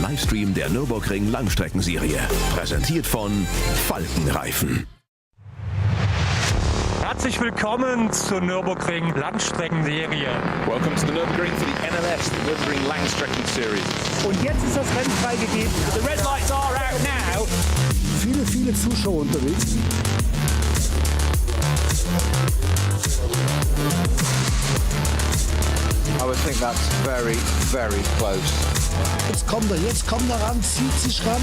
Livestream der Nürburgring Langstrecken-Serie. Präsentiert von Falkenreifen. Herzlich willkommen zur Nürburgring Langstrecken-Serie. Welcome to the Nürburgring for the NLS, the Nürburgring Langstrecken-Serie. Und jetzt ist das Rennen freigegeben. The red lights are out now. Viele Zuschauer unterwegs. I would think that's very, very close. Jetzt kommt er ran, zieht sich ran.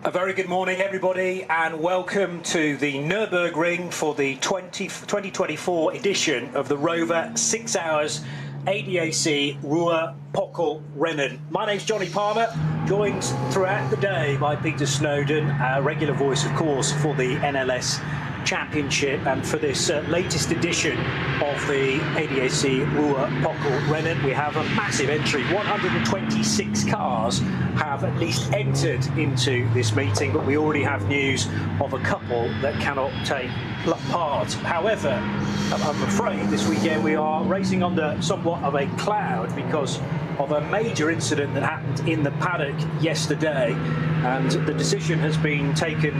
A very good morning, everybody, and welcome to the Nürburgring for the 2024 edition of the Rover 6 Hours ADAC Ruhr-Pockl-Rennen. My name's Johnny Palmer, joined throughout the day by Peter Snowden, our regular voice, of course, for the NLS Championship, and for this latest edition of the ADAC Ruhr-Pockl-Rennen. We have a massive entry. 126 cars have at least entered into this meeting, but we already have news of a couple that cannot take part. However, I'm afraid this weekend we are racing under somewhat of a cloud because of a major incident that happened in the paddock yesterday, and the decision has been taken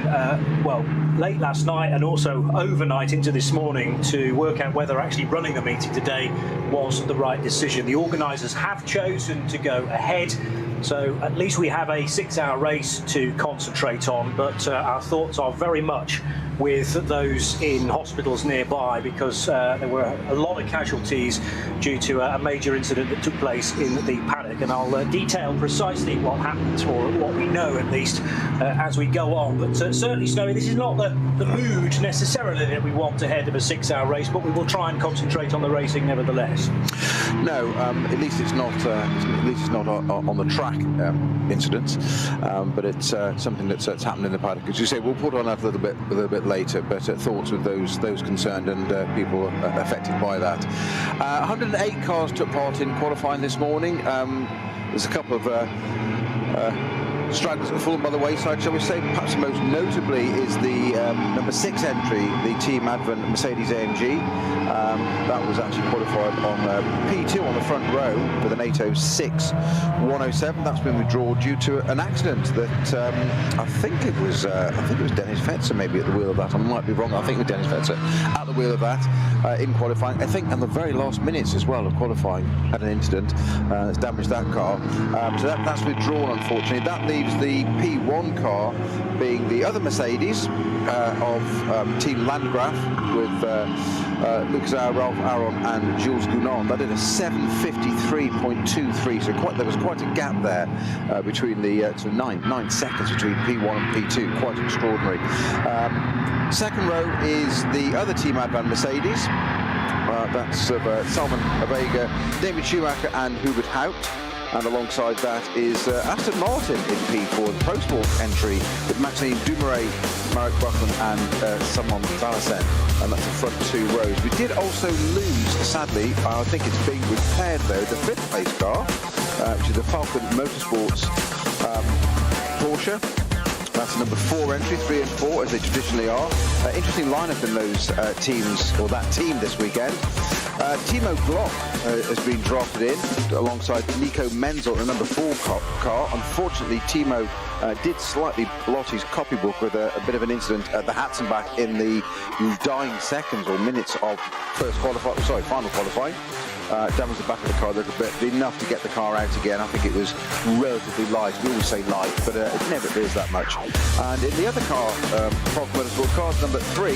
late last night and also overnight into this morning to work out whether actually running the meeting today was the right decision. The organisers have chosen to go ahead, so at least we have a 6-hour race to concentrate on, but our thoughts are very much with those in hospitals nearby because there were a lot of casualties due to a major incident that took place in the paddock, and I'll detail precisely what happened, or what we know at least, as we go on. But certainly, Snowy, this is not the mood necessarily that we want ahead of a 6-hour race, but we will try and concentrate on the racing nevertheless. No, at least it's not. At least it's not on the track incidents, but it's something that's happened in the paddock. As you say, we'll put on that a little bit later. But thoughts with those concerned and people affected by that. 108 cars took part in qualifying this morning. There's a couple of stragglers that have fallen by the wayside, shall we say. Perhaps most notably is the number 6 entry, the Team Advent Mercedes AMG. That was actually qualified on P2 on the front row with an 8:06.107. That's been withdrawn due to an accident that I think it was Dennis Fetzer maybe at the wheel of that. I might be wrong. I think it was Dennis Fetzer at the wheel of that in qualifying. I think in the very last minutes as well of qualifying had an incident that's damaged that car. So that's withdrawn, unfortunately. That leaves the P1 car being the other Mercedes of Team Landgraf with Lucas Ralph Aron and Jules Gounon. That did a 7:53.23, so there was quite a gap there between the 9 seconds between P1 and P2, quite extraordinary. Second row is the other Team Advan Mercedes. That's of Salman Avega, David Schumacher and Hubert Haupt. And alongside that is Aston Martin in P4, the Pro Sport entry with Maxime Dumouriez, Marek Buchman and Simon Valassen. And that's the front 2 rows. We did also lose, sadly, I think it's being repaired though, the 5th place car, which is the Falcon Motorsports Porsche. That's number 4 entry, 3 and 4 as they traditionally are. Interesting lineup in those teams, or that team this weekend. Timo Glock has been drafted in alongside Nico Menzel, the number 4 car. Unfortunately, Timo did slightly blot his copybook with a bit of an incident at the Hatzenbach in the dying seconds or minutes of final qualifying. Damaged the back of the car a little bit, enough to get the car out again. I think it was relatively light. We always say light, but it never is that much. And in the other car, Fogg Motorsport cars number 3,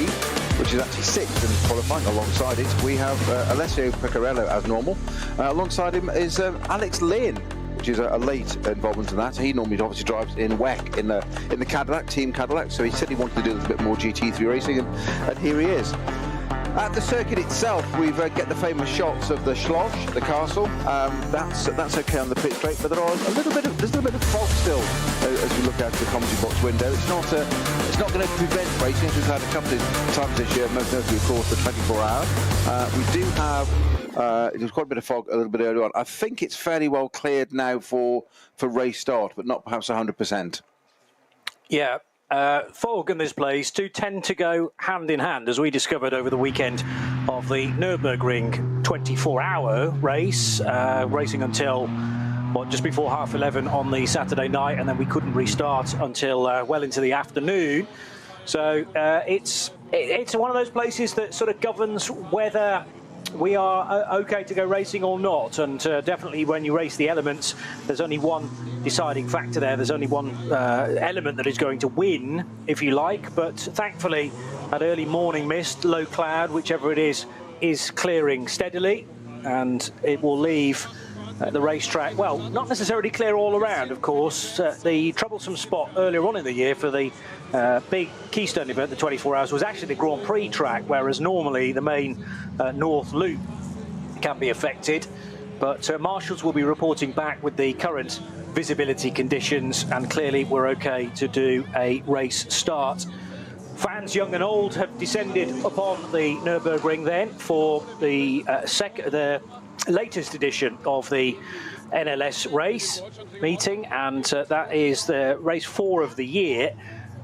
which is actually 6th in qualifying, alongside it, we have Alessio Pecorello as normal. Alongside him is Alex Lynn, which is a late involvement in that. He normally obviously drives in WEC in the Cadillac, Team Cadillac, so he said he wanted to do a little bit more GT3 racing, and here he is. At the circuit itself, we've get the famous shots of the Schloss, the castle. That's okay on the pit straight, but there's a little bit of fog still as we look out the commentary box window. It's not going to prevent racing, as we've had a couple of times this year, most notably, of course, the 24-hour. We do have. There's quite a bit of fog a little bit earlier on. I think it's fairly well cleared now for race start, but not perhaps 100%. Yeah. Fog in this place do tend to go hand in hand, as we discovered over the weekend of the Nürburgring 24-hour race, racing until just before 11:30 on the Saturday night, and then we couldn't restart until well into the afternoon. So it's one of those places that sort of governs whether we are okay to go racing or not, and definitely when you race the elements, there's only one deciding factor there. There's only one element that is going to win, if you like, but thankfully that early morning mist, low cloud, whichever it is clearing steadily, and it will leave the racetrack, well, not necessarily clear all around, of course. The troublesome spot earlier on in the year for the big Keystone event, the 24 hours, was actually the Grand Prix track, whereas normally the main North Loop can be affected. But marshals will be reporting back with the current visibility conditions, and clearly we're okay to do a race start. Fans young and old have descended upon the Nürburgring then for the latest edition of the NLS race meeting, and that is the race 4 of the year.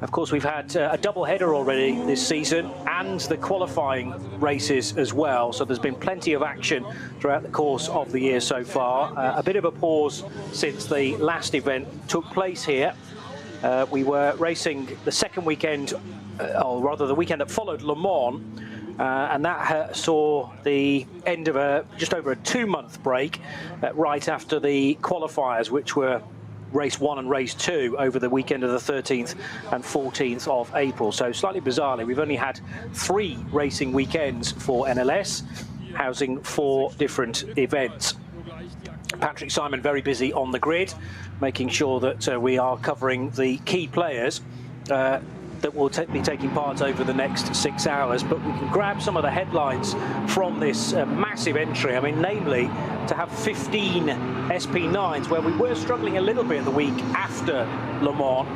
Of course, we've had a double header already this season and the qualifying races as well, so there's been plenty of action throughout the course of the year so far. A bit of a pause since the last event took place here. We were racing the second weekend, or rather the weekend that followed Le Mans, and that saw the end of just over a 2-month break right after the qualifiers, which were race 1 and race 2 over the weekend of the 13th and 14th of April. So slightly bizarrely, we've only had 3 racing weekends for NLS, housing 4 different events. Patrick Simon very busy on the grid, making sure that we are covering the key players that will be taking part over the next 6 hours. But we can grab some of the headlines from this massive entry. I mean, namely, to have 15 SP9s, where we were struggling a little bit the week after Le Mans.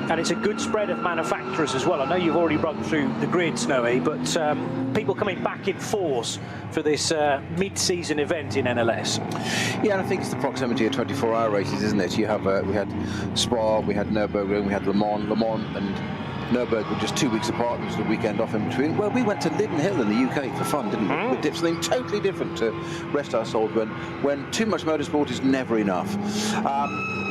And it's a good spread of manufacturers as well. I know you've already run through the grid, Snowy, but people coming back in force for this mid-season event in NLS. Yeah, and I think it's the proximity of 24-hour races, isn't it? You have we had Spa, we had Nürburgring, we had Le Mans and Nürburgring were just 2 weeks apart. There was a weekend off in between. Well, we went to Linden Hill in the UK for fun, didn't we? We did something totally different to rest our souls when too much motorsport is never enough.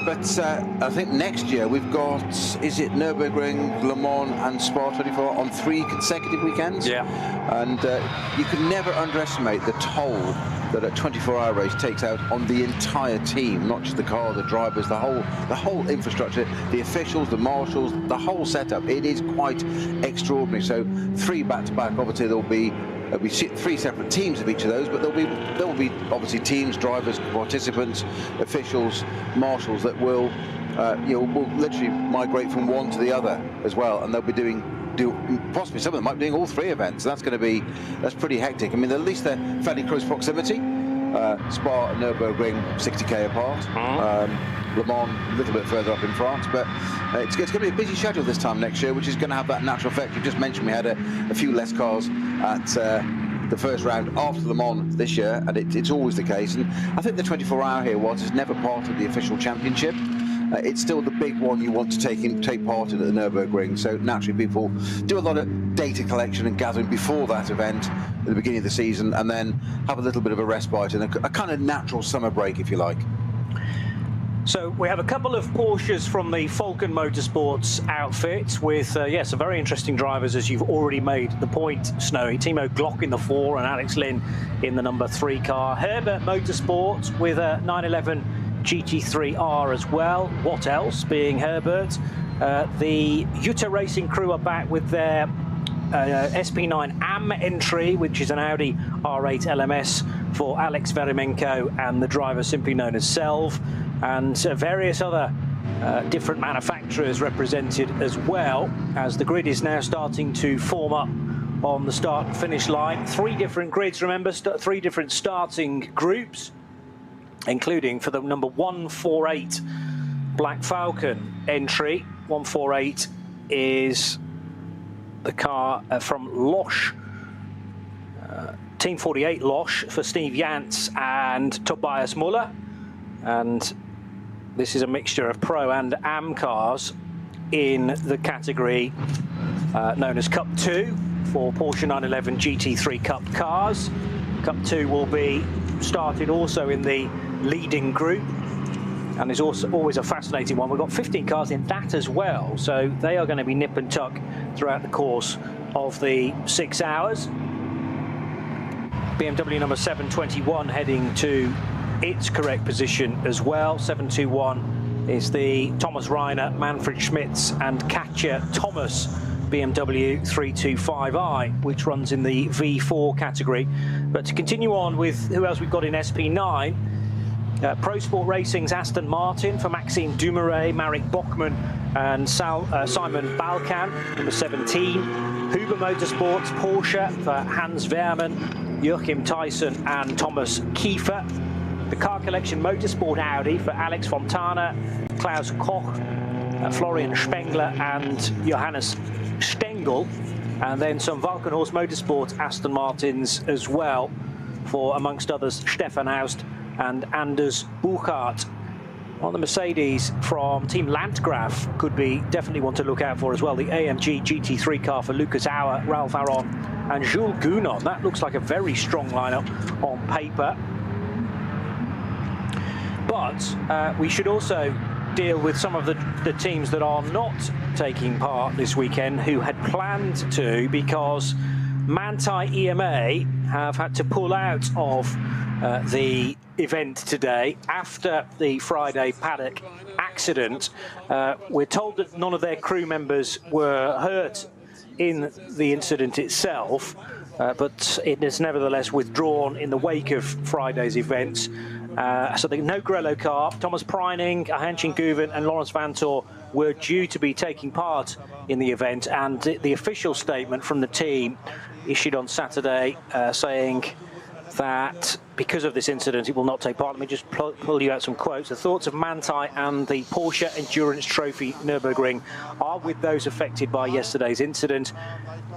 But I think next year we've got, is it Nürburgring, Le Mans and Spa 24 on 3 consecutive weekends? Yeah. And you can never underestimate the toll that a 24-hour race takes out on the entire team, not just the car, the drivers, the whole infrastructure, the officials, the marshals, the whole setup. It is quite extraordinary. So 3 back-to-back, obviously there'll be 3 separate teams of each of those, but there will be obviously teams, drivers, participants, officials, marshals that will will literally migrate from one to the other as well, and they'll be possibly some of them might be doing all 3 events. That's pretty hectic. I mean, at least they're fairly close proximity. Spa and Nürburgring 60k apart. Le Mans a little bit further up in France, but it's going to be a busy schedule this time next year, which is going to have that natural effect. You just mentioned we had a few less cars at the first round after Le Mans this year, and it's always the case. And I think the 24-hour here is never part of the official championship. It's still the big one you want to take part in at the Nürburgring. So naturally, people do a lot of data collection and gathering before that event at the beginning of the season, and then have a little bit of a respite and a kind of natural summer break, if you like. So we have a couple of Porsches from the Falcon Motorsports outfit with, some very interesting drivers, as you've already made the point, Snowy. Timo Glock in the 4 and Alex Lynn in the number 3 car. Herbert Motorsport with a 911 GT3R as well. What else, being Herbert? The Jutta Racing crew are back with their SP9 AM entry, which is an Audi R8 LMS for Alex Verimenko and the driver simply known as Selv, and various other different manufacturers represented as well, as the grid is now starting to form up on the start and finish line. 3 different grids, remember, 3 different starting groups, including for the number 148 Black Falcon entry. 148 is the car from Losch, Team 48 Losch for Steve Jantz and Tobias Muller. And this is a mixture of Pro and AM cars in the category known as Cup 2 for Porsche 911 GT3 Cup cars. Cup 2 will be started also in the leading group, and is also always a fascinating one. We've got 15 cars in that as well, so they are going to be nip and tuck throughout the course of the 6 hours. BMW number 721 heading to its correct position as well. 721 is the Thomas Reiner, Manfred Schmitz and Katja Thomas BMW 325i, which runs in the V4 category. But to continue on with who else we've got in SP9, Pro Sport Racing's Aston Martin for Maxime Dumouriez, Marek Bockman and Simon Balkan, number 17. Huber Motorsports Porsche for Hans Wehrmann, Joachim Tyson and Thomas Kiefer. The Car Collection Motorsport Audi for Alex Fontana, Klaus Koch, Florian Spengler and Johannes Stengel. And then some Valkenhorst Motorsports Aston Martins as well for, amongst others, Stefan Aust and Anders Buchart. On the Mercedes from Team Landgraf could be definitely one to look out for as well. The AMG GT3 car for Lucas Auer, Ralph Aron and Jules Gounon. That looks like a very strong lineup on paper. But we should also deal with some of the teams that are not taking part this weekend, who had planned to, because Manthey EMA have had to pull out of the event today after the Friday Paddock accident. We're told that none of their crew members were hurt in the incident itself, but it is nevertheless withdrawn in the wake of Friday's events. So the no Grello car, Thomas Preining, Hanshin Guven and Lawrence Vantor were due to be taking part in the event, and the official statement from the team issued on Saturday saying that because of this incident it will not take part. Let me just pull you out some quotes. The thoughts of Manthey and the Porsche Endurance Trophy Nürburgring are with those affected by yesterday's incident.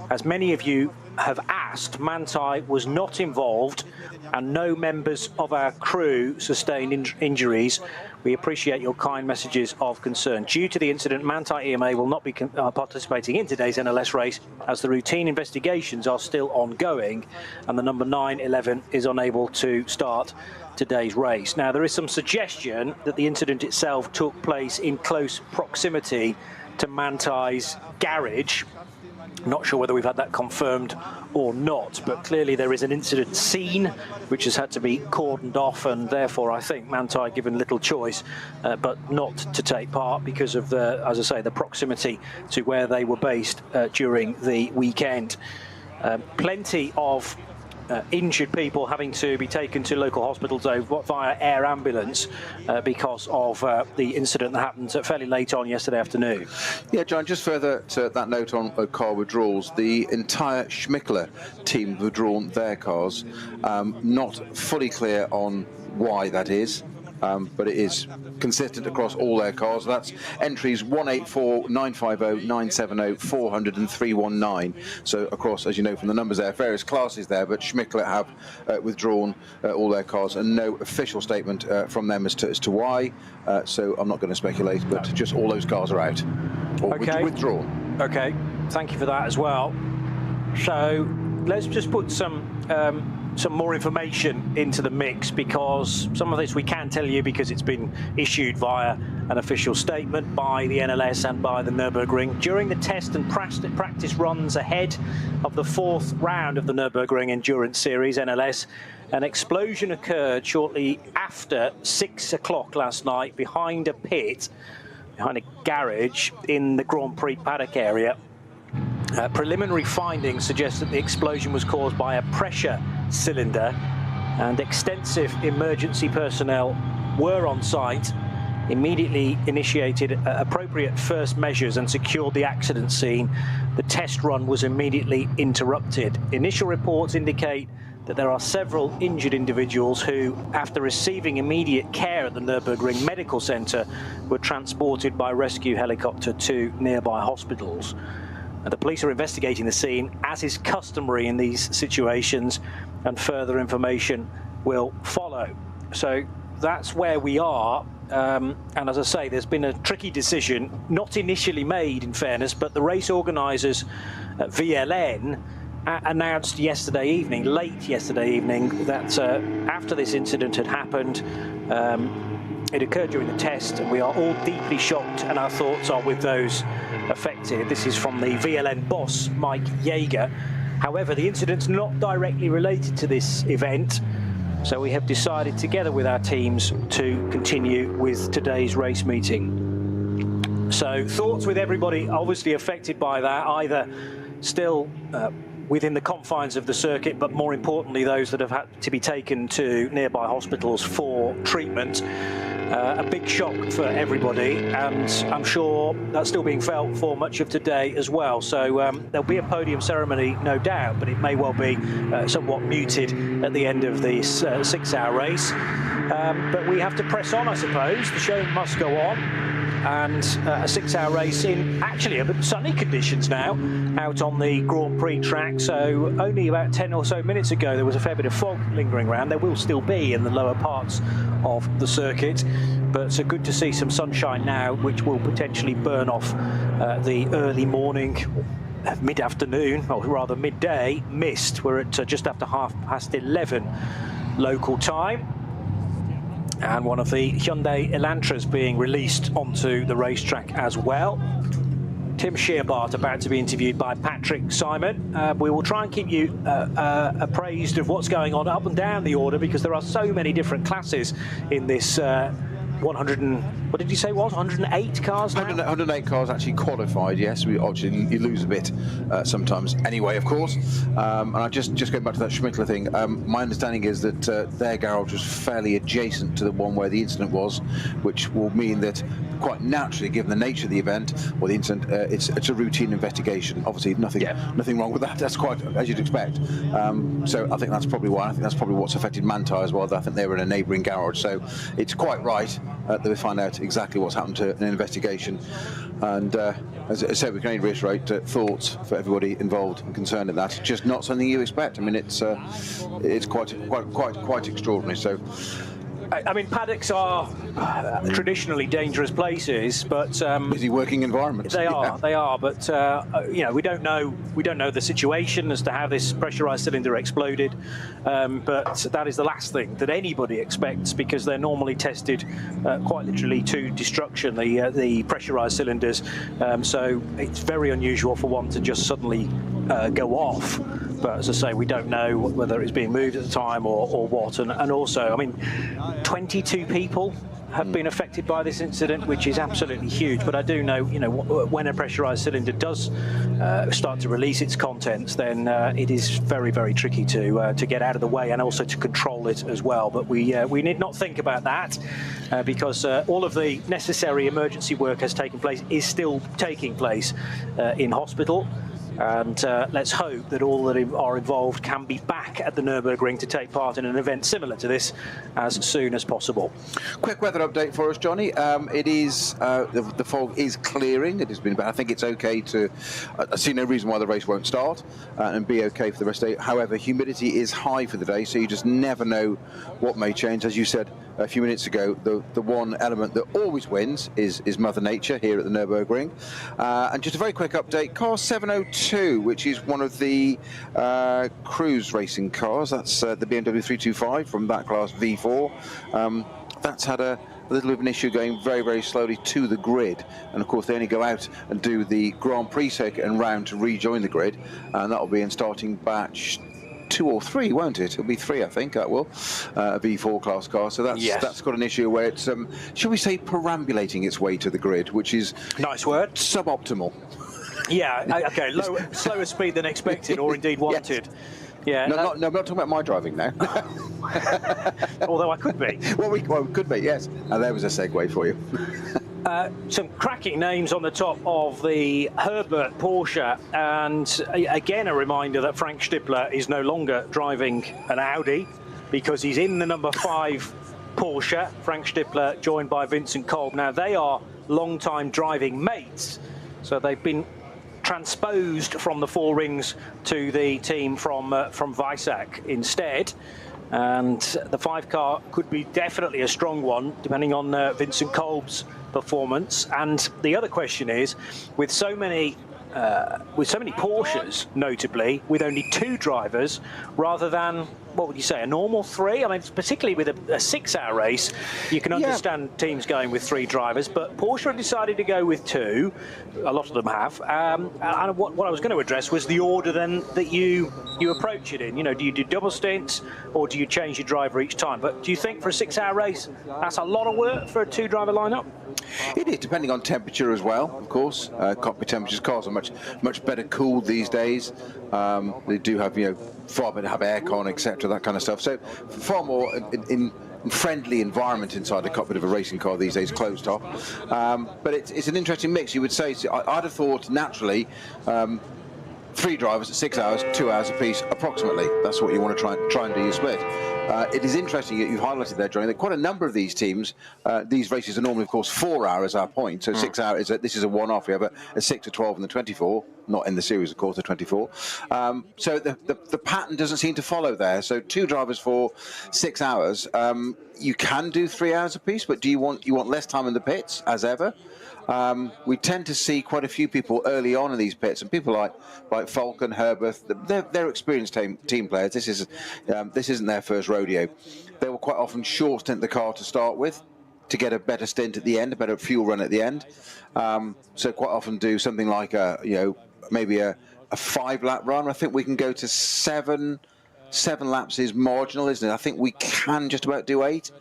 As many of you have asked, Manthey was not involved and no members of our crew sustained injuries. We appreciate your kind messages of concern. Due to the incident, Manthey EMA will not be participating in today's NLS race, as the routine investigations are still ongoing and the number 911 is unable to start today's race. Now, there is some suggestion that the incident itself took place in close proximity to Manthey's garage. Not sure whether we've had that confirmed or not, but clearly there is an incident scene which has had to be cordoned off, and therefore I think Manthey given little choice but not to take part because of the, as I say, the proximity to where they were based during the weekend. Plenty of injured people having to be taken to local hospitals via air ambulance because of the incident that happened fairly late on yesterday afternoon. Yeah, John, just further to that note on car withdrawals, the entire Schmickler team have withdrawn their cars. Not fully clear on why that is. But it is consistent across all their cars. That's entries 184, 950, 970, 400 and 319. So across, as you know from the numbers there, various classes there, but Schmickler have withdrawn all their cars, and no official statement from them as to why. So I'm not going to speculate, but just all those cars are out or withdrawn. Okay, thank you for that as well. So let's just put some more information into the mix, because some of this we can tell you because it's been issued via an official statement by the NLS and by the Nürburgring. During the test and practice runs ahead of the 4th round of the Nürburgring Endurance Series, NLS, an explosion occurred shortly after 6 o'clock last night behind a pit behind a garage in the Grand Prix Paddock area. Preliminary findings suggest that the explosion was caused by a pressure cylinder, and extensive emergency personnel were on site, immediately initiated appropriate first measures and secured the accident scene. The test run was immediately interrupted. Initial reports indicate that there are several injured individuals who, after receiving immediate care at the Nürburgring Medical Centre, were transported by rescue helicopter to nearby hospitals. The police are investigating the scene, as is customary in these situations, and further information will follow. So that's where we are. And as I say, there's been a tricky decision, not initially made in fairness, but the race organisers at VLN announced yesterday evening, late yesterday evening, that after this incident had happened, it occurred during the test, and we are all deeply shocked, and our thoughts are with those affected. This is from the VLN boss, Mike Jaeger. However, the incident's not directly related to this event, so we have decided together with our teams to continue with today's race meeting. So thoughts with everybody obviously affected by that, either still within the confines of the circuit, but more importantly those that have had to be taken to nearby hospitals for treatment. A big shock for everybody, and I'm sure that's still being felt for much of today as well. So there'll be a podium ceremony, no doubt, but it may well be somewhat muted at the end of this 6-hour race. But we have to press on, I suppose. The show must go on. And a 6-hour race in actually a bit sunny conditions now out on the Grand Prix track. So only about 10 or so minutes ago there was a fair bit of fog lingering around. There will still be in the lower parts of the circuit, but it's good to see some sunshine now, which will potentially burn off the early morning, mid-afternoon, or rather midday mist. We're at just after 11:30 local time. And one of the Hyundai Elantras being released onto the racetrack as well. Tim Shearbart about to be interviewed by Patrick Simon. We will try and keep you appraised of what's going on up and down the order, because there are so many different classes in this 100 and, what did you say it was, 108 cars now? 108 cars actually qualified, yes. We obviously, you lose a bit sometimes anyway, of course. And I just going back to that Schmittler thing, my understanding is that their garage was fairly adjacent to the one where the incident was, which will mean that quite naturally, given the nature of the event or the incident, it's a routine investigation. Obviously, nothing wrong with that. That's quite as you'd expect. So I think that's probably why. I think that's probably what's affected Manthey as well. I think they were in a neighbouring garage. So it's quite right that we find out exactly what's happened to an investigation. And as I said, we can only reiterate thoughts for everybody involved and concerned in that. Just not something you expect. I mean, it's quite extraordinary. So. I mean, paddocks are traditionally dangerous places, but busy working environments. They are. But you know, we don't know the situation as to how this pressurized cylinder exploded. But that is the last thing that anybody expects, because they're normally tested quite literally to destruction. The pressurized cylinders. So it's very unusual for one to just suddenly go off. But as I say, we don't know whether it's being moved at the time or what. And also, I mean, 22 people have been affected by this incident, which is absolutely huge. But I do know, you know, when a pressurized cylinder does start to release its contents, then it is very, very tricky to get out of the way and also to control it as well. But we need not think about that because all of the necessary emergency work has taken place, is still taking place in hospital. And let's hope that all that are involved can be back at the Nürburgring to take part in an event similar to this as soon as possible. Quick weather update for us, Johnny. It is the fog is clearing. It has been, but I think it's okay to. I see no reason why the race won't start and be okay for the rest of the day. However, humidity is high for the day, so you just never know what may change. As you said a few minutes ago, the one element that always wins is Mother Nature here at the Nürburgring. And just a very quick update: car 702, which is one of the cruise racing cars. That's the BMW 325 from that class V4. That's had a little bit of an issue going very, very slowly to the grid. And of course, they only go out and do the Grand Prix circuit and round to rejoin the grid. And that will be in starting batch 2 or 3, won't it? It'll be 3, I think. That will a V4 class car. So that's got an issue where it's, shall we say, perambulating its way to the grid, which is nice word, suboptimal. Yeah. Okay. Slower speed than expected, or indeed wanted. Yes. Yeah. No, I'm not talking about my driving now. Although I could be. Well, we could be, yes. And there was a segue for you. Some cracking names on the top of the Herbert Porsche, and again a reminder that Frank Stippler is no longer driving an Audi because he's in the number 5 Porsche. Frank Stippler joined by Vincent Kolb. Now they are long-time driving mates, so they've been transposed from the Four Rings to the team from Weissach instead. And the 5 car could be definitely a strong one, depending on Vincent Kolb's performance. And the other question is, with so many Porsches, notably, with only 2 drivers, rather than, what would you say, a normal 3? I mean, particularly with a 6-hour race, you can understand teams going with 3 drivers, but Porsche have decided to go with 2. A lot of them have. And what I was going to address was the order then that you approach it in. You know, do you do double stints or do you change your driver each time? But do you think for a 6-hour race, that's a lot of work for a 2-driver lineup? It is, depending on temperature as well, of course. Cockpit temperatures, cars are much better cooled these days. They do have, far better have aircon, etc., that kind of stuff. So far more in friendly environment inside the cockpit of a racing car these days, closed top. But it's an interesting mix, you would say. So I'd have thought naturally 3 drivers at 6 hours, 2 hours apiece, approximately. That's what you want to try and do your split. It is interesting that you've highlighted there, Johnny, that quite a number of these teams, these races are normally, of course, 4 hours our point. So 6 hours, this is a one-off. We have a 6 to 12 and the 24, not in the series, of course, the 24. So the pattern doesn't seem to follow there. So 2 drivers for 6 hours. You can do 3 hours apiece, but do you want less time in the pits, as ever? We tend to see quite a few people early on in these pits, and people like Falk and Herbert, they're experienced team players. This isn't their first rodeo. They will quite often short stint the car to start with to get a better stint at the end, a better fuel run at the end. So quite often do something like maybe a 5-lap run. I think we can go to 7 laps is marginal, isn't it? I think we can just about do 8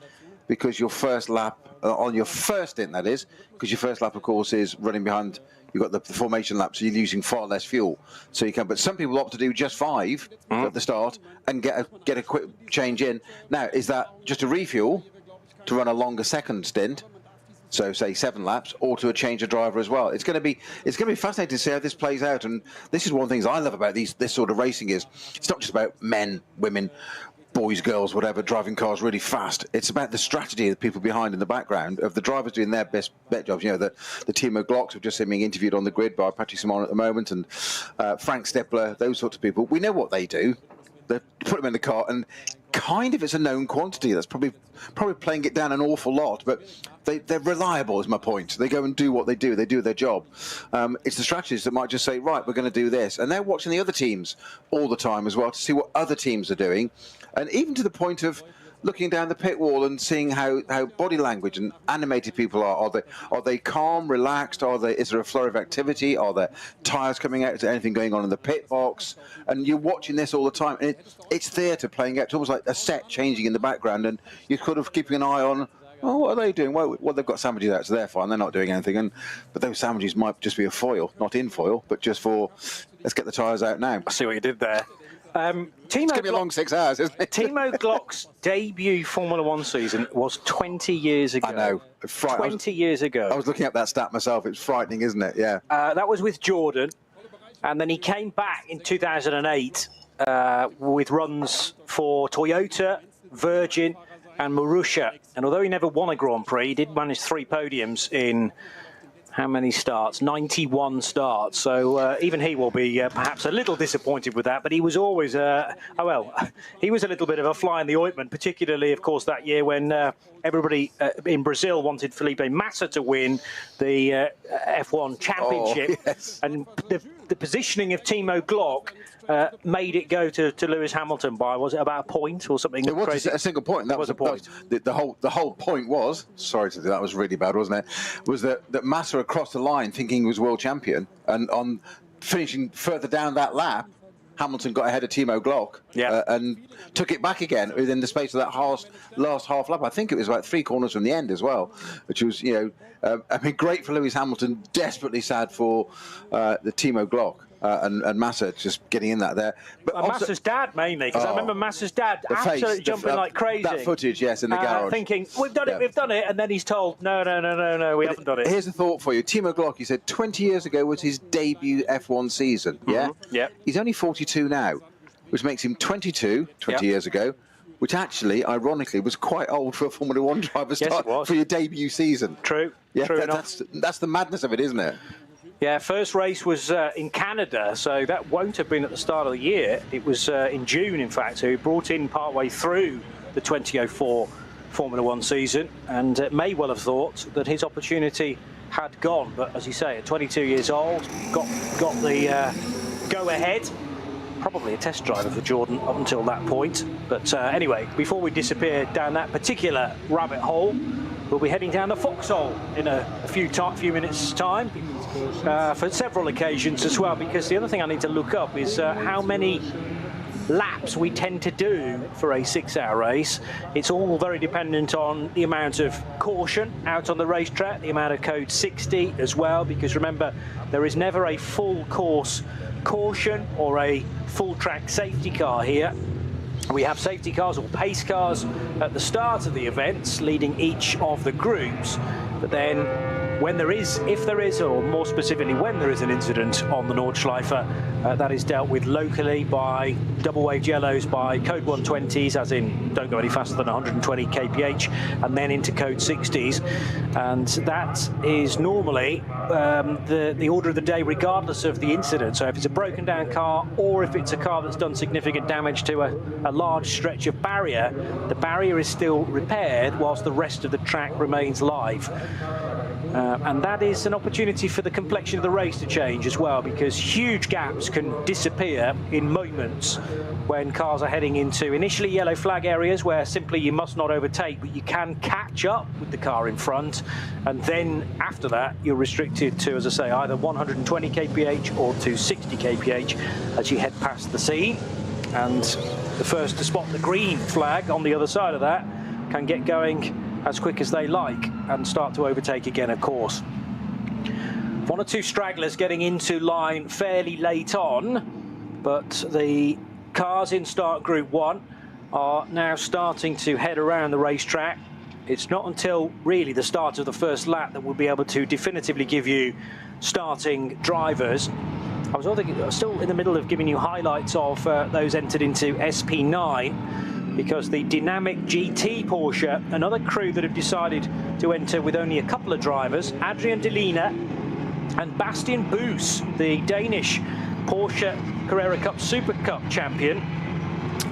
because your first lap on your first stint, that is, because your first lap, of course, is running behind. You've got the formation lap, so you're using far less fuel. So you can, but some people opt to do just 5 at the start and get a quick change in. Now, is that just a refuel to run a longer second stint? So say 7 laps, or to a change of driver as well. It's going to be fascinating to see how this plays out. And this is one of the things I love about this sort of racing is it's not just about men, women, boys, girls, whatever, driving cars really fast. It's about the strategy of the people behind in the background, of the drivers doing their best bet jobs. The Timo Glocks have just being interviewed on the grid by Patrick Simon at the moment, and Frank Stippler, those sorts of people. We know what they do. They put them in the car, and kind of it's a known quantity. That's probably playing it down an awful lot, but they're reliable, is my point. They go and do what they do. They do their job. It's the strategists that might just say, right, we're going to do this. And they're watching the other teams all the time as well to see what other teams are doing. And even to the point of looking down the pit wall and seeing how body language and animated people are. Are they calm, relaxed? Is there a flurry of activity? Are there tyres coming out? Is there anything going on in the pit box? And you're watching this all the time. And it's theatre playing out. It's almost like a set changing in the background, and you're kind of keeping an eye on, what are they doing? Well, they've got sandwiches out, so they're fine. They're not doing anything. But those sandwiches might just be a foil, not in foil, but just for, let's get the tyres out now. I see what you did there. It's going to be a long 6 hours, isn't it? Timo Glock's debut Formula 1 season was 20 years ago. I know. 20 years ago. I was looking up that stat myself. It's frightening, isn't it? Yeah. That was with Jordan. And then he came back in 2008 with runs for Toyota, Virgin and Marussia. And although he never won a Grand Prix, he did manage 3 podiums in... how many starts? 91 starts. So even he will be perhaps a little disappointed with that. But he was always, he was a little bit of a fly in the ointment, particularly, of course, that year when everybody in Brazil wanted Felipe Massa to win the F1 championship. Oh, yes. And the positioning of Timo Glock made it go to Lewis Hamilton by, was it about a point or something? It was crazy? a single point. That was a point. The whole point was, sorry to do that, was really bad, wasn't it? Was that Massa across the line thinking he was world champion, and on finishing further down that lap, Hamilton got ahead of Timo Glock and took it back again within the space of that last half lap. I think it was about 3 corners from the end as well, which was, I mean, great for Lewis Hamilton, desperately sad for the Timo Glock. And Massa just getting in that there. But also, Massa's dad mainly, because I remember Massa's dad absolutely jumping like crazy. That footage, yes, in the garage. Thinking, we've done it, and then he's told, no, we haven't done it. Here's a thought for you. Timo Glock, he said 20 years ago was his debut F1 season, yeah? Yeah. He's only 42 now, which makes him 22 20 years ago, which actually, ironically, was quite old for a Formula 1 driver for your debut season. True. Yeah, True that's the madness of it, isn't it? Yeah, first race was in Canada, so that won't have been at the start of the year. It was in June, in fact, so he brought in partway through the 2004 Formula 1 season, and may well have thought that his opportunity had gone. But as you say, at 22 years old, got the go-ahead. Probably a test driver for Jordan up until that point. But anyway, before we disappear down that particular rabbit hole, we'll be heading down the foxhole in a few minutes' time for several occasions as well, because the other thing I need to look up is how many laps we tend to do for a 6-hour race. It's all very dependent on the amount of caution out on the racetrack, the amount of code 60 as well, because remember, there is never a full course caution or a full track safety car here. We have safety cars or pace cars at the start of the events leading each of the groups, but then when there is, if there is, or more specifically when there is an incident on the Nordschleife, that is dealt with locally by double waved yellows, by code 120s, as in don't go any faster than 120 kph, and then into code 60s, and that is normally the order of the day regardless of the incident. So if it's a broken down car, or if it's a car that's done significant damage to a large stretch of barrier, the barrier is still repaired whilst the rest of the track remains live. And that is an opportunity for the complexion of the race to change as well, because huge gaps can disappear in moments when cars are heading into initially yellow flag areas where simply you must not overtake, but you can catch up with the car in front, and then after that you're restricted to, as I say, either 120 kph or to 60 kph as you head past the scene, and the first to spot the green flag on the other side of that can get going as quick as they like and start to overtake again, of course. 1 or 2 stragglers getting into line fairly late on, but the cars in start group 1 are now starting to head around the racetrack. It's not until really the start of the first lap that we'll be able to definitively give you starting drivers. I was still in the middle of giving you highlights of those entered into SP9, because the Dynamic GT Porsche, another crew that have decided to enter with only a couple of drivers, Adrian Delina and Bastian Boos, the Danish Porsche Carrera Cup Super Cup champion.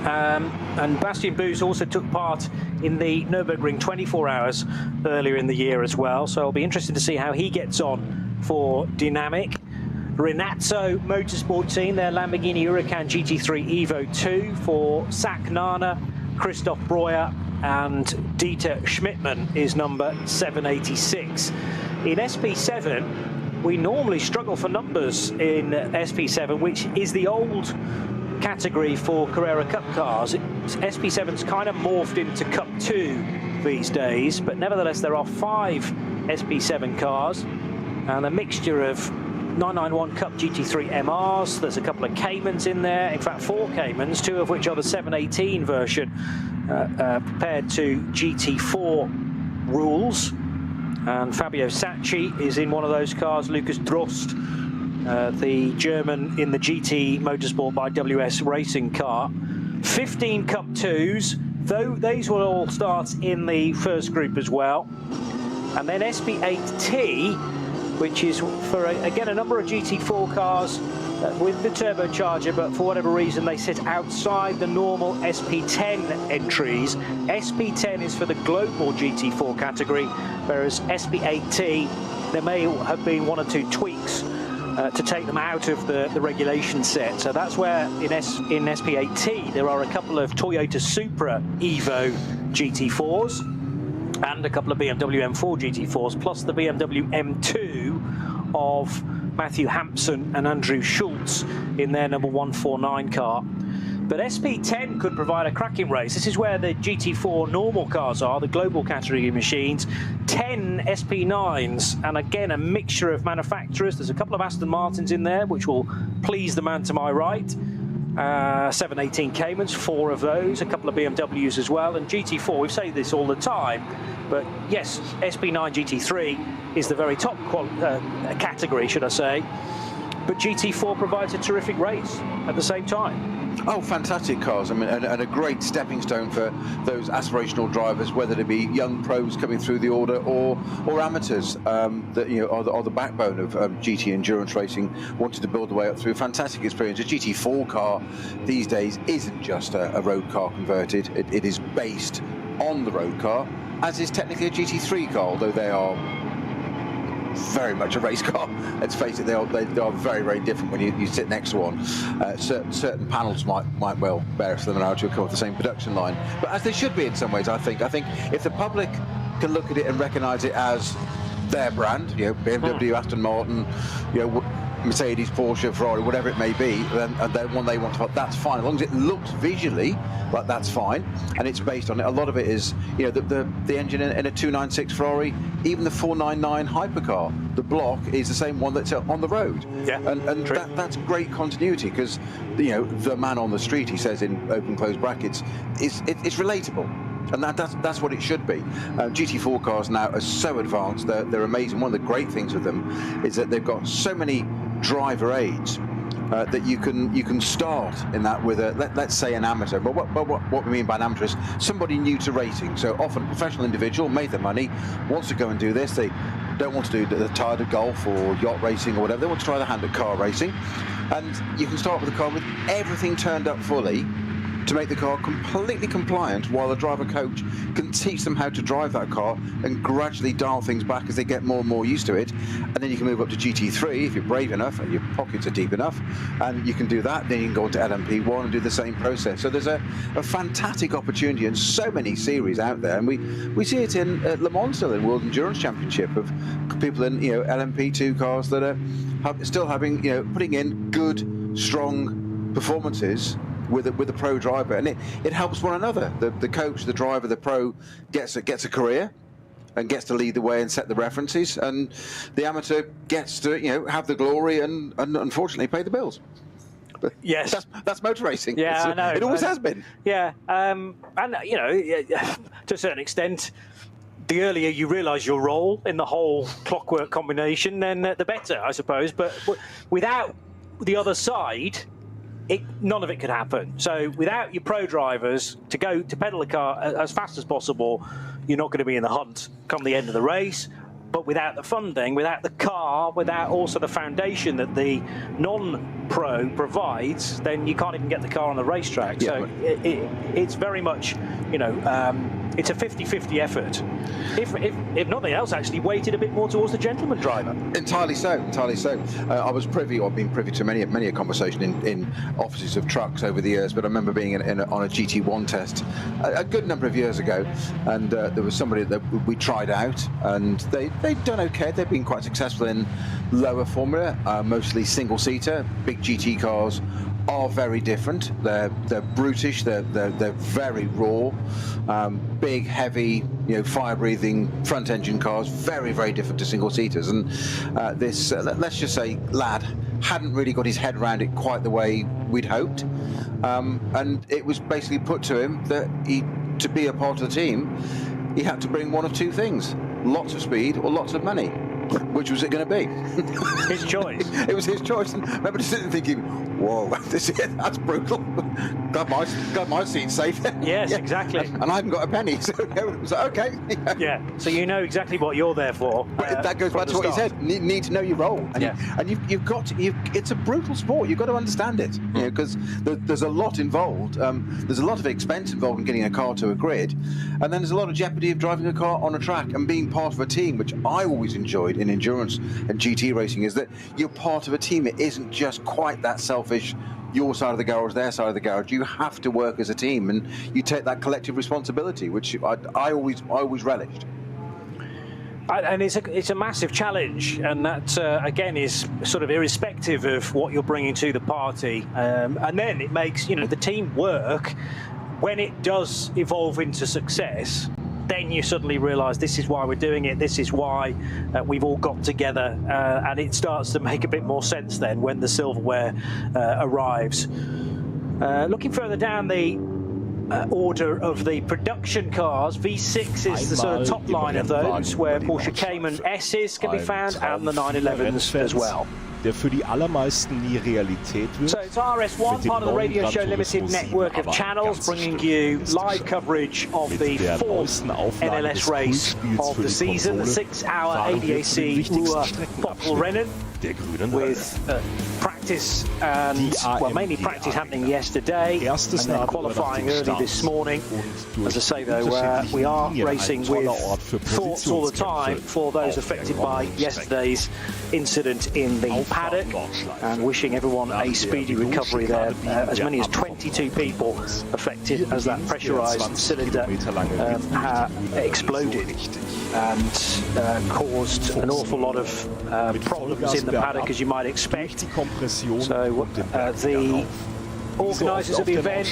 And Bastian Boos also took part in the Nürburgring 24 hours earlier in the year as well, so it'll be interesting to see how he gets on for Dynamic. Renazzo Motorsport team, their Lamborghini Huracan GT3 Evo 2 for Sack Nana, Christoph Breuer and Dieter Schmidtmann is number 786. In SP7, we normally struggle for numbers in SP7, which is the old category for Carrera Cup cars. SP7's kind of morphed into Cup 2 these days, but nevertheless there are 5 SP7 cars and a mixture of 991 Cup GT3 MRs. There's a couple of Caymans in there, in fact 4 Caymans, 2 of which are the 718 version, prepared to GT4 rules. And Fabio Sacchi is in one of those cars, Lucas Drost, the German in the GT Motorsport by WS racing car. 15 Cup 2s, though these will all start in the first group as well. And then SP8T, which is for, again, a number of GT4 cars with the turbocharger, but for whatever reason they sit outside the normal SP10 entries. SP10 is for the global GT4 category, whereas SP8T, there may have been 1 or 2 tweaks to take them out of the regulation set. So that's where in SP8T there are a couple of Toyota Supra Evo GT4s and a couple of BMW M4 GT4s, plus the BMW M2 of Matthew Hampson and Andrew Schultz in their number 149 car. But SP10 could provide a cracking race. This is where the GT4 normal cars are, the global category machines. 10 SP9s, and again, a mixture of manufacturers. There's a couple of Aston Martins in there, which will please the man to my right. 718 Caymans, 4 of those, a couple of BMWs as well, and GT4, we say this all the time, but yes, SP9 GT3 is the very top category, should I say, but GT4 provides a terrific race at the same time. Oh, fantastic cars! I mean, and a great stepping stone for those aspirational drivers, whether they be young pros coming through the order or amateurs that are the backbone of GT endurance racing, wanted to build their way up through. Fantastic experience. A GT4 car these days isn't just a road car converted; it is based on the road car, as is technically a GT3 car, although they are very much a race car. Let's face it, they are very, very different when you sit next to one. Certain panels might well bear a similarity to come off the same production line, but as they should be in some ways. I think if the public can look at it and recognise it as their brand, BMW, Aston Martin, Mercedes, Porsche, Ferrari, whatever it may be, and then one they want to, that's fine, as long as it looks visually like that's fine, and it's based on it. A lot of it is, the engine in a 296 Ferrari, even the 499 hypercar, the block is the same one that's on the road. Yeah, and that's great continuity, because the man on the street, he says in open close brackets, it's relatable. And that's what it should be. GT4 cars now are so advanced, they're amazing. One of the great things with them is that they've got so many driver aids that you can start in that with let's say an amateur. But what we mean by an amateur is somebody new to racing. So often a professional individual, made their money, wants to go and do this. They don't want to do the tired of golf or yacht racing or whatever. They want to try their hand at car racing. And you can start with a car with everything turned up fully to make the car completely compliant, while the driver coach can teach them how to drive that car and gradually dial things back as they get more and more used to it. And then you can move up to GT3 if you're brave enough and your pockets are deep enough, and you can do that. Then you can go on to LMP1 and do the same process. So there's a fantastic opportunity and so many series out there, and we see it in Le Mans still, in World Endurance Championship, of people in LMP2 cars that are still having putting in good, strong performances with a pro driver, and it helps one another. The coach, the driver, the pro gets a career and gets to lead the way and set the references, and the amateur gets to have the glory and unfortunately pay the bills. But yes, that's motor racing. Yeah, I know. It always has been. Yeah, and to a certain extent, the earlier you realise your role in the whole clockwork combination, then the better, I suppose. But without the other side, none of it could happen. So without your pro drivers to pedal the car as fast as possible, you're not going to be in the hunt come the end of the race. But without the funding, without the car, without also the foundation that the non-pro provides, then you can't even get the car on the racetrack. Yeah, so it's very much, it's a 50-50 effort. If nothing else, actually weighted a bit more towards the gentleman driver. Entirely so, entirely so. I was privy, or been privy to many a conversation in offices of trucks over the years, but I remember being on a GT1 test a good number of years ago, and there was somebody that we tried out, and they'd done okay. They've been quite successful in lower formula, mostly single-seater. Big GT cars are very different. They're brutish. They're very raw. Big, heavy, fire-breathing front-engine cars. Very, very different to single-seaters. And this, let's just say, lad hadn't really got his head around it quite the way we'd hoped. And it was basically put to him that to be a part of the team, he had to bring one of two things: lots of speed or lots of money. Which was it going to be? His choice. It was his choice. And I remember just sitting thinking, whoa, that's brutal. Glad my seat's safe. Yes, yeah. Exactly. And I haven't got a penny, so it was like, okay. Yeah, so you know exactly what you're there for. But that goes back to what you said. Need to know your role. And you've got to, it's a brutal sport. You've got to understand it. Because there's a lot involved. There's a lot of expense involved in getting a car to a grid. And then there's a lot of jeopardy of driving a car on a track and being part of a team, which I always enjoyed in endurance and GT racing, is that you're part of a team. It isn't just quite that selfish, your side of the garage, their side of the garage. You have to work as a team, and you take that collective responsibility, which I always relished. And it's a massive challenge, and that again is sort of irrespective of what you're bringing to the party. And then it makes the team work. When it does evolve into success, then you suddenly realise this is why we're doing it. This is why we've all got together, and it starts to make a bit more sense then when the silverware arrives. Looking further down the order of the production cars, V6 is the sort of top line of those, where Porsche Cayman S's can be found, and the 911s as well. Der für die allermeisten nie Realität wird. So it's RS1, part of the Radio Show Limited network of channels, bringing you live coverage of the fourth NLS race of the season, the 6-hour ADAC Ruhr-Pockl-Rennen, with practice and, well, mainly practice happening yesterday, and then qualifying early this morning. As I say, though, we are racing with thoughts all the time for those affected by yesterday's incident in the Paddock, and wishing everyone a speedy recovery there. As many as 22 people affected as that pressurised cylinder exploded and caused an awful lot of problems in the paddock, as you might expect. So the organisers of the event,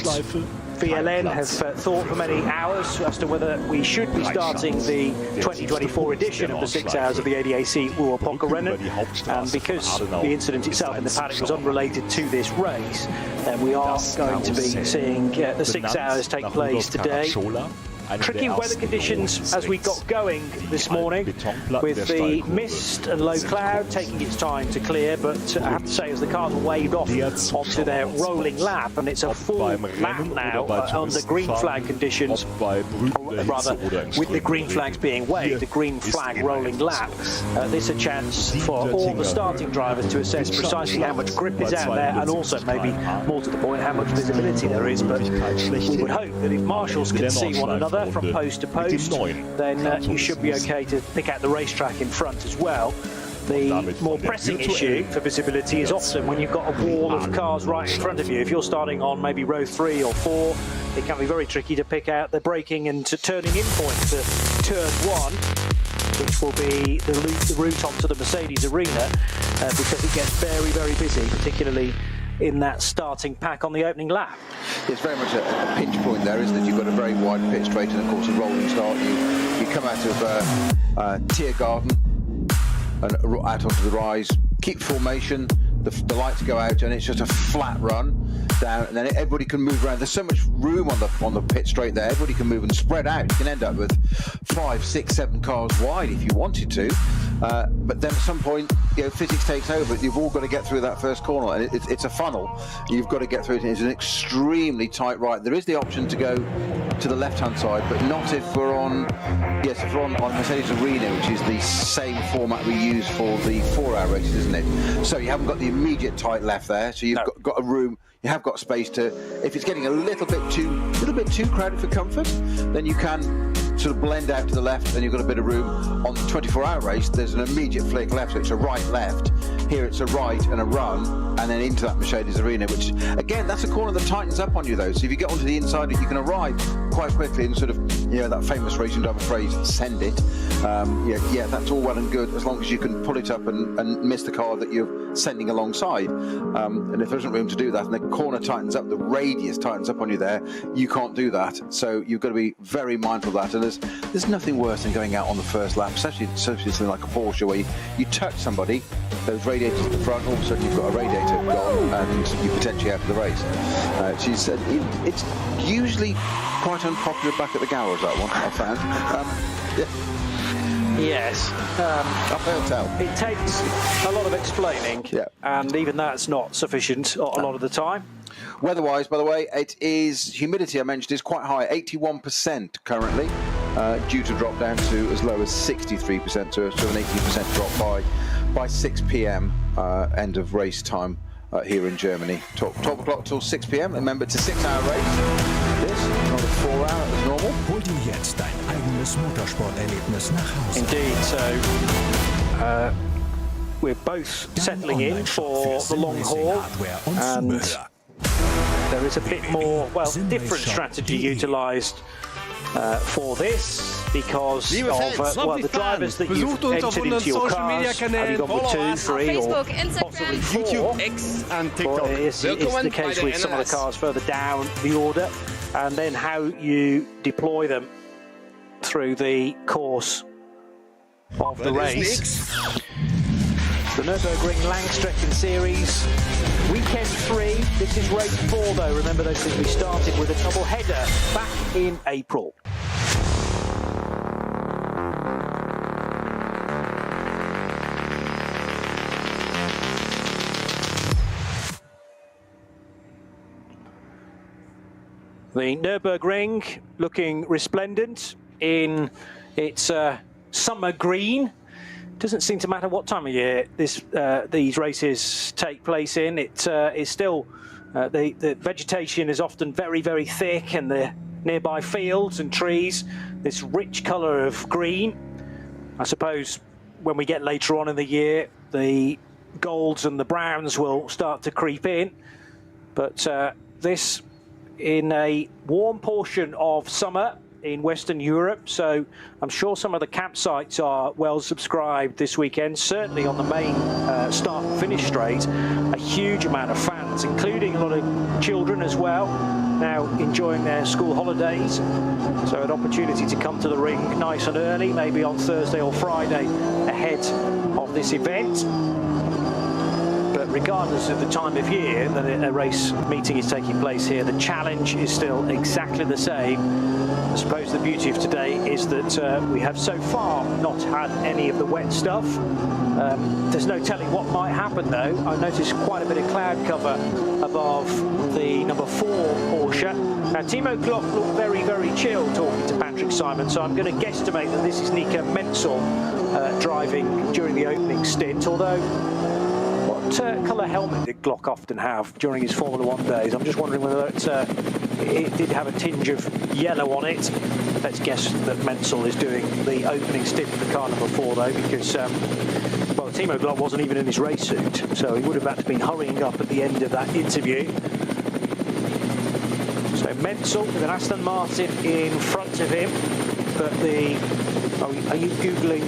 VLN, have thought for many hours as to whether we should be starting the 2024 edition of the 6 hours of the ADAC Ruhr-Pockl-Rennen, and because the incident itself in the paddock was unrelated to this race, then we are going to be seeing the 6 hours take place today. Tricky weather conditions as we got going this morning, with the mist and low cloud taking its time to clear, but I have to say, as the cars waved off onto their rolling lap, and it's a full lap now under green flag conditions, or rather with the green flags being waved, the green flag rolling lap, this a chance for all the starting drivers to assess precisely how much grip is out there, and also, maybe more to the point, how much visibility there is. But we would hope that if marshals can see one another from post to post, then you should be okay to pick out the racetrack in front as well. The more pressing issue for visibility is often when you've got a wall of cars right in front of you. If you're starting on maybe row 3 or 4, it can be very tricky to pick out the braking and turning in point to turn 1, which will be the route onto the Mercedes arena, because it gets very, very busy, particularly in that starting pack on the opening lap. It's very much a pinch point there, isn't it? You've got a very wide pit straight, and of course a rolling start. You come out of Tiergarten and out onto the rise, keep formation, the lights go out, and it's just a flat run down, and then everybody can move around. There's so much room on the pit straight there. Everybody can move and spread out. You can end up with 5, 6, 7 cars wide if you wanted to. But then at some point, physics takes over. You've all got to get through that first corner, and it's a funnel. You've got to get through it. It's an extremely tight right. There is the option to go to the left-hand side, but not if we're on. Yes, if we're on Mercedes Arena, which is the same format we use for the 4-hour races, isn't it? So you haven't got the immediate tight left there. So you've got a room. You have got space to. If it's getting a little bit too crowded for comfort, then you can sort of blend out to the left, and you've got a bit of room. On the 24-hour race, there's an immediate flick left, so it's a right-left. Here it's a right and a run, and then into that Mercedes arena, which, again, that's a corner that tightens up on you, though. So if you get onto the inside, you can arrive quite quickly and sort of, that famous racing driver phrase, send it. That's all well and good, as long as you can pull it up and miss the car that you're sending alongside. And if there isn't room to do that, and the corner tightens up, the radius tightens up on you there, you can't do that. So you've got to be very mindful of that. And there's nothing worse than going out on the first lap, especially something like a Porsche, where you touch somebody, those radiators at the front, all of a sudden you've got a radiator gone, and you're potentially out of the race. She said it's usually quite unpopular back at the garage, that one, I found. Yes. It takes a lot of explaining, and even that's not sufficient a lot of the time. Weather-wise, by the way, it is humidity, I mentioned, is quite high, 81% currently, due to drop down to as low as 63%, to an 18% drop by 6 p.m. End of race time here in Germany. 12 o'clock till 6 p.m. Remember, it's a 6-hour race. This, not a 4-hour as normal. Hol dir jetzt dein eigenes Motorsporterlebnis nach Hause. Indeed, so we're both settling in for the long haul, and there is a bit more, well, different strategy Simracing.de. utilised for this because Liebe of Fans, well, the drivers that you've besucht uns auf entered into unseren your Social Media cars. Have Kanälen, you gone with follow 2, us 3 or Facebook, Instagram, possibly 4? YouTube, X and TikTok. Well, is the Willkommen case bei with der some of the NLS. cars further down the order, and then how you deploy them through the course of the Das ist race. X. The Nürburgring Langstrecken-Series, weekend 3. This is race 4 though. Remember those things, we started with a double header back in April. The Nürburgring looking resplendent in its summer green. Doesn't seem to matter what time of year these races take place in. It is still the vegetation is often very, very thick, and the nearby fields and trees, this rich colour of green. I suppose when we get later on in the year, the golds and the browns will start to creep in. But this in a warm portion of summer in Western Europe, so I'm sure some of the campsites are well subscribed this weekend, certainly on the main start and finish straight. A huge amount of fans, including a lot of children as well, now enjoying their school holidays. So an opportunity to come to the ring nice and early, maybe on Thursday or Friday ahead of this event. But regardless of the time of year that a race meeting is taking place here, the challenge is still exactly the same. I suppose the beauty of today is that we have so far not had any of the wet stuff. There's no telling what might happen though. I noticed quite a bit of cloud cover above the number 4 Porsche. Now Timo Glock looked very, very chill talking to Patrick Simon, so I'm going to guesstimate that this is Nico Menzel driving during the opening stint, although what colour helmet did Glock often have during his Formula 1 days? I'm just wondering whether it did have a tinge of yellow on it. Let's guess that Menzel is doing the opening stint for car number 4 though, because well, Timo Glock wasn't even in his race suit, so he would have had to have been hurrying up at the end of that interview. So Menzel with an Aston Martin in front of him, but are you Googling?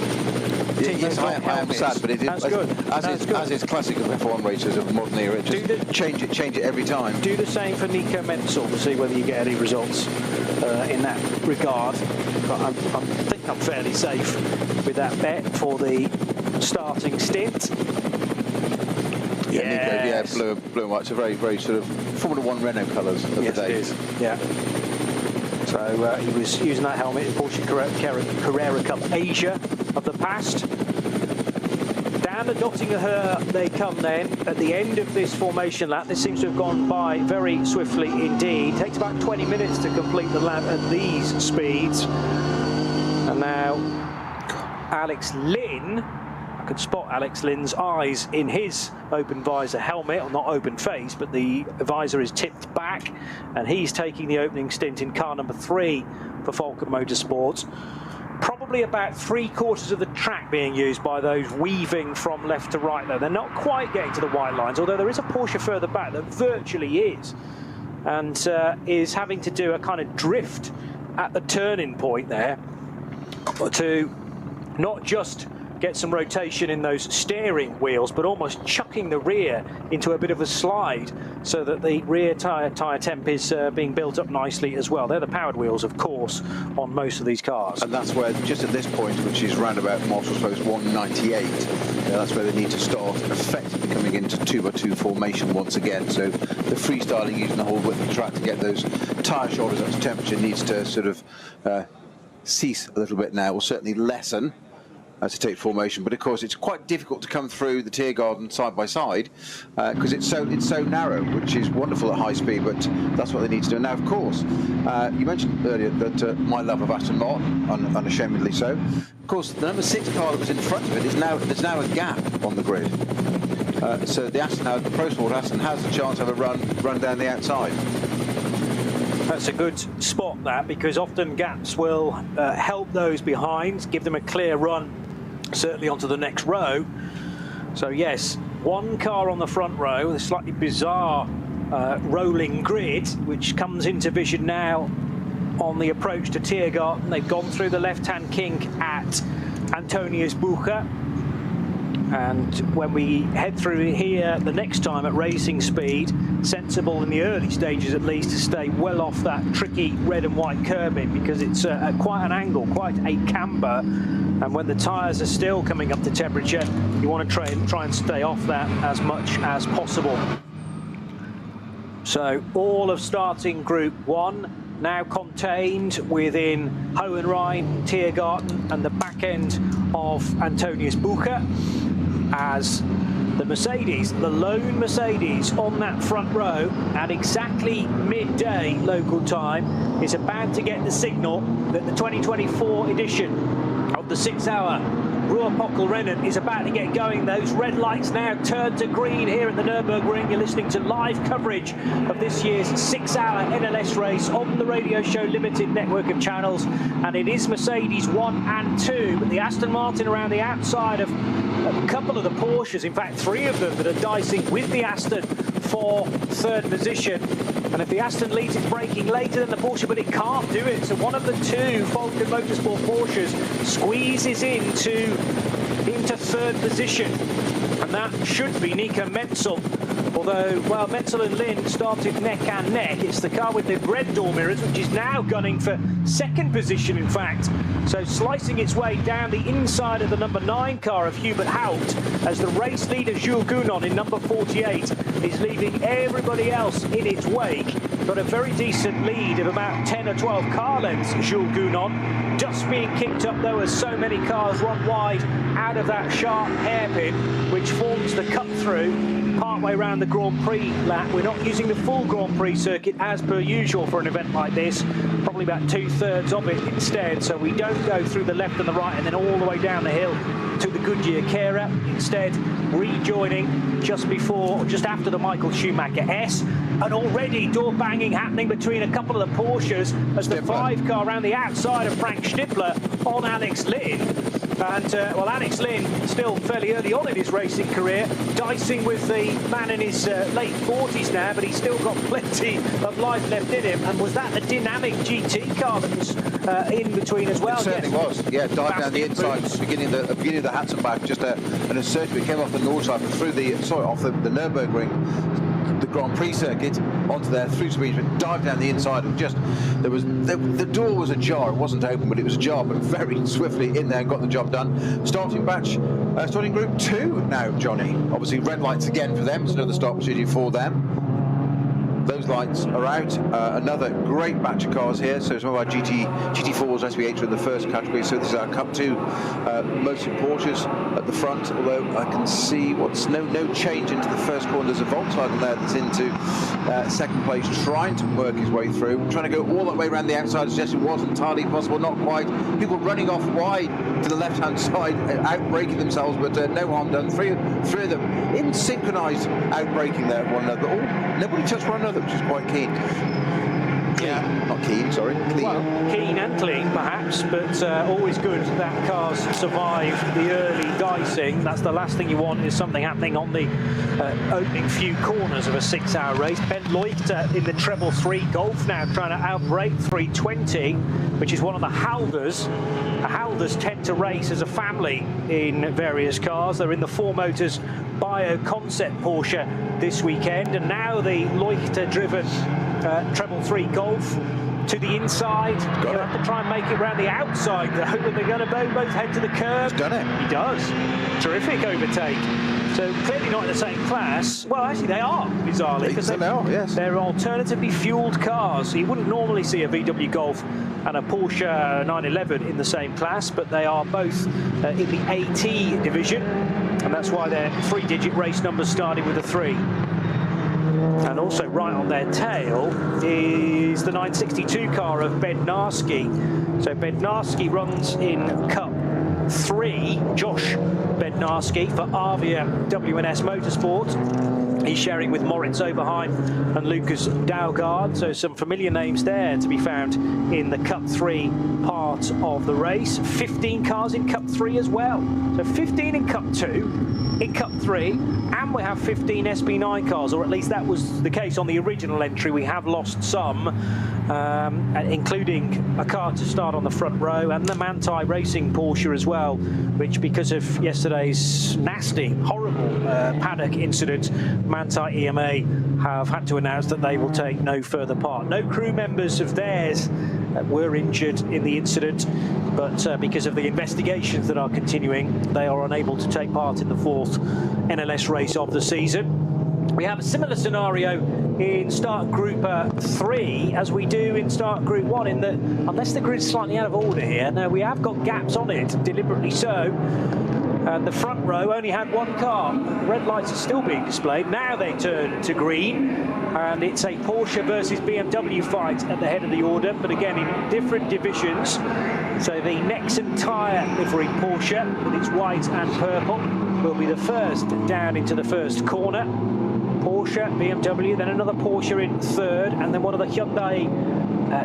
Yes, I am sad, but it is, as is classic of F1 racers of the modern era, just change it every time. Do the same for Nico Menzel to see whether you get any results in that regard. But I think I'm fairly safe with that bet for the starting stint. Yeah, Nico, blue and white. It's a very, very sort of Formula 1 Renault colours of the day. It is. Yeah. So he was using that helmet in Porsche Carrera Cup Asia of the past. Down the Nottingham they come then at the end of this formation lap. This seems to have gone by very swiftly indeed. It takes about 20 minutes to complete the lap at these speeds. And now Alex Lynn, I could spot Alex Lynn's eyes in his open visor helmet, or not open face, but the visor is tipped back, and he's taking the opening stint in car number 3 for Falcon Motorsports. Probably about 3/4 of the track being used by those weaving from left to right though. They're not quite getting to the white lines, although there is a Porsche further back that virtually is, and is having to do a kind of drift at the turning point there to not just get some rotation in those steering wheels, but almost chucking the rear into a bit of a slide so that the rear tyre temp is being built up nicely as well. They're the powered wheels, of course, on most of these cars. And that's where, just at this point, which is round about milestones 198, that's where they need to start effectively coming into 2x2 formation once again. So the freestyling using the whole width of the track to get those tyre shoulders up to temperature needs to sort of cease a little bit now, will certainly lessen to take formation, but of course it's quite difficult to come through the Tiergarten side by side because it's so narrow, which is wonderful at high speed, but that's what they need to do. Now, of course, you mentioned earlier that my love of Aston Martin, unashamedly so. Of course, the number 6 car that was in front of it there's now a gap on the grid. So the Aston, now the Pro Sport Aston, has the chance of a run down the outside. That's a good spot, that, because often gaps will help those behind, give them a clear run, certainly onto the next row. So yes, one car on the front row, a slightly bizarre rolling grid, which comes into vision now on the approach to Tiergarten. They've gone through the left-hand kink at Antoniusbucher. And when we head through here the next time at racing speed, sensible in the early stages at least to stay well off that tricky red and white curbing, because it's at quite an angle, quite a camber, and when the tyres are still coming up to temperature, you want to try and stay off that as much as possible. So all of starting Group 1 now contained within Hohenrhein, Tiergarten and the back end of Antoniusbucher, as the Mercedes, the lone Mercedes on that front row at exactly midday local time, is about to get the signal that the 2024 edition of the 6-hour Ruhrpokal-Rennen is about to get going. Those red lights now turn to green here at the Nürburgring. You're listening to live coverage of this year's 6-hour NLS race on the Radio Show Limited network of channels, and it is Mercedes 1 and 2, but the Aston Martin around the outside of a couple of the Porsches, in fact 3 of them, that are dicing with the Aston for third position. And if the Aston leads, it's braking later than the Porsche, but it can't do it. So one of the 2 Falcon Motorsport Porsches squeezes into third position, and that should be Nico Menzel. Although, well, Menzel and Lynn started neck and neck. It's the car with the red door mirrors, which is now gunning for second position, in fact. So slicing its way down the inside of the number 9 car of Hubert Haupt, as the race leader Jules Gounon in number 48 is leaving everybody else in its wake. Got a very decent lead of about 10 or 12 car lengths, Jules Gounon. Just being kicked up, though, as so many cars run wide out of that sharp hairpin, which forms the cut-through partway around the Grand Prix lap. We're not using the full Grand Prix circuit as per usual for an event like this, probably about 2/3 of it instead, so we don't go through the left and the right and then all the way down the hill to the Goodyear Kera, instead rejoining just after the Michael Schumacher S. And already door banging happening between a couple of the Porsches as the 5 car around the outside of Frank Stippler on Alex Lynn. And, well, Alex Lynn, still fairly early on in his racing career, dicing with the man in his late 40s now, but he's still got plenty of life left in him. And was that a dynamic GT car that was in between as well? It certainly was. Yeah, dived down the inside, beginning of the Hatzenbach, just an insertion. It came off the north side, but through off the Nürburgring, the Grand Prix circuit, onto there, through speed, but dived down the inside, and just, the door was ajar. It wasn't open, but it was ajar, but very swiftly in there and got the job done. Starting Group 2 now, Johnny. Obviously red lights again for them. It's another start procedure for them. Those lights are out. Another great batch of cars here. So some of our GT4s, SP8s are in the first category. So this is our Cup 2 mostly Porsches at the front. Although I can see no change into the first corner. There's a Volkswagen there that's into second place, trying to work his way through. Trying to go all that way around the outside. Suggested was entirely possible, not quite. People running off wide to the left-hand side, out-braking themselves, but no harm done. Three of them in synchronised out-braking there at one another. Nobody touched one another, which is quite keen. Yeah, not keen, sorry. Clean. Well, keen and clean, perhaps, but always good that cars survive the early dicing. That's the last thing you want, is something happening on the opening few corners of a 6-hour race. Ben Leuchter in the treble 3 Golf now, trying to outbrake 320, which is one of the Halders. The Halders tend to race as a family in various cars. They're in the 4 Motors Bio Concept Porsche this weekend, and now the Leuchter-driven treble 3 Golf to the inside. He'll have to try and make it around the outside though, but they're going to both head to the curb. He's done it. He does. Terrific overtake. So clearly not in the same class. Well, actually they are, bizarrely, because they're alternatively fueled cars. So you wouldn't normally see a VW Golf and a Porsche 911 in the same class, but they are both in the AT division, and that's why their 3-digit race numbers starting with a 3. And also right on their tail is the 962 car of Bednarski. So Bednarski runs in Cup 3. Josh Bednarski for Avia WNS Motorsport. He's sharing with Moritz Oberheim and Lucas Daugard, so some familiar names there to be found in the Cup 3 part of the race. 15 cars in Cup 3 as well. So 15 in Cup 2, in Cup 3, and we have 15 SB9 cars, or at least that was the case on the original entry. We have lost some, including a car to start on the front row, and the Manthey Racing Porsche as well, which, because of yesterday's nasty, horrible paddock incident, Manthey EMA have had to announce that they will take no further part. No crew members of theirs were injured in the incident, but because of the investigations that are continuing, they are unable to take part in the 4th NLS race of the season. We have a similar scenario in start group 3 as we do in start group 1, in that, unless the grid's slightly out of order here, now we have got gaps on it, deliberately so. And the front row only had one car. Red lights are still being displayed. Now they turn to green, and it's a Porsche versus BMW fight at the head of the order, but again in different divisions. So the Nexon tyre livery Porsche with its white and purple will be the first down into the first corner. Porsche, BMW, then another Porsche in third, and then one of the Hyundai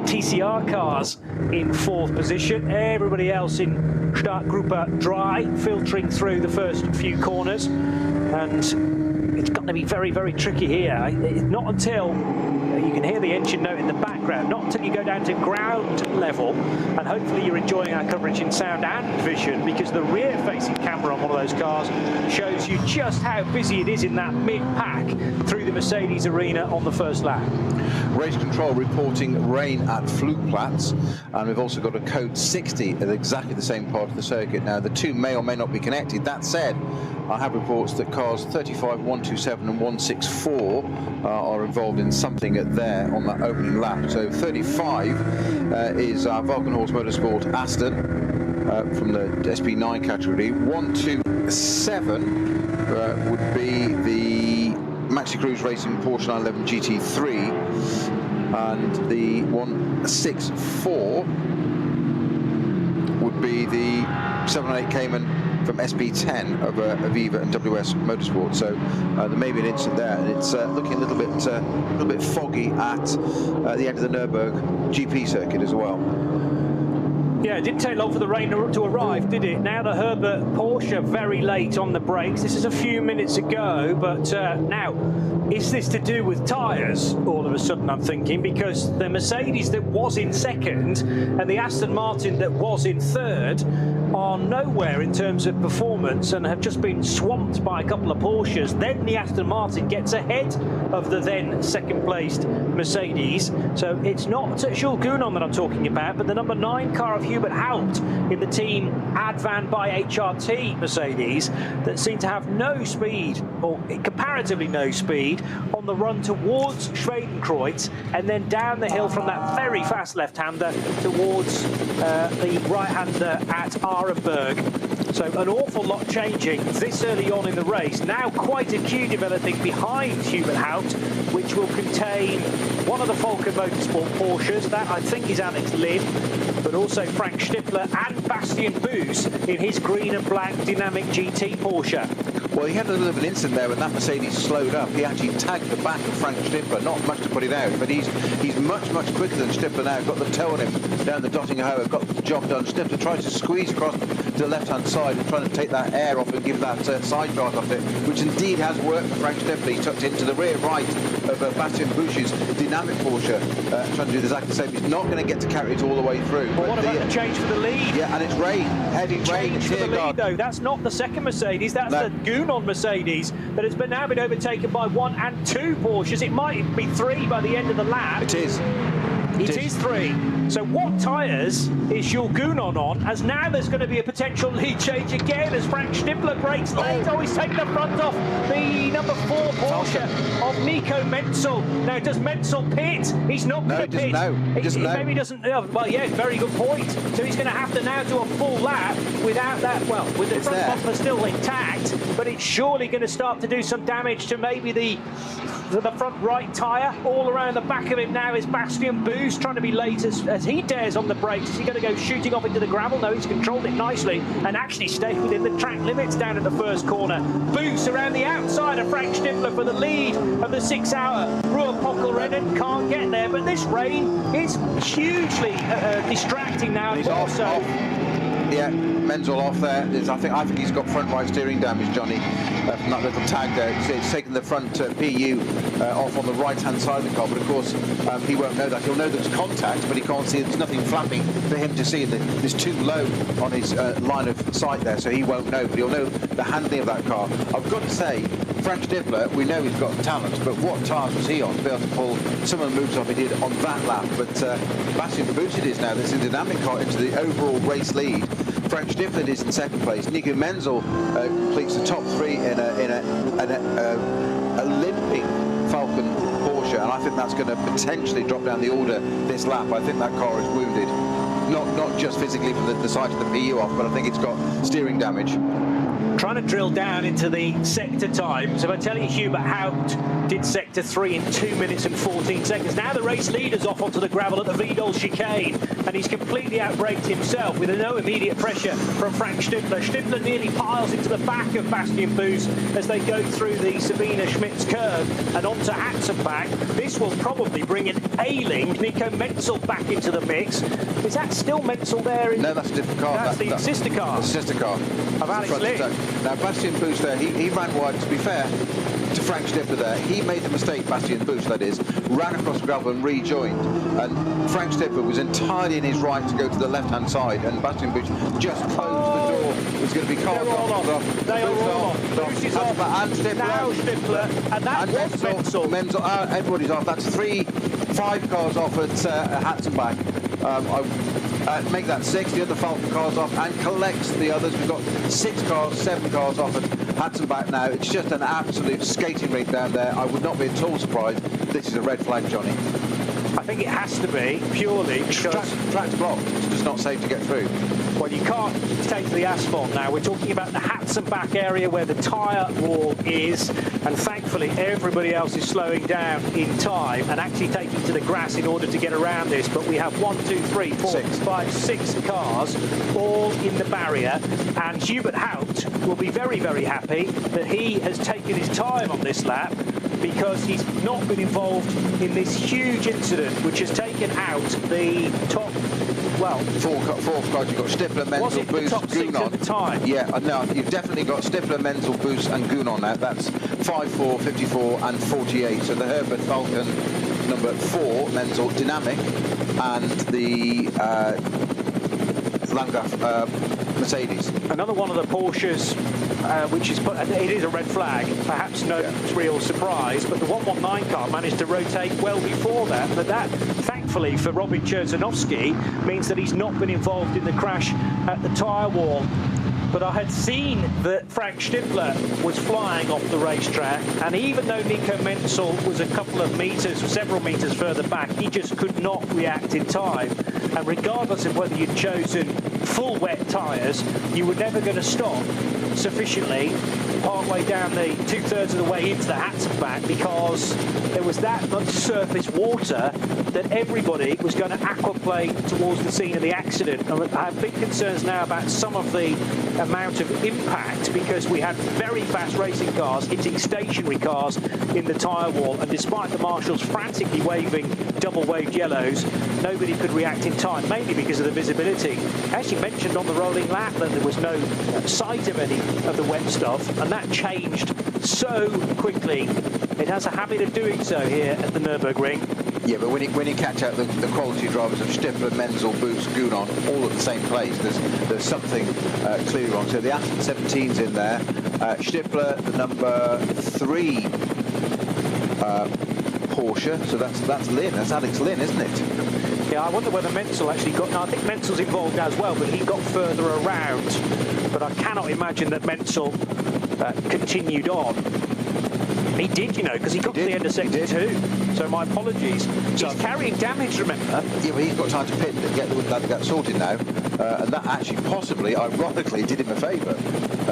TCR cars in 4th position. Everybody else in Startgruppe 3 filtering through the first few corners, and it's going to be very, very tricky here. Not until you can hear the engine note in the background, not until you go down to ground level, and hopefully you're enjoying our coverage in sound and vision, because the rear-facing camera on one of those cars shows you just how busy it is in that mid-pack through the Mercedes arena on the first lap. Race control reporting rain at Flugplatz, and we've also got a code 60 at exactly the same part of the circuit. Now, the two may or may not be connected. That said, I have reports that cars 35, 127 and 164 are involved in something at there on that opening lap. So 35 is our Valkenhorst Motorsport Aston from the SB9 category. 127 would be the Maxi Cruise Racing Porsche 911 GT3, and the 164 would be the 718 Cayman from SB10 of Aviva and WS Motorsport. So there may be an incident there, and it's looking a little bit foggy at the end of the Nürburgring GP circuit as well. Yeah, it didn't take long for the rain to arrive, did it? Now the Herbert Porsche very late on the brakes. This is a few minutes ago, but now, is this to do with tyres? All of a sudden I'm thinking, because the Mercedes that was in second and the Aston Martin that was in third are nowhere in terms of performance and have just been swamped by a couple of Porsches. Then the Aston Martin gets ahead of the then second-placed Mercedes. So it's not Jules Gounon that I'm talking about, but the number 9 car of Hubert Haupt in the team Advan by HRT Mercedes that seem to have no speed, or comparatively no speed, on the run towards Schwedenkreuz and then down the hill from that very fast left-hander towards the right-hander at Arenberg. So an awful lot changing this early on in the race. Now quite a queue developing behind Hubert Haupt, which will contain one of the Volker Motorsport Porsches. That, I think, is Alex Lynn, but also Frank Stippler and Bastian Boos in his green and black Dynamic GT Porsche. Well, he had a little bit of an incident there when that Mercedes slowed up. He actually tagged the back of Frank Stippler, not much to put it out, but he's much quicker than Stippler now. Got the toe on him down the Dottinghoe, got the job done. Stippler tries to squeeze across to the left-hand side and trying to take that air off and give that side guard off it, which indeed has worked for Frank Stippler. He tucked into the rear right of Bastian Boos's Dynamic Porsche, trying to do exactly the same. He's not going to get to carry it all the way through. Well, what about the change for the lead? Yeah, and it's rain, heavy rain. Change for the lead, though. That's not the second Mercedes. That's the Gounon Mercedes that has now been overtaken by 1 and 2 Porsches. It might be 3 by the end of the lap. It is. It is 3. So what tyres is Jules Gounon on, as now there's going to be a potential lead change again as Frank Stippler brakes late. Oh, he's taken the front off the number 4 Porsche of Nico Menzel. Now, does Menzel pit? He's not going to pit. Maybe he doesn't. Well, yeah, very good point. So he's going to have to now do a full lap without that, well, with the front bumper still intact, but it's surely going to start to do some damage to maybe the front right tyre. All around the back of him now is Bastian Boos. Booth trying to be late as he dares on the brakes. Is he going to go shooting off into the gravel? No, he's controlled it nicely and actually stayed within the track limits down at the first corner. Booth around the outside of Frank Stifler for the lead of the 6-hour. Roar Pockelrennen can't get there, but this rain is hugely distracting now. He's off. Yeah, Menzel off there. I think he's got front right steering damage, Johnny, from that little tag there. It's taken the front PU off on the right-hand side of the car, but of course he won't know that. He'll know there's contact, but he can't see. There's nothing flapping for him to see. It's too low on his line of sight there, so he won't know, but he'll know the handling of that car. I've got to say, Frank Stifler, we know he's got talent, but what tyres was he on to be able to pull some of the moves off he did on that lap? But Bastian Booth it is now. This is a dynamic car into the overall race lead. Frank Stifler is in second place. Nico Menzel completes the top three in a limping Falcon Porsche, and I think that's going to potentially drop down the order this lap. I think that car is wounded, not just physically from the side of the PU off, but I think it's got steering damage. Trying to drill down into the sector times. If I tell you Hubert Haupt did sector 3 in 2 minutes and 14 seconds. Now the race leader's off onto the gravel at the Withdrawals chicane, and he's completely outbraked himself with no immediate pressure from Frank Stifler. Stifler nearly piles into the back of Bastian Booth as they go through the Sabine Schmitz curve and onto Hatzenbach. This will probably bring an ailing Nico Menzel back into the mix. Is that still Menzel there? No, that's a different car. That's the sister car. The sister car of Alex Lick. Now, Bastian Booth there, he ran wide. To be fair to Frank Stifler there, he made the mistake, Bastian Booth that is, ran across the gravel and rejoined. And Frank Stifler was entirely in his right to go to the left-hand side, and Bastian Booth just closed the door. It was going to be cars off. They are all off. Booth is off. And Stifler. Now Stifler. And that was Menzel. Menzel, everybody's off. That's 5 cars off at Hatzenbach. Make that 6, the other Falcon cars off, and collects the others. We've got 6 cars, 7 cars off at Hatzenbach now. It's just an absolute skating rink down there. I would not be at all surprised this is a red flag, Johnny. I think it has to be, purely because... Track's blocked. It's just not safe to get through. Well, you can't take the asphalt now. We're talking about the Hatzenbach area where the tyre wall is, and thankfully everybody else is slowing down in time and actually taking to the grass in order to get around this. But we have 1, 2, 3, 4, 5, 6 cars all in the barrier, and Hubert Haupt will be very, very happy that he has taken his time on this lap, because he's not been involved in this huge incident which has taken out the top, well... Four cars. You've got Stifler, Menzel, Booth, top 6 at the time? Yeah, no, you've definitely got Stifler, Menzel, Booth and Gounon now. That's 5, 4, 54 and 48. So the Herbert Falcon number 4, Menzel, dynamic, and the Landgraf Mercedes. Another one of the Porsches which is it is a red flag, perhaps no real surprise, but the 119 car managed to rotate well before that. But that, thankfully for Robin Cherzanovsky, means that he's not been involved in the crash at the tyre wall. But I had seen that Frank Stifler was flying off the racetrack, and even though Nico Menzel was a couple of meters, several meters further back, he just could not react in time. And regardless of whether you'd chosen full wet tyres, you were never going to stop sufficiently partway down the 2/3 of the way into the Hatzenbach, because there was that much surface water that everybody was going to aquaplane towards the scene of the accident. And I have big concerns now about some of the amount of impact, because we had very fast racing cars hitting stationary cars in the tyre wall, and despite the marshals frantically waving double waved yellows, nobody could react in time, mainly because of the visibility. I actually mentioned on the rolling lap that there was no sight of any of the wet stuff, and that changed so quickly. It has a habit of doing so here at the Nürburgring. Yeah, but when you catch out the quality drivers of Stifler, Menzel, Booth, Gounon, all at the same place, there's something clearly wrong. So the Aston 17's in there. Stifler, the number 3 Porsche. So that's Lynn. That's Alex Lynn, isn't it? Yeah, I wonder whether Menzel actually got... No, I think Menzel's involved as well, but he got further around. But I cannot imagine that Menzel continued on. He did, you know, because he got to the end of sector 2. So my apologies. He's carrying damage, remember? Yeah, but he's got time to pit and get that sorted now. And that actually possibly, ironically, did him a favour.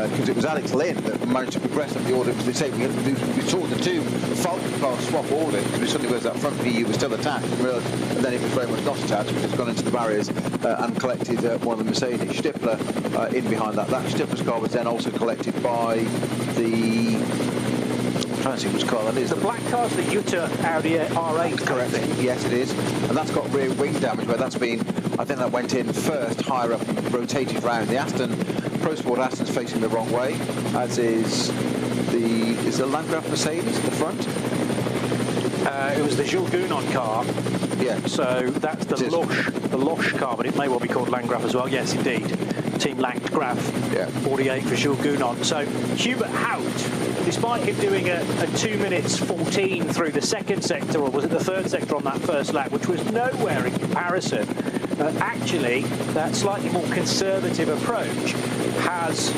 Because it was Alex Lynn that managed to progress up the order. Because they say we saw the two Falcon cars swap order. Because we suddenly realised that front PU was still attached. And then it was very much not attached because it's gone into the barriers and collected one of the Mercedes. Stippler in behind that. That Stippler's car was then also collected by the... I'm trying to see which car that is. The black car's the Jutta Audi R8. Correct. Yes, it is. And that's got rear wing damage where that's been, I think that went in first, higher up and rotated round. The Aston, Pro Sport Aston's facing the wrong way, as is the Landgraf Mercedes at the front. It was the Jules Gounon car. Yeah. So that's the Loche car, but it may well be called Landgraf as well. Yes, indeed. Team Landgraf, yeah. 48 for Jules Gounon. So Hubert Hout, despite him doing a 2 minutes 14 through the second sector, or was it the third sector on that first lap, which was nowhere in comparison, actually that slightly more conservative approach has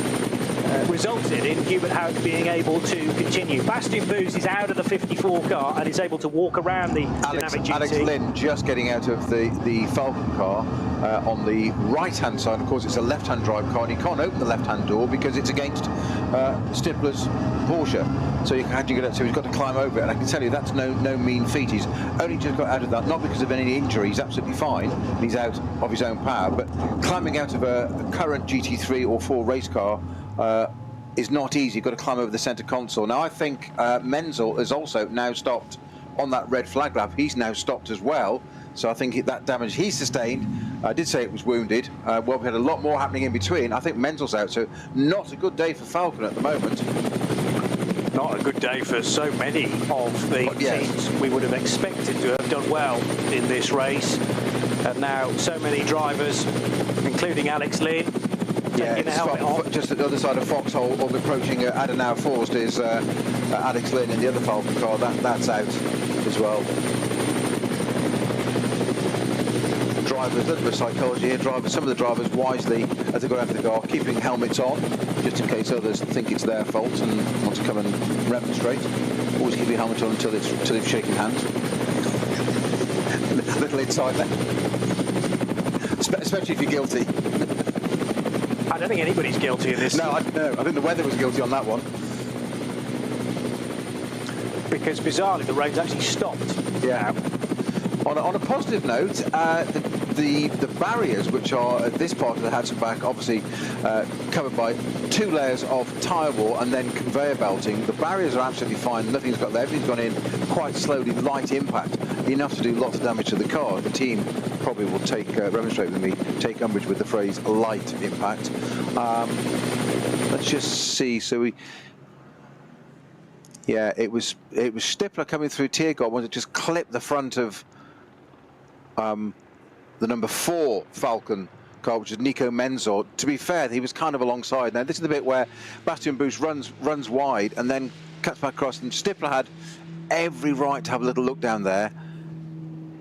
resulted in Hubert Hout being able to continue. Bastien Booz is out of the 54 car and is able to walk around the dynamic GT. Alex Lynn just getting out of the Falcon car on the right-hand side. Of course, it's a left-hand drive car, and you can't open the left-hand door because it's against Stippler's Porsche. So you had to get out. So he's got to climb over it, and I can tell you that's no mean feat. He's only just got out of that, not because of any injury. He's absolutely fine. He's out of his own power, but climbing out of a current GT3 or 4 race car is not easy. You've got to climb over the centre console. Now I think Menzel has also now stopped on that red flag lap. He's now stopped as well. So I think that damage he sustained, I did say it was wounded. Well, we had a lot more happening in between. I think Menzel's out, so not a good day for Falcon at the moment. Not a good day for so many of the teams we would have expected to have done well in this race. And now so many drivers, including Alex Lynn, taking the helmet off. Just at the other side of Foxhole, or approaching Adenauer Forst, is Alex Lynn in the other Falcon car. That's out as well. Drivers, a little bit of psychology here. Some of the drivers wisely, as they got out of the car, keeping helmets on, just in case others think it's their fault and want to come and remonstrate. Always keep your helmet on until they've shaken hands. A little inside there, especially if you're guilty. I don't think anybody's guilty in this. No, I think the weather was guilty on that one. Because bizarrely the rain's actually stopped. Yeah. On a positive note, the barriers, which are at this part of the Hatzenbach, obviously covered by 2 layers of tyre wall and then conveyor belting. The barriers are absolutely fine. Nothing's got there. Everything's gone in quite slowly, light impact, enough to do lots of damage to the car. The team probably will remonstrate with me, take umbrage with the phrase light impact. Let's just see. So it was Stippler coming through Tiergott, wanted to just clip the front of the number 4 Falcon car, which is Nico Menzel. To be fair, he was kind of alongside. Now this is the bit where Bastien Booz runs wide and then cuts back across, and Stippler had every right to have a little look down there.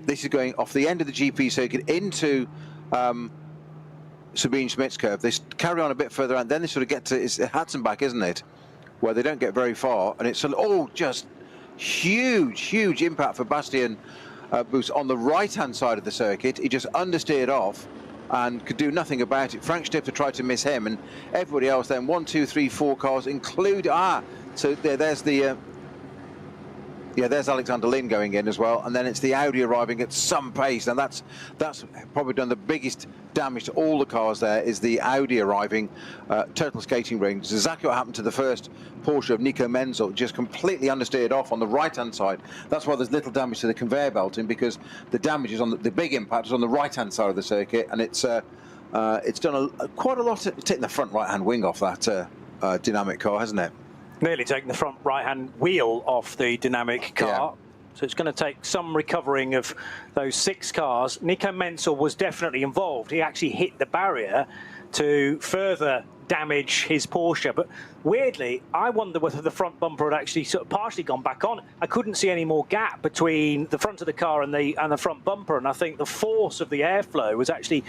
This is going off the end of the GP circuit into Sabine Schmidt's curve. They carry on a bit further, and then they sort of get to Hatzenbach, isn't it? Where they don't get very far, and it's sort of, just huge impact for Bastien Booz on the right-hand side of the circuit. He just understeered off and could do nothing about it. Frank Stippler tried to miss him, and everybody else then, 1, 2, 3, 4 cars include, so there's the there's Alexander Lynn going in as well, and then it's the Audi arriving at some pace, and that's probably done the biggest damage to all the cars. There is the Audi arriving, total skating ring. It's exactly what happened to the first Porsche of Nico Menzel, just completely understeered off on the right-hand side. That's why there's little damage to the conveyor belting, because the damage is on the big impact is on the right-hand side of the circuit, and it's done quite a lot, taking the front right-hand wing off that dynamic car, hasn't it? Nearly taking the front right-hand wheel off the dynamic car. Yeah. So it's going to take some recovering of those 6 cars. Nico Menzel was definitely involved. He actually hit the barrier to further damage his Porsche. But weirdly, I wonder whether the front bumper had actually sort of partially gone back on. I couldn't see any more gap between the front of the car and the front bumper, and I think the force of the airflow was actually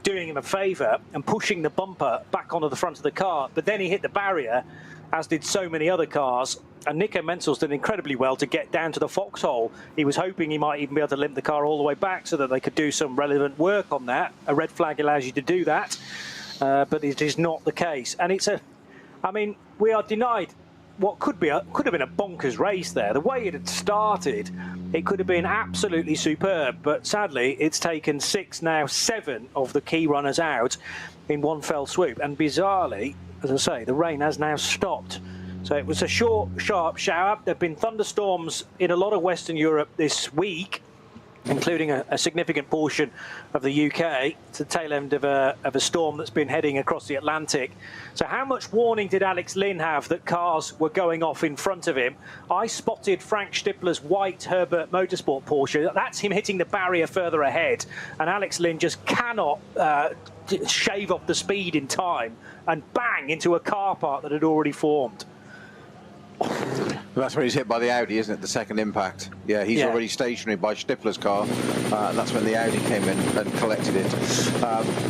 doing him a favour and pushing the bumper back onto the front of the car. But then he hit the barrier, as did so many other cars. And Nico Menzel's done incredibly well to get down to the foxhole. He was hoping he might even be able to limp the car all the way back so that they could do some relevant work on that. A red flag allows you to do that, but it is not the case. And it's I mean, we are denied what could have been a bonkers race there. The way it had started, it could have been absolutely superb, but sadly it's taken 6, now 7 of the key runners out in one fell swoop. And bizarrely, as I say, the rain has now stopped. So it was a short, sharp shower. There have been thunderstorms in a lot of Western Europe this week, including a significant portion of the UK. It's the tail end of a storm that's been heading across the Atlantic. So how much warning did Alex Lynn have that cars were going off in front of him? I spotted Frank Stippler's white Herbert Motorsport Porsche. That's him hitting the barrier further ahead. And Alex Lynn just cannot shave off the speed in time and bang into a car park that had already formed. That's when he's hit by the Audi, isn't it? The second impact. Yeah, he's already stationary by Stippler's car. That's when the Audi came in and collected it.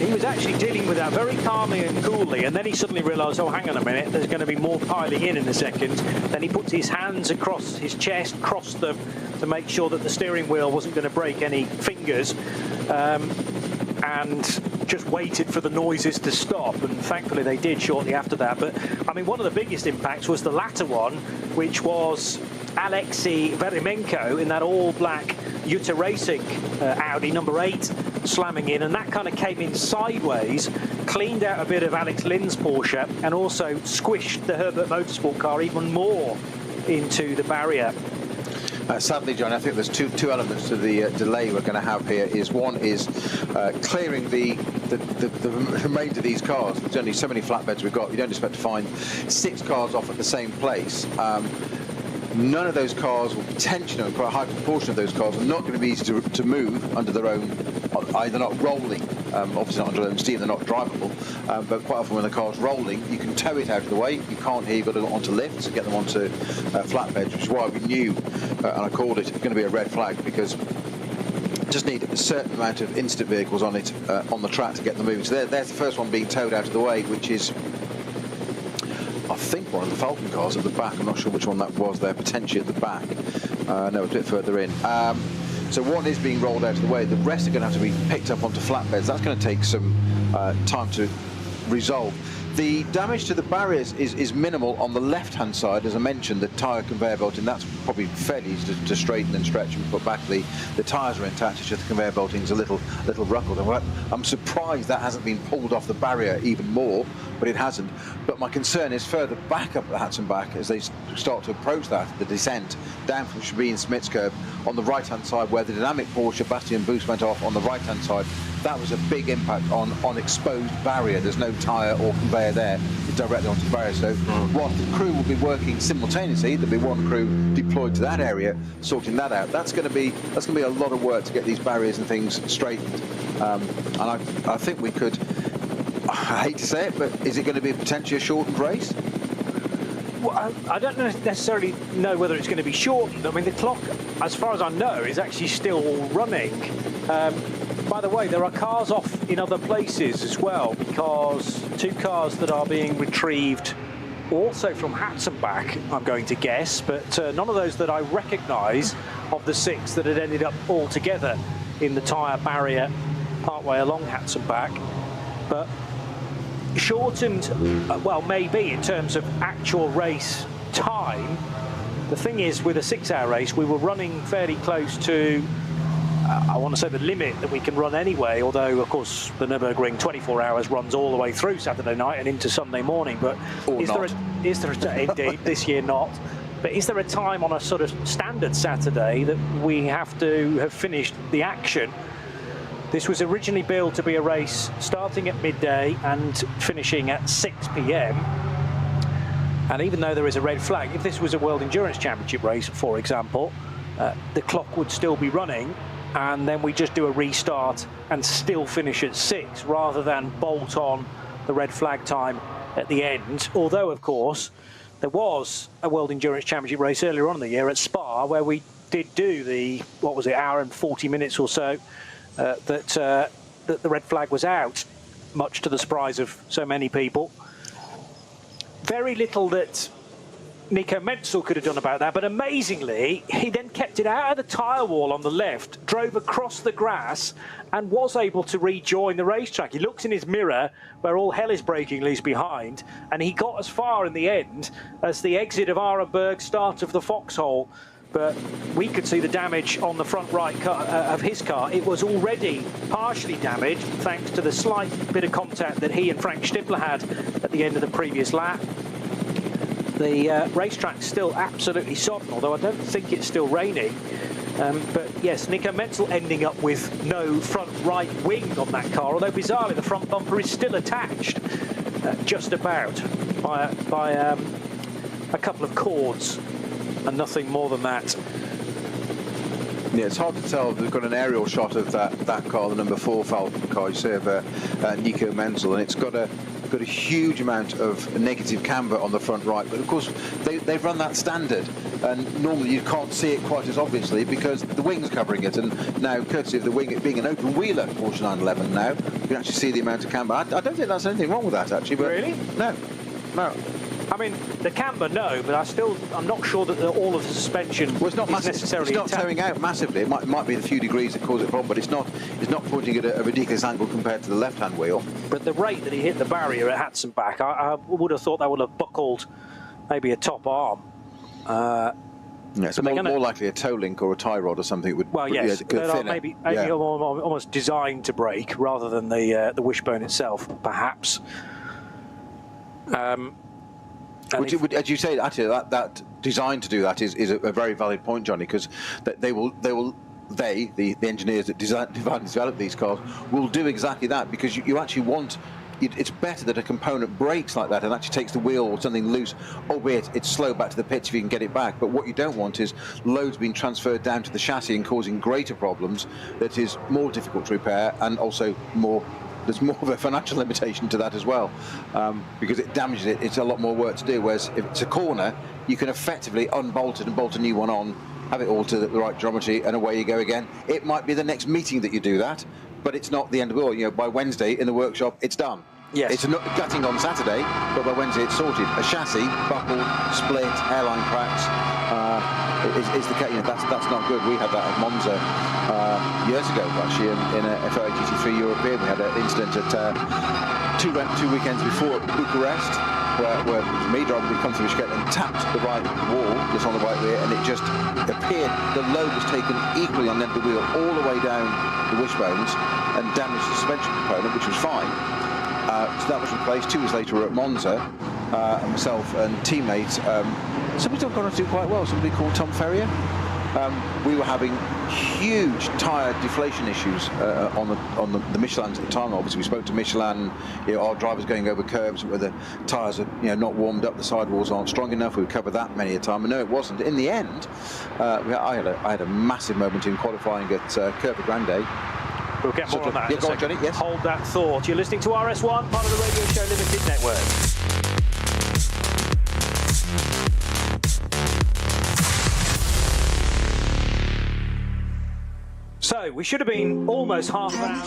He was actually dealing with that very calmly and coolly, and then he suddenly realised, oh, hang on a minute, there's going to be more piling in a second. Then he puts his hands across his chest, crossed them to make sure that the steering wheel wasn't going to break any fingers, and just waited for the noises to stop, and thankfully they did shortly after that. But I mean, one of the biggest impacts was the latter one, which was Alexei Verimenko in that all-black Jutta Racing Audi number 8 slamming in, and that kind of came in sideways, cleaned out a bit of Alex Lynn's Porsche, and also squished the Herbert Motorsport car even more into the barrier. Sadly, John, I think there's two elements to the delay we're going to have here. One is clearing the remainder of these cars. There's only so many flatbeds we've got. You don't expect to find 6 cars off at the same place. None of those cars, or potentially quite a high proportion of those cars, are not going to be easy to move under their own, either not rolling, obviously not under their own steam, they're not drivable, but quite often when the car's rolling, you can tow it out of the way. You can't here, you've got to go onto lifts and get them onto flatbeds, which is why we knew, and I called it, going to be a red flag, because just need a certain amount of instant vehicles on it, on the track to get them moving. So there's the first one being towed out of the way, which is, I think, one of the Falcon cars at the back. I'm not sure which one that was there, potentially at the back. No, a bit further in. So one is being rolled out of the way. The rest are going to have to be picked up onto flatbeds. That's going to take some time to resolve. The damage to the barriers is minimal on the left-hand side. As I mentioned, the tyre conveyor belting, that's probably fairly easy to straighten and stretch and put back. The tyres are intact, it's just the conveyor belting is a little ruckled. And I'm surprised that hasn't been pulled off the barrier even more, but it hasn't. But my concern is further back up the Hatzenbach as they start to approach that, the descent down from Schwerin-Smits curve on the right-hand side, where the dynamic Porsche Bastion boost went off on the right-hand side. That was a big impact on exposed barrier. There's no tyre or conveyor there, it's directly onto the barrier. So whilst the crew will be working simultaneously, there'll be one crew deployed to that area sorting that out. That's going to be a lot of work to get these barriers and things straightened. And I think we could, I hate to say it, but is it going to be potentially a shortened race? Well, I don't necessarily know whether it's going to be shortened. I mean, the clock, as far as I know, is actually still running. By the way, there are cars off in other places as well, because 2 cars that are being retrieved also from Hatzenbach, I'm going to guess, but none of those that I recognise of the 6 that had ended up all together in the tyre barrier partway along Hatzenbach. But shortened, well, maybe in terms of actual race time. The thing is, with a 6-hour race, we were running fairly close to, I want to say, the limit that we can run anyway, although, of course, the Nürburgring 24 hours runs all the way through Saturday night and into Sunday morning. But is there a indeed, this year not, but is there a time on a sort of standard Saturday that we have to have finished the action? This was originally billed to be a race starting at midday and finishing at 6 p.m. And even though there is a red flag, if this was a World Endurance Championship race, for example, the clock would still be running, and then we just do a restart and still finish at 6, rather than bolt on the red flag time at the end. Although, of course, there was a World Endurance Championship race earlier on in the year at Spa, where we did do the, what was it, hour and 40 minutes or so, that the red flag was out, much to the surprise of so many people. very little that Nico Menzel could have done about that, but amazingly, he then kept it out of the tyre wall on the left, drove across the grass, and was able to rejoin the racetrack. He looks in his mirror, where all hell is breaking loose behind, and he got as far in the end as the exit of Arenberg, start of the Foxhole. But we could see the damage on the front right car, of his car. It was already partially damaged, thanks to the slight bit of contact that he and Frank Stippler had at the end of the previous lap. The racetrack's still absolutely sodden, although I don't think it's still raining. But yes, Nico Menzel ending up with no front right wing on that car, although bizarrely the front bumper is still attached, just about, by a couple of cords, and nothing more than that. Yeah, it's hard to tell. We've got an aerial shot of that car, the number 4 Falcon car, you see, of Nico Menzel, and it's got a huge amount of negative camber on the front right, but of course they've run that standard, and normally you can't see it quite as obviously because the wing's covering it, and now courtesy of the wing, it being an open wheeler Porsche 911 now, you can actually see the amount of camber. I don't think there's anything wrong with that actually. But really? No. I mean, the camber, no, but I'm not sure that all of the suspension well, it's not is necessarily it's not intact. towing out massively. It might be the few degrees that cause it a problem, but it's not pointing at a ridiculous angle compared to the left-hand wheel. But the rate that he hit the barrier at Hatzenbach, I would have thought that would have buckled maybe a top arm. Yeah, so more likely a toe link or a tie rod or something. Would, well, yes, that are maybe almost designed to break rather than the wishbone itself, perhaps. As you say, actually, that design to do that is a very valid point, Johnny, because the engineers that design and develop these cars will do exactly that, because you actually want. It's better that a component breaks like that and actually takes the wheel or something loose, albeit it's slow back to the pits if you can get it back. But what you don't want is loads being transferred down to the chassis and causing greater problems that is more difficult to repair, and also there's more of a financial limitation to that as well, because it damages it. It's a lot more work to do, whereas if it's a corner, you can effectively unbolt it and bolt a new one on, have it all to the right geometry, and away you go again. It might be the next meeting that you do that, but it's not the end of it all. You know, by Wednesday in the workshop, it's done. Yes. It's not gutting on Saturday, but by Wednesday it's sorted. A chassis, buckled, split, hairline cracks, is the case. You know, that's not good. We had that at Monza years ago, actually, in a FIA GT3 European. We had an incident at two weekends before at Bucharest, where me driving, we'd come through Checkered and tapped the right wall, just on the right rear, and it just appeared the load was taken equally on the end of the wheel all the way down the wishbones and damaged the suspension component, which was fine. So that was replaced. 2 years later, we were at Monza, and myself and teammate, somebody's gone on to do quite well, somebody called Tom Ferrier. We were having huge tyre deflation issues on the Michelins at the time. Obviously, we spoke to Michelin. You know, our drivers going over curbs where the tyres are not warmed up, the sidewalls aren't strong enough. We covered that many a time, and no, it wasn't. In the end, I had a massive moment in qualifying at Curva Grande. We'll get more on that in a second. Johnny, yes. Hold that thought. You're listening to RS1, part of the Radio Show Limited Network. So, we should have been almost half an hour.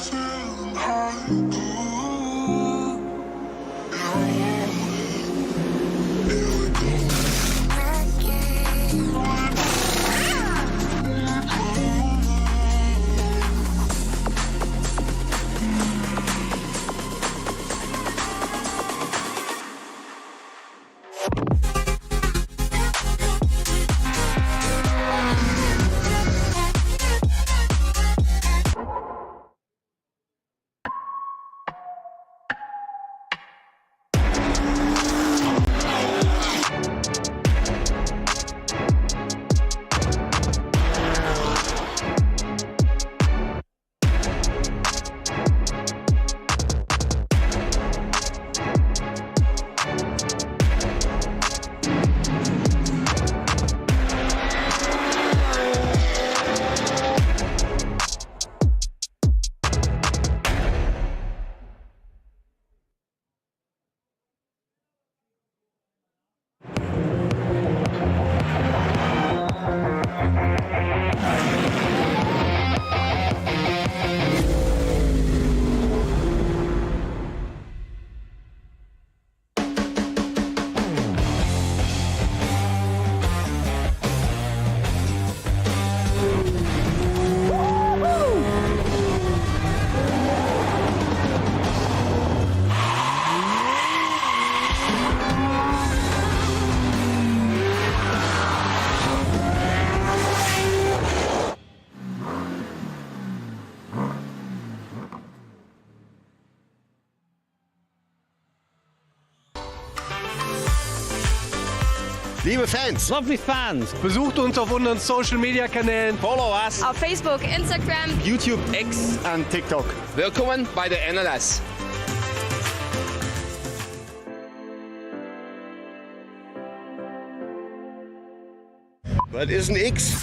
Liebe Fans, Lovely fans. Besucht uns auf unseren Social Media Kanälen. follow us. Auf Facebook, Instagram, YouTube, X und TikTok. Willkommen bei der NLS. Was ist ein X?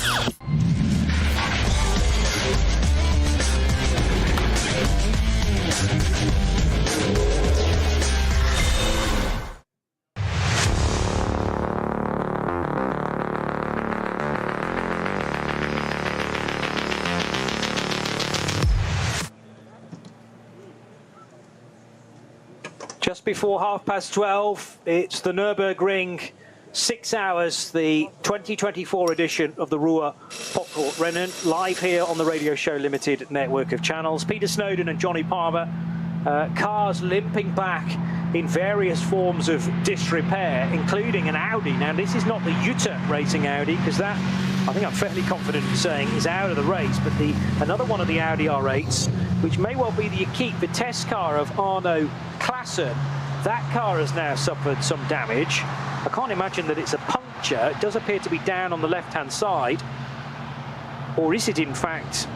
Just before 12:30, it's the Nürburgring 6 hours, the 2024 edition of the Ruhr Pokalrennen, live here on the Radio Show Limited network of channels. Peter Snowden and Johnny Palmer, cars limping back in various forms of disrepair, including an Audi. Now, this is not the Jutta racing Audi, because that, I think I'm fairly confident in saying, is out of the race, but another one of the Audi R8s, which may well be the Equipe, the test car of Arno Klassen. That car has now suffered some damage. I can't imagine that it's a puncture. It does appear to be down on the left-hand side. Or is it, in fact,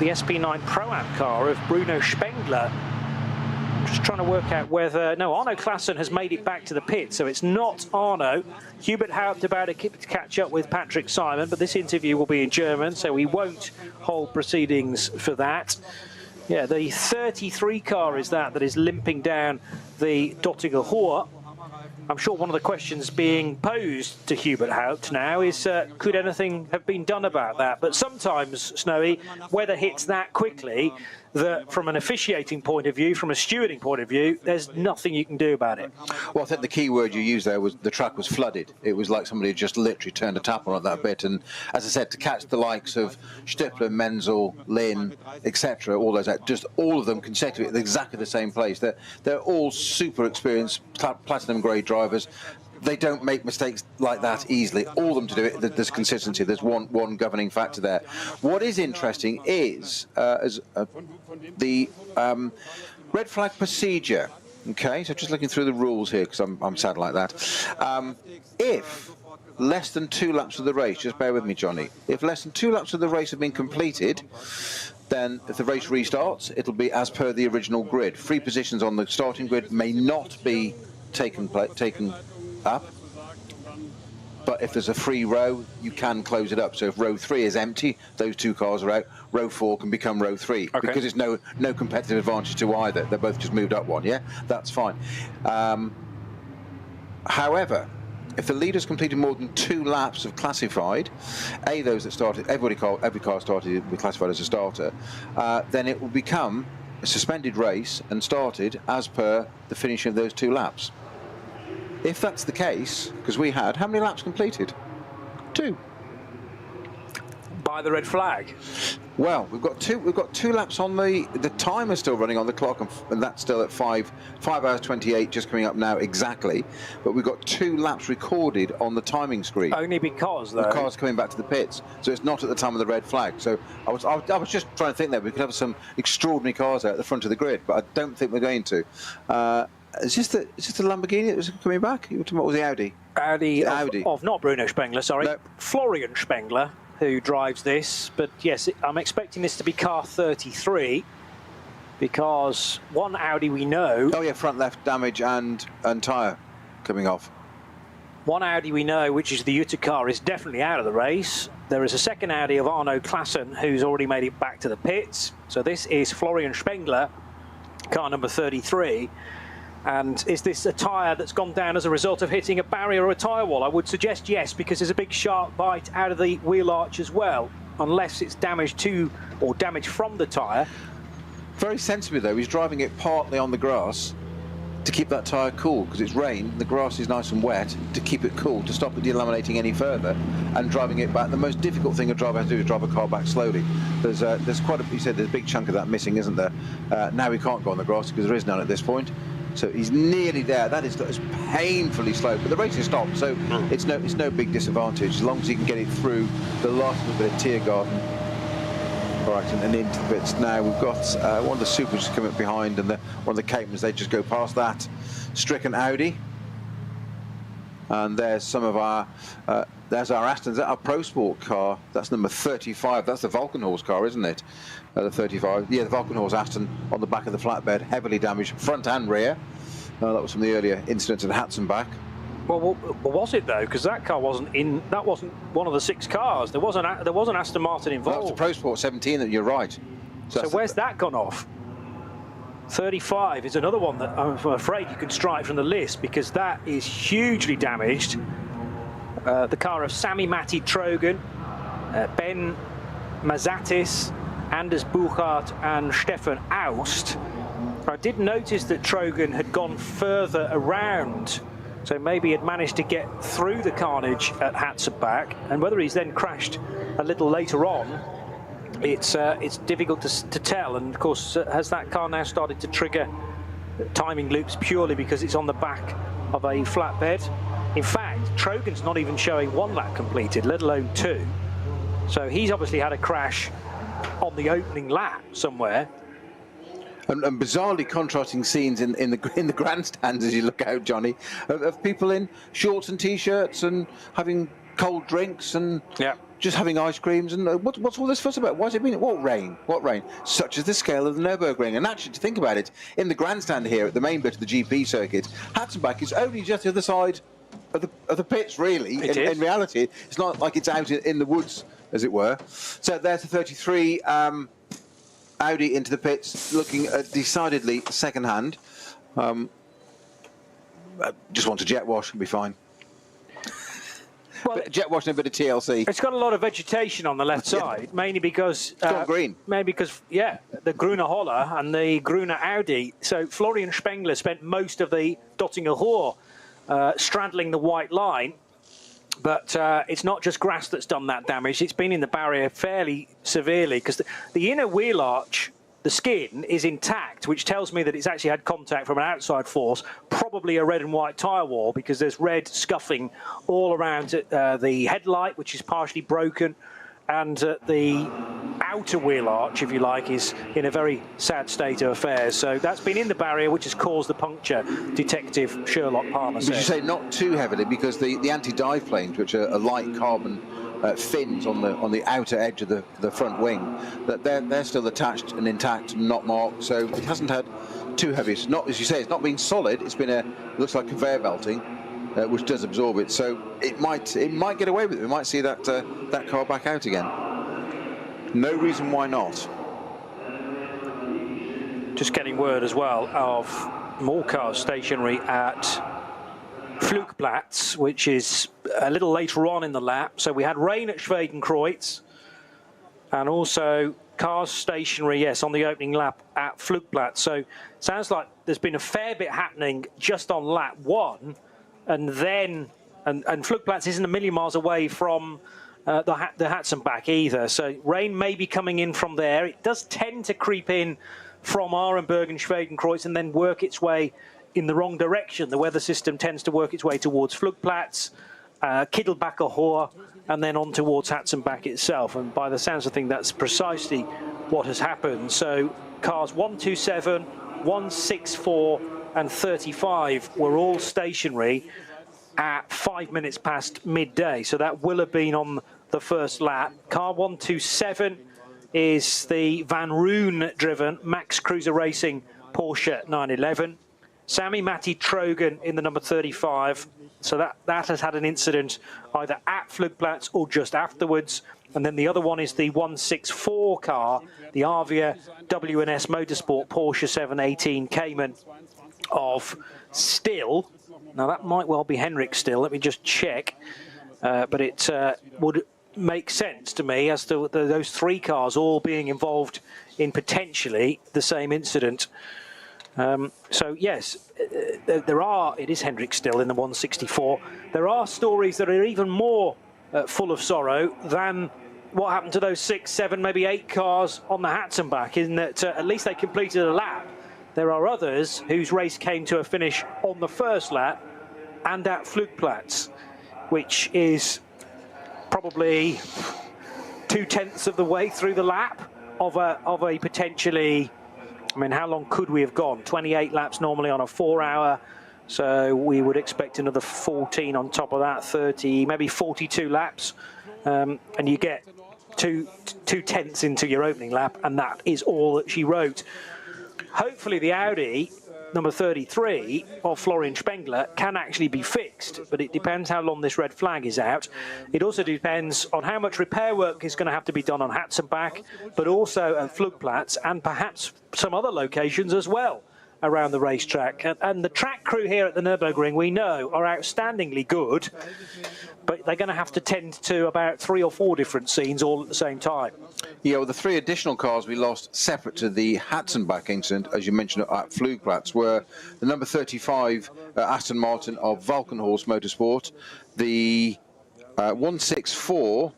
the SP9 Pro-Am car of Bruno Spengler? I'm just trying to work out whether... No, Arno Klassen has made it back to the pit, so it's not Arno. Hubert Haupt about to catch up with Patrick Simon, but this interview will be in German, so we won't hold proceedings for that. Yeah, the 33 car is that is limping down the Dottinger Hohe. I'm sure one of the questions being posed to Hubert Haupt now is, could anything have been done about that? But sometimes, Snowy, weather hits that quickly that from an officiating point of view, from a stewarding point of view, there's nothing you can do about it. Well, I think the key word you used there was the track was flooded. It was like somebody had just literally turned a tap on it that bit. And as I said, to catch the likes of Stippler, Menzel, Lynn, etc., all those, just all of them consecutively at exactly the same place. They're all super experienced, platinum grade drivers. They don't make mistakes like that easily. All of them to do it, there's consistency. There's one governing factor there. What is interesting is the red flag procedure. Okay, so just looking through the rules here, because I'm sad like that. If less than 2 laps of the race, just bear with me, Johnny. If less than 2 laps of the race have been completed, then if the race restarts, it'll be as per the original grid. Free positions on the starting grid may not be taken up, but if there's a free row, you can close it up. So if row 3 is empty, those 2 cars are out. Row 4 can become row 3, okay, because it's no competitive advantage to either. They're both just moved up one. Yeah, that's fine. However, if the leader's completed more than 2 laps of classified, those that started, every car started with classified as a starter, then it will become a suspended race and started as per the finishing of those 2 laps. If that's the case, because we had, how many laps completed? 2. By the red flag? Well, we've got 2 laps on the timer's still running on the clock, and that's still at 5 hours 28, just coming up now exactly. But we've got 2 laps recorded on the timing screen. Only because, though, the car's coming back to the pits, so it's not at the time of the red flag. So I was just trying to think that we could have some extraordinary cars out at the front of the grid, but I don't think we're going to. Is this the Lamborghini that was coming back? What was the Audi? Audi Audi. Of not Bruno Spengler, sorry. No. Florian Spengler, who drives this. But yes, I'm expecting this to be car 33, because one Audi we know... Oh yeah, front left damage and tyre coming off. One Audi we know, which is the Jutta car, is definitely out of the race. There is a second Audi of Arno Klassen, who's already made it back to the pits. So this is Florian Spengler, car number 33. And is this a tyre that's gone down as a result of hitting a barrier or a tyre wall? I would suggest yes, because there's a big sharp bite out of the wheel arch as well, unless it's damage to or damage from the tyre. Very sensibly though, he's driving it partly on the grass to keep that tyre cool, because it's rain, the grass is nice and wet, to keep it cool, to stop it delaminating any further, and driving it back. The most difficult thing a driver has to do is drive a car back slowly. There's quite a, you said there's a big chunk of that missing, isn't there? Now he can't go on the grass because there is none at this point. So he's nearly there. That is painfully slow, but the race is stopped, so it's no big disadvantage as long as he can get it through the last little bit of Tiergarten. All right, and into the bits now. We've got one of the Supers coming up behind, and one of the Catemans. They just go past that stricken Audi. And there's some of our, there's our Astons, our Pro Sport car. That's number 35. That's the Valkenhorst car, isn't it? The 35. Yeah, the Valkenhorst Aston on the back of the flatbed, heavily damaged front and rear. That was from the earlier incident at Hatzenbach. Well, was it though? Because that car wasn't in. That wasn't one of the 6 cars. There was an Aston Martin involved. That was the Pro Sport 17. You're right. So where's that gone off? 35 is another one that I'm afraid you can strike from the list because that is hugely damaged. The car of Sami Matti Trogan, Ben Mazatis, Anders Buchart and Stefan Aust. I did notice that Trogan had gone further around, so maybe he had managed to get through the carnage at Hatzenbach, and whether he's then crashed a little later on, it's difficult to tell. And of course, has that car now started to trigger timing loops purely because it's on the back of a flatbed? In fact, Trogan's not even showing 1 lap completed, let alone 2. So he's obviously had a crash on the opening lap somewhere. And bizarrely contrasting scenes in the grandstands as you look out, Johnny, of people in shorts and t-shirts and having cold drinks and just having ice creams. And what's all this fuss about? What's it mean? What rain? What rain? Such is the scale of the Nürburgring. And actually, to think about it, in the grandstand here at the main bit of the GP circuit, Hatzenbach is only just the other side of the pits, really. In reality, it's not like it's out in the woods, as it were. So there's the 33. Audi into the pits, looking decidedly second-hand. Just want a jet wash, it'll be fine. Well, jet wash and a bit of TLC. It's got a lot of vegetation on the left side, mainly because it's gone green. Maybe because the Grüne Holler and the Grüne Audi. So Florian Spengler spent most of the Dottinger Hoor straddling the white line. But it's not just grass that's done that damage. It's been in the barrier fairly severely because the inner wheel arch, the skin, is intact, which tells me that it's actually had contact from an outside force, probably a red and white tyre wall, because there's red scuffing all around the headlight, which is partially broken, and the outer wheel arch, if you like, is in a very sad state of affairs. So that's been in the barrier, which has caused the puncture, Detective Sherlock Palmer says. Would you say not too heavily, because the anti-dive planes, which are light carbon fins on the outer edge of the front wing, that they're still attached and intact and not marked, so it hasn't had too heavy. It's not, as you say, it's not been solid. It's been it looks like conveyor belting, which does absorb it. So it might get away with it. We might see that car back out again. No reason why not. Just getting word as well of more cars stationary at Flugplatz, which is a little later on in the lap. So we had rain at Schwedenkreuz, and also cars stationary, yes, on the opening lap at Flugplatz. So sounds like there's been a fair bit happening just on lap 1, and then and Flugplatz isn't a million miles away from the Hatzenbach either. So rain may be coming in from there. It does tend to creep in from Arenberg and Schwedenkreuz and then work its way in the wrong direction. The weather system tends to work its way towards Flugplatz, Kittelbacher Hoor, and then on towards Hatzenbach itself. And by the sounds of things, that's precisely what has happened. So cars 127, 164, and 35 were all stationary at 5 minutes past midday. So that will have been on the first lap. Car 127 is the Van Roon-driven Max Cruiser Racing Porsche 911. Sami Matti Trogan in the number 35. So that has had an incident either at Flugplatz or just afterwards. And then the other one is the 164 car, the Avia WNS Motorsport Porsche 718 Cayman of Still. Now that might well be Henrik Still. Let me just check. But it would make sense to me as to those 3 cars all being involved in potentially the same incident. So yes, it is Henrik Still in the 164. There are stories that are even more full of sorrow than what happened to those 6, 7, maybe 8 cars on the Hatzenbach, in that at least they completed a lap. There are others whose race came to a finish on the first lap and at Flugplatz, which is probably 2/10 of the way through the lap of a potentially, I mean, how long could we have gone? 28 laps normally on a 4-hour So we would expect another 14 on top of that, 30, maybe 42 laps. And you get two tenths into your opening lap, and that is all that she wrote. Hopefully the Audi number 33 of Florian Spengler can actually be fixed, but it depends how long this red flag is out. It also depends on how much repair work is going to have to be done on Hatzenbach, but also at Flugplatz and perhaps some other locations as well around the racetrack. And the track crew here at the Nürburgring, we know, are outstandingly good, but they're going to have to tend to about 3 or 4 different scenes all at the same time. Yeah, well, the 3 additional cars we lost separate to the Hatzenbach incident, as you mentioned at Flugplatz, were the number 35 Aston Martin of Valkenhorst Motorsport, the 164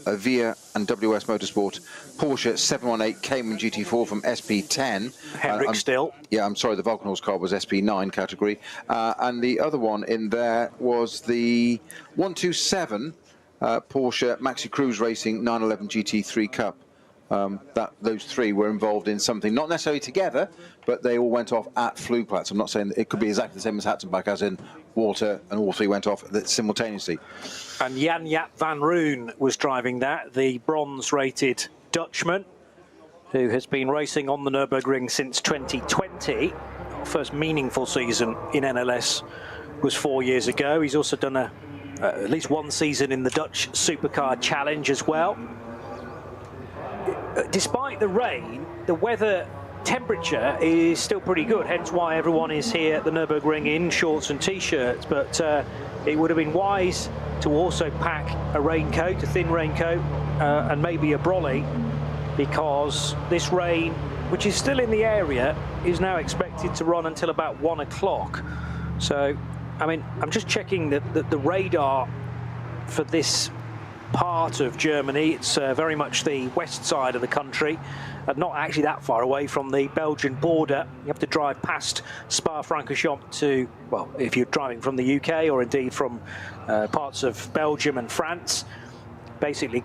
VIA and WS Motorsport Porsche 718 Cayman GT4 from SP10. Hendrick still. Yeah, I'm sorry, the Valkenhorst car was SP9 category. And the other one in there was the 127 Porsche Maxi Cruise Racing 911 GT3 Cup. Those 3 were involved in something, not necessarily together, but they all went off at Flugplatz. I'm not saying that it could be exactly the same as Hatzenbach, as in Walter and all 3 went off simultaneously. And Jan-Jaap van Roon was driving that, the bronze-rated Dutchman, who has been racing on the Nürburgring since 2020. Our first meaningful season in NLS was 4 years ago. He's also done at least 1 season in the Dutch Supercar Challenge as well. Despite the rain, the weather temperature is still pretty good, hence why everyone is here at the Nürburgring in shorts and t-shirts. But it would have been wise to also pack a raincoat, a thin raincoat, and maybe a brolly, because this rain, which is still in the area, is now expected to run until about 1 o'clock. So, I mean, I'm just checking the radar for this part of Germany. It's very much the west side of the country, and not actually that far away from the Belgian border. You have to drive past Spa-Francorchamps to, well, if you're driving from the UK or indeed from parts of Belgium and France, basically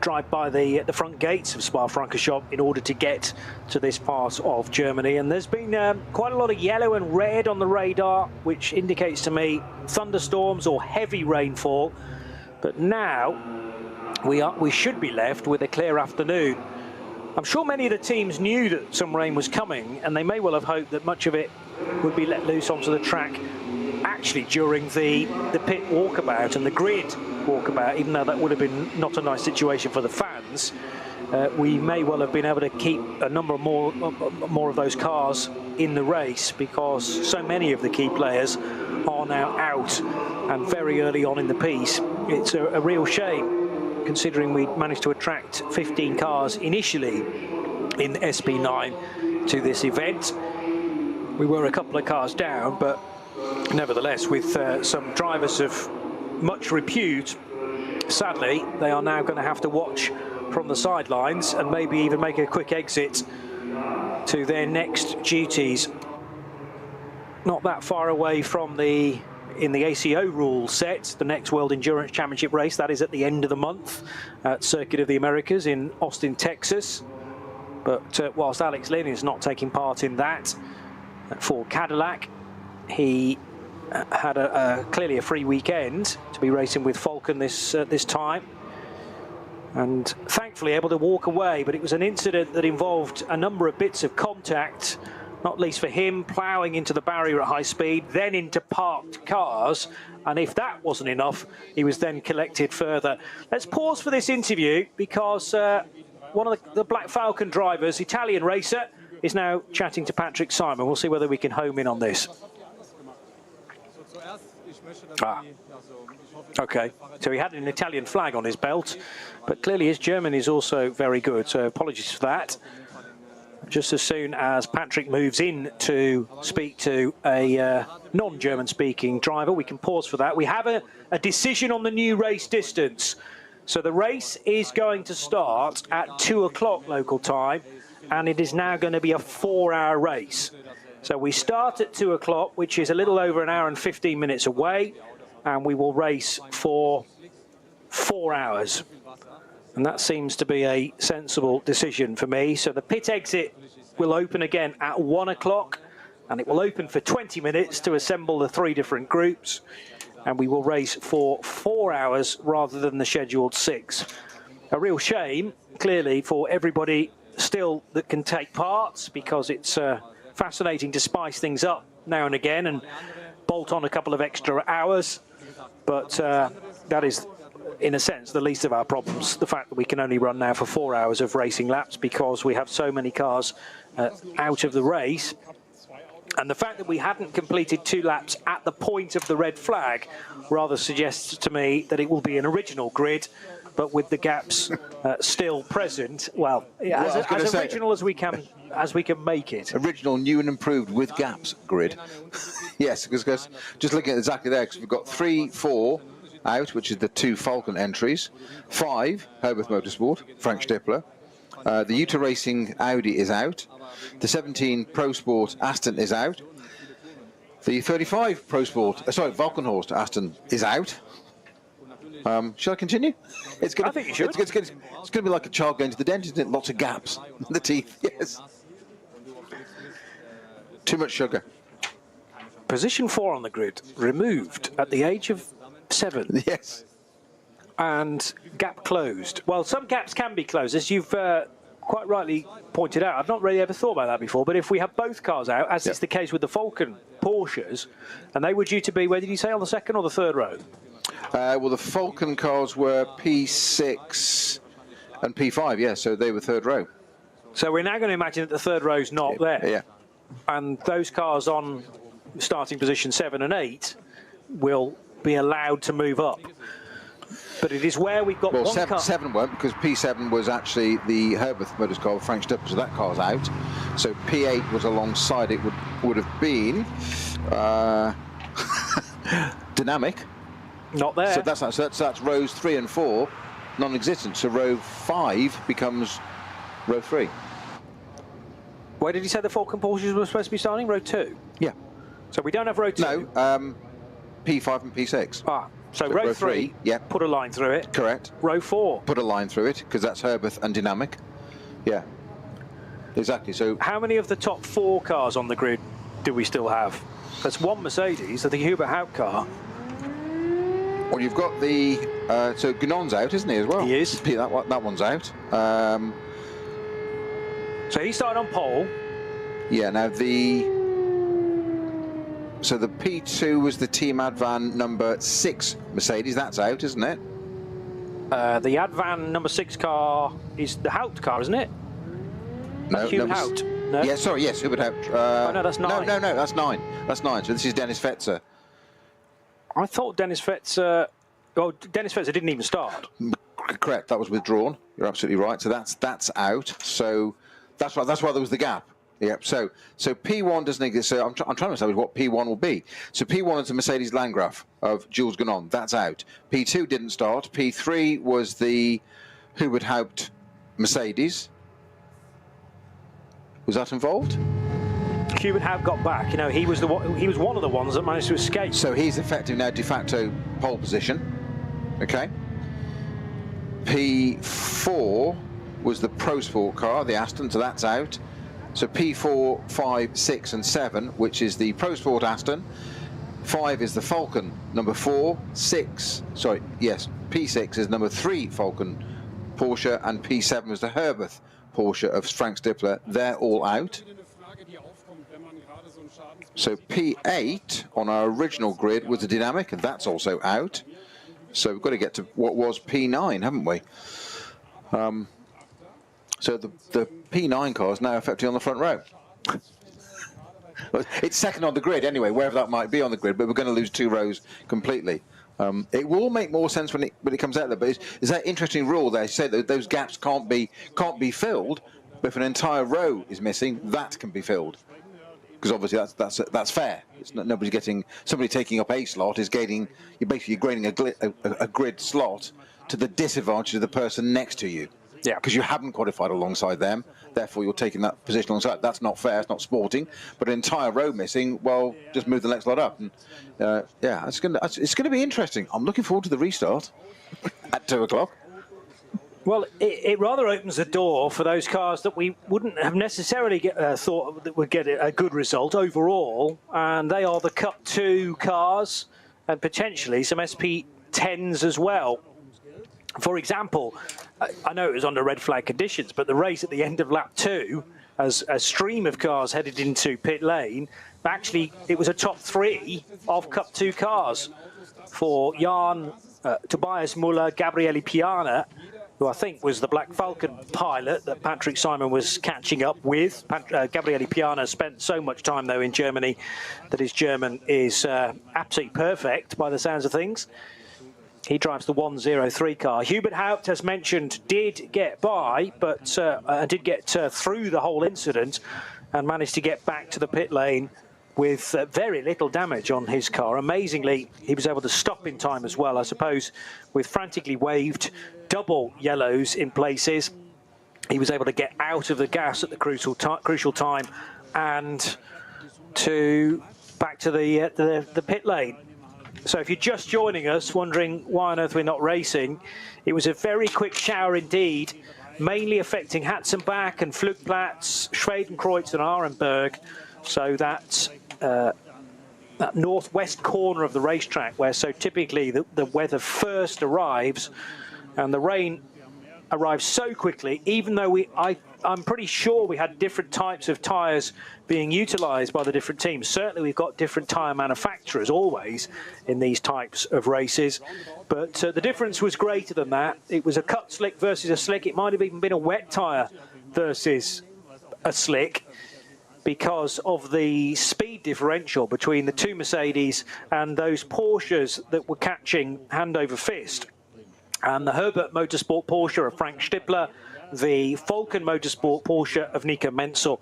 drive by the front gates of Spa-Francorchamps in order to get to this part of Germany. And there's been quite a lot of yellow and red on the radar, which indicates to me thunderstorms or heavy rainfall. But now we should be left with a clear afternoon. I'm sure many of the teams knew that some rain was coming, and they may well have hoped that much of it would be let loose onto the track actually during the pit walkabout and the grid walkabout, even though that would have been not a nice situation for the fans. We may well have been able to keep a number more of those cars in the race, because so many of the key players are now out and very early on in the piece. It's a real shame, considering we managed to attract 15 cars initially in SP9 to this event. We were a couple of cars down, but nevertheless, with some drivers of much repute, sadly, they are now going to have to watch from the sidelines and maybe even make a quick exit to their next duties. Not that far away from in the ACO rule set, the next World Endurance Championship race, that is at the end of the month at Circuit of the Americas in Austin, Texas. But whilst Alex Lynn is not taking part in that for Cadillac, he had clearly a free weekend to be racing with Falcon this time, and thankfully able to walk away. But it was an incident that involved a number of bits of contact, not least for him ploughing into the barrier at high speed, then into parked cars, and if that wasn't enough, he was then collected further. Let's pause for this interview, because one of the Black Falcon drivers, Italian racer, is now chatting to Patrick Simon. We'll see whether we can home in on this. Okay, so he had an Italian flag on his belt, but clearly his German is also very good, so apologies for that. Just as soon as Patrick moves in to speak to a non-German speaking driver, we can pause for that. We have a decision on the new race distance. So the race is going to start at 2 o'clock local time, and it is now going to be a 4-hour race. So we start at 2 o'clock, which is a little over an hour and 15 minutes away, and we will race for 4 hours. And that seems to be a sensible decision for me. So the pit exit will open again at 1 o'clock, and it will open for 20 minutes to assemble the 3 different groups, and we will race for 4 hours rather than the scheduled 6. A real shame, clearly, for everybody still that can take part, because it's fascinating to spice things up now and again and bolt on a couple of extra hours, but that is, in a sense, the least of our problems. The fact that we can only run now for 4 hours of racing laps because we have so many cars out of the race. And the fact that we hadn't completed 2 laps at the point of the red flag rather suggests to me that it will be an original grid, but with the gaps still present. Well, yeah, as original as we can make it. Original, new and improved with gaps grid. Yes, because just looking at exactly there, because we've got 3, 4 out, which is the 2 Falcon entries, 5 Herbert Motorsport, Frank Stippler. The Utah Racing Audi is out. The 17 Pro Sport Aston is out. The 35 Pro Sport, Valkenhorst Aston is out. Shall I continue? I think you should. It's going to be like a child going to the dentist, isn't it? Lots of gaps in the teeth, yes. Too much sugar. Position 4 on the grid, removed at the age of 7. Yes. And gap closed. Well, some gaps can be closed, as you've quite rightly pointed out. I've not really ever thought about that before, but if we have both cars out, as is the case with the Falcon Porsches, and they were due to be, where did you say, on the 2nd or the 3rd row? Well, the Falcon cars were P6 and P5, yeah, so they were 3rd row. So we're now going to imagine that the 3rd row's not there. Yeah. And those cars on starting position 7 and 8 will be allowed to move up. But it is where we've got one car. 7 won't, because P7 was actually the Herbert Motors car with Frank Stippler, so that car's out. So P8 was alongside it, would have been Dynamic. Not there. So that's rows 3 and 4, non-existent. So row 5 becomes row 3. Where did you say the Falcon Porsches were supposed to be starting? Row 2? Yeah. So we don't have row 2? No, P5 and P6. So row 3, yeah. Put a line through it. Correct. Row 4. Put a line through it, because that's Herbert and Dynamic. Yeah. Exactly. So how many of the top 4 cars on the grid do we still have? That's 1 Mercedes, the Hubert Haupt car. Well, you've got the so Gunon's out, isn't he, as well? He is. That one's out. So he started on pole. Yeah. Now the P2 was the Team Advan number 6 Mercedes. That's out, isn't it? The Advan number 6 car is the Haupt car, isn't it? No. Hubert Haupt. No. Yeah. Sorry. Yes. Hubert Haupt. Oh, no, that's 9. No. That's 9. That's 9. So this is Dennis Fetzer. I thought Dennis Fetzer. Oh, Dennis Fetzer didn't even start. Correct. That was withdrawn. You're absolutely right. So that's out. So that's why there was the gap. Yep. So P1 doesn't exist. So I'm trying to establish what P1 will be. So P1 is the Mercedes Landgraf of Jules Gunon. That's out. P2 didn't start. P3 was the Hubert Haupt Mercedes. Was that involved? Hubert Haupt got back. You know, he was one of the ones that managed to escape. So he's effective now, de facto pole position. Okay. P4 was the Pro Sport car, the Aston. So that's out. So P4, 5, 6, and 7, which is the Pro Sport Aston. 5 is the Falcon number 4. 6. Sorry. Yes. P6 is number 3 Falcon Porsche, and P7 is the Herbert Porsche of Frank Stippler. They're all out. So P8 on our original grid was the Dynamic, and that's also out. So we've got to get to what was P9, haven't we? So the P9 car is now effectively on the front row. It's second on the grid anyway, wherever that might be on the grid, but we're going to lose 2 rows completely. It will make more sense when it comes out there, but is that interesting rule there? You say that those gaps can't be filled, but if an entire row is missing, that can be filled. Because obviously that's fair. It's not, nobody's getting, somebody taking up a slot is gaining. You're basically grading a grid slot to the disadvantage of the person next to you. Yeah. Because you haven't qualified alongside them, therefore you're taking that position alongside. That's not fair. It's not sporting. But an entire row missing, well, just move the next lot up. And yeah, it's going to be interesting. I'm looking forward to the restart at 2 o'clock. Well, it rather opens the door for those cars that we wouldn't have necessarily thought that would get a good result overall, and they are the Cup 2 cars and potentially some SP10s as well. For example, I know it was under red flag conditions, but the race at the end of lap 2, as a stream of cars headed into pit lane, actually it was a top 3 of Cup 2 cars for Jan, Tobias Muller, Gabriele Piana, who I think was the Black Falcon pilot that Patrick Simon was catching up with. Gabriele Piana spent so much time, though, in Germany that his German is absolutely perfect by the sounds of things. He drives the 103 car. Hubert Haupt, as mentioned, did get by, but did get through the whole incident and managed to get back to the pit lane with very little damage on his car. Amazingly, he was able to stop in time as well, I suppose, with frantically waved double yellows in places. He was able to get out of the gas at the crucial time and back to the pit lane. So if you're just joining us, wondering why on earth we're not racing, it was a very quick shower indeed, mainly affecting Hatzenbach and Flugplatz, Schwedenkreuz and Arenberg. So that northwest corner of the racetrack, where so typically the weather first arrives, and the rain arrives so quickly, even though I'm pretty sure we had different types of tyres being utilised by the different teams. Certainly we've got different tyre manufacturers always in these types of races, but the difference was greater than that. It was a cut slick versus a slick. It might have even been a wet tyre versus a slick, because of the speed differential between the two Mercedes and those Porsches that were catching hand over fist. And the Herbert Motorsport Porsche of Frank Stippler, the Falcon Motorsport Porsche of Nico Menzel,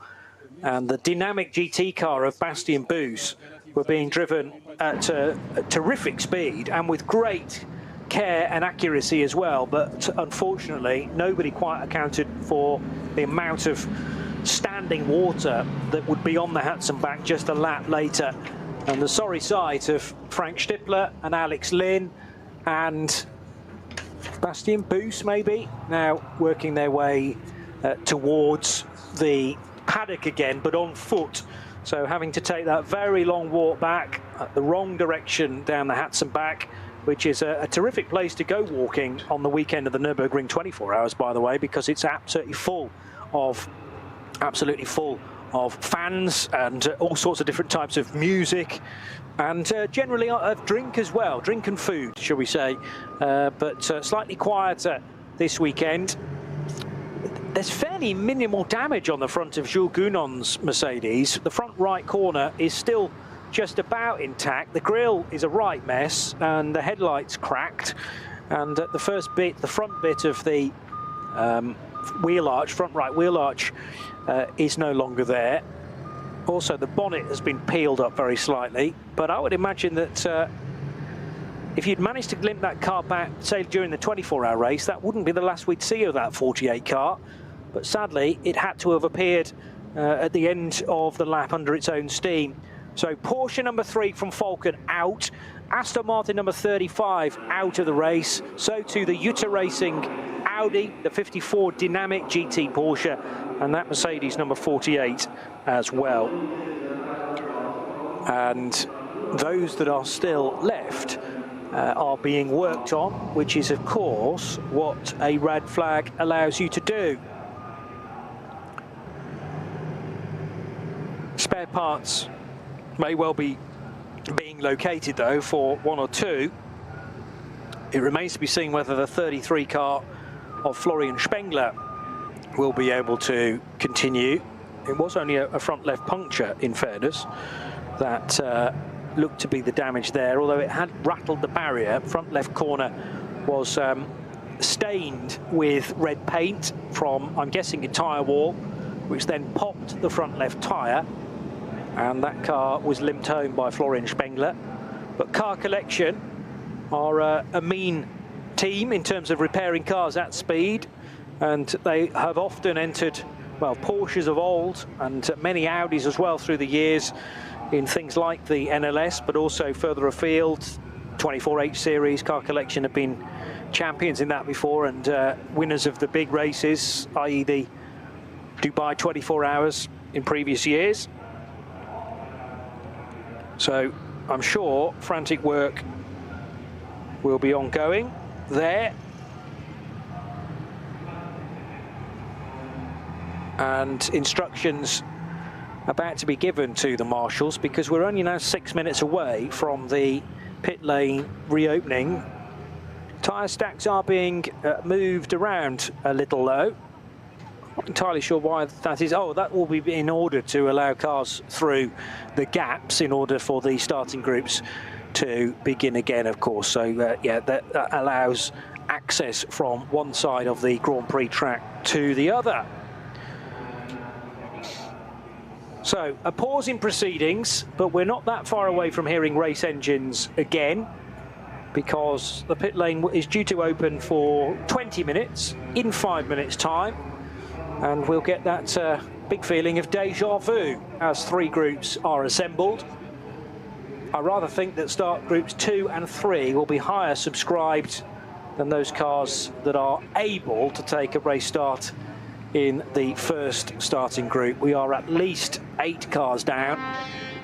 and the dynamic GT car of Bastien Boos were being driven at a terrific speed and with great care and accuracy as well. But unfortunately, nobody quite accounted for the amount of standing water that would be on the Hatzenbach just a lap later. And the sorry sight of Frank Stippler and Alex Lynn and Bastien Boos maybe now working their way towards the paddock again, but on foot. So having to take that very long walk back the wrong direction down the Hatzenbach, which is a terrific place to go walking on the weekend of the Nürburgring 24 hours, by the way, because it's absolutely full of fans and all sorts of different types of music, and generally of drink as well, drink and food, shall we say, but slightly quieter this weekend. There's fairly minimal damage on the front of Jules Gounon's Mercedes. The front right corner is still just about intact. The grille is a right mess and the headlights cracked, and the front bit of the wheel arch, front right wheel arch, is no longer there. Also, the bonnet has been peeled up very slightly, but I would imagine that if you'd managed to glimpse that car back, say during the 24-hour race, that wouldn't be the last we'd see of that 48 car. But sadly, it had to have appeared at the end of the lap under its own steam. So Porsche number 3 from Falcon out, Aston Martin number 35 out of the race. So too the Jutta Racing Audi, the 54 Dynamic GT Porsche, and that Mercedes number 48 as well. And those that are still left are being worked on, which is of course what a red flag allows you to do. Spare parts may well be being located though for one or two. It remains to be seen whether the 33 car of Florian Spengler will be able to continue. It was only a front left puncture, in fairness, that looked to be the damage there, although it had rattled the barrier. Front left corner was stained with red paint from, I'm guessing, a tyre wall, which then popped the front left tyre, and that car was limped home by Florian Spengler. But Car Collection are a mean team in terms of repairing cars at speed, and they have often entered, well, Porsches of old and many Audis as well through the years in things like the NLS, but also further afield, 24H series. Car Collection have been champions in that before, and winners of the big races, i.e. the Dubai 24 Hours in previous years. So I'm sure frantic work will be ongoing there. And instructions about to be given to the marshals, because we're only now 6 minutes away from the pit lane reopening. Tyre stacks are being moved around a little low. Not entirely sure why that is. Oh, that will be in order to allow cars through the gaps in order for the starting groups to begin again, of course. So yeah, that allows access from one side of the Grand Prix track to the other. So a pause in proceedings, but we're not that far away from hearing race engines again, because the pit lane is due to open for 20 minutes in 5 minutes time, and we'll get that big feeling of deja vu as 3 groups are assembled. I rather think that start groups 2 and 3 will be higher subscribed than those cars that are able to take a race start in the first starting group. We are at least 8 cars down,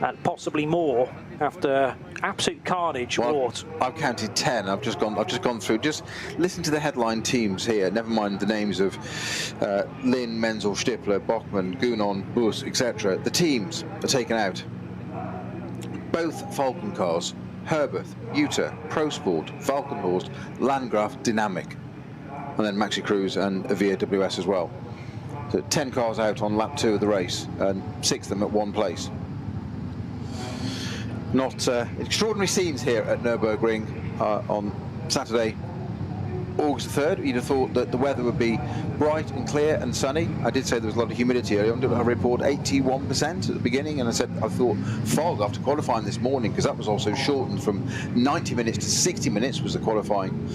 and possibly more after absolute carnage wrought. I've counted 10. I've just gone through. Just listen to the headline teams here. Never mind the names of Lynn, Menzel, Stippler, Bochmann, Gunon, Bus, etc. The teams are taken out. Both Falcon cars: Herberth, Utah, Pro Sport, Falkenhorst, Landgraf, Dynamic, and then Maxi Cruz and Avia WS as well. So 10 cars out on lap 2 of the race, and 6 of them at one place. Not extraordinary scenes here at Nürburgring on Saturday, August 3rd. You'd have thought that the weather would be bright and clear and sunny. I did say there was a lot of humidity earlier on. Did I report 81% at the beginning? And I said I thought fog after qualifying this morning, because that was also shortened from 90 minutes to 60 minutes was the qualifying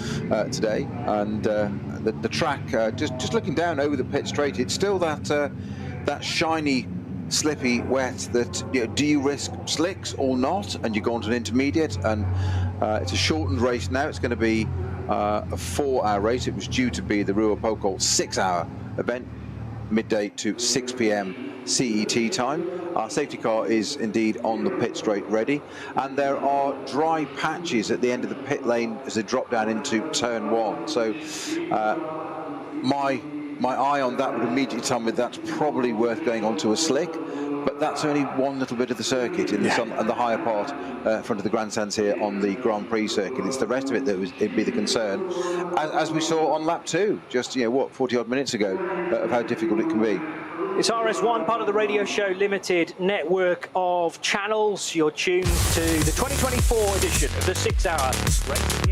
today. And the track, just looking down over the pit straight, it's still that shiny, slippy, wet. That, you know, do you risk slicks or not? And you go on to an intermediate, and it's a shortened race now. It's going to be a 4-hour race. It was due to be the Ruhr-Pocolt 6-hour event, midday to 6 p.m. CET time. Our safety car is indeed on the pit straight ready, and there are dry patches at the end of the pit lane as they drop down into turn 1. So my eye on that would immediately tell me that's probably worth going onto a slick, but that's only one little bit of the circuit in the sun and the higher part front of the grandstands here on the Grand Prix circuit. It's the rest of it that it'd be the concern, as we saw on lap 2 just 40 odd minutes ago, of how difficult it can be. It's RS1, part of the Radio Show Limited network of channels. You're tuned to the 2024 edition of the 6-hour race.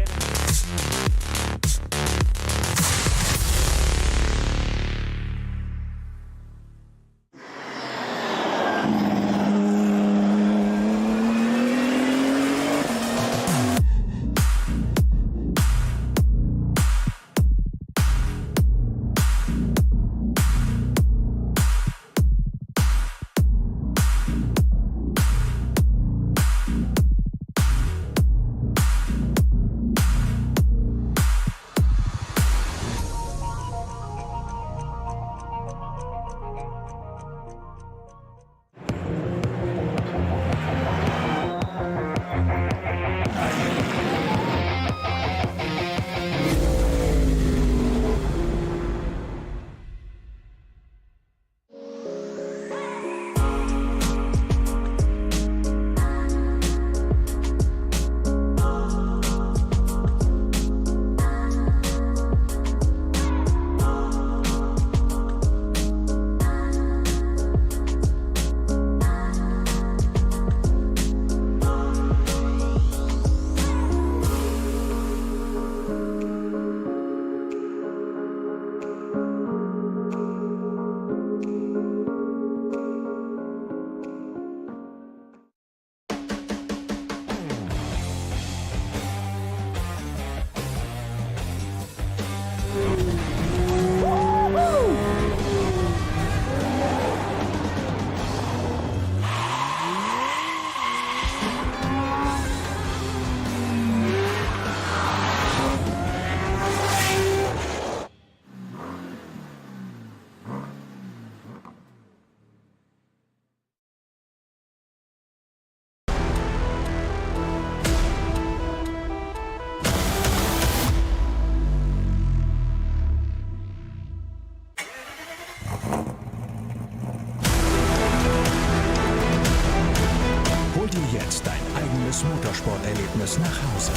eigenes Motorsporterlebnis nach Hause.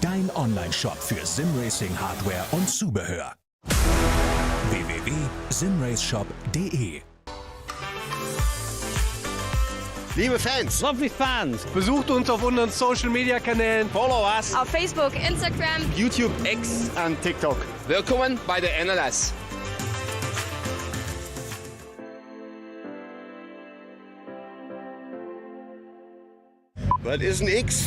Dein Online-Shop für Simracing-Hardware und Zubehör. www.simraceshop.de. Liebe Fans, Lovely Fans, besucht uns auf unseren Social Media Kanälen. follow us. Auf Facebook, Instagram, YouTube, X und TikTok. Willkommen bei der NLS. Was ist ein X?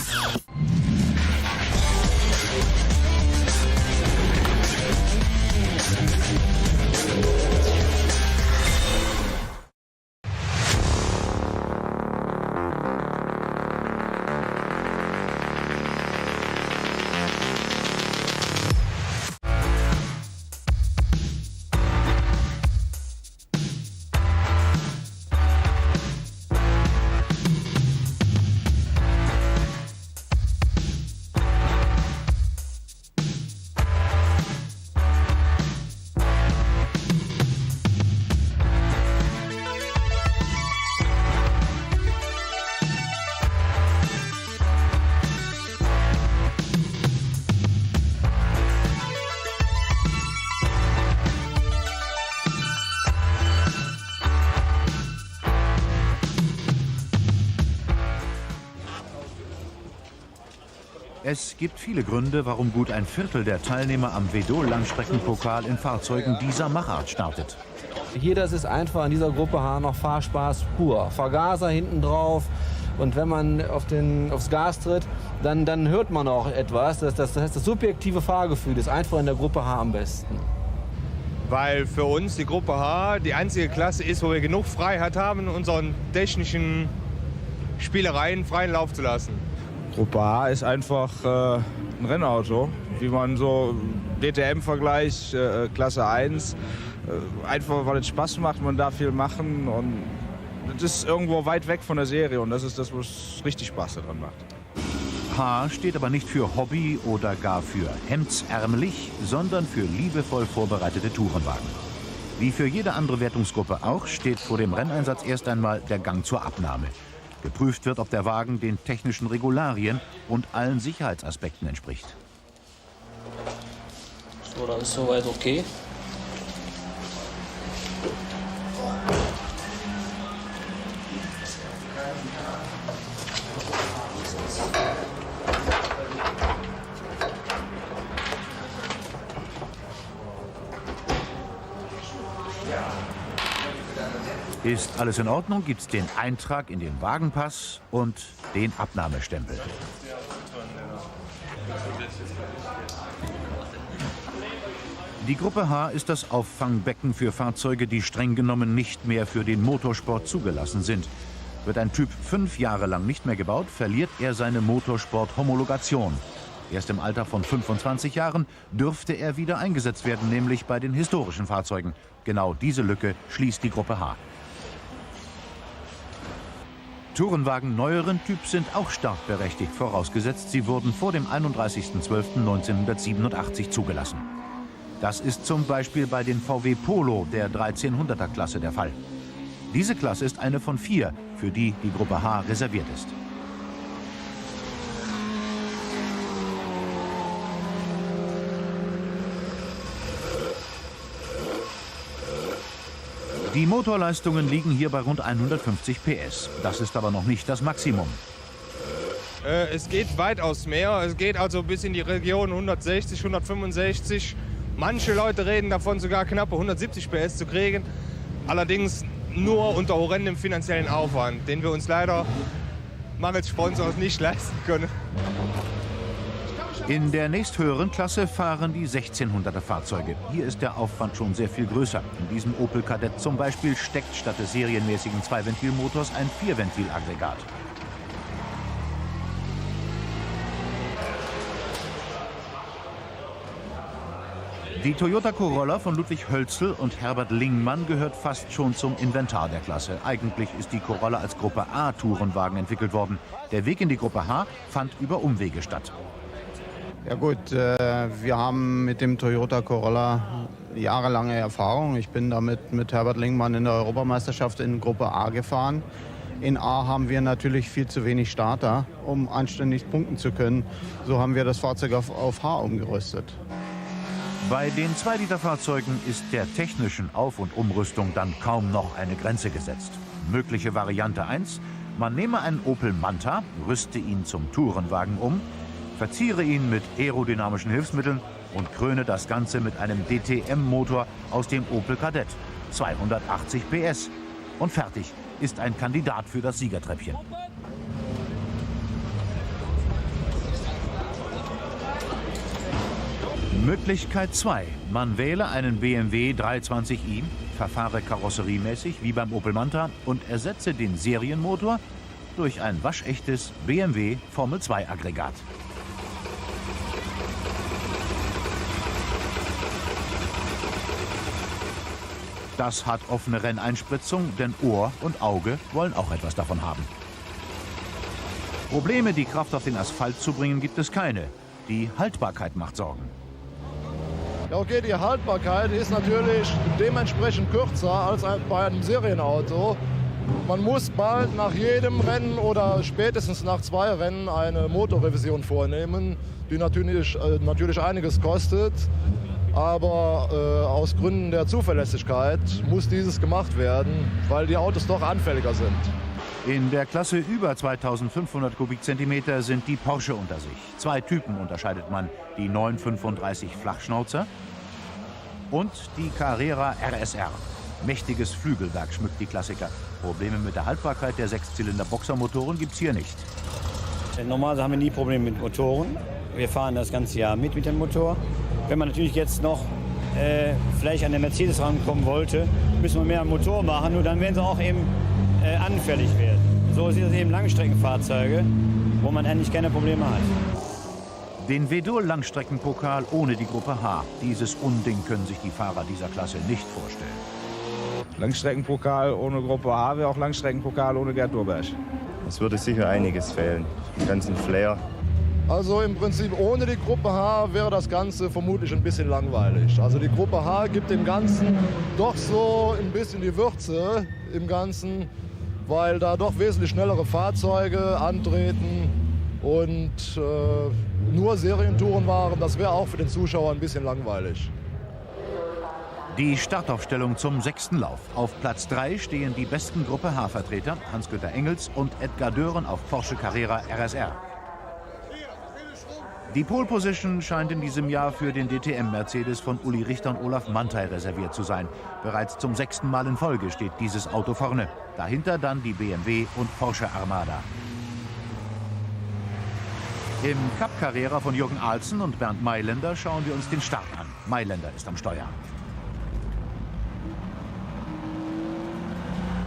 Es gibt viele Gründe, warum gut ein Viertel der Teilnehmer am Withdrawals-Langstreckenpokal in Fahrzeugen dieser Machart startet. Hier, das ist einfach in dieser Gruppe H noch Fahrspaß pur. Vergaser hinten drauf und wenn man aufs Gas tritt, dann hört man auch etwas. Das heißt, das subjektive Fahrgefühl ist einfach in der Gruppe H am besten. Weil für uns die Gruppe H die einzige Klasse ist, wo wir genug Freiheit haben, unseren technischen Spielereien freien Lauf zu lassen. Gruppe A ist einfach ein Rennauto, wie man so DTM-Vergleich, Klasse 1. Einfach weil es Spaß macht, man darf viel machen und das ist irgendwo weit weg von der Serie und das ist das, was richtig Spaß daran macht. H steht aber nicht für Hobby oder gar für hemdsärmelig, sondern für liebevoll vorbereitete Tourenwagen. Wie für jede andere Wertungsgruppe auch, steht vor dem Renneinsatz erst einmal der Gang zur Abnahme. Geprüft wird, ob der Wagen den technischen Regularien und allen Sicherheitsaspekten entspricht. So, dann ist soweit okay. Ist alles in Ordnung, gibt es den Eintrag in den Wagenpass und den Abnahmestempel. Die Gruppe H ist das Auffangbecken für Fahrzeuge, die streng genommen nicht mehr für den Motorsport zugelassen sind. Wird ein Typ 5 Jahre lang nicht mehr gebaut, verliert er seine Motorsport-Homologation. Erst im Alter von 25 Jahren dürfte er wieder eingesetzt werden, nämlich bei den historischen Fahrzeugen. Genau diese Lücke schließt die Gruppe H. Tourenwagen neueren Typs sind auch startberechtigt, vorausgesetzt, sie wurden vor dem 31.12.1987 zugelassen. Das ist zum Beispiel bei den VW Polo der 1300er Klasse der Fall. Diese Klasse ist eine von 4, für die die Gruppe H reserviert ist. Die Motorleistungen liegen hier bei rund 150 PS. Das ist aber noch nicht das Maximum. Es geht weitaus mehr. Es geht also bis in die Region 160, 165. Manche Leute reden davon, sogar knappe 170 PS zu kriegen. Allerdings nur unter horrendem finanziellen Aufwand, den wir uns leider mangels Sponsors nicht leisten können. In der nächsthöheren Klasse fahren die 1600er Fahrzeuge. Hier ist der Aufwand schon sehr viel größer. In diesem Opel Kadett zum Beispiel steckt statt des serienmäßigen 2-Ventil-Motors ein 4-Ventil-Aggregat. Die Toyota Corolla von Ludwig Hölzl und Herbert Lingmann gehört fast schon zum Inventar der Klasse. Eigentlich ist die Corolla als Gruppe A Tourenwagen entwickelt worden. Der Weg in die Gruppe H fand über Umwege statt. Ja gut, wir haben mit dem Toyota Corolla jahrelange Erfahrung. Ich bin damit mit Herbert Lingmann in der Europameisterschaft in Gruppe A gefahren. In A haben wir natürlich viel zu wenig Starter, um anständig punkten zu können. So haben wir das Fahrzeug auf H umgerüstet. Bei den 2-Liter-Fahrzeugen ist der technischen Auf- und Umrüstung dann kaum noch eine Grenze gesetzt. Mögliche Variante 1: Man nehme einen Opel Manta, rüste ihn zum Tourenwagen um, verziere ihn mit aerodynamischen Hilfsmitteln und kröne das Ganze mit einem DTM-Motor aus dem Opel Kadett. 280 PS. Und fertig ist ein Kandidat für das Siegertreppchen. Möglichkeit 2. Man wähle einen BMW 320i, verfahre karosseriemäßig wie beim Opel Manta und ersetze den Serienmotor durch ein waschechtes BMW Formel 2 Aggregat. Das hat offene Renneinspritzung, denn Ohr und Auge wollen auch etwas davon haben. Probleme, die Kraft auf den Asphalt zu bringen, gibt es keine. Die Haltbarkeit macht Sorgen. Ja, okay, die Haltbarkeit ist natürlich dementsprechend kürzer als bei einem Serienauto. Man muss bald nach jedem Rennen oder spätestens nach 2 Rennen eine Motorrevision vornehmen, die natürlich einiges kostet. Aber aus Gründen der Zuverlässigkeit muss dieses gemacht werden, weil die Autos doch anfälliger sind. In der Klasse über 2500 Kubikzentimeter sind die Porsche unter sich. 2 Typen unterscheidet man: die 935 Flachschnauzer und die Carrera RSR. Mächtiges Flügelwerk schmückt die Klassiker. Probleme mit der Haltbarkeit der 6-Zylinder-Boxermotoren gibt's hier nicht. Normalerweise haben wir nie Probleme mit Motoren. Wir fahren das ganze Jahr mit dem Motor. Wenn man natürlich jetzt noch vielleicht an der Mercedes rankommen wollte, müssen wir mehr am Motor machen, nur dann werden sie auch eben anfällig werden. So sind es eben Langstreckenfahrzeuge, wo man eigentlich keine Probleme hat. Den Withdrawal-Langstreckenpokal ohne die Gruppe H. Dieses Unding können sich die Fahrer dieser Klasse nicht vorstellen. Langstreckenpokal ohne Gruppe H wäre auch Langstreckenpokal ohne Gerd Durberg. Es würde sicher einiges fehlen, den ganzen Flair. Also im Prinzip ohne die Gruppe H wäre das Ganze vermutlich ein bisschen langweilig. Also die Gruppe H gibt dem Ganzen doch so ein bisschen die Würze im Ganzen, weil da doch wesentlich schnellere Fahrzeuge antreten und nur Serientouren waren. Das wäre auch für den Zuschauer ein bisschen langweilig. Die Startaufstellung zum 6. Lauf. Auf Platz 3 stehen die besten Gruppe H-Vertreter, Hans-Günther Engels und Edgar Dören auf Porsche Carrera RSR. Die Pole Position scheint in diesem Jahr für den DTM-Mercedes von Uli Richter und Olaf Mantei reserviert zu sein. Bereits zum 6. Mal in Folge steht dieses Auto vorne. Dahinter dann die BMW und Porsche Armada. Im Cup Carrera von Jürgen Ahlsen und Bernd Mailänder schauen wir uns den Start an. Mailänder ist am Steuer.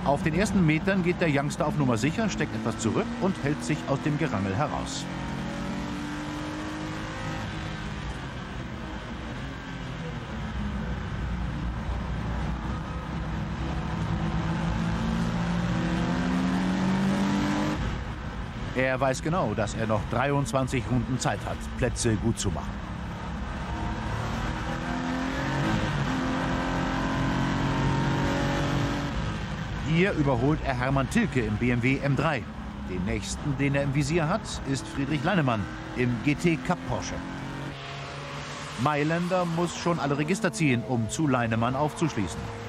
Auf den ersten Metern geht der Youngster auf Nummer sicher, steckt etwas zurück und hält sich aus dem Gerangel heraus. Er weiß genau, dass er noch 23 Runden Zeit hat, Plätze gut zu machen. Hier überholt er Hermann Tilke im BMW M3. Den nächsten, den er im Visier hat, ist Friedrich Leinemann im GT Cup Porsche. Mailänder muss schon alle Register ziehen, um zu Leinemann aufzuschließen.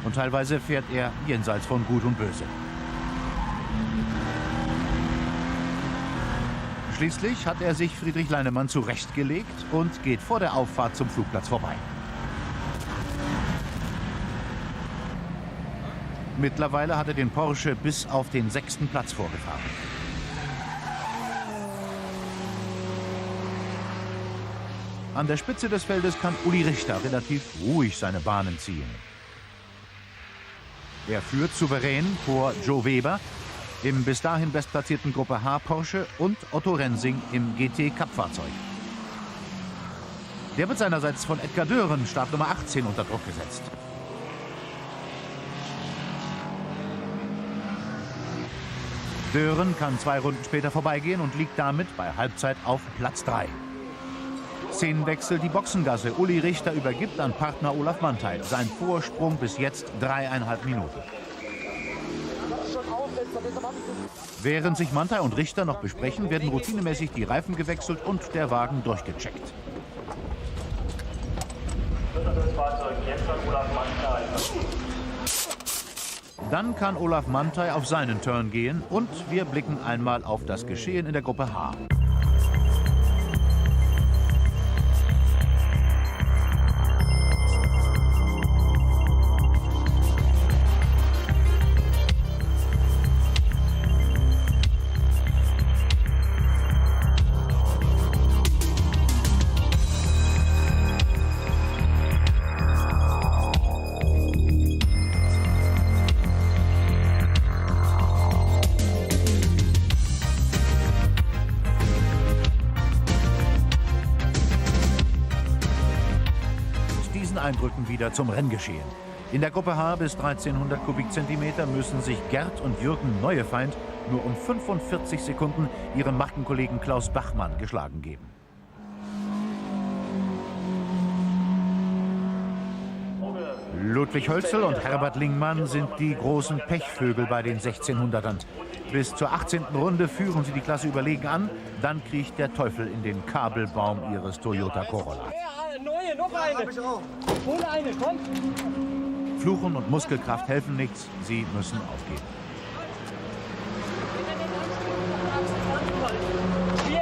Und teilweise fährt er jenseits von Gut und Böse. Schließlich hat er sich Friedrich Leinemann zurechtgelegt und geht vor der Auffahrt zum Flugplatz vorbei. Mittlerweile hat er den Porsche bis auf den 6. Platz vorgefahren. An der Spitze des Feldes kann Uli Richter relativ ruhig seine Bahnen ziehen. Er führt souverän vor Joe Weber im bis dahin bestplatzierten Gruppe H Porsche und Otto Rensing im GT-Cup-Fahrzeug. Der wird seinerseits von Edgar Dören, Startnummer 18, unter Druck gesetzt. Dören kann 2 Runden später vorbeigehen und liegt damit bei Halbzeit auf Platz 3. Szenenwechsel die Boxengasse. Uli Richter übergibt an Partner Olaf Manthey. Sein Vorsprung bis jetzt 3,5 Minuten. Während sich Manthey und Richter noch besprechen, werden routinemäßig die Reifen gewechselt und der Wagen durchgecheckt. Dann kann Olaf Manthey auf seinen Turn gehen und wir blicken einmal auf das Geschehen in der Gruppe H. Eindrücken wieder zum Renngeschehen. In der Gruppe H bis 1300 Kubikzentimeter müssen sich Gerd und Jürgen Neuefeind nur um 45 Sekunden ihrem Markenkollegen Klaus Bachmann geschlagen geben. Ludwig Hölzel und Herbert Lingmann sind die großen Pechvögel bei den 1600ern. Bis zur 18. Runde führen sie die Klasse überlegen an, dann kriecht der Teufel in den Kabelbaum ihres Toyota Corolla. Neue, noch eine. Hol eine, komm. Fluchen und Muskelkraft helfen nichts, sie müssen aufgeben. Hier.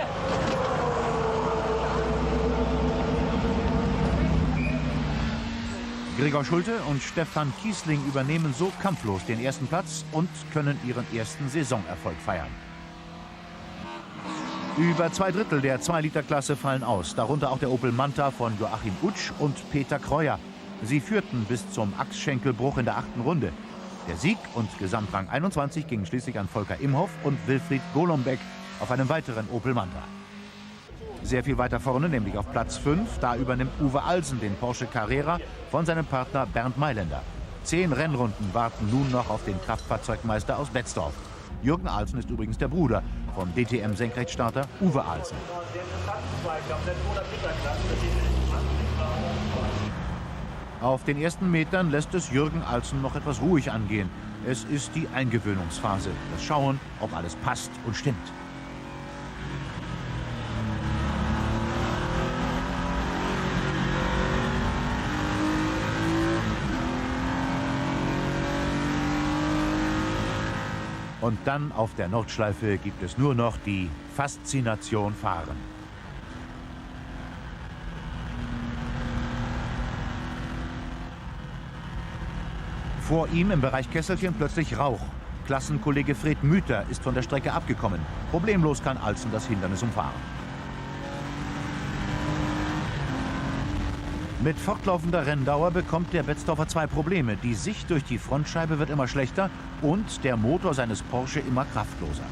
Gregor Schulte und Stefan Kiesling übernehmen so kampflos den ersten Platz und können ihren ersten Saisonerfolg feiern. Über 2/3 der 2-Liter-Klasse fallen aus, darunter auch der Opel Manta von Joachim Utsch und Peter Kreuer. Sie führten bis zum Achsschenkelbruch in der 8. Runde. Der Sieg und Gesamtrang 21 ging schließlich an Volker Imhoff und Wilfried Golombek auf einem weiteren Opel Manta. Sehr viel weiter vorne, nämlich auf Platz 5, da übernimmt Uwe Alsen den Porsche Carrera von seinem Partner Bernd Mailänder. 10 Rennrunden warten nun noch auf den Kraftfahrzeugmeister aus Betzdorf. Jürgen Alsen ist übrigens der Bruder vom DTM-Senkrechtstarter Uwe Alsen. Auf den ersten Metern lässt es Jürgen Alsen noch etwas ruhig angehen. Es ist die Eingewöhnungsphase, das Schauen, ob alles passt und stimmt. Und dann auf der Nordschleife gibt es nur noch die Faszination Fahren. Vor ihm im Bereich Kesselchen plötzlich Rauch. Klassenkollege Fred Müther ist von der Strecke abgekommen. Problemlos kann Alsen das Hindernis umfahren. Mit fortlaufender Renndauer bekommt der Betzdorfer 2 Probleme. Die Sicht durch die Frontscheibe wird immer schlechter und der Motor seines Porsche immer kraftloser.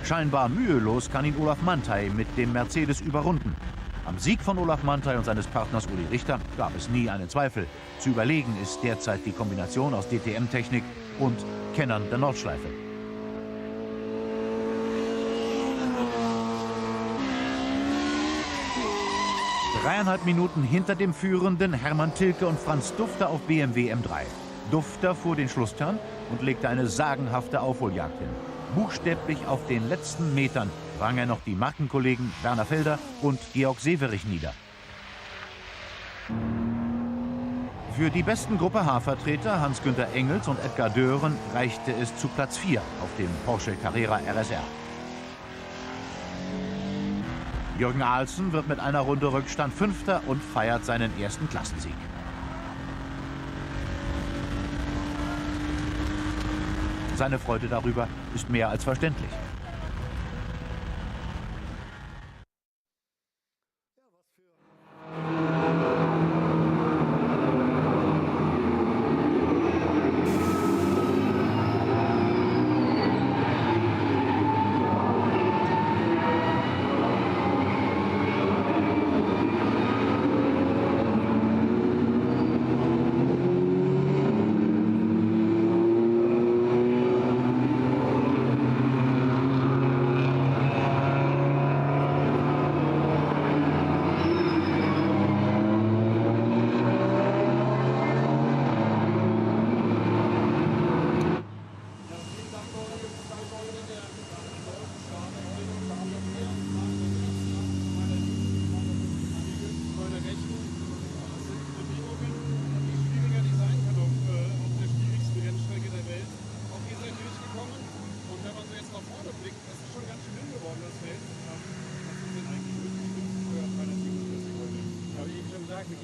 Scheinbar mühelos kann ihn Olaf Manthey mit dem Mercedes überrunden. Am Sieg von Olaf Manthey und seines Partners Uli Richter gab es nie einen Zweifel. Zu überlegen ist derzeit die Kombination aus DTM-Technik und Kennern der Nordschleife. Dreieinhalb Minuten hinter dem Führenden Hermann Tilke und Franz Dufter auf BMW M3. Dufter fuhr den Schlussturn und legte eine sagenhafte Aufholjagd hin. Buchstäblich auf den letzten Metern rang er noch die Markenkollegen Werner Felder und Georg Severich nieder. Für die besten Gruppe H-Vertreter Hans-Günther Engels und Edgar Dören reichte es zu Platz 4 auf dem Porsche Carrera RSR. Jürgen Alsen wird mit einer Runde Rückstand Fünfter und feiert seinen ersten Klassensieg. Seine Freude darüber ist mehr als verständlich.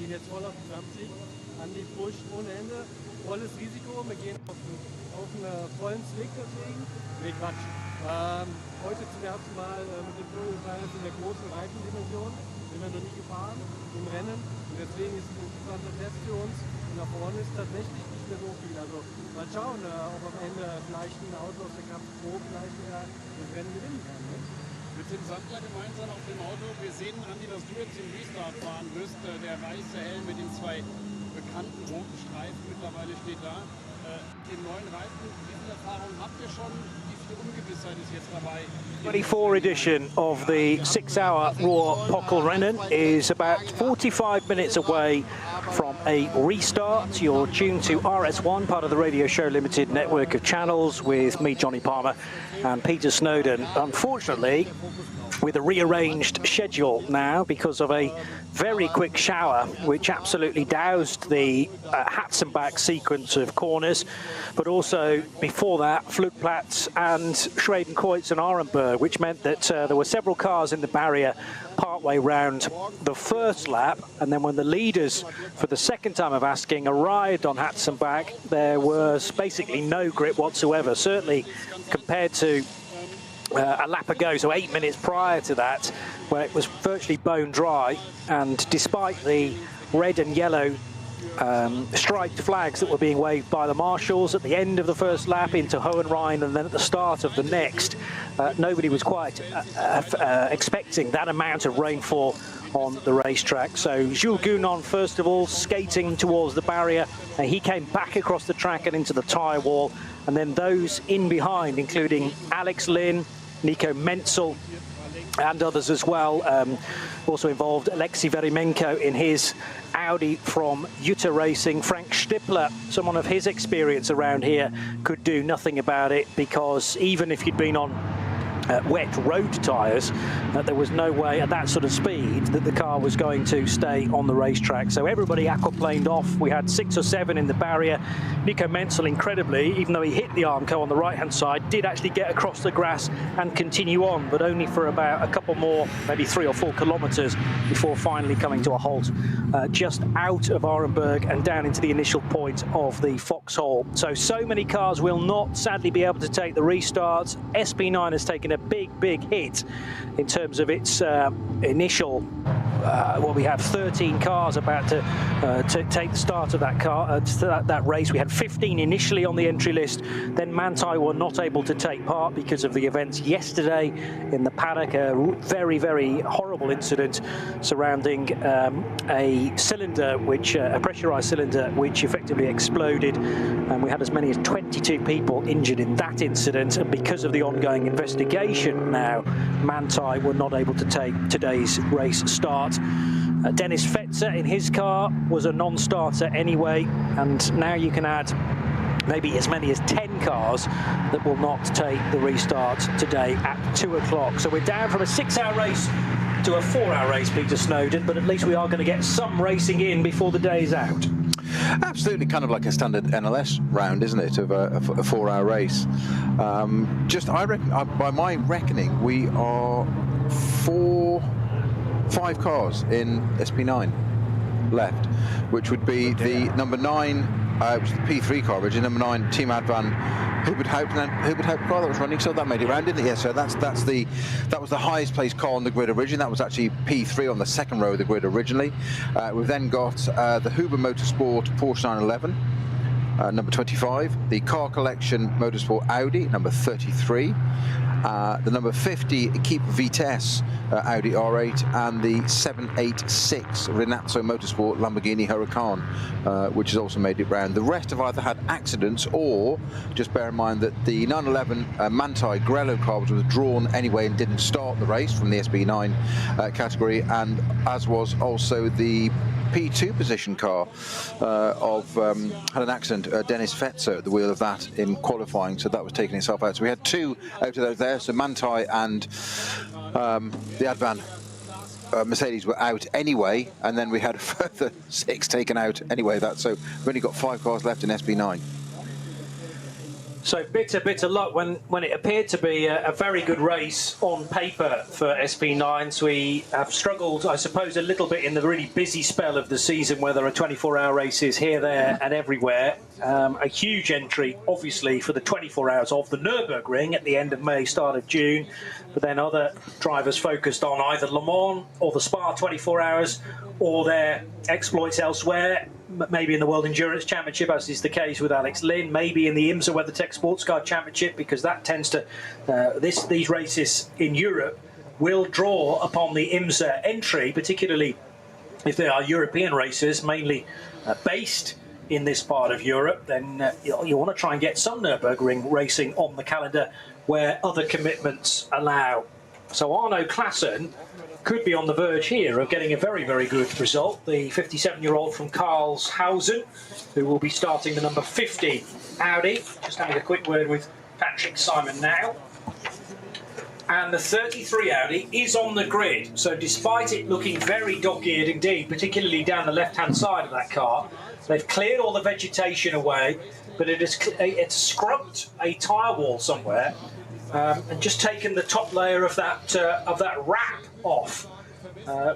gehen jetzt voll auf 20, Andi pusht ohne Ende, volles Risiko, wir gehen auf einen vollen Slick deswegen. Nee, Quatsch. Heute zum ersten Mal mit dem Prototyp in der großen Reifendimension, sind wir noch nie gefahren im Rennen und deswegen ist es ein interessanter Test für uns und da vorne ist tatsächlich nicht mehr so viel. Also mal schauen, ob am Ende vielleicht ein Auto aus der Kampf Pro vielleicht das Rennen gewinnen kann. Ne? Wir sind Sandler gemeinsam auf dem Auto. Wir sehen, Andi, dass du jetzt den Restart fahren wirst. Der weiße Helm mit den zwei bekannten roten Streifen mittlerweile steht da. Den neuen Reifen, wie viel Erfahrung habt ihr schon? Wie viel Ungewissheit ist jetzt dabei? 24 edition of the 6-hour Roar Pockelrennen is about 45 minutes away from a restart. You're tuned to RS1, part of the Radio Show Limited network of channels, with me, Johnny Palmer, and Peter Snowden. Unfortunately, with a rearranged schedule now because of a very quick shower which absolutely doused the Hatzenbach sequence of corners, but also before that Flugplatz and Schwedenkreuz and Arenberg, which meant that there were several cars in the barrier partway round the first lap, and then when the leaders for the second time of asking arrived on Hatzenbach, there was basically no grip whatsoever, certainly compared to a lap ago, so 8 minutes prior to that, where it was virtually bone dry. And despite the red and yellow striped flags that were being waved by the marshals at the end of the first lap into Hohenrhein and then at the start of the next, nobody was quite expecting that amount of rainfall on the racetrack. So Jules Gounon, first of all, skating towards the barrier, and he came back across the track and into the tyre wall, and then those in behind, including Alex Lynn, Nico Menzel, and others as well. Also involved Alexei Verimenko in his Audi from Jutta Racing. Frank Stippler, someone of his experience around here, could do nothing about it, because even if you'd been on wet road tyres, there was no way at that sort of speed that the car was going to stay on the racetrack. So everybody aquaplaned off. We had 6 or 7 in the barrier. Nico Menzel, incredibly, even though he hit the Armco on the right-hand side, did actually get across the grass and continue on, but only for about a couple more, maybe 3 or 4 kilometres before finally coming to a halt just out of Arenberg and down into the initial point of the Foxhole. So many cars will not, sadly, be able to take the restart. SP9 has taken a big hit in terms of its initial well, we have 13 cars about to take the start of that car that race. We had 15 initially on the entry list, then Manthey were not able to take part because of the events yesterday in the paddock, a very horrible incident surrounding a cylinder, which a pressurized cylinder which effectively exploded, and we had as many as 22 people injured in that incident. And because of the ongoing investigation now, Manthey were not able to take today's race start. Dennis Fetzer in his car was a non-starter anyway, and now you can add maybe as many as 10 cars that will not take the restart today at 2 o'clock. So we're down from a 6-hour race to a 4-hour race, Peter Snowden, but at least we are going to get some racing in before the day is out. Absolutely, kind of like a standard NLS round, isn't it, of a 4-hour race. I reckon, by my reckoning, we are 5 cars in SP9 left, which would be the number 9, which is the P3 car, which is number 9, Team Advan, Hubert Haupt, and then Hubert Haupt car that was running, so that made it round, didn't it? Yeah, so that was the highest placed car on the grid originally. That was actually P3 on the second row of the grid originally. We've then got the Huber Motorsport Porsche 911, number 25, the Car Collection Motorsport Audi, number 33, the number 50 Equipe Vitesse Audi R8, and the 786 Rinazzo Motorsport Lamborghini Huracan, which has also made it round. The rest have either had accidents, or just bear in mind that the 911 Manthey Grello car was withdrawn anyway and didn't start the race from the SB9 category, and as was also the P2 position car had an accident, Dennis Fetzer at the wheel of that in qualifying, so that was taking itself out. So we had 2 out of those there, so Manthey and the Advan Mercedes were out anyway, and then we had a further 6 taken out anyway. So we've only got 5 cars left in SB9. So bitter luck when it appeared to be a very good race on paper for SP9s. We have struggled, I suppose, a little bit in the really busy spell of the season where there are 24-hour races here, there and everywhere. A huge entry, obviously, for the 24 hours of the Nürburgring at the end of May, start of June. But then other drivers focused on either Le Mans or the Spa 24 hours or their exploits elsewhere. Maybe in the World Endurance Championship, as is the case with Alex Lynn, maybe in the IMSA WeatherTech Sports Car Championship, because that tends to, these races in Europe will draw upon the IMSA entry, particularly if they are European races, mainly based in this part of Europe. Then you want to try and get some Nürburgring racing on the calendar where other commitments allow. So Arno Claassen could be on the verge here of getting a very, very good result. The 57-year-old from Karlshausen, who will be starting the number 50 Audi. Just having a quick word with Patrick Simon now. And the 33 Audi is on the grid. So despite it looking very dog-eared indeed, particularly down the left-hand side of that car, they've cleared all the vegetation away, but it's scrubbed a tyre wall somewhere and just taken the top layer of that wrap off,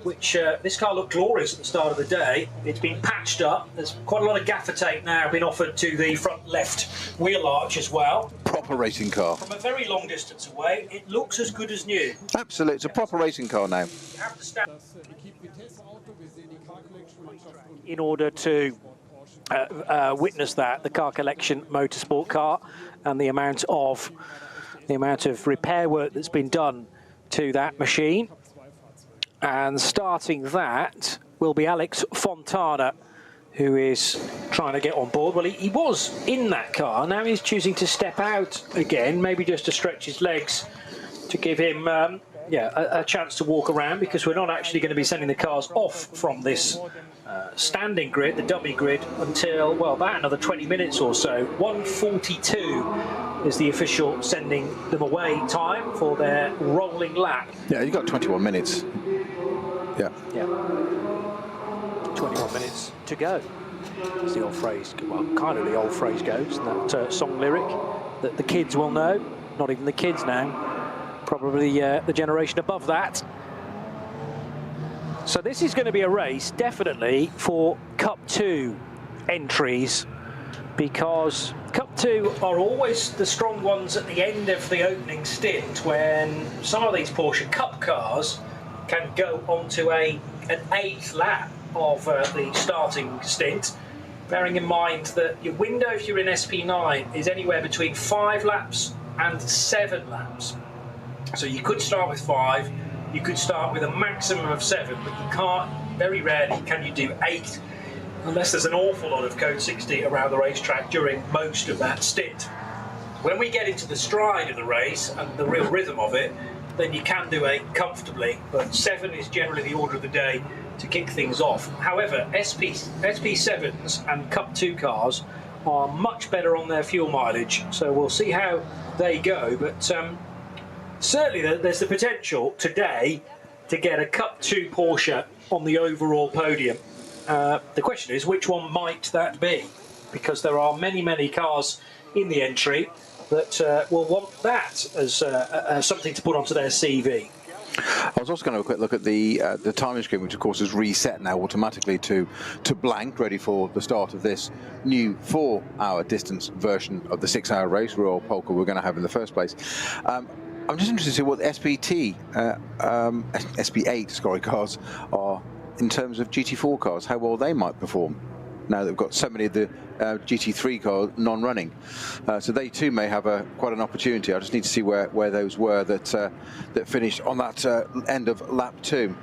which this car looked glorious at the start of the day. It's been patched up. There's quite a lot of gaffer tape now been offered to the front left wheel arch as well. Proper racing car. From a very long distance away, it looks as good as new. Absolutely, it's a proper racing car now. You have to stand in order to witness that, the Car Collection Motorsport car, and the amount of repair work that's been done to that machine. And starting that will be Alex Fontana, who is trying to get on board. Well, he was in that car. Now he's choosing to step out again, maybe just to stretch his legs, to give him a chance to walk around, because we're not actually going to be sending the cars off from this standing grid, the dummy grid, until, well, about another 20 minutes or so. 1:42 is the official sending them away time for their rolling lap. Yeah, you've got 21 minutes. Yeah. 21 minutes to go, as the old phrase, well, kind of the old phrase goes, that song lyric that the kids will know. Not even the kids now, probably the generation above that. So this is going to be a race, definitely, for Cup 2 entries, because Cup 2 are always the strong ones at the end of the opening stint, when some of these Porsche Cup cars can go onto an 8th lap of the starting stint, bearing in mind that your window, if you're in SP9, is anywhere between 5 laps and 7 laps. So you could start with 5, you could start with a maximum of 7, but you can't, very rarely can you do 8, unless there's an awful lot of Code 60 around the racetrack during most of that stint. When we get into the stride of the race and the real rhythm of it, then you can do 8 comfortably, but 7 is generally the order of the day to kick things off. However, SP7s and Cup 2 cars are much better on their fuel mileage, so we'll see how they go, but certainly there's the potential today to get a Cup 2 Porsche on the overall podium. The question is, which one might that be? Because there are many, many cars in the entry that will want that as something to put onto their CV. I was also going to have a quick look at the timing screen, which of course is reset now automatically to blank, ready for the start of this new 4-hour distance version of the 6-hour race, Royal Polka, we're going to have in the first place. I'm just interested to see what the SP8 cars are in terms of GT4 cars, how well they might perform now that we've got so many of the GT3 cars non-running. So they too may have quite an opportunity. I just need to see where those were that finished on that end of lap 2.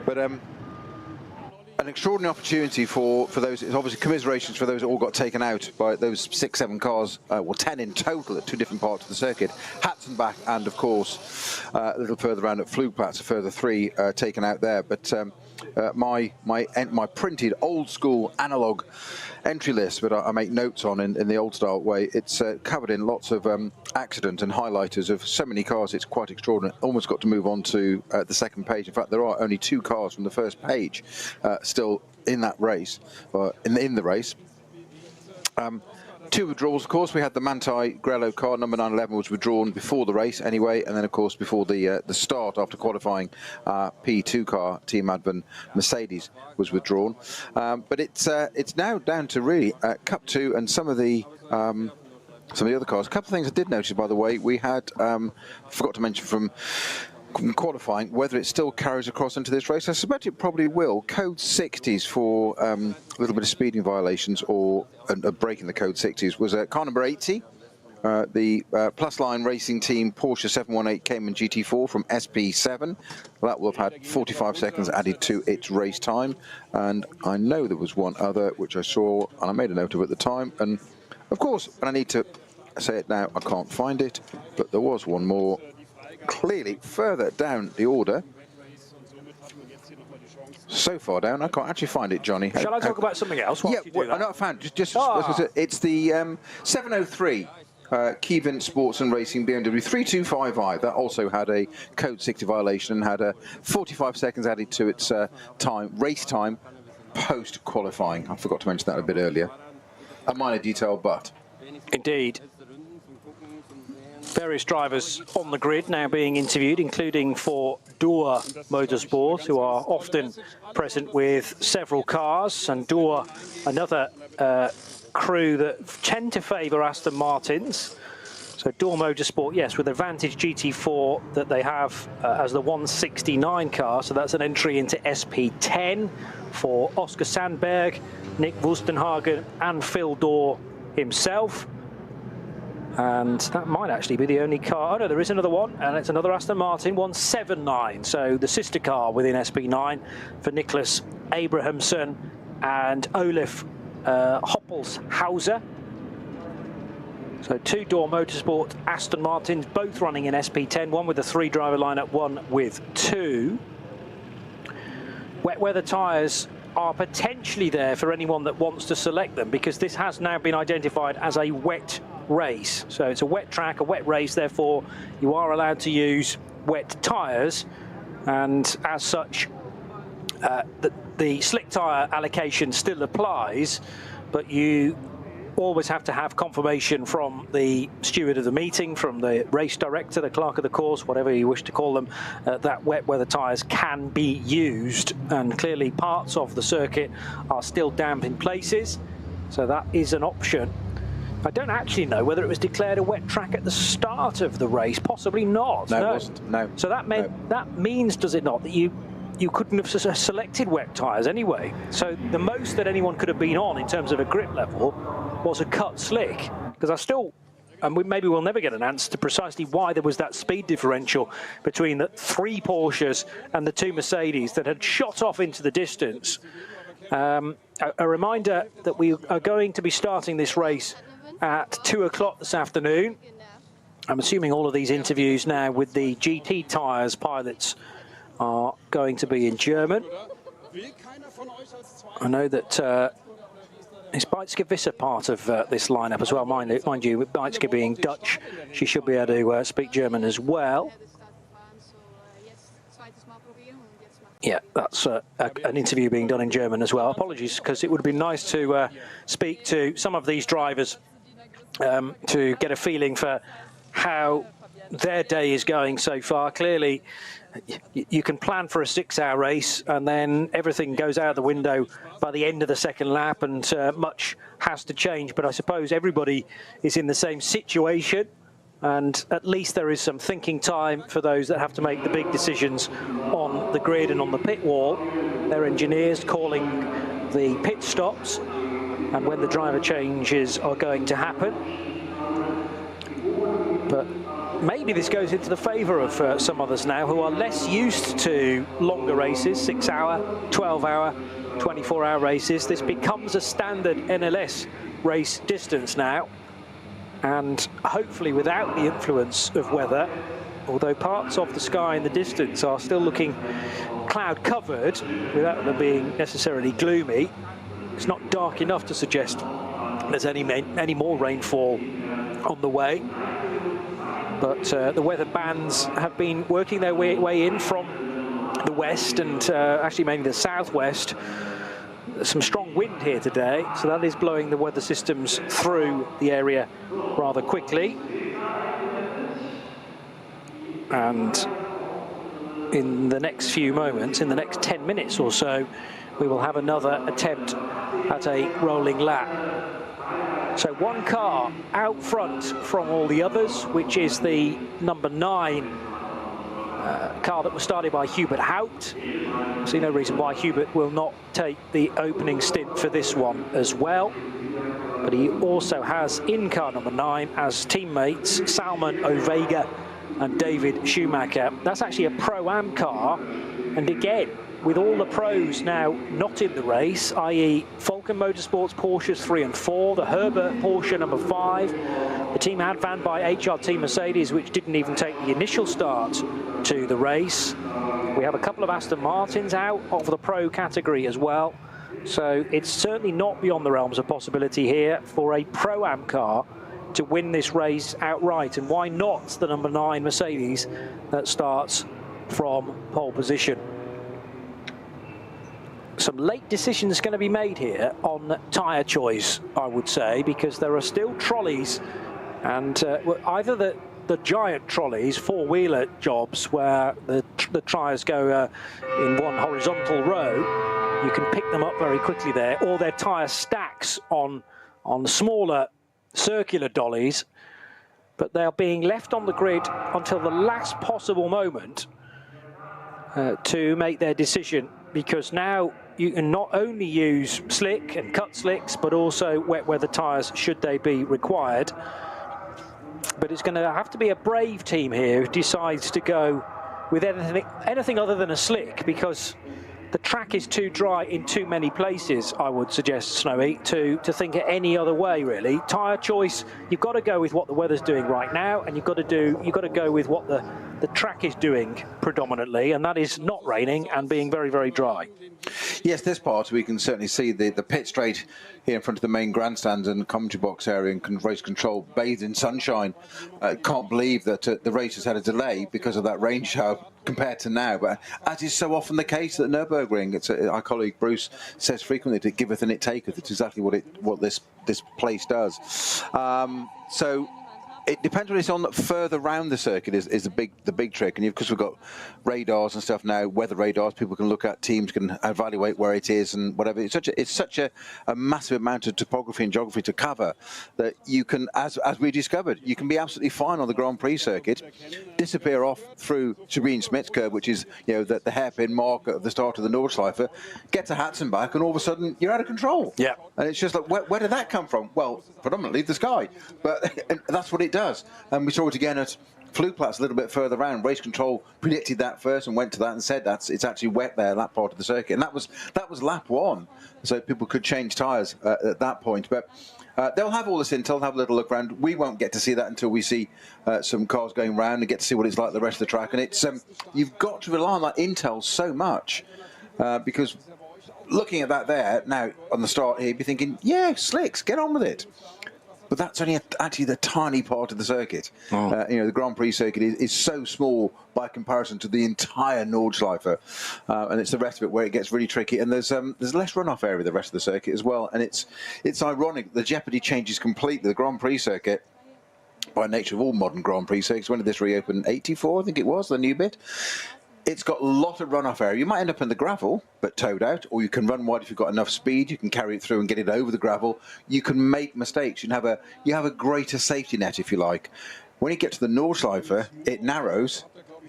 But an extraordinary opportunity for those. It's obviously commiserations for those that all got taken out by those 6-7 cars, well 10 in total at 2 different parts of the circuit. Hatzenbach, and of course a little further around at Flugplatz, a further 3 taken out there. But my printed old school analog entry list, but I make notes on in the old style way. It's covered in lots of accident and highlighters of so many cars. It's quite extraordinary. Almost got to move on to the second page. In fact, there are only 2 cars from the first page still in that race, in the race. Two withdrawals, of course. We had the Manti Grello car, number 911, was withdrawn before the race anyway, and then, of course, before the start after qualifying, P2 car, Team Advan Mercedes, was withdrawn. But it's now down to really Cup 2 and some of the other cars. A couple of things I did notice, by the way. We had, forgot to mention from qualifying, whether it still carries across into this race. I suspect it probably will. Code 60s for a little bit of speeding violations or breaking the code 60s was car number 80, the Plus Line Racing Team Porsche 718 Cayman GT4 from SP7. That will have had 45 seconds added to its race time. And I know there was one other which I saw and I made a note of at the time. And of course, and I need to say it now, I can't find it, but there was one more clearly further down the order. So far down, I can't actually find it, Johnny. Shall I talk about something else? Yeah, I know I found it's the 703 Kevin Sports and Racing BMW 3255. That also had a code 60 violation and had a 45 seconds added to its race time post qualifying. I forgot to mention that a bit earlier. A minor detail, but indeed. Various drivers on the grid now being interviewed, including for Door Motorsport, who are often present with several cars, and Door, another crew that tend to favour Aston Martins. So Door Motorsport, yes, with the Vantage GT4 that they have as the 169 car, so that's an entry into SP10 for Oscar Sandberg, Nick Wustenhagen and Phil Door himself. And that might actually be the only car. Oh no, there is another one, and it's another Aston Martin 179. So the sister car within SP9 for Nicholas Abrahamson and Olaf Hoppelshauser. So two Door Motorsport Aston Martins, both running in SP10, one with a 3-driver lineup, one with 2. Wet weather tyres are potentially there for anyone that wants to select them, because this has now been identified as a wet race. So it's a wet track, a wet race, therefore you are allowed to use wet tyres, and as such the slick tyre allocation still applies, but you always have to have confirmation from the steward of the meeting, from the race director, the clerk of the course, whatever you wish to call them, that wet weather tyres can be used. And clearly parts of the circuit are still damp in places, so that is an option. I don't actually know whether it was declared a wet track at the start of the race. Possibly not. No, it wasn't. No. So that means, does it not, that you couldn't have selected wet tyres anyway? So the most that anyone could have been on in terms of a grip level was a cut slick. Because I still, and maybe we'll never get an answer to precisely why there was that speed differential between the 3 Porsches and the 2 Mercedes that had shot off into the distance. A reminder that we are going to be starting this race at 2 o'clock this afternoon. I'm assuming all of these interviews now with the GT tyres pilots are going to be in German. I know that is Beitske Visser part of this lineup as well. Mind you, Beitske being Dutch, she should be able to speak German as well. Yeah, that's an interview being done in German as well. Apologies, because it would have been nice to speak to some of these drivers to get a feeling for how their day is going so far. Clearly, you can plan for a 6-hour race and then everything goes out the window by the end of the second lap, and much has to change. But I suppose everybody is in the same situation, and at least there is some thinking time for those that have to make the big decisions on the grid and on the pit wall. Their engineers calling the pit stops and when the driver changes are going to happen. But maybe this goes into the favour of some others now who are less used to longer races, 6-hour, 12-hour, 24-hour races. This becomes a standard NLS race distance now, and hopefully without the influence of weather, although parts of the sky in the distance are still looking cloud covered without them being necessarily gloomy. It's not dark enough to suggest there's any more rainfall on the way. But the weather bands have been working their way in from the west and actually mainly the southwest. some strong wind here today, so that is blowing the weather systems through the area rather quickly. And in the next few moments, in the next 10 minutes or so, we will have another attempt at a rolling lap. So one car out front from all the others, which is the number 9 car that was started by Hubert Haupt. I see no reason why Hubert will not take the opening stint for this one as well. But he also has in car number 9 as teammates Salman Ovega and David Schumacher. That's actually a Pro-Am car, and again, with all the pros now not in the race, i.e. Falcon Motorsports Porsches 3 and 4, the Herbert Porsche number 5, the Team Advan by HRT Mercedes, which didn't even take the initial start to the race. We have a couple of Aston Martins out of the pro category as well. So it's certainly not beyond the realms of possibility here for a Pro-Am car to win this race outright. And why not the number 9 Mercedes that starts from pole position? Some late decisions going to be made here on tyre choice, I would say, because there are still trolleys, and either the giant trolleys, 4-wheeler jobs, where the tyres go in one horizontal row. You can pick them up very quickly there, or their tyre stacks on smaller circular dollies, but they are being left on the grid until the last possible moment to make their decision, because now you can not only use slick and cut slicks, but also wet weather tyres should they be required. But it's going to have to be a brave team here who decides to go with anything other than a slick, because the track is too dry in too many places, I would suggest, Snowy, to think it any other way, really. Tyre choice, you've got to go with what the weather's doing right now, and you've got to go with what the track is doing predominantly, and that is not raining and being very, very dry. Yes, this part we can certainly see the pit straight here in front of the main grandstands and commentary box area and race control bathed in sunshine. Can't believe that the race has had a delay because of that rain shower compared to now, but as is so often the case at Nürburgring, our colleague Bruce says frequently, "It giveth and it taketh." It's exactly what this place does. So it depends what it's on further round the circuit is the big trick. And because we've got radars and stuff now, weather radars, people can look at, teams can evaluate where it is and whatever. It's such a massive amount of topography and geography to cover that you can, as we discovered, you can be absolutely fine on the Grand Prix circuit, disappear off through Sabine Smith's curve, which is the hairpin mark at the start of the Nordschleife, get to Hatzenbach, and all of a sudden you're out of control. Yeah. And it's just like, where did that come from? Well, predominantly the sky, but that's what it does. And we saw it again at Flugplatz a little bit further around. Race control predicted that first and went to that and said it's actually wet there, that part of the circuit. And that was lap 1, so people could change tyres at that point. But they'll have all this intel, have a little look around. We won't get to see that until we see some cars going round and get to see what it's like the rest of the track. And it's you've got to rely on that intel so much because looking at that there now on the start here, you'd be thinking, yeah, slicks, get on with it. But that's only actually the tiny part of the circuit. The Grand Prix circuit is so small by comparison to the entire Nordschleife, and it's the rest of it where it gets really tricky. And there's less runoff area the rest of the circuit as well. And it's ironic. The jeopardy changes completely. The Grand Prix circuit, by nature of all modern Grand Prix circuits, when did this reopen? 84, I think it was, the new bit. It's got a lot of runoff area. You might end up in the gravel, but towed out, or you can run wide if you've got enough speed. You can carry it through and get it over the gravel. You can make mistakes. You have a greater safety net, if you like. When you get to the Nordschleife, it narrows,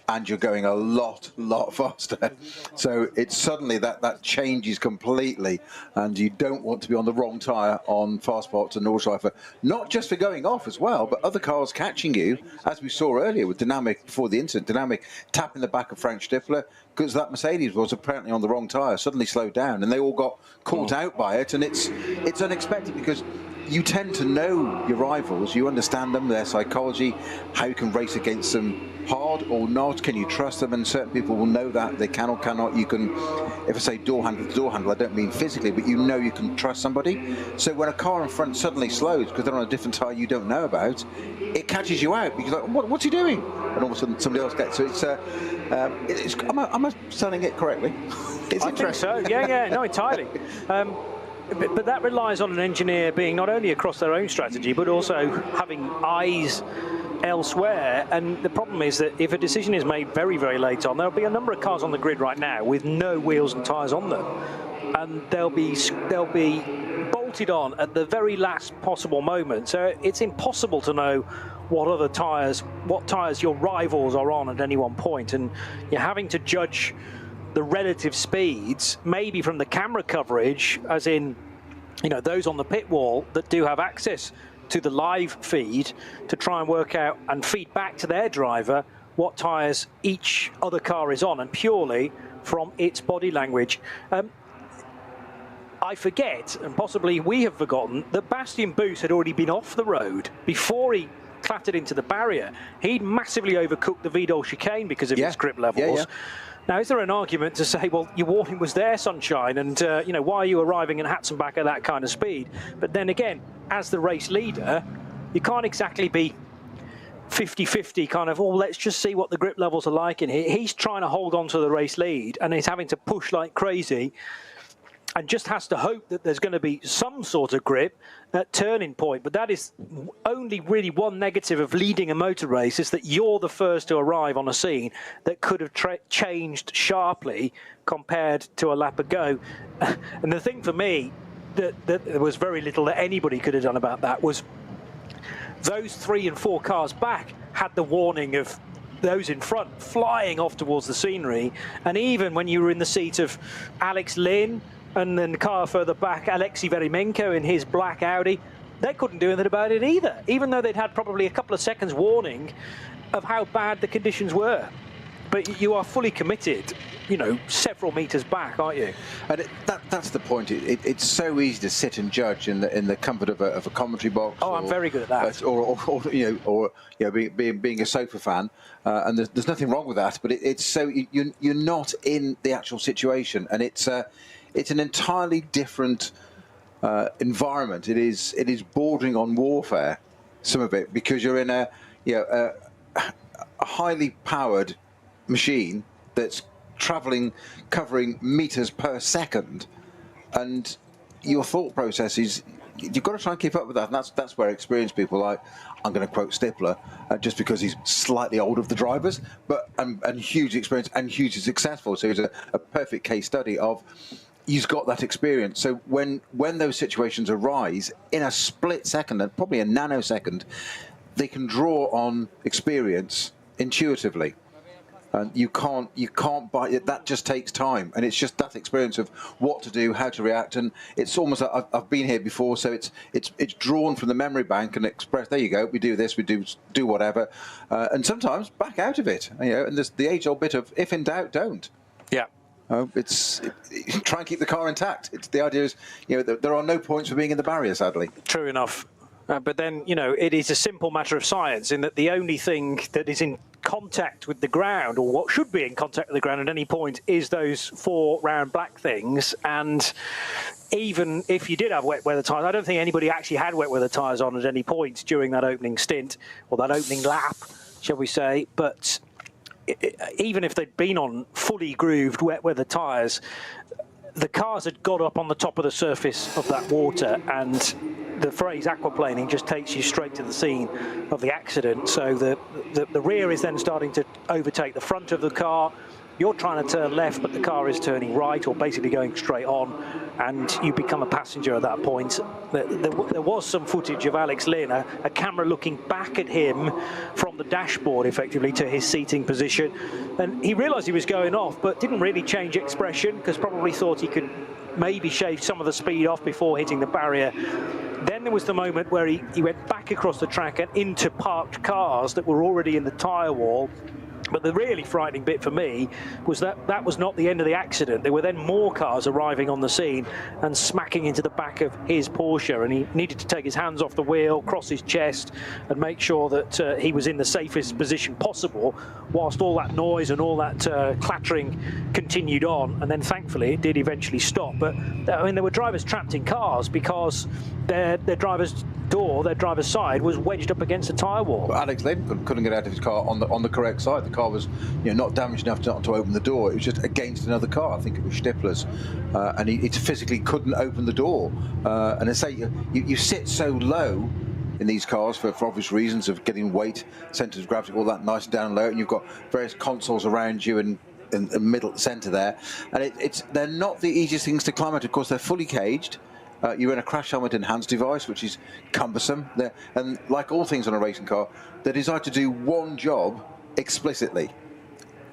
and you're going a lot faster. So it's suddenly that changes completely, and you don't want to be on the wrong tyre on fast parts of Nordschleife. Not just for going off as well, but other cars catching you, as we saw earlier with Dynamic before the incident. Dynamic tapping the back of Frank Stifler because that Mercedes was apparently on the wrong tyre, suddenly slowed down, and they all got caught out by it. And it's unexpected because you tend to know your rivals, you understand them, their psychology, how you can race against them hard or not, can you trust them, and certain people will know that they can or cannot. You can, if I say door handle to door handle, I don't mean physically, but you know you can trust somebody. So when a car in front suddenly slows because they're on a different tyre you don't know about, it catches you out because you're like, what's he doing? And all of a sudden somebody else gets. So it's am I selling it correctly? I think so. Yeah, no, entirely. But that relies on an engineer being not only across their own strategy, but also having eyes elsewhere. And the problem is that if a decision is made very, very late on, there'll be a number of cars on the grid right now with no wheels and tyres on them, and they'll be bolted on at the very last possible moment. So it's impossible to know what tyres your rivals are on at any one point, and you're having to judge the relative speeds, maybe from the camera coverage, as in, those on the pit wall that do have access to the live feed to try and work out and feed back to their driver what tyres each other car is on, and purely from its body language. I forget, and possibly we have forgotten, that Bastian Boos had already been off the road before he clattered into the barrier. He'd massively overcooked the Vidal chicane because of his grip levels. Yeah. Now, is there an argument to say, well, your warning was there, sunshine, and why are you arriving in Hatzenbach at that kind of speed? But then again, as the race leader, you can't exactly be 50-50 kind of, let's just see what the grip levels are like in here. He's trying to hold on to the race lead, and he's having to push like crazy, and just has to hope that there's going to be some sort of grip at turning point. But that is only really one negative of leading a motor race, is that you're the first to arrive on a scene that could have changed sharply compared to a lap ago. And the thing for me that there was very little that anybody could have done about that was those 3 and 4 cars back had the warning of those in front flying off towards the scenery. And even when you were in the seat of Alex Lynn, and then the car further back, Alexei Verimenko in his black Audi, they couldn't do anything about it either, even though they'd had probably a couple of seconds warning of how bad the conditions were. But you are fully committed, several meters back, aren't you? And that's the point. It's so easy to sit and judge in the comfort of a commentary box. Oh, I'm very good at that. Or being a sofa fan, and there's nothing wrong with that. But it's so you're not in the actual situation, and it's an entirely different environment. It is bordering on warfare, some of it, because you're in a highly powered machine that's covering meters per second, and your thought process is you've got to try and keep up with that, and that's where experienced people like, I'm going to quote Stifler, just because he's slightly older of the drivers, but and huge experience and hugely successful. So he's a perfect case study of he's got that experience. So when those situations arise in a split second, and probably a nanosecond, they can draw on experience intuitively. And you can't buy it. That just takes time, and it's just that experience of what to do, how to react, and it's almost like I've been here before, so it's drawn from the memory bank and expressed. There you go. We do this. We do whatever, and sometimes back out of it. And there's the age-old bit of if in doubt, don't. Yeah. It's try and keep the car intact. The idea is, there are no points for being in the barrier, sadly. True enough. But then, it is a simple matter of science in that the only thing that is in contact with the ground, or what should be in contact with the ground at any point, is those 4 round black things. And even if you did have wet weather tyres, I don't think anybody actually had wet weather tyres on at any point during that opening stint, or that opening lap, shall we say. But even if they'd been on fully grooved wet weather tyres, the cars had got up on the top of the surface of that water, and the phrase aquaplaning just takes you straight to the scene of the accident. So the rear is then starting to overtake the front of the car. You're trying to turn left, but the car is turning right, or basically going straight on, and you become a passenger at that point. There was some footage of Alex Lynn, a camera looking back at him from the dashboard, effectively, to his seating position. And he realised he was going off, but didn't really change expression, because probably thought he could maybe shave some of the speed off before hitting the barrier. Then there was the moment where he went back across the track and into parked cars that were already in the tyre wall, But the really frightening bit for me was that was not the end of the accident. There were then more cars arriving on the scene and smacking into the back of his Porsche, and he needed to take his hands off the wheel, cross his chest, and make sure that he was in the safest position possible whilst all that noise and all that clattering continued on. And then thankfully it did eventually stop. But I mean, there were drivers trapped in cars because their driver's door, their driver's side, was wedged up against a tyre wall. Well, Alex Leben couldn't get out of his car on the correct side. The car was, not damaged enough to open the door. It was just against another car. I think it was Stifler's, and he physically couldn't open the door. And I say you sit so low in these cars for obvious reasons of getting weight, centres of gravity, all that nice down low, and you've got various consoles around you and in the middle centre there, and they're not the easiest things to climb out. Of course, they're fully caged. You're in a crash helmet enhanced device, which is cumbersome. And like all things on a racing car, they're designed to do one job explicitly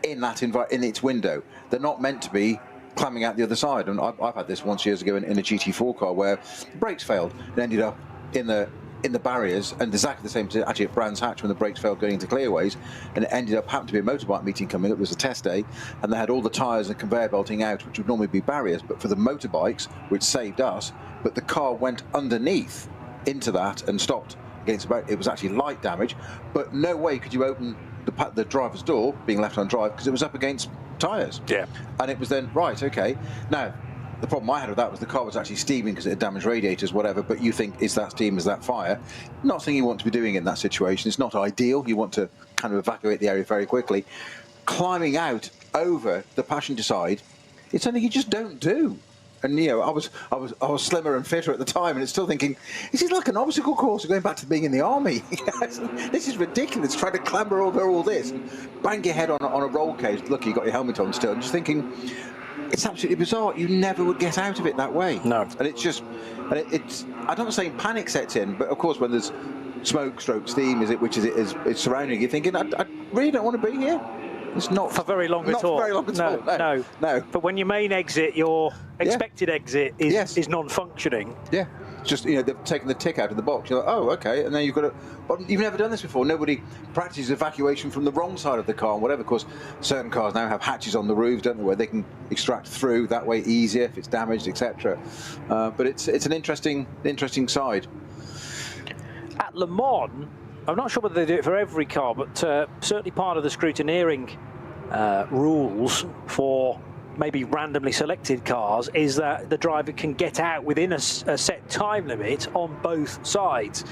in its window. They're not meant to be climbing out the other side. And I've had this once years ago in a GT4 car where the brakes failed and ended up in the barriers, and exactly the same actually at Brands Hatch when the brakes failed going into clearways, and it happened to be a motorbike meeting coming up. It was a test day, and they had all the tyres and conveyor belting out, which would normally be barriers, but for the motorbikes, which saved us, but the car went underneath into that and stopped against it was actually light damage, but no way could you open the driver's door, being left on drive, because it was up against tyres. Yeah. And it was then, right, okay. Now, the problem I had with that was the car was actually steaming because it had damaged radiators, whatever, but you think, is that steam, is that fire? Not something you want to be doing in that situation. It's not ideal. You want to kind of evacuate the area very quickly. Climbing out over the passenger side, it's something you just don't do. And I was slimmer and fitter at the time, and it's still thinking, this is like an obstacle course going back to being in the army. This is ridiculous, trying to clamber over all this and bang your head on a roll cage. Look, you got your helmet on still, and just thinking, it's absolutely bizarre. You never would get out of it that way. No. And it's just, I'm not saying panic sets in, but of course when there's smoke, steam, is surrounding you, thinking, I really don't want to be here. It's not for very long at all. Not very long at all. No. But when your main exit, your expected exit is non-functioning. Yeah. Just, they've taken the tick out of the box. You're like, oh, okay. And then you've got to, but you've never done this before. Nobody practices evacuation from the wrong side of the car and whatever. Of course, certain cars now have hatches on the roof, don't they, where they can extract through that way easier if it's damaged, etc. But it's an interesting side. At Le Mans, I'm not sure whether they do it for every car, but certainly part of the scrutineering rules for maybe randomly selected cars is that the driver can get out within a set time limit on both sides.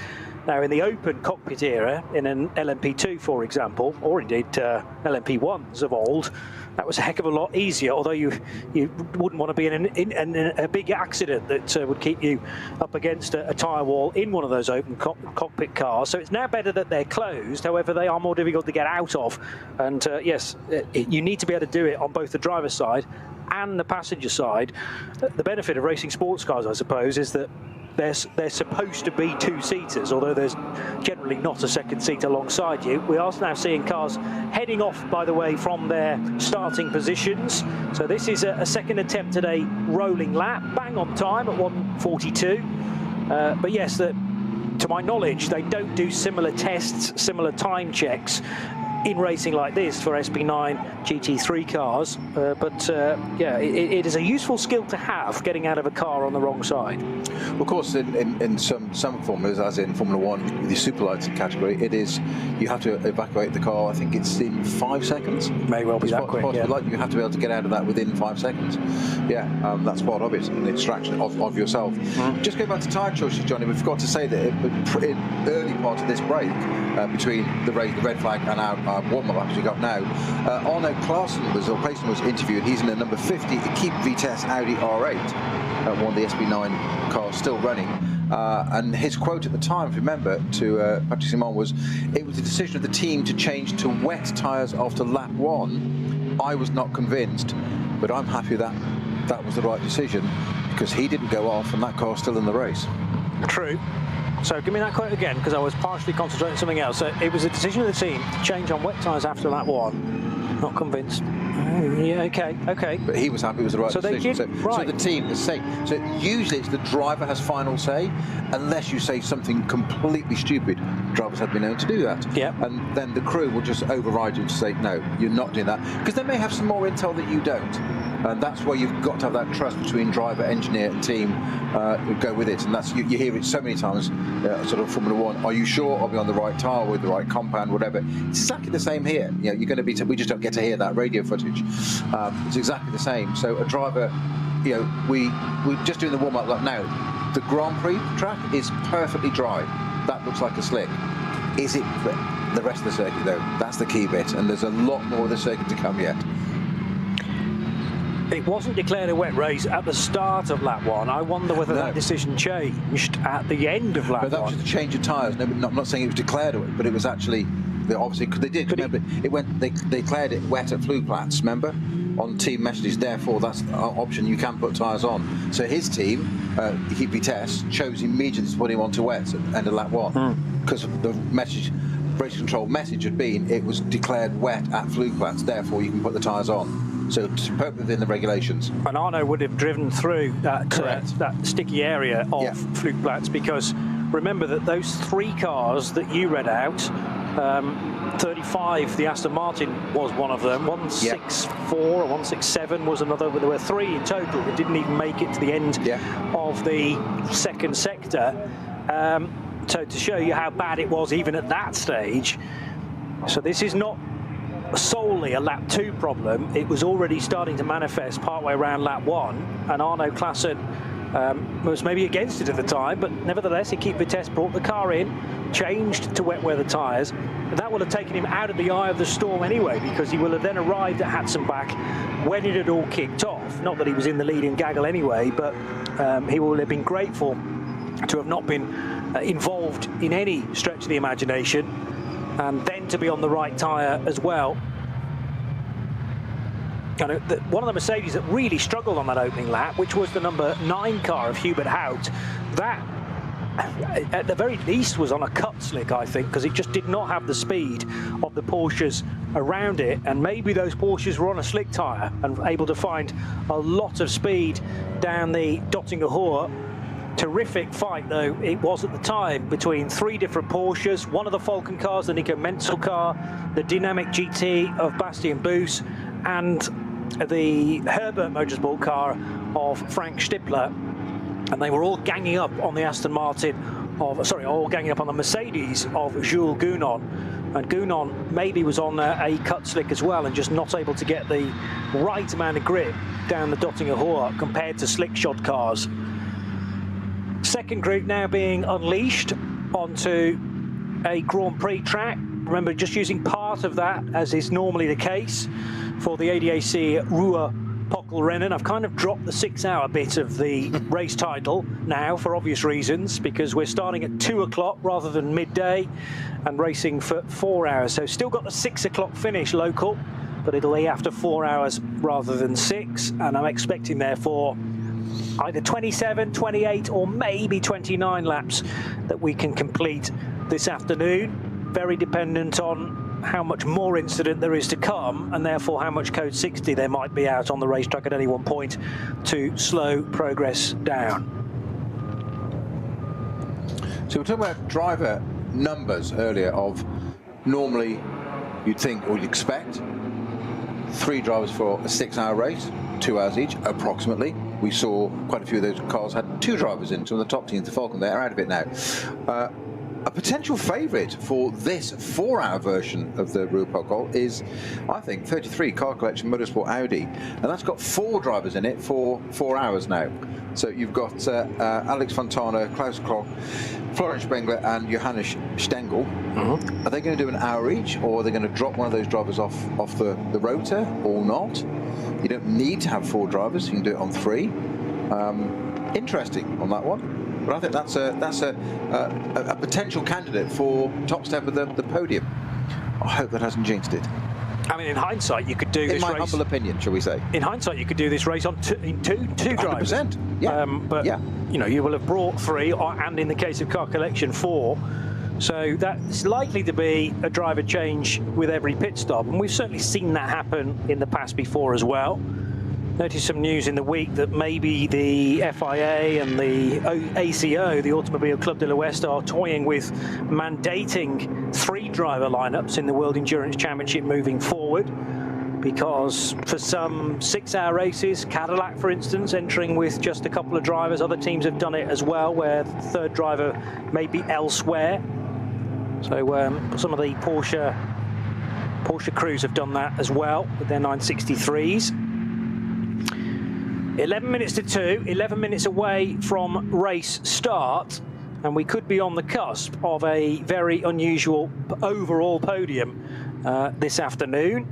Now, in the open cockpit era, in an LMP2, for example, or indeed LMP1s of old, that was a heck of a lot easier, although you wouldn't want to be in a big accident that would keep you up against a tyre wall in one of those open cockpit cars. So it's now better that they're closed, however they are more difficult to get out of. And yes, you need to be able to do it on both the driver's side and the passenger side. The benefit of racing sports cars, I suppose, is that they're supposed to be two-seaters, although there's generally not a second seat alongside you. We are now seeing cars heading off, by the way, from their starting positions. So this is a second attempt at a rolling lap, bang on time at 1:42. But yes, to my knowledge, they don't do similar tests, similar time checks in racing like this for SP9 GT3 cars, yeah, it is a useful skill to have, getting out of a car on the wrong side. Well, of course, in some formulas, as in Formula 1, the superlights category, it is, you have to evacuate the car, I think it's in 5 seconds. May well be that quick, yeah. Like you have to be able to get out of that within 5 seconds. Yeah, that's part of it, an extraction of yourself. Just going back to tyre choices, Johnny, we forgot to say that in the early part of this break, between the red flag and our warm-up lap we got now, Arno Claassen was interviewed. He's in a number 50 Equipe Vitesse Audi R8, one of the SP9 cars still running. And his quote at the time, if you remember, to Patrick Simon was, "It was a decision of the team to change to wet tyres after lap 1. I was not convinced, but I'm happy that that was the right decision, because he didn't go off and that car's still in the race." True. So give me that quote again, because I was partially concentrating on something else. So it was a decision of the team to change on wet tyres after lap 1. Not convinced. Yeah, okay. But he was happy it was the right decision. So the team is safe. So usually it's the driver has final say, unless you say something completely stupid. Drivers have been known to do that. Yeah. And then the crew will just override you to say, no, you're not doing that. Because they may have some more intel that you don't. And that's why you've got to have that trust between driver, engineer and team go with it. And that's you hear it so many times, sort of Formula One. Are you sure? Are we on the right tyre with the right compound, whatever? It's exactly the same here. You know, you're going to be. We just don't get to hear that radio footage. It's exactly the same. So a driver, you know, we're just doing the warm-up like now. The Grand Prix track is perfectly dry. That looks like a slick. Is it the rest of the circuit though? That's the key bit. And there's a lot more of the circuit to come yet. It wasn't declared a wet race at the start of lap 1. I wonder whether that decision changed at the end of lap 1. But that was just a change of tyres. No, I'm not saying it was declared wet, but it was actually, obviously, because they did. Remember, they declared it wet at Flugplatz, remember? On team messages, therefore that's an option, you can put tyres on. So his team, Heat Vitesse, chose immediately to put him onto wet at the end of lap 1. Because the message, race control message had been, it was declared wet at Flugplatz, therefore you can put the tyres on. So it's perfectly within the regulations. And Arno would have driven through that sticky area of Flugplatz, because remember that those 3 cars that you read out, 35, the Aston Martin was one of them, 164 or 167 was another, but there were 3 in total that didn't even make it to the end of the second sector. So to show you how bad it was even at that stage. So this is not solely a lap 2 problem. It was already starting to manifest partway around lap 1, and Arno Classen was maybe against it at the time, but nevertheless Heat Vitesse brought the car in, changed to wet weather tyres, and that would have taken him out of the eye of the storm anyway, because he will have then arrived at Hatzenbach when it had all kicked off. Not that he was in the lead in gaggle anyway, but he will have been grateful to have not been involved in any stretch of the imagination, and then to be on the right tyre as well. And one of the Mercedes that really struggled on that opening lap, which was the number 9 car of Hubert Hout, that at the very least was on a cut slick, I think, because it just did not have the speed of the Porsches around it, and maybe those Porsches were on a slick tyre and able to find a lot of speed down the Dottinger Hohe. Terrific fight, though, it was at the time between 3 different Porsches, one of the Falcon cars, the Nico Menzel car, the Dynamic GT of Bastian Buus, and the Herbert Motorsport car of Frank Stippler. And they were all ganging up on the Aston Martin all ganging up on the Mercedes of Jules Gounon. And Gounon maybe was on a cut slick as well and just not able to get the right amount of grip down the Dottinger Hohe compared to slick shod cars. Second group now being unleashed onto a Grand Prix track. Remember, just using part of that, as is normally the case for the ADAC Ruhr-Pokelrennen. I've kind of dropped the 6-hour bit of the race title now for obvious reasons, because we're starting at 2 o'clock rather than midday and racing for 4 hours. So still got the 6 o'clock finish local, but it'll be after 4 hours rather than 6. And I'm expecting, therefore, either 27, 28 or maybe 29 laps that we can complete this afternoon. Very dependent on how much more incident there is to come, and therefore how much code 60 there might be out on the racetrack at any one point to slow progress down. So we're talking about driver numbers earlier of normally you'd think or you'd expect 3 drivers for a 6-hour race, 2 hours each approximately. We saw quite a few of those cars had 2 drivers in, some of the top teams, the Falcon, they're out of it now. A potential favourite for this 4-hour version of the Ruhr-Pokal is, I think, 33 Car Collection Motorsport Audi, and that's got 4 drivers in it for 4 hours now. So you've got Alex Fontana, Klaus Klock, Florian Spengler and Johannes Stengel. Are they going to do an hour each, or are they going to drop one of those drivers off the rotor or not? You don't need to have 4 drivers, you can do it on 3. Interesting on that one. But I think that's a potential candidate for top step of the podium. I hope that hasn't jinxed it. I mean, in hindsight, you could do this race. In my humble opinion, shall we say? In hindsight, you could do this race on two drivers. 100%. Yeah. But you know, you will have brought 3, and in the case of Car Collection 4. So that's likely to be a driver change with every pit stop, and we've certainly seen that happen in the past before as well. Noticed some news in the week that maybe the FIA and the ACO, the Automobile Club de l'Ouest, are toying with mandating 3 driver lineups in the World Endurance Championship moving forward, because for some 6-hour races, Cadillac for instance, entering with just a couple of drivers, other teams have done it as well, where the 3rd driver may be elsewhere. So some of the Porsche crews have done that as well with their 963s. 11 minutes to 2, 11 minutes away from race start, and we could be on the cusp of a very unusual overall podium this afternoon.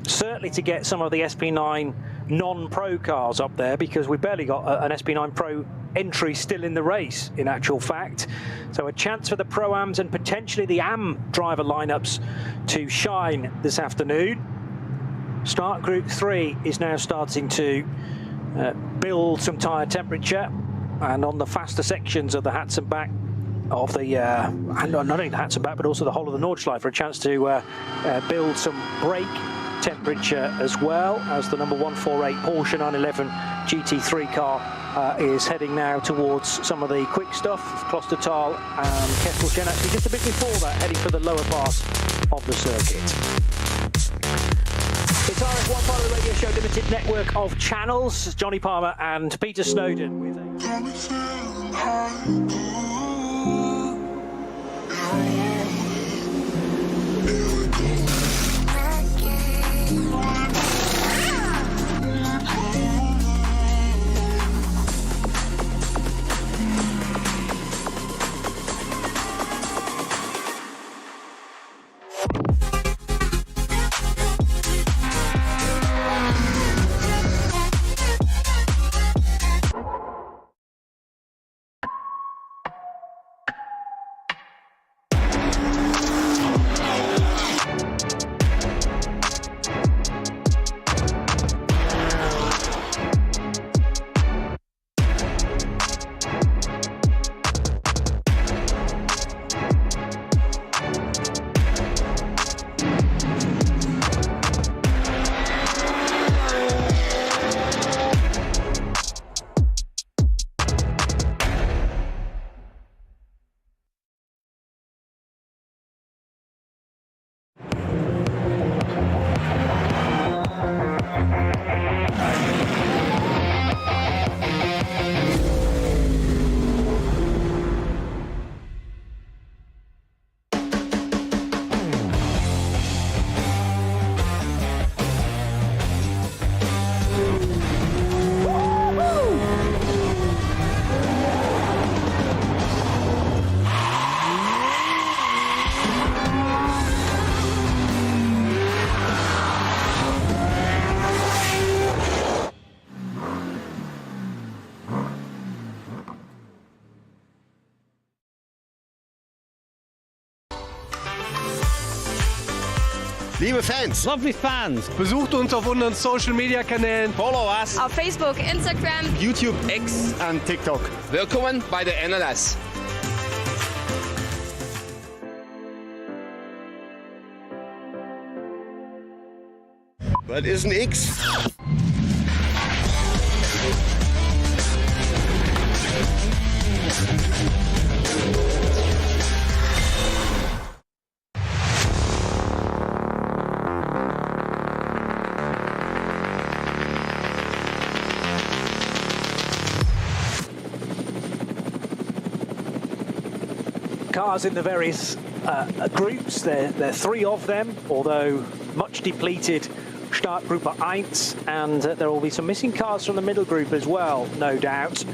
Certainly to get some of the SP9 non-pro cars up there, because we've barely got an SP9 Pro entry still in the race, in actual fact. So a chance for the Pro-Ams and potentially the AM driver lineups to shine this afternoon. Start Group 3 is now starting to build some tyre temperature, and on the faster sections of the Hats and back of the, and not only the Hats and back, but also the whole of the Nordschleife, for a chance to build some brake temperature as well, as the number 148 Porsche 911 GT3 car is heading now towards some of the quick stuff, Klostertal and Kesselchen, actually just a bit before that, heading for the lower part of the circuit. It's RF1, part of the Radio Show Limited network of channels. Johnny Palmer and Peter Snowden with Liebe Fans, Lovely Fans, besucht uns auf unseren Social Media Kanälen. Follow us auf Facebook, Instagram, YouTube, X und TikTok. Willkommen bei der NLS. Was ist ein X? Cars in the various groups, there are 3 of them, although much depleted Startgruppe 1, and there will be some missing cars from the middle group as well, no doubt,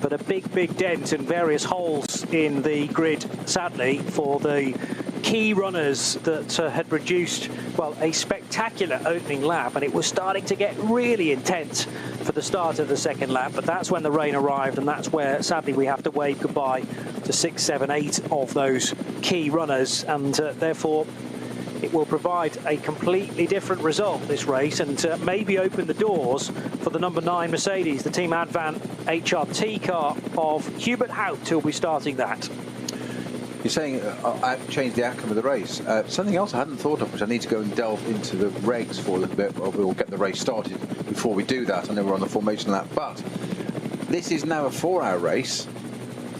but a big dent and various holes in the grid, sadly, for the key runners that had produced, well, a spectacular opening lap, and it was starting to get really intense for the start of the second lap, but that's when the rain arrived, and that's where, sadly, we have to wave goodbye to 6, 7, 8 of those key runners, and therefore it will provide a completely different result, this race, and maybe open the doors for the number 9 Mercedes, the Team Advan HRT car of Hubert Haupt, who'll be starting that. You're saying change the outcome of the race. Something else I hadn't thought of, which I need to go and delve into the regs for a little bit, or we'll get the race started. Before we do that, I know we're on the formation lap, but this is now a 4-hour race,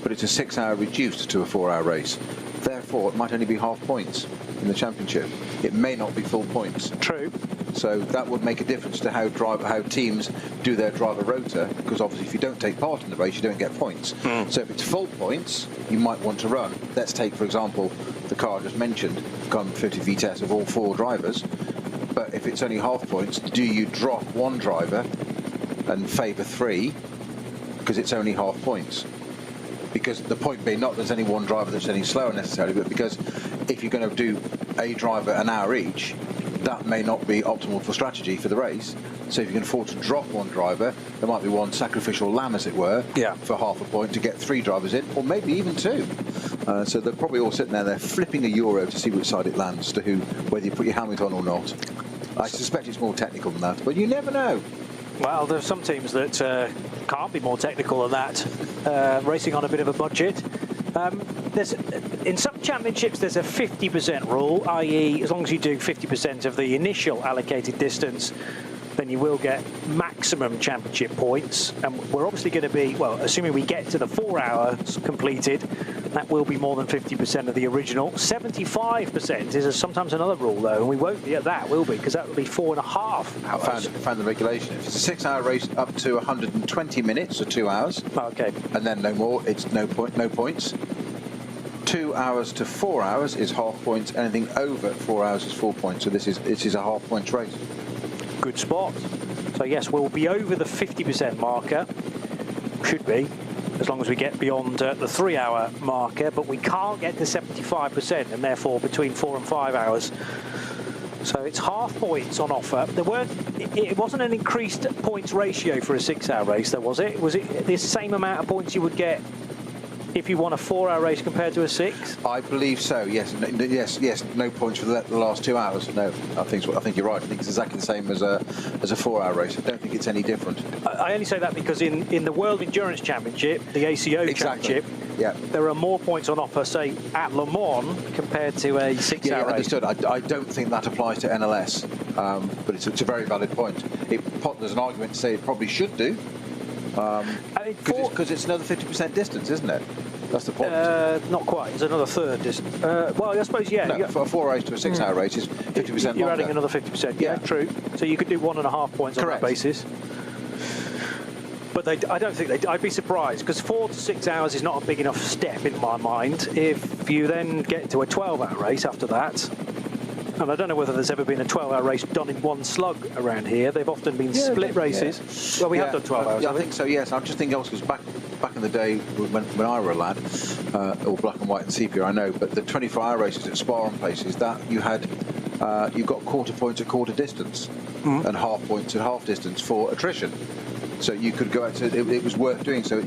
but it's a 6-hour reduced to a 4-hour race. Therefore, it might only be half points in the championship. It may not be full points. True. So that would make a difference to how teams do their driver rota, because obviously if you don't take part in the race, you don't get points. So if it's full points, you might want to run. Let's take, for example, the car I just mentioned, Gun 50 Vitesse of all 4 drivers. But if it's only half points, do you drop 1 driver and favour 3 because it's only half points? Because the point being not there's only 1 driver that's any slower necessarily, but because if you're going to do a driver an hour each, that may not be optimal for strategy for the race. So if you can afford to drop 1 driver, there might be 1 sacrificial lamb, as it were, for half a point to get 3 drivers in, or maybe even 2. So they're probably all sitting there, they're flipping a euro to see which side it lands to whether you put your helmet on or not. I suspect it's more technical than that, but you never know. Well, there are some teams that can't be more technical than that, racing on a bit of a budget. In some championships, there's a 50% rule, i.e. as long as you do 50% of the initial allocated distance, then you will get maximum championship points. And we're obviously going to be, well, assuming we get to the 4 hours completed, that will be more than 50% of the original. 75% is sometimes another rule, though, and we won't be at that, will we? Because that will be 4.5 hours. I found the regulation. If it's a 6-hour race up to 120 minutes, or 2 hours, okay, and then no more, it's no points. 2 hours to 4 hours is half points. Anything over 4 hours is 4 points. So this is a half point race. Good spot. So yes, we'll be over the 50% marker. Should be, as long as we get beyond the 3-hour marker, but we can't get to 75%, and therefore between 4 and 5 hours. So it's half points on offer. It wasn't an increased points ratio for a 6-hour race, though, was it? Was it the same amount of points you would get if you won a 4-hour race compared to a 6? I believe so. Yes, yes. No points for the last 2 hours. No, I think you're right. I think it's exactly the same as a 4-hour race. I don't think it's any different. I only say that because in the World Endurance Championship, the ACO Championship, there are more points on offer, say, at Le Mans compared to a 6-hour race. Understood. I don't think that applies to NLS, but it's a very valid point. There's an argument to say it probably should do. Because it's another 50% distance, isn't it? That's the point. Not quite. It's another third distance. Well, I suppose, yeah. No, for a 4 race to a 6-hour race is 50% You're longer. adding another 50%. Yeah, true. So you could do 1.5 points on that basis. But I don't think I'd be surprised, because 4 to 6 hours is not a big enough step in my mind. If you then get to a 12-hour race after that, and I don't know whether there's ever been a 12-hour race done in one slug around here. They've often been split races. Well, we have done 12 hours. Yeah, I think so, yes. I'm just thinking also because back in the day when I were a lad, all black and white and sepia, I know, but the 24-hour races at Spa and places, that you got quarter points at quarter distance and half points at half distance for attrition. So you could go out to, it was worth doing. So,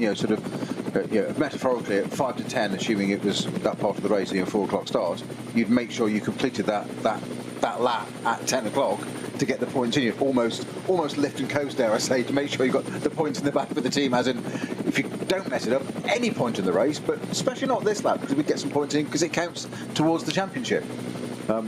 metaphorically at 5 to 10, assuming it was that part of the race, 4 o'clock start, you'd make sure you completed that lap at 10 o'clock to get the points in. You almost lift and coast, dare I say, to make sure you got the points in the back of the team, as in, if you don't mess it up, any point in the race, but especially not this lap, because we get some points in, because it counts towards the championship. The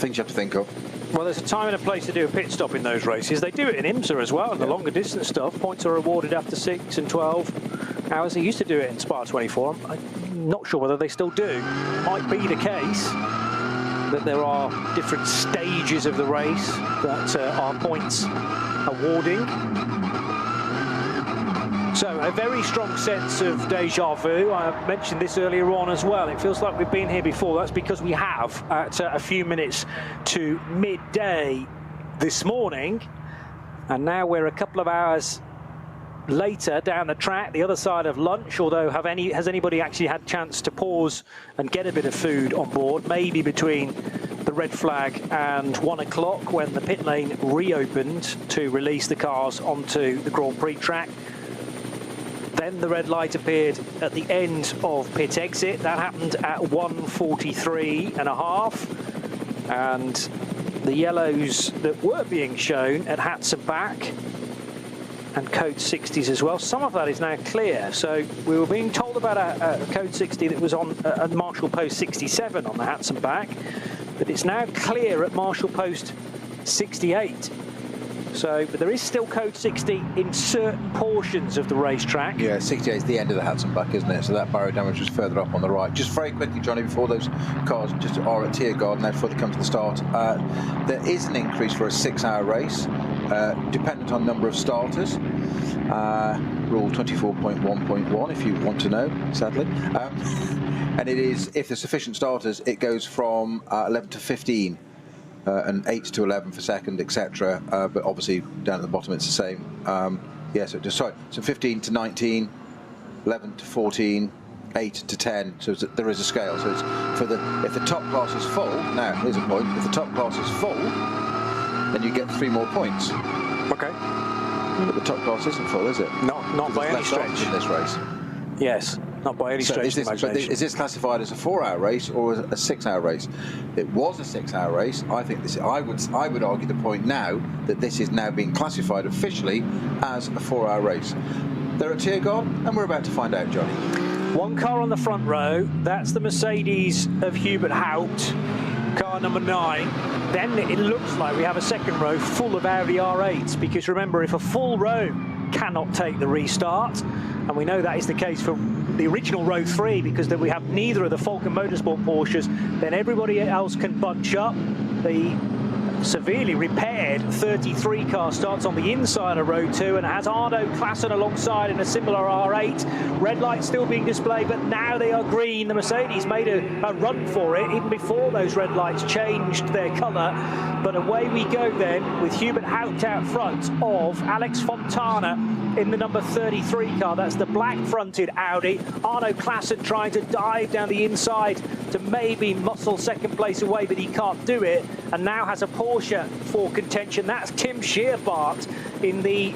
things you have to think of. Well, there's a time and a place to do a pit stop in those races. They do it in IMSA as well, the longer distance stuff. Points are awarded after 6 and 12 hours. They used to do it in Spa 24. I'm not sure whether they still do. Might be the case that there are different stages of the race that are points awarding. So a very strong sense of deja vu. I mentioned this earlier on as well. It feels like we've been here before. That's because we have at a few minutes to midday this morning. And now we're a couple of hours later down the track, the other side of lunch, although has anybody actually had a chance to pause and get a bit of food on board? Maybe between the red flag and 1 o'clock when the pit lane reopened to release the cars onto the Grand Prix track. Then the red light appeared at the end of pit exit. That happened at 1:43.5. And the yellows that were being shown at Hatsa back and code 60s as well. Some of that is now clear. So we were being told about a code 60 that was on at Marshall Post 67 on the hats and back, but it's now clear at Marshall Post 68. So, but there is still code 60 in certain portions of the racetrack. Yeah, 68 is the end of the Hudson Buck, isn't it? So that barrier damage was further up on the right. Just very quickly, Johnny, before those cars just are at Tiergarten now before they come to the start, there is an increase for a 6-hour race, dependent on number of starters. Rule 24.1.1, if you want to know, sadly. And it is, if there's sufficient starters, it goes from 11 to 15. And 8 to 11 for second, etc. But obviously down at the bottom it's the same. Yeah, so 15 to 19, 11 to 14, 8 to 10. So there is a scale. So it's for if the top class is full. Now here's a point: if the top class is full, then you get 3 more points. Okay. But the top class isn't full, is it? Not by any stretch in this race. Yes. Not by any stretch of imagination. Is this classified as a 4-hour race or a 6-hour race? It was a 6-hour race. I think this. I would argue the point now that this is now being classified officially as a 4-hour race. They're at Tiergarten, and we're about to find out, Johnny. One car on the front row. That's the Mercedes of Hubert Haupt, car number 9. Then it looks like we have a second row full of Audi R8s, because remember, if a full row cannot take the restart, and we know that is the case for the original row 3, because then we have neither of the Falcon Motorsport Porsches, then everybody else can bunch up. The severely repaired 33 car starts on the inside of row 2 and has Arno Klassen alongside in a similar R8. Red lights still being displayed, but now they are green. The Mercedes made a run for it even before those red lights changed their colour. But away we go then with Hubert Haupt out front of Alex Fontana in the number 33 car. That's the black-fronted Audi. Arno Klassen trying to dive down the inside to maybe muscle second place away, but he can't do it, and now has a Porsche for contention. That's Tim Scheerbart in the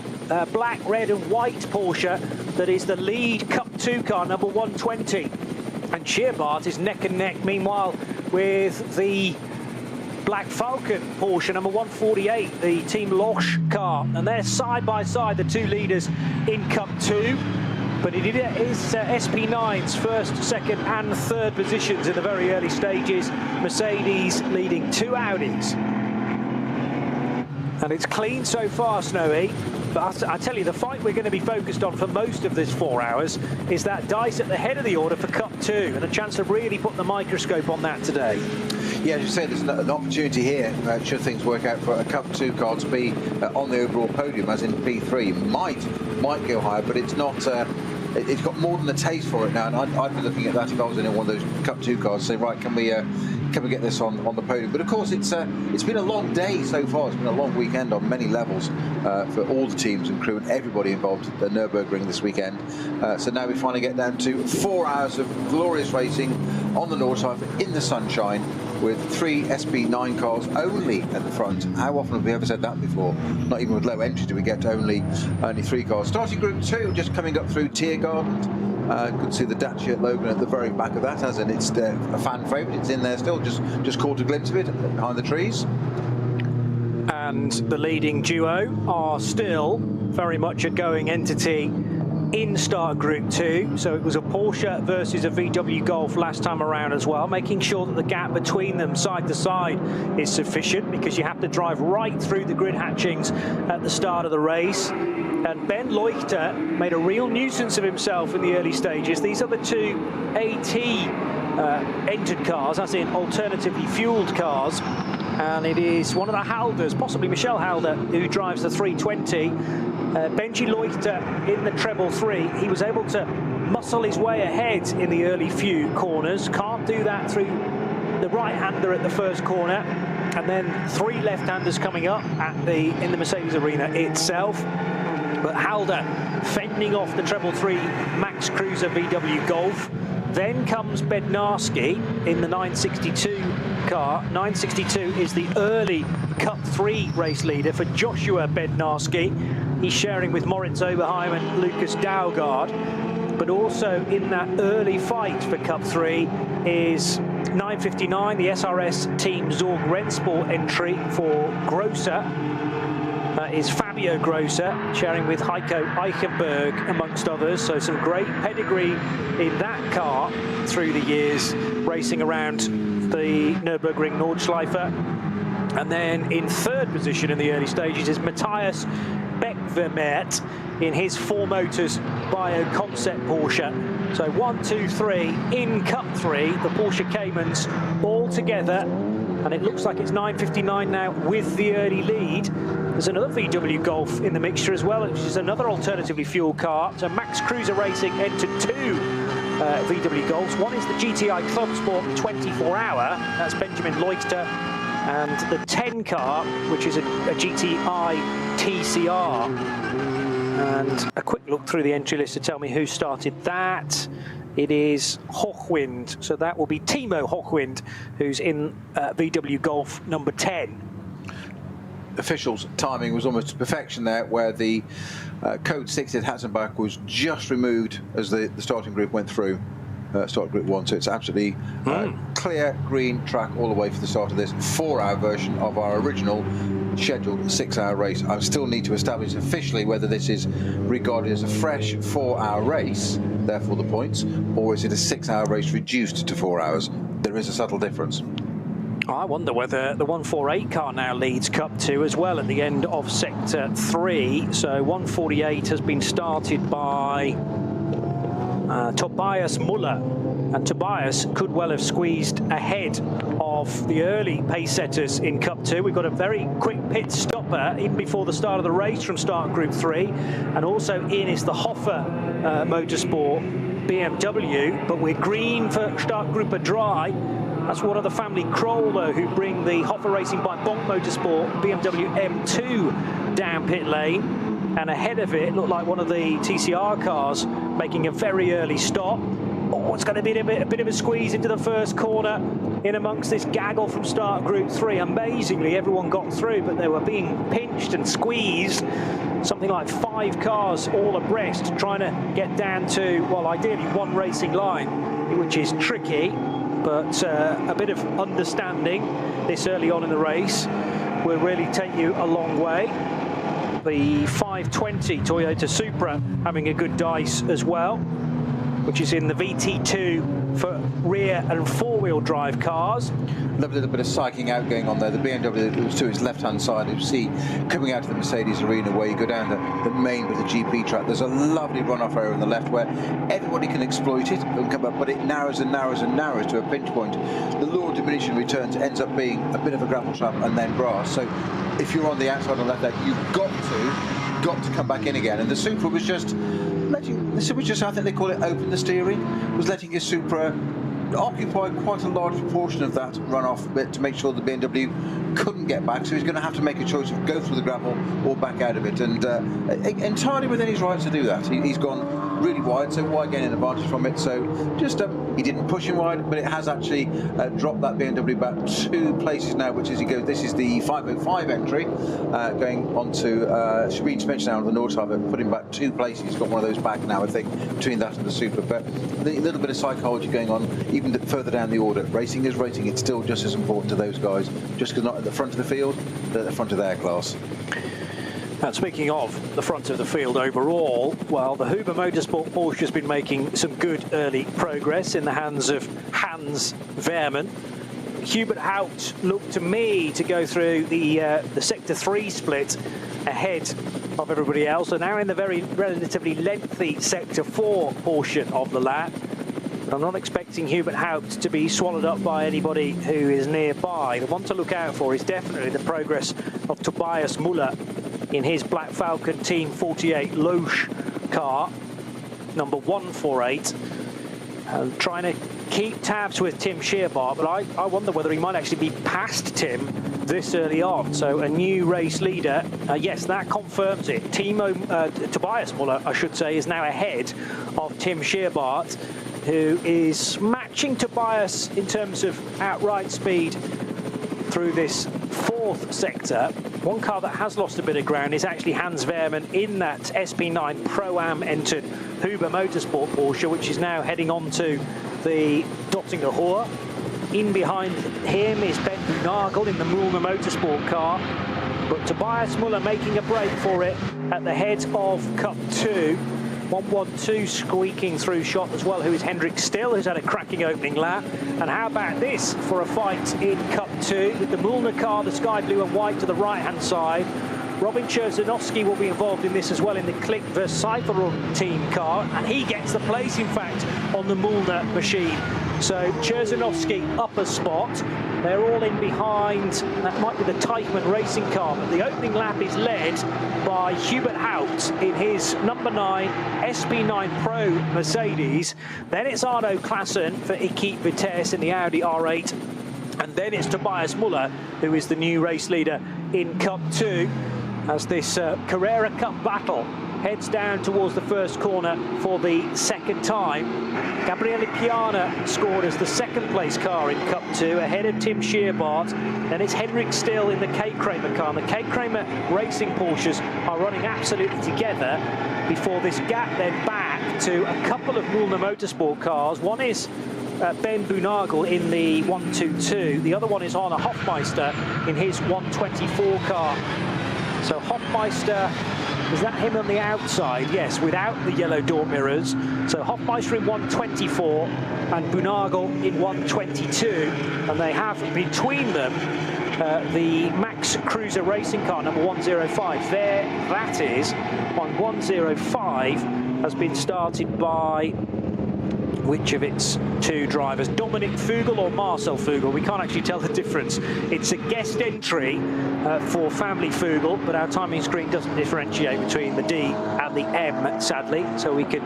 black, red and white Porsche that is the lead Cup 2 car, number 120. And Scheerbart is neck and neck, meanwhile, with the Black Falcon Porsche, number 148, the Team Losch car. And they're side by side, the two leaders in Cup 2. But it is SP9's first, second and third positions in the very early stages. Mercedes leading 2 Audis. And it's clean so far, Snowy. But I tell you, the fight we're going to be focused on for most of this 4 hours is that dice at the head of the order for Cup 2, and a chance to really put the microscope on that today. Yeah, as you say, there's an opportunity here, should things work out, for a Cup 2 car to be on the overall podium, as in P3. Might go higher, but it's not. It's got more than a taste for it now, and I'd be looking at that if I was in one of those Cup 2 cars, say, right, can we get this on the podium? But of course, it's been a long day so far. It's been a long weekend on many levels for all the teams and crew and everybody involved at the Nürburgring this weekend. So now we finally get down to 4 hours of glorious racing on the Nordschleife in the sunshine, with 3 SP9 cars only at the front. How often have we ever said that before? Not even with low entry do we get only 3 cars. Starting Group 2, just coming up through Tiergarten. Good to see the Dacia Logan at the very back of that, as in it's a fan favourite. It's in there still, just caught a glimpse of it behind the trees. And the leading duo are still very much a going entity in Start Group 2. So it was a Porsche versus a VW Golf last time around as well, making sure that the gap between them side to side is sufficient, because you have to drive right through the grid hatchings at the start of the race. And Ben Leuchter made a real nuisance of himself in the early stages. These are the 2 AT entered cars, as in alternatively fueled cars. And it is one of the Halders, possibly Michel Halder, who drives the 320. Benji Leuchter in the treble 3. He was able to muscle his way ahead in the early few corners. Can't do that through the right-hander at the first corner. And then 3 left-handers coming up in the Mercedes arena itself. But Halder fending off the treble 3 Max Cruiser VW Golf. Then comes Bednarski in the 962 car. 962 is the early Cup 3 race leader for Joshua Bednarski. He's sharing with Moritz Oberheim and Lucas Daugard. But also in that early fight for Cup 3 is 959, the SRS Team Zorg Rennsport entry for Grosser. is Fabio Grosser, sharing with Heiko Eichenberg, amongst others. So some great pedigree in that car through the years, racing around the Nürburgring Nordschleife. And then in third position in the early stages is Matthias Beckvermeert in his 4 Motors Bio Concept Porsche. So 1, 2, 3 in Cup 3, the Porsche Caymans all together. And it looks like it's 9:59 now with the early lead. There's another VW Golf in the mixture as well, which is another alternatively fueled car. So Max Cruiser Racing entered 2 VW Golfs. One is the GTI Club Sport 24 Hour, that's Benjamin Leuchter, and the 10 car, which is a GTI TCR. And a quick look through the entry list to tell me who started that. It is Hochwind, so that will be Timo Hochwind, who's in VW Golf number 10. Officials' timing was almost to perfection there, where the code 6 at Hatzenbach was just removed as the starting group went through. Start group 1, so it's absolutely clear green track all the way for the start of this 4-hour version of our original scheduled 6-hour race. I still need to establish officially whether this is regarded as a fresh 4-hour race, therefore the points, or is it a 6-hour race reduced to 4 hours. There is a subtle difference. I wonder whether the 148 car now leads Cup 2 as well at the end of Sector 3. So 148 has been started by Tobias Muller, and Tobias could well have squeezed ahead of the early pace setters in Cup 2. We've got a very quick pit stopper even before the start of the race from start Group 3, and also in is the Hoffer Motorsport BMW, but we're green for start Group Dry. That's one of the family Kroll, though, who bring the Hoffer Racing by Bonk Motorsport BMW M2 down pit lane. And ahead of it looked like one of the TCR cars making a very early stop. Oh, it's going to be a bit of a squeeze into the first corner in amongst this gaggle from start Group 3. Amazingly, everyone got through, but they were being pinched and squeezed. Something like 5 cars all abreast, trying to get down to, well, ideally 1 racing line, which is tricky, but a bit of understanding this early on in the race will really take you a long way. The 520 Toyota Supra having a good dice as well, which is in the VT2 for rear and 4-wheel drive cars. Lovely little bit of psyching out going on there. The BMW that was to its left-hand side, you see coming out to the Mercedes arena where you go down the main with the GP track. There's a lovely runoff area on the left where everybody can exploit it and come up, but it narrows and narrows and narrows to a pinch point. The law of diminishing returns ends up being a bit of a gravel trap and then grass. So if you're on the outside on the left there, you've got to come back in again. And the Supra was just letting, I think they call it open the steering, was letting your Supra occupy quite a large proportion of that runoff bit to make sure the BMW couldn't get back, so he's going to have to make a choice of go through the gravel or back out of it, and entirely within his rights to do that. He's gone really wide, so why gain an advantage from it? So just he didn't push him wide, but it has actually dropped that BMW back 2 places now, which is he goes. This is the 505 entry going on to Speed Suspension now on the north side, but put him back 2 places. He's got one of those back now, I think, between that and the Supra. But the little bit of psychology going on even further down the order. Racing is racing. It's still just as important to those guys, just because not at the front of the field, they're at the front of their class. And speaking of the front of the field overall, well, the Huber Motorsport Porsche has been making some good early progress in the hands of Hans Wehrmann. Hubert Haupt looked to me to go through the Sector 3 split ahead of everybody else. So now in the very relatively lengthy Sector 4 portion of the lap. But I'm not expecting Hubert Haupt to be swallowed up by anybody who is nearby. The one to look out for is definitely the progress of Tobias Muller in his Black Falcon Team 48 Loesch car, number 148, and trying to keep tabs with Tim Scheerbart, but I wonder whether he might actually be past Tim this early on. So a new race leader, yes, that confirms it. Tobias Muller, I should say, is now ahead of Tim Scheerbart, who is matching Tobias in terms of outright speed through this 4th sector. One car that has lost a bit of ground is actually Hans Wehrmann in that SP9 Pro-Am entered Huber Motorsport Porsche, which is now heading on to the Dottinger Hohe. In behind him is Ben Nagel in the Mühlner Motorsport car. But Tobias Müller making a break for it at the head of Cup 2. 1-1-2 squeaking through shot as well, who is Hendrik Still, who's had a cracking opening lap. And how about this for a fight in Cup 2 with the Müllner car, the sky blue and white to the right-hand side. Robin Cherzenowski will be involved in this as well in the Click Verceiferung team car, and he gets the place, in fact, on the Müllner machine. So Cherzenowski up a spot. They're all in behind. That might be the Teichmann racing car, but the opening lap is led by Hubert Haupt in his number 9 SP9 Pro Mercedes. Then it's Arno Klassen for Equipe Vitesse in the Audi R8. And then it's Tobias Müller, who is the new race leader in Cup 2, as this Carrera Cup battle heads down towards the first corner for the second time. Gabriele Piana scored as the second place car in Cup 2 ahead of Tim Scheerbart. Then it's Henrik Still in the K Kramer car. And the K Kramer racing Porsches are running absolutely together before this gap then back to a couple of Müllner Motorsport cars. One is Ben Bunagel in the 122. The other one is Arne Hofmeister in his 124 car. So Hofmeister, is that him on the outside? Yes, without the yellow door mirrors. So Hofmeister in 124 and Bunagel in 122. And they have between them the Max Cruiser racing car, number 105. There, that is, on 105, has been started by which of its two drivers, Dominic Fugel or Marcel Fugel? We can't actually tell the difference. It's a guest entry for Family Fugel, but our timing screen doesn't differentiate between the D and the M, sadly, so we can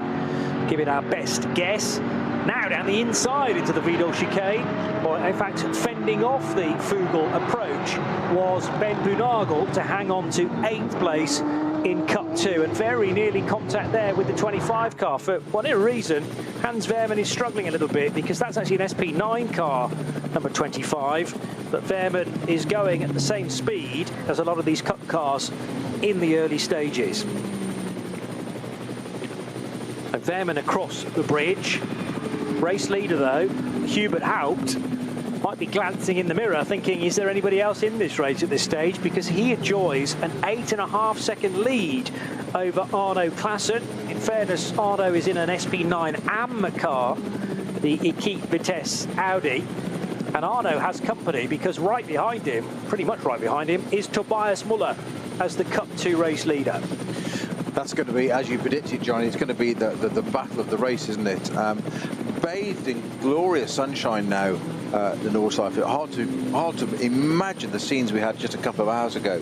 give it our best guess. Now down the inside into the Vidal chicane, or in fact fending off the Fugel approach, was Ben Bunagel to hang on to 8th place in Cup 2, and very nearly contact there with the 25 car. For whatever reason, Hans Wehrmann is struggling a little bit, because that's actually an SP9 car, number 25, but Wehrmann is going at the same speed as a lot of these Cup cars in the early stages. And Wehrmann across the bridge. Race leader though, Hubert Haupt, might be glancing in the mirror thinking, is there anybody else in this race at this stage? Because he enjoys an 8.5-second lead over Arno Klassen. In fairness, Arno is in an SP9 AM car, the Equipe Vitesse Audi. And Arno has company, because right behind him, pretty much right behind him, is Tobias Müller as the Cup 2 race leader. That's going to be, as you predicted, Johnny, it's going to be the battle of the race, isn't it? Bathed in glorious sunshine now, the North Side. Hard to imagine the scenes we had just a couple of hours ago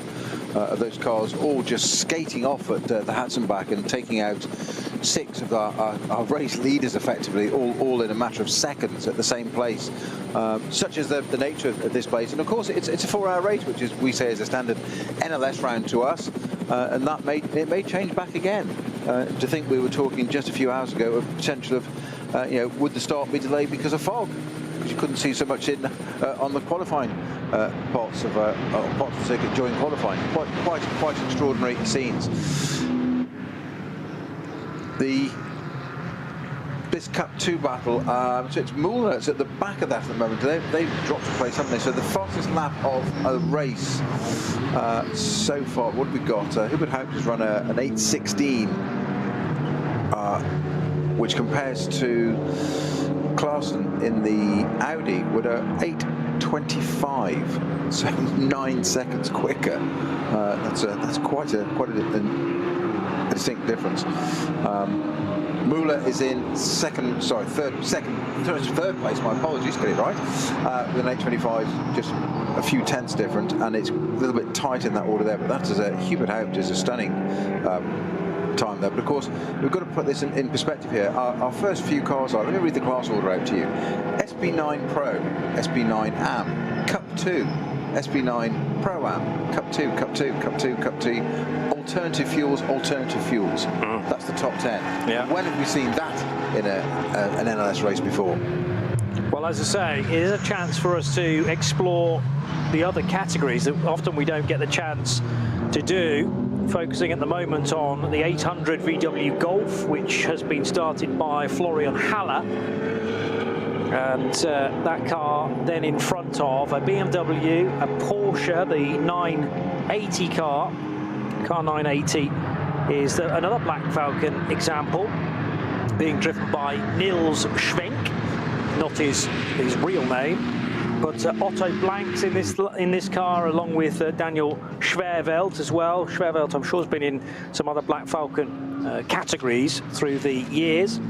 of those cars all just skating off at the Hatzenbach and taking out 6 of our race leaders effectively, all in a matter of seconds at the same place. Such is the nature of this place. And of course, it's a 4-hour race, which is, we say, is a standard NLS round to us. And that may change back again. To think we were talking just a few hours ago of potential of, would the start be delayed because of fog? Because you couldn't see so much in on the qualifying parts of the circuit during qualifying. Quite extraordinary scenes. This Cup 2 battle, so it's Müllner, it's at the back of that at the moment. They've dropped a place, haven't they? So the fastest lap of a race so far, what have we got? Hubert Haupt has run an 8:16, which compares to Klassen in the Audi with a 8:25, so 9 seconds quicker. That's quite a distinct difference. Müller is in third place, my apologies, get it right, with an 8:25, just a few tenths different, and it's a little bit tight in that order there, but that is Hubert Haupt is a stunning time there. But of course, we've got to put this in perspective here. Our first few cars are, let me read the class order out to you: SP9 Pro, SP9 AM, Cup 2, SP9 Pro Am, Cup 2, Cup 2, Cup 2, Cup 2, alternative fuels. That's the top 10. Yeah. When have we seen that in an NLS race before? Well, as I say, it is a chance for us to explore the other categories that often we don't get the chance to do. Focusing at the moment on the 800 VW Golf, which has been started by Florian Haller. And that car then in front of a BMW, a Porsche, the 80 car 980, is another Black Falcon example, being driven by Niels Schwenk, not his real name. But Otto Blanks in this car, along with Daniel Schwerveld as well. Schwerveld, I'm sure, has been in some other Black Falcon categories through the years.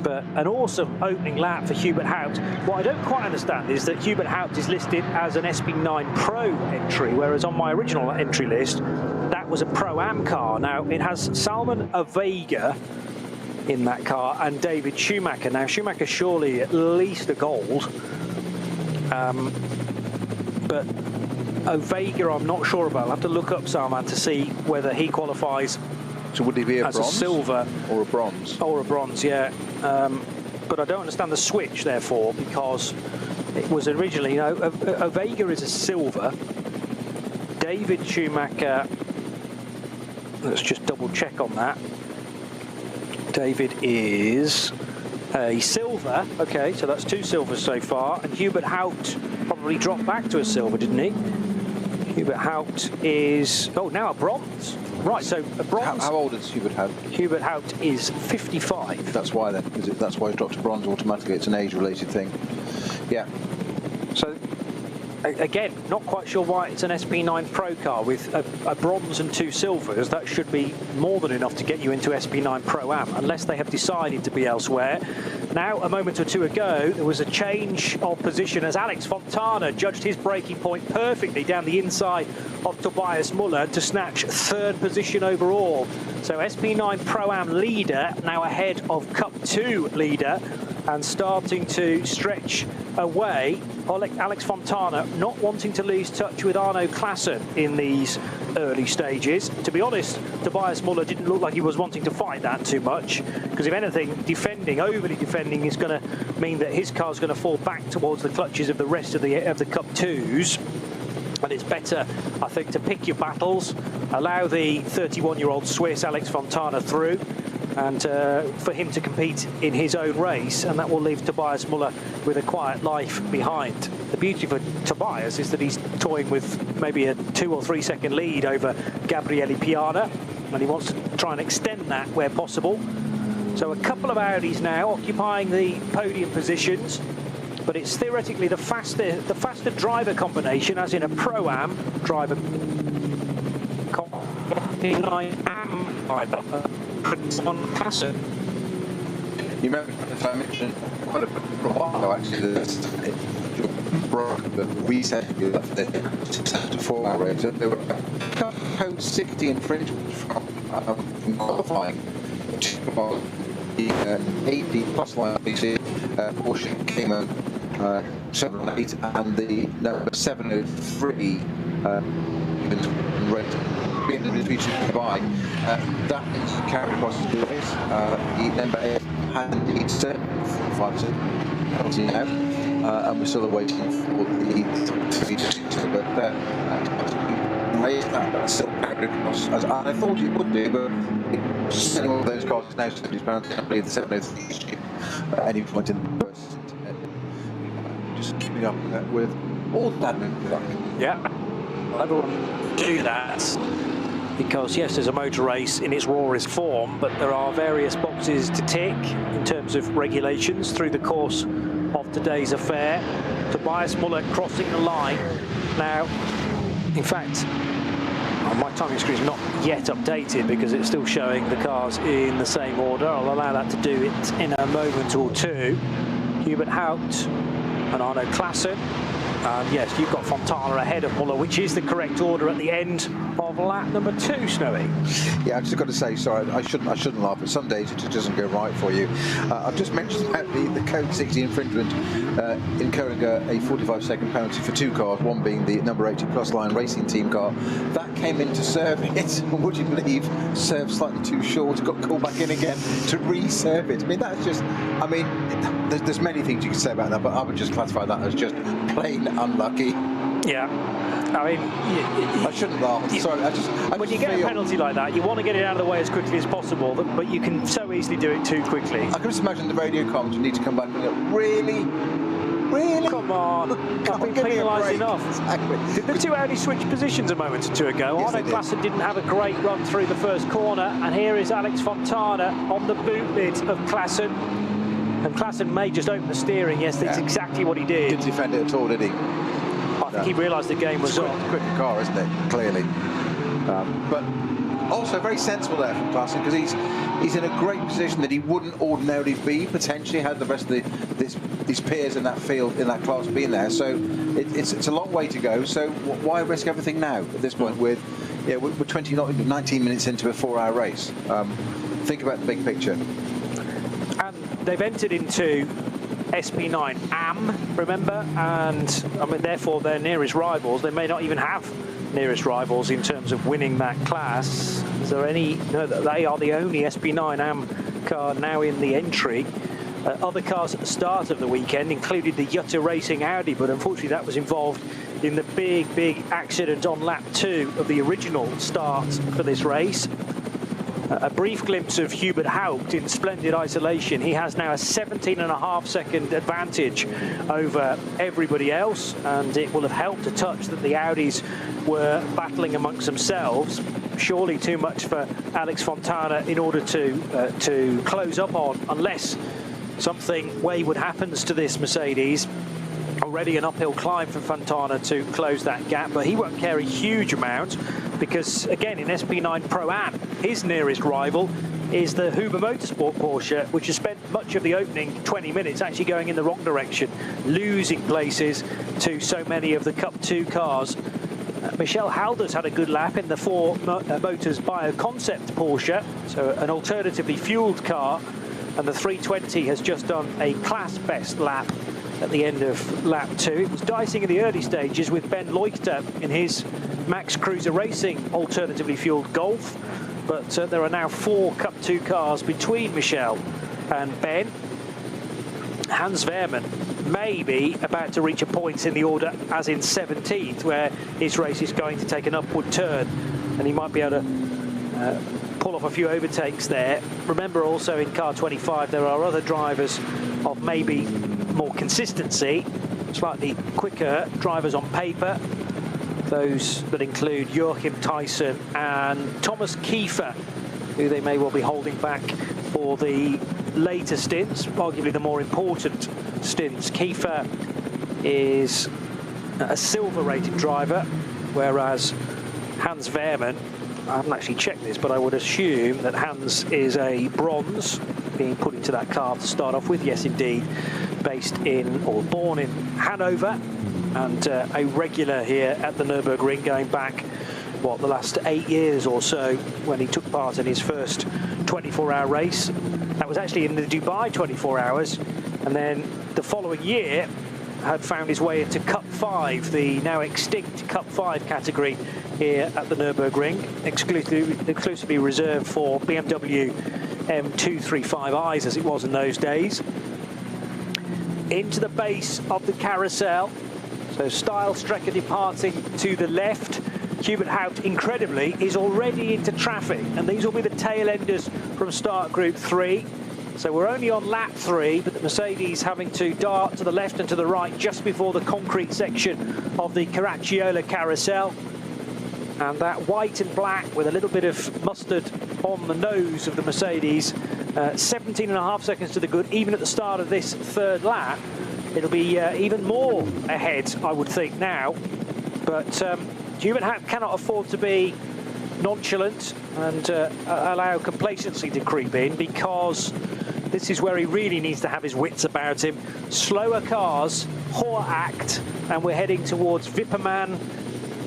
But an awesome opening lap for Hubert Haupt. What I don't quite understand is that Hubert Haupt is listed as an SP9 Pro entry, whereas on my original entry list, that was a Pro-Am car. Now, it has Salman Avega in that car and David Schumacher. Now, Schumacher surely at least a gold. But Ovega, I'm not sure about. I'll have to look up Salman to see whether he qualifies. So would he be as bronze? A silver or a bronze? Or a bronze, yeah. But I don't understand the switch, therefore, because it was originally, you know, Ovega is a silver. David Schumacher, let's just double check on that. David is a silver. Okay, so that's 2 silvers so far. And Hubert Haupt probably dropped back to a silver, didn't he? Hubert Haupt is, oh, now a bronze. Right, so a bronze. How old is Hubert Haupt? Hubert Haupt is 55. That's why then, that's why he's dropped to bronze automatically. It's an age-related thing. Yeah. So, again, not quite sure why it's an SP9 Pro car with a bronze and 2 silvers. That should be more than enough to get you into SP9 Pro-Am, unless they have decided to be elsewhere. Now, a moment or two ago, there was a change of position as Alex Fontana judged his braking point perfectly down the inside of Tobias Muller to snatch 3rd position overall. So SP9 Pro-Am leader now ahead of Cup 2 leader and starting to stretch away. Alex Fontana not wanting to lose touch with Arno Klassen in these early stages. To be honest, Tobias Muller didn't look like he was wanting to fight that too much, because if anything, overly defending is going to mean that his car's going to fall back towards the clutches of the rest of the Cup 2s. And it's better, I think, to pick your battles, allow the 31-year-old Swiss Alex Fontana through, and for him to compete in his own race, and that will leave Tobias Muller with a quiet life behind. The beauty for Tobias is that he's toying with maybe a 2 or 3 second lead over Gabriele Piana, and he wants to try and extend that where possible. So a couple of Audis now occupying the podium positions, but it's theoretically the faster driver combination, as in a Pro-Am driver. On Klassen. You remember if I mentioned quite a while ago actually that broke the reset you left the 6 to 4 hour race. There were code 60 infringements from qualifying. The 80 plus line BC Porsche Cayman 708 and the number 703 rate. By that is carried across the race. The number 8 had the 5% penalty now, and we're still waiting for the 3 but that's still carried across, and I thought it would do, but certainly one of those cars is now 70 pounds. I believe the 703 at any point in the burst. Just keeping up with all that admin. Yeah, well, everyone do that. Because yes, there's a motor race in its rawest form, but there are various boxes to tick in terms of regulations through the course of today's affair. Tobias Muller crossing the line. Now, in fact, my timing screen is not yet updated because it's still showing the cars in the same order. I'll allow that to do it in a moment or two. Hubert Haupt and Arno Klassen. Yes, you've got Fontana ahead of Muller, which is the correct order at the end of lap number 2, Snowy. Yeah, I've just got to say, sorry, I shouldn't laugh, but some days it just doesn't go right for you. I've just mentioned about the code 60 infringement incurring a 45-second penalty for 2 cars, one being the number 80 plus line racing team car. That came in to serve it, would you believe, served slightly too short, got called back in again to re-serve it. I mean, that's just, I mean, there's many things you could say about that, but I would just classify that as just plain unlucky. Yeah, I mean, I shouldn't laugh. Sorry, when you get a penalty like that, you want to get it out of the way as quickly as possible, but you can so easily do it too quickly. I can just imagine the radio comms need to come back and go, really? Really? Come on. I've been penalised enough. Exactly. Did the two Audi switch positions a moment or two ago? Yes, Arno Klassen didn't have a great run through the first corner, and here is Alex Fontana on the boot lid of Klassen. And Klassen may just open the steering. Yes, that's exactly what he did. Didn't defend it at all, did he? I think he realised the game was on. Quicker car, isn't it? Clearly. But also very sensible there from Klassen, because he's in a great position that he wouldn't ordinarily be, potentially, had the rest of these peers in that field, in that class, been there. So it's a long way to go. So why risk everything now at this point with, we're 19 minutes into a 4-hour race? Think about the big picture. And they've entered into SP9 AM, remember, and I mean, therefore their nearest rivals, they may not even have nearest rivals in terms of winning that class. Is there any? No, they are the only SP9 AM car now in the entry. Other cars at the start of the weekend included the Jutta Racing Audi, but unfortunately that was involved in the big accident on lap 2 of the original start for this race. A brief glimpse of Hubert Haupt in splendid isolation. He has now a 17.5-second advantage over everybody else, and it will have helped a touch that the Audis were battling amongst themselves. Surely too much for Alex Fontana in order to close up on, unless something wayward happens to this Mercedes. Already an uphill climb for Fontana to close that gap, but he won't care a huge amount, because again in SP9 Pro-Am, his nearest rival is the Huber Motorsport Porsche, which has spent much of the opening 20 minutes actually going in the wrong direction, losing places to so many of the Cup 2 cars. Michel Halder's had a good lap in the 4 Motors Bio-Concept Porsche, so an alternatively fueled car, and the 320 has just done a class best lap at the end of lap 2. It was dicing in the early stages with Ben Leuchter in his Max Cruiser Racing alternatively fueled Golf, but there are now 4 Cup 2 cars between Michel and Ben. Hans Wehrmann may be about to reach a point in the order as in 17th, where his race is going to take an upward turn, and he might be able to pull off a few overtakes there. Remember also in car 25 there are other drivers of maybe more consistency, slightly quicker drivers on paper. Those that include Joachim Tyson and Thomas Kiefer, who they may well be holding back for the later stints, arguably the more important stints. Kiefer is a silver rated driver, whereas Hans Wehrmann, I haven't actually checked this, but I would assume that Hans is a bronze, being put into that car to start off with. Yes, indeed, based in, or born in Hanover, and a regular here at the Nürburgring, going back, what, the last 8 years or so, when he took part in his first 24-hour race. That was actually in the Dubai 24 hours, and then the following year had found his way into Cup 5, the now extinct Cup 5 category here at the Nürburgring, exclusively reserved for BMW M235i's, as it was in those days. Into the base of the carousel, so Style Strecker departing to the left. Hubert Haupt, incredibly, is already into traffic, and these will be the tail enders from start group 3. So we're only on lap 3, but the Mercedes having to dart to the left and to the right just before the concrete section of the Caracciola carousel. And that white and black with a little bit of mustard on the nose of the Mercedes, 17.5 seconds to the good. Even at the start of this third lap, it'll be even more ahead, I would think, now. But Hubert Haupt cannot afford to be nonchalant and allow complacency to creep in, because this is where he really needs to have his wits about him. Slower cars, Hoher Act, and we're heading towards Wipperman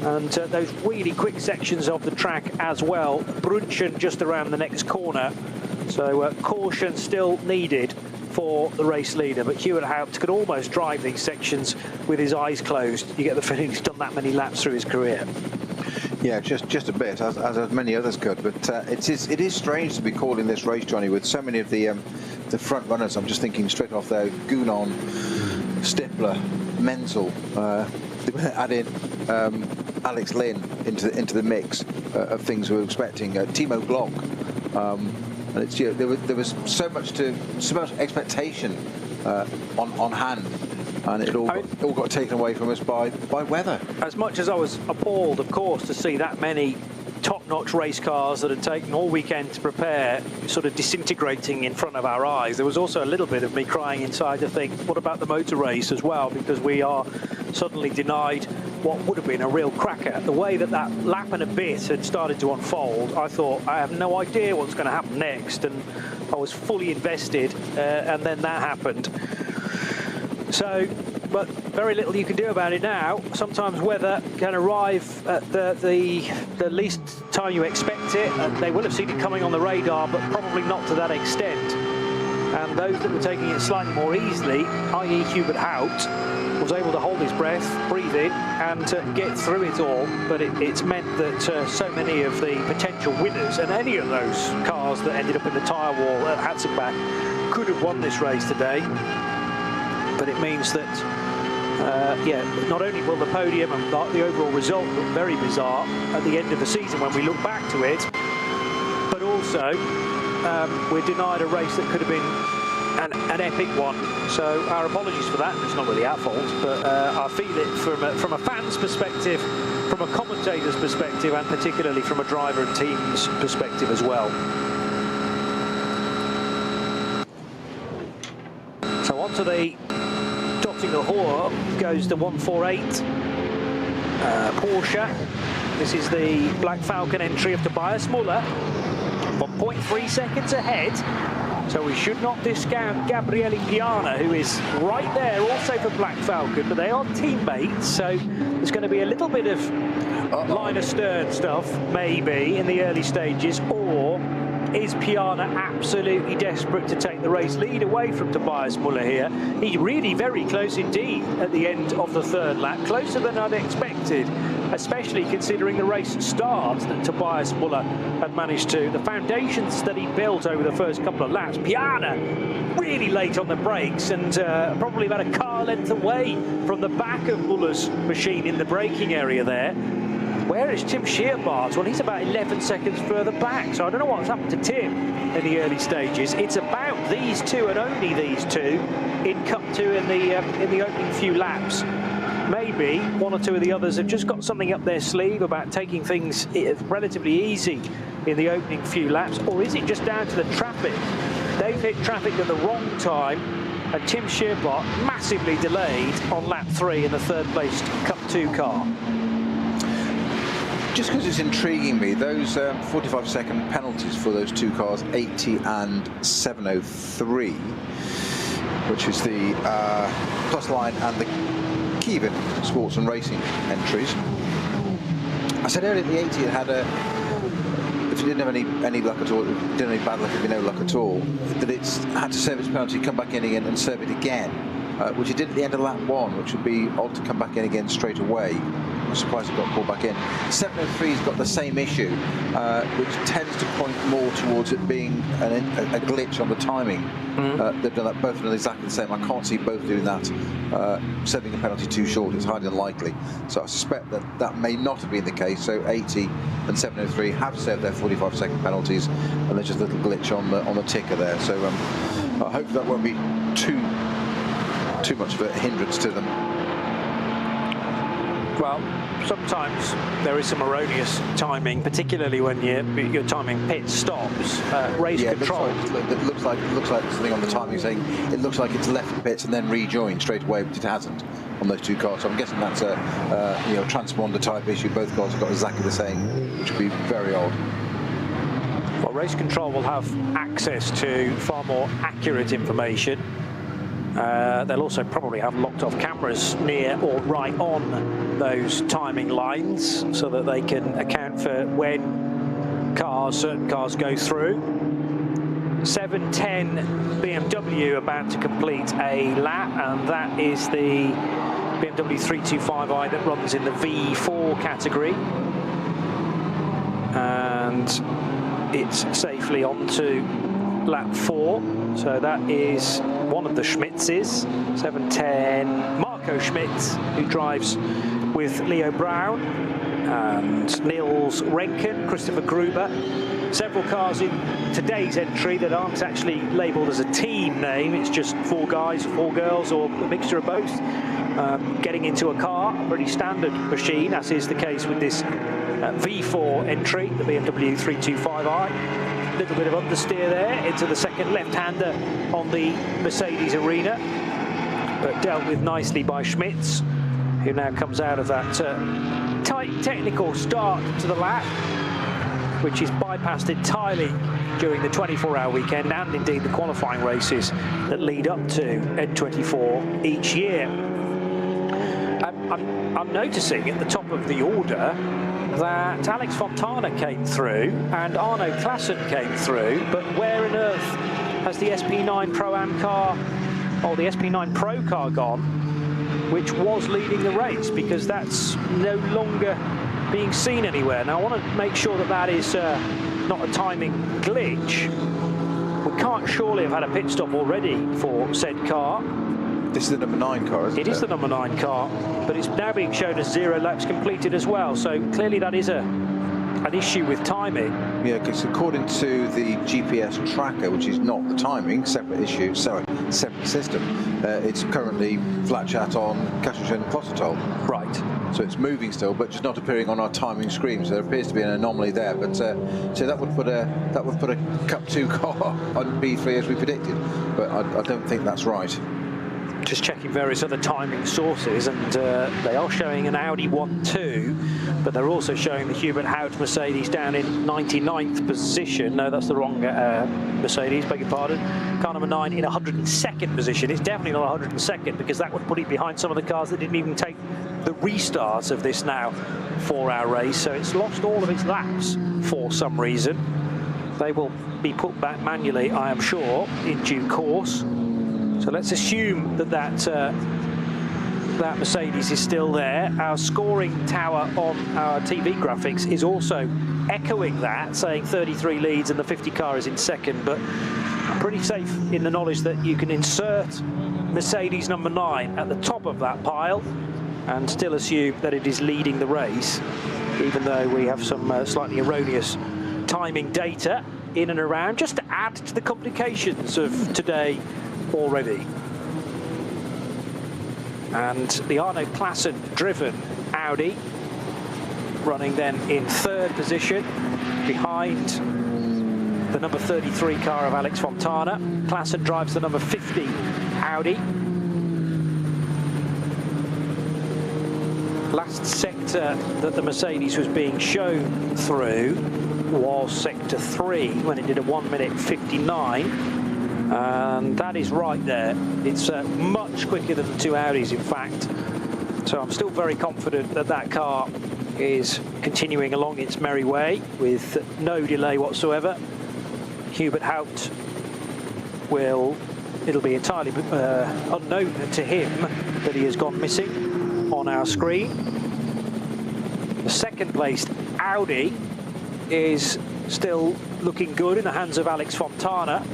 and those really quick sections of the track as well. Brunchen just around the next corner, so caution still needed for the race leader, but Hubert Haupt could almost drive these sections with his eyes closed. You get the feeling he's done that many laps through his career. Yeah, just a bit, as many others could. But it is strange to be calling this race, Johnny, with so many of the front runners. I'm just thinking straight off there: Gounon, Stippler, Menzel. Add in Alex Lynn into the mix of things we were expecting. Timo Glock. And it's, there was so much expectation on hand and it all got taken away from us by weather. As much as I was appalled, of course, to see that many top-notch race cars that had taken all weekend to prepare sort of disintegrating in front of our eyes, there was also a little bit of me crying inside to think, what about the motor race as well? Because we are suddenly denied what would have been a real cracker. The way that lap and a bit had started to unfold, I thought, I have no idea what's going to happen next, and I was fully invested, and then that happened. So, but very little you can do about it now. Sometimes weather can arrive at the least time you expect it, and they will have seen it coming on the radar, but probably not to that extent. And those that were taking it slightly more easily, i.e. Hubert Hout, was able to hold his breath, breathe in, and get through it all. But it's meant that so many of the potential winners, and any of those cars that ended up in the tyre wall at Hatzenbach, could have won this race today. But it means that, yeah, not only will the podium and the overall result look very bizarre at the end of the season when we look back to it, but also we're denied a race that could have been an epic one. So our apologies for that. It's not really our fault, but I feel it from a fan's perspective, from a commentator's perspective, and particularly from a driver and team's perspective as well. So on to the dotting the Hohe goes the 148 Porsche. This is the Black Falcon entry of Tobias Muller, 1.3 seconds ahead. So we should not discount Gabriele Piana, who is right there also for Black Falcon, but they are teammates, so there's going to be a little bit of line astern stuff, maybe, in the early stages, or is Piana absolutely desperate to take the race lead away from Tobias Muller here? He's really very close indeed at the end of the third lap, closer than I'd expected, especially considering the race start that Tobias Muller had managed to, the foundations that he built over the first couple of laps. Piana really late on the brakes and probably about a car length away from the back of Muller's machine in the braking area there. Where is Tim Scheerbarth? Well, he's about 11 seconds further back, so I don't know what's happened to Tim in the early stages. It's about these two and only these two in Cup 2 in the opening few laps. Maybe one or two of the others have just got something up their sleeve about taking things relatively easy in the opening few laps, or is it just down to the traffic? They've hit traffic at the wrong time, and Tim Scheerbarth massively delayed on lap 3 in the third placed Cup 2 car. Just because it's intriguing me, those 45-second penalties for those two cars, 80 and 703, which is the Plus Line and the Kevin Sports and Racing entries. I said earlier the 80 had if it didn't have any luck at all, didn't have any bad luck, it'd be no luck at all, that it's had to serve its penalty, come back in again and serve it again, which it did at the end of lap 1, which would be odd to come back in again straight away. I'm surprised it got pulled back in. 703's got the same issue, which tends to point more towards it being a glitch on the timing. They've done that, both done exactly the same. I can't see both doing that. Serving a penalty too short, it's highly unlikely. So I suspect that may not have been the case. So 80 and 703 have served their 45-second penalties, and there's just a little glitch on the ticker there. So I hope that won't be too much of a hindrance to them. Well, sometimes there is some erroneous timing, particularly when your timing pit stops. Race control. It looks like something on the timing saying it looks like it's left the pits and then rejoined straight away, but it hasn't on those two cars. So I'm guessing that's a transponder type issue. Both cars have got exactly the same, which would be very odd. Well, race control will have access to far more accurate information. They'll also probably have locked off cameras near or right on those timing lines so that they can account for when certain cars go through. 7:10 BMW about to complete a lap, and that is the BMW 325i that runs in the V4 category. And it's safely on to lap 4. So that is one of the Schmitzes, 7:10 Marco Schmitz, who drives with Leo Brown and Niels Renken, Christopher Gruber, several cars in today's entry that aren't actually labelled as a team name. It's just 4 guys, 4 girls, or a mixture of both, getting into a car, a pretty standard machine, as is the case with this V4 entry, the BMW 325i. Little bit of understeer there into the second left-hander on the Mercedes arena, but dealt with nicely by Schmitz, who now comes out of that tight technical start to the lap, which is bypassed entirely during the 24-hour weekend and indeed the qualifying races that lead up to N24 each year. I'm noticing at the top of the order that Alex Fontana came through and Arno Classen came through, but where on earth has the SP9 Pro-Am car, or the SP9 Pro car gone, which was leading the race, because that's no longer being seen anywhere. Now I want to make sure that that is not a timing glitch. We can't surely have had a pit stop already for said car. This is the number 9 car, isn't it? It is the number 9 car, but it's now being shown as 0 laps completed as well. So clearly that is an issue with timing. Yeah, because according to the GPS tracker, which is not the timing, separate issue, sorry, separate system, it's currently flat chat on Kashuchen and Fossatol. Right. So it's moving still, but just not appearing on our timing screen. So there appears to be an anomaly there. But so that would put a Cup 2 car on B3 as we predicted. But I don't think that's right. Just checking various other timing sources, and they are showing an Audi 1-2, but they're also showing the Hubert Haupt Mercedes down in 99th position. No, that's the wrong Mercedes, beg your pardon. Car number 9 in 102nd position. It's definitely not 102nd, because that would put it behind some of the cars that didn't even take the restart of this now 4-hour race. So it's lost all of its laps for some reason. They will be put back manually, I am sure, in due course. So let's assume that that Mercedes is still there. Our scoring tower on our TV graphics is also echoing that, saying 33 leads and the 50 car is in second, but I'm pretty safe in the knowledge that you can insert Mercedes number 9 at the top of that pile and still assume that it is leading the race, even though we have some slightly erroneous timing data in and around, just to add to the complications of today already. And the Arno Classen driven Audi running then in 3rd position behind the number 33 car of Alex Fontana. Classen drives the number 50 Audi. Last sector that the Mercedes was being shown through was sector 3 when it did a 1:59. And that is right there. It's much quicker than the 2 Audis, in fact. So I'm still very confident that that car is continuing along its merry way with no delay whatsoever. Hubert Haupt it'll be entirely unknown to him that he has gone missing on our screen. The 2nd placed Audi is still looking good in the hands of Alex Fontana.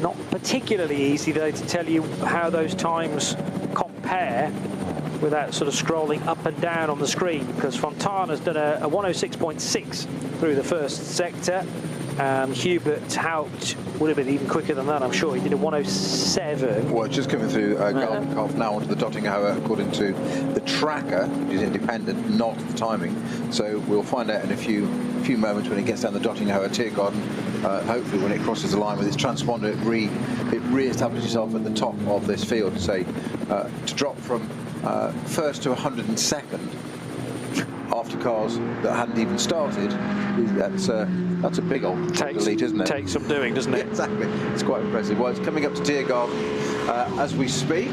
Not particularly easy, though, to tell you how those times compare without sort of scrolling up and down on the screen, because Fontana's done a 106.6 through the 1st sector, and Hubert Haupt would have been even quicker than that, I'm sure. He did a 107. Well, just coming through Golden Calf now onto the dotting hour, according to the tracker, which is independent, not the timing. So we'll find out in a few moments when it gets down the dotting hour Tiergarten. Hopefully when it crosses the line with its transponder, it re-establishes itself at the top of this field. Say to drop from 1st to 102nd after cars that hadn't even started, that's a big old delete, isn't it? Takes some doing, doesn't it? Yeah, exactly. It's quite impressive. Well, it's coming up to Tiergarten as we speak.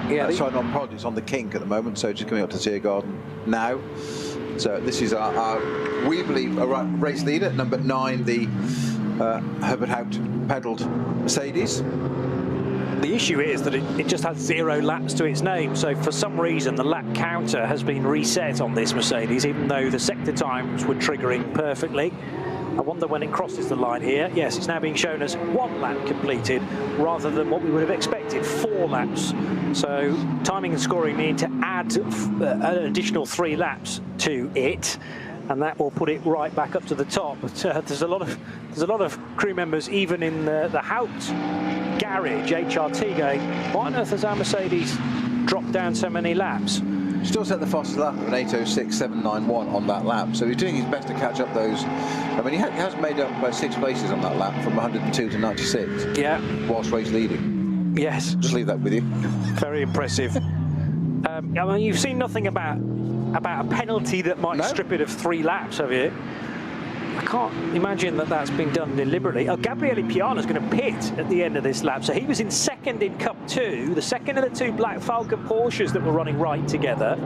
Yeah. Sorry, no, apologies, on the kink at the moment. So just coming up to Tiergarten now. So this is our we believe, a race leader, number 9, the Hubert Haupt pedalled Mercedes. The issue is that it just has 0 laps to its name, so for some reason the lap counter has been reset on this Mercedes, even though the sector times were triggering perfectly. I wonder when it crosses the line here. Yes, it's now being shown as 1 lap completed rather than what we would have expected, 4 laps. So timing and scoring need to add an additional 3 laps to it. and that will put it right back up to the top. But there's a lot of crew members, even in the Haupt garage, HRT, going, why on earth has our Mercedes dropped down so many laps? Still set the fastest lap of an 8:06.791 on that lap, so he's doing his best to catch up those. I mean, he has made up 6 places on that lap, from 102 to 96. Yeah. Whilst race leading. Yes. Just leave that with you. Very impressive. I mean, you've seen nothing about a penalty that might strip it of 3 laps, have you? I can't imagine that that's been done deliberately. Oh, Gabriele Piana's going to pit at the end of this lap. So he was in second in Cup 2, the second of the 2 Black Falcon Porsches that were running right together.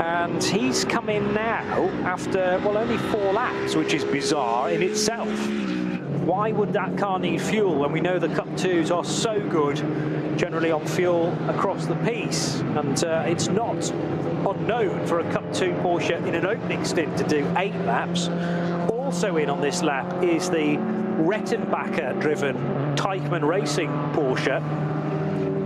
And he's come in now after, well, only 4 laps, which is bizarre in itself. Why would that car need fuel when we know the Cup 2s are so good generally on fuel across the piece? And it's not unknown for a Cup 2 Porsche in an opening stint to do 8 laps. Also in on this lap is the Rettenbacher-driven Teichmann Racing Porsche.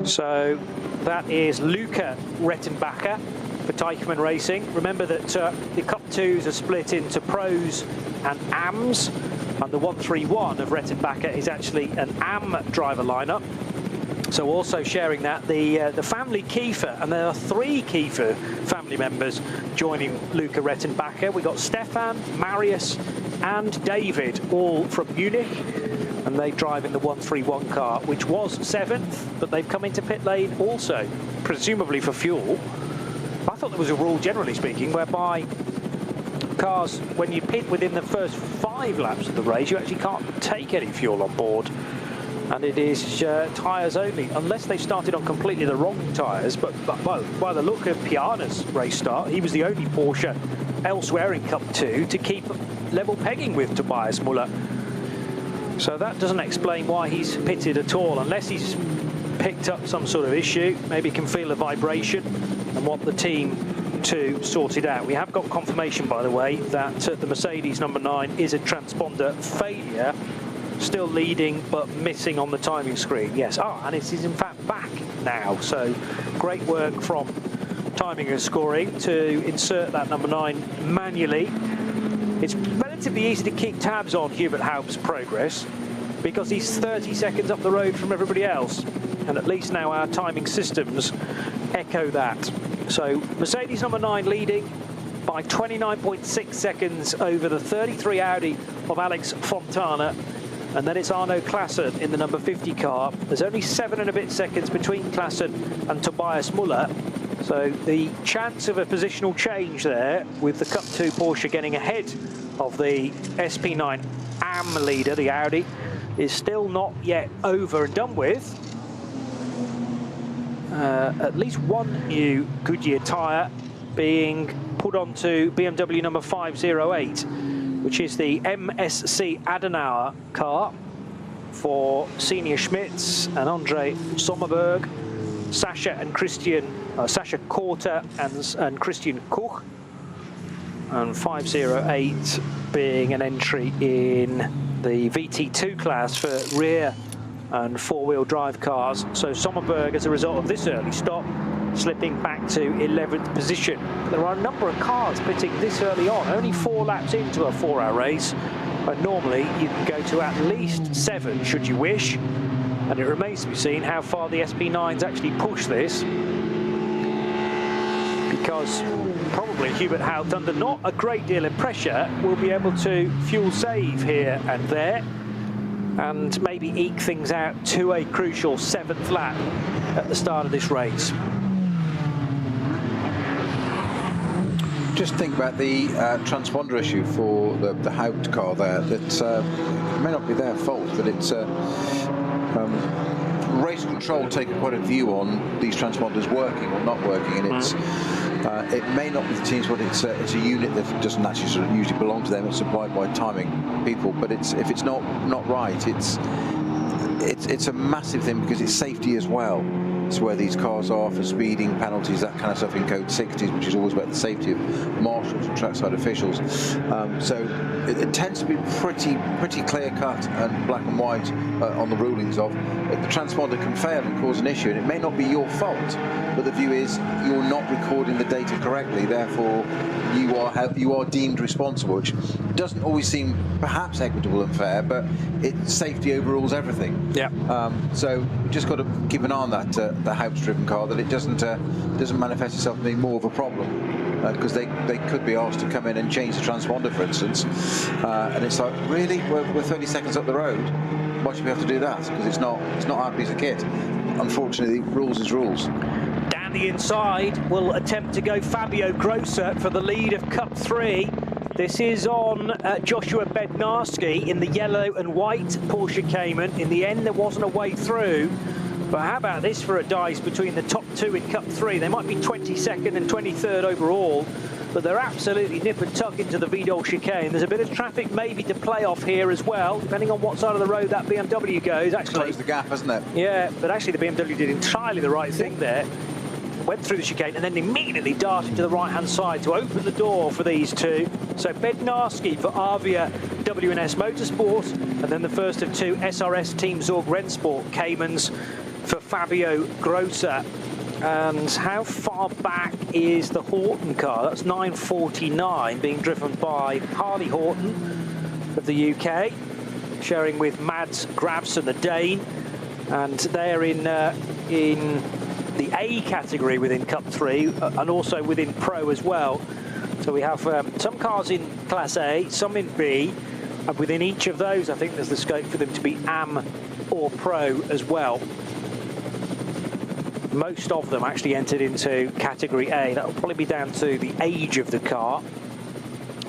So that is Luca Rettenbacher for Teichmann Racing. Remember that the Cup 2s are split into Pros and AMs, and the 131 of Rettenbacher is actually an AM driver lineup. So also sharing that, the family Kiefer, and there are 3 Kiefer family members joining Luca Rettenbacher. We've got Stefan, Marius and David, all from Munich, and they drive in the 131 car, which was 7th, but they've come into pit lane also, presumably for fuel. I thought there was a rule, generally speaking, whereby cars, when you pit within the first 5 laps of the race, you actually can't take any fuel on board. And it is tyres only, unless they started on completely the wrong tyres. But by the look of Piana's race start, he was the only Porsche elsewhere in Cup 2 to keep level pegging with Tobias Müller. So that doesn't explain why he's pitted at all, unless he's picked up some sort of issue. Maybe can feel a vibration and want the team to sort it out. We have got confirmation, by the way, that the Mercedes number 9 is a transponder failure. Still leading, but missing on the timing screen. Yes, and it is in fact back now. So great work from timing and scoring to insert that number 9 manually. It's relatively easy to keep tabs on Hubert Haupt's progress because he's 30 seconds up the road from everybody else. And at least now our timing systems echo that. So Mercedes number 9 leading by 29.6 seconds over the 33 Audi of Alex Fontana. And then it's Arno Klassen in the number 50 car. There's only 7 and a bit seconds between Klassen and Tobias Müller. So the chance of a positional change there, with the Cup 2 Porsche getting ahead of the SP9 AM leader, the Audi, is still not yet over and done with. At least one new Goodyear tyre being put onto BMW number 508. Which is the MSC Adenauer car for Senior Schmitz and Andre Sommerberg, Sasha Korter and Christian Koch, and 508 being an entry in the VT2 class for rear and 4-wheel drive cars. So Sommerberg, as a result of this early stop, slipping back to 11th position. There are a number of cars pitting this early on, only 4 laps into a 4-hour race, but normally you can go to at least 7 should you wish, and it remains to be seen how far the SP9s actually push this, because probably Hubert Haupt, under not a great deal of pressure, will be able to fuel save here and there and maybe eke things out to a crucial 7th lap at the start of this race. Just think about the transponder issue for the Haupt car there. That may not be their fault, but it's race control take quite a view on these transponders working or not working, and it's it may not be the team's fault. It's a unit that doesn't actually sort of usually belong to them. It's supplied by timing people, but if it's not right, it's a massive thing because it's safety as well. It's where these cars are for speeding, penalties, that kind of stuff in code 60s, which is always about the safety of marshals and trackside officials. So it tends to be pretty clear cut and black and white on the rulings of the transponder can fail and cause an issue, and it may not be your fault, but the view is you're not recording the data correctly, therefore you are deemed responsible, which doesn't always seem perhaps equitable and fair, but safety overrules everything. Yeah. So we've just got to keep an eye on that the house-driven car, that it doesn't manifest itself as being more of a problem, because they could be asked to come in and change the transponder, for instance, and it's like, really, we're 30 seconds up the road. Why should we have to do that? Because it's not our piece of kit. Unfortunately, rules is rules. Down the inside will attempt to go Fabio Grosser for the lead of Cup 3. This is on Joshua Bednarski in the yellow and white Porsche Cayman. In the end, there wasn't a way through. But how about this for a dice between the top two in Cup 3? They might be 22nd and 23rd overall, but they're absolutely nip and tuck into the Withdrawals chicane. There's a bit of traffic maybe to play off here as well, depending on what side of the road that BMW goes. Actually, close the gap, hasn't it? Yeah, but actually the BMW did entirely the right thing there. Went through the chicane and then immediately darted to the right-hand side to open the door for these two. So Bednarski for Avia WNS Motorsport, and then the first of two SRS Team Zorg Rennsport Caymans for Fabio Grosser. And how far back is the Horton car? That's 9:49, being driven by Harley Horton of the UK, sharing with Mads Grabson, the Dane, and they're in the A category within Cup 3 and also within Pro as well. So we have some cars in Class A, some in B, and within each of those I think there's the scope for them to be AM or Pro as well. Most of them actually entered into Category A. That will probably be down to the age of the car.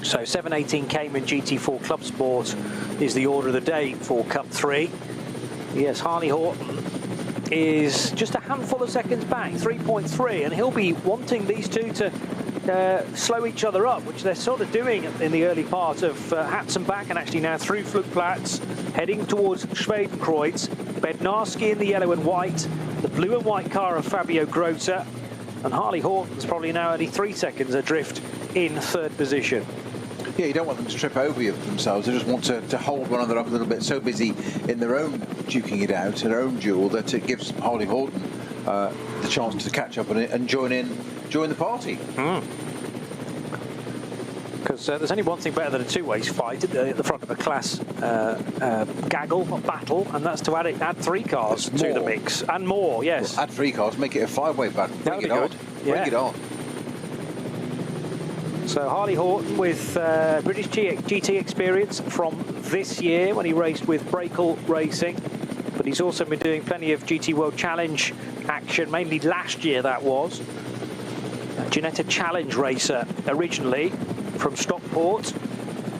So 718 Cayman GT4 Club Sport is the order of the day for Cup 3. Yes, Harley Horton is just a handful of seconds back, 3.3, and he'll be wanting these two to slow each other up, which they're sort of doing in the early part of Hatzenbach, and actually now through Flugplatz, heading towards Schwedenkreuz. Bednarski in the yellow and white, the blue and white car of Fabio Grosser, and Harley Horton's probably now only 3 seconds adrift in third position. Yeah, you don't want them to trip over themselves. They just want to hold one another up a little bit. So busy in their own duking it out, in their own duel, that it gives Harley Horton the chance to catch up and join the party. Because there's only one thing better than a two-way fight at the front of a class gaggle or battle, and that's to add 3 cars to the mix and more. Yes, well, add 3 cars, make it a 5-way battle. Bring it on. Bring it on. So Harley Horton with British GT experience from this year when he raced with Brakel Racing, but he's also been doing plenty of GT World Challenge action, mainly last year that was. A Ginetta Challenge racer originally from Stockport,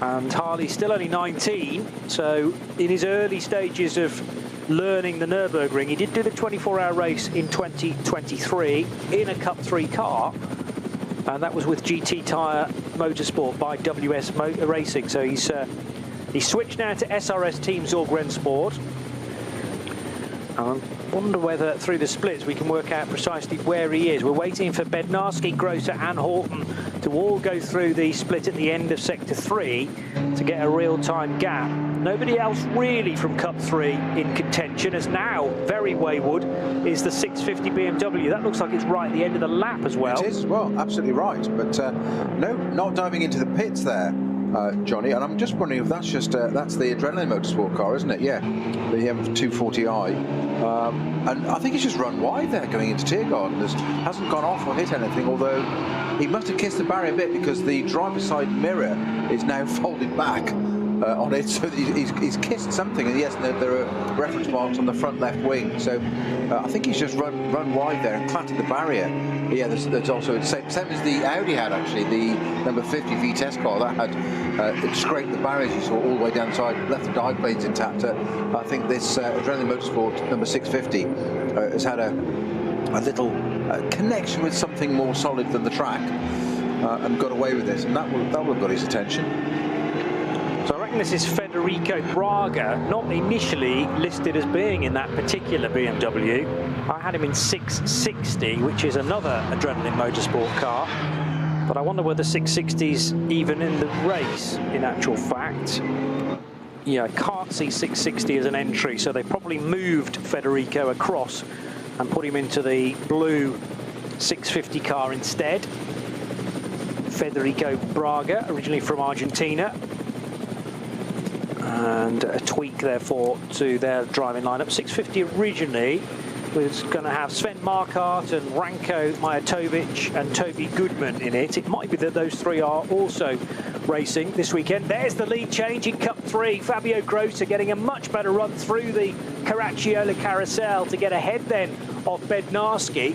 and Harley's still only 19, so in his early stages of learning the Nürburgring. He did do the 24-hour race in 2023 in a Cup 3 car, and that was with GT Tyre Motorsport by WS Racing. So he's switched now to SRS Team Zorg Rennsport. I wonder whether through the splits we can work out precisely where he is. We're waiting for Bednarski, Grosser and Horton to all go through the split at the end of Sector 3 to get a real-time gap. Nobody else really from Cup 3 in contention, as now, very wayward, is the 650 BMW. That looks like it's right at the end of the lap as well. It is, well, absolutely right. But no, not diving into the pits there, Johnny. And I'm just wondering if that's just, that's the Adrenaline Motorsport car, isn't it? Yeah, the M240i. And I think he's just run wide there going into Tiergarten. Hasn't gone off or hit anything, although he must have kissed the barrier a bit because the driver's side mirror is now folded back on it, so he's kissed something, and yes, there are reference marks on the front left wing, so I think he's just run wide there and clattered the barrier. Yeah, there's also the same as the Audi had, actually, the number 50 Vitesse car, that had it scraped the barriers you saw all the way down the side, left the die plates intact. I think this Adrenaline Motorsport number 650 has had a little connection with something more solid than the track, and got away with this, and that will have got his attention. So I reckon this is Federico Braga, not initially listed as being in that particular BMW. I had him in 660, which is another Adrenaline Motorsport car. But I wonder whether 660's even in the race, in actual fact. Yeah, I can't see 660 as an entry, so they probably moved Federico across and put him into the blue 650 car instead. Federico Braga, originally from Argentina. And a tweak, therefore, to their driving lineup. 650 originally was going to have Sven Marquardt and Ranko Majatovic and Toby Goodman in it. It might be that those three are also racing this weekend. There's the lead change in Cup 3. Fabio Grossa getting a much better run through the Caracciola carousel to get ahead then of Bednarski.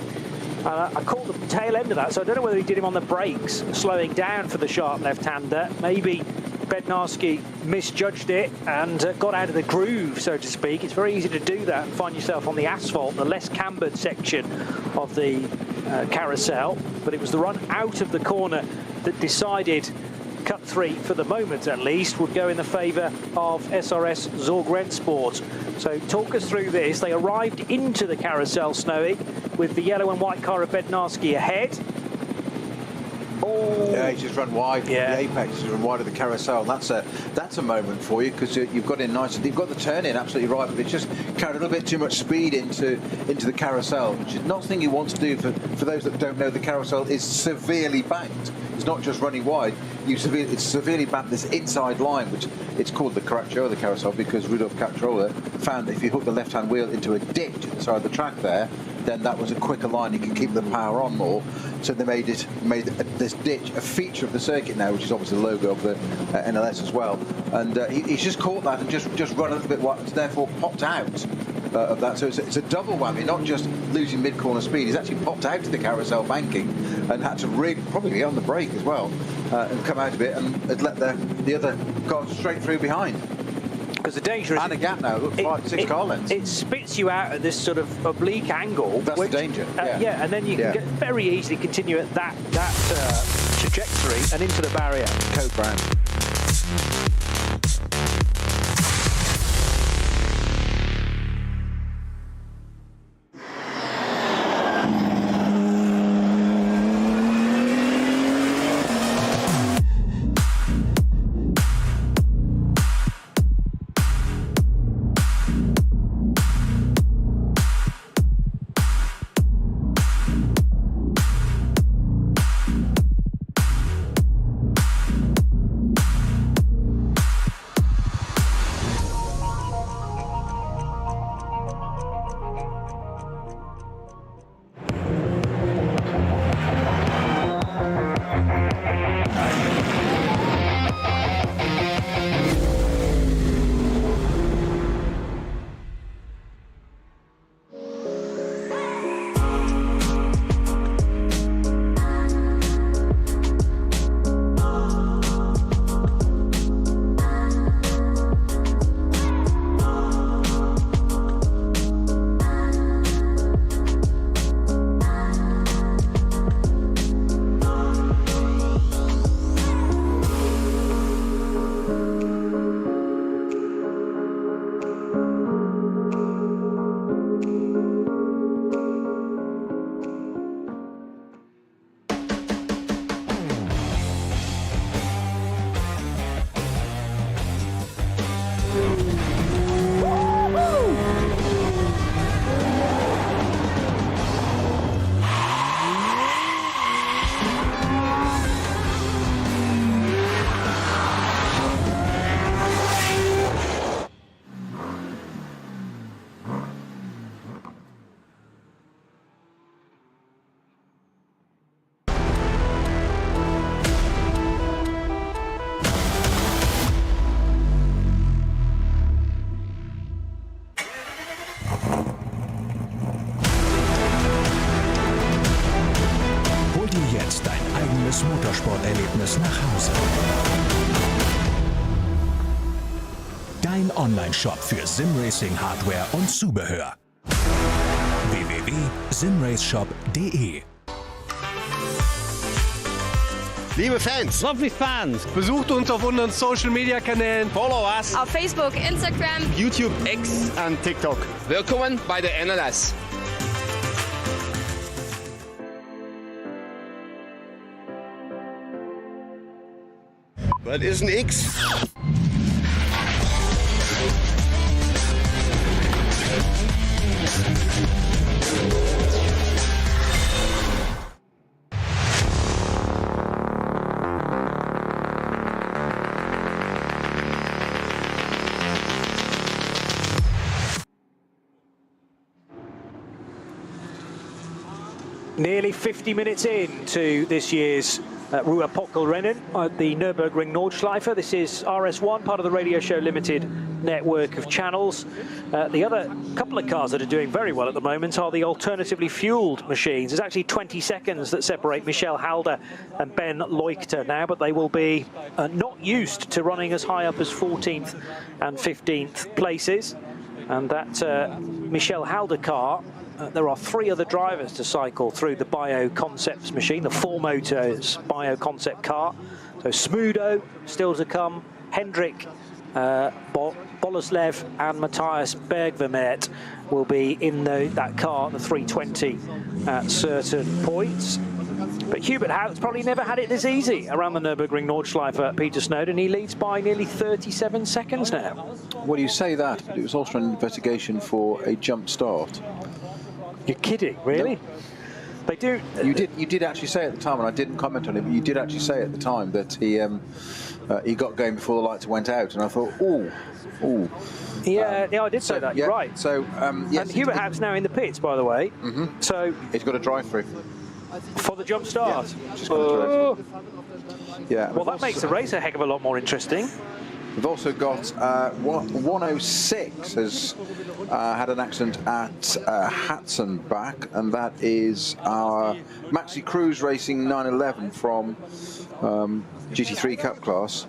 I caught the tail end of that, so I don't know whether he did him on the brakes, slowing down for the sharp left-hander. Maybe Bednarski misjudged it and got out of the groove, so to speak. It's very easy to do that and find yourself on the asphalt, the less cambered section of the carousel. But it was the run out of the corner that decided Cup 3, for the moment at least, would go in the favour of SRS Zorg-Rennsport. So talk us through this. They arrived into the carousel, Snowy, with the yellow and white car of Bednarski ahead. Oh. Yeah, he's just run wide. Yeah. The apex has run wide of the carousel. That's a moment for you, because you've got in nice. You've got the turn in absolutely right, but it's just carried a little bit too much speed into the carousel, which is not something you want to do. For those that don't know, the carousel is severely banked. It's not just running wide. It's severely banked this inside line, which it's called the Caracciola carousel, because Rudolf Caracciola found that if you hook the left-hand wheel into a ditch inside the track there, then that was a quicker line. You can keep the power on more. So they made this ditch a feature of the circuit now, which is obviously the logo of the NLS as well. And he's just caught that and just run a little bit wide, and therefore popped out of that. So it's a double whammy, not just losing mid-corner speed. He's actually popped out of the carousel banking and had to probably on the brake as well, and come out of it and had let the other car straight through behind. Because the danger is... And a gap now, look, 6 car lengths. It spits you out at this sort of oblique angle. That's the danger, yeah, and then you can very easily continue at that trajectory and into the barrier. Code Brown. Motorsporterlebnis nach Hause. Dein Online-Shop für Simracing-Hardware und Zubehör. www.simraceshop.de. Liebe Fans, lovely fans, besucht uns auf unseren Social-Media-Kanälen. Follow us auf Facebook, Instagram, YouTube, X und TikTok. Willkommen bei der NLS. Was ist ein X? Nearly 50 minutes into this year's Ruhr-Pockelrennen at the Nürburgring Nordschleife. This is RS1, part of the Radio Show Limited network of channels. The other couple of cars that are doing very well at the moment are the alternatively fueled machines. There's actually 20 seconds that separate Michel Halder and Ben Leuchter now, but they will be not used to running as high up as 14th and 15th places. And that Michel Halder car, there are 3 other drivers to cycle through the Bio Concepts machine, the 4 Motors Bio Concept car. So Smudo still to come, Hendrik Boleslev and Matthias Bergvermert will be in that car, the 320 at certain points. But Hubert Hout's probably never had it this easy around the Nürburgring Nordschleife at Peter Snowden. He leads by nearly 37 seconds now. Well, you say that, but it was also an investigation for a jump start. You're kidding, really? Nope. They do. You did actually say at the time, and I didn't comment on it, but you did actually say at the time that he got going before the lights went out, and I thought, ooh. Yeah, I did say that. You're right. So, yes, and Hubert Hout's now in the pits, by the way. So he's got a drive-through for the jump start. Yeah. Well, that makes the race a heck of a lot more interesting. We've also got 106 has had an accident at Hatzenbach, and that is our Maxi Cruise Racing 911 from GT3 Cup class.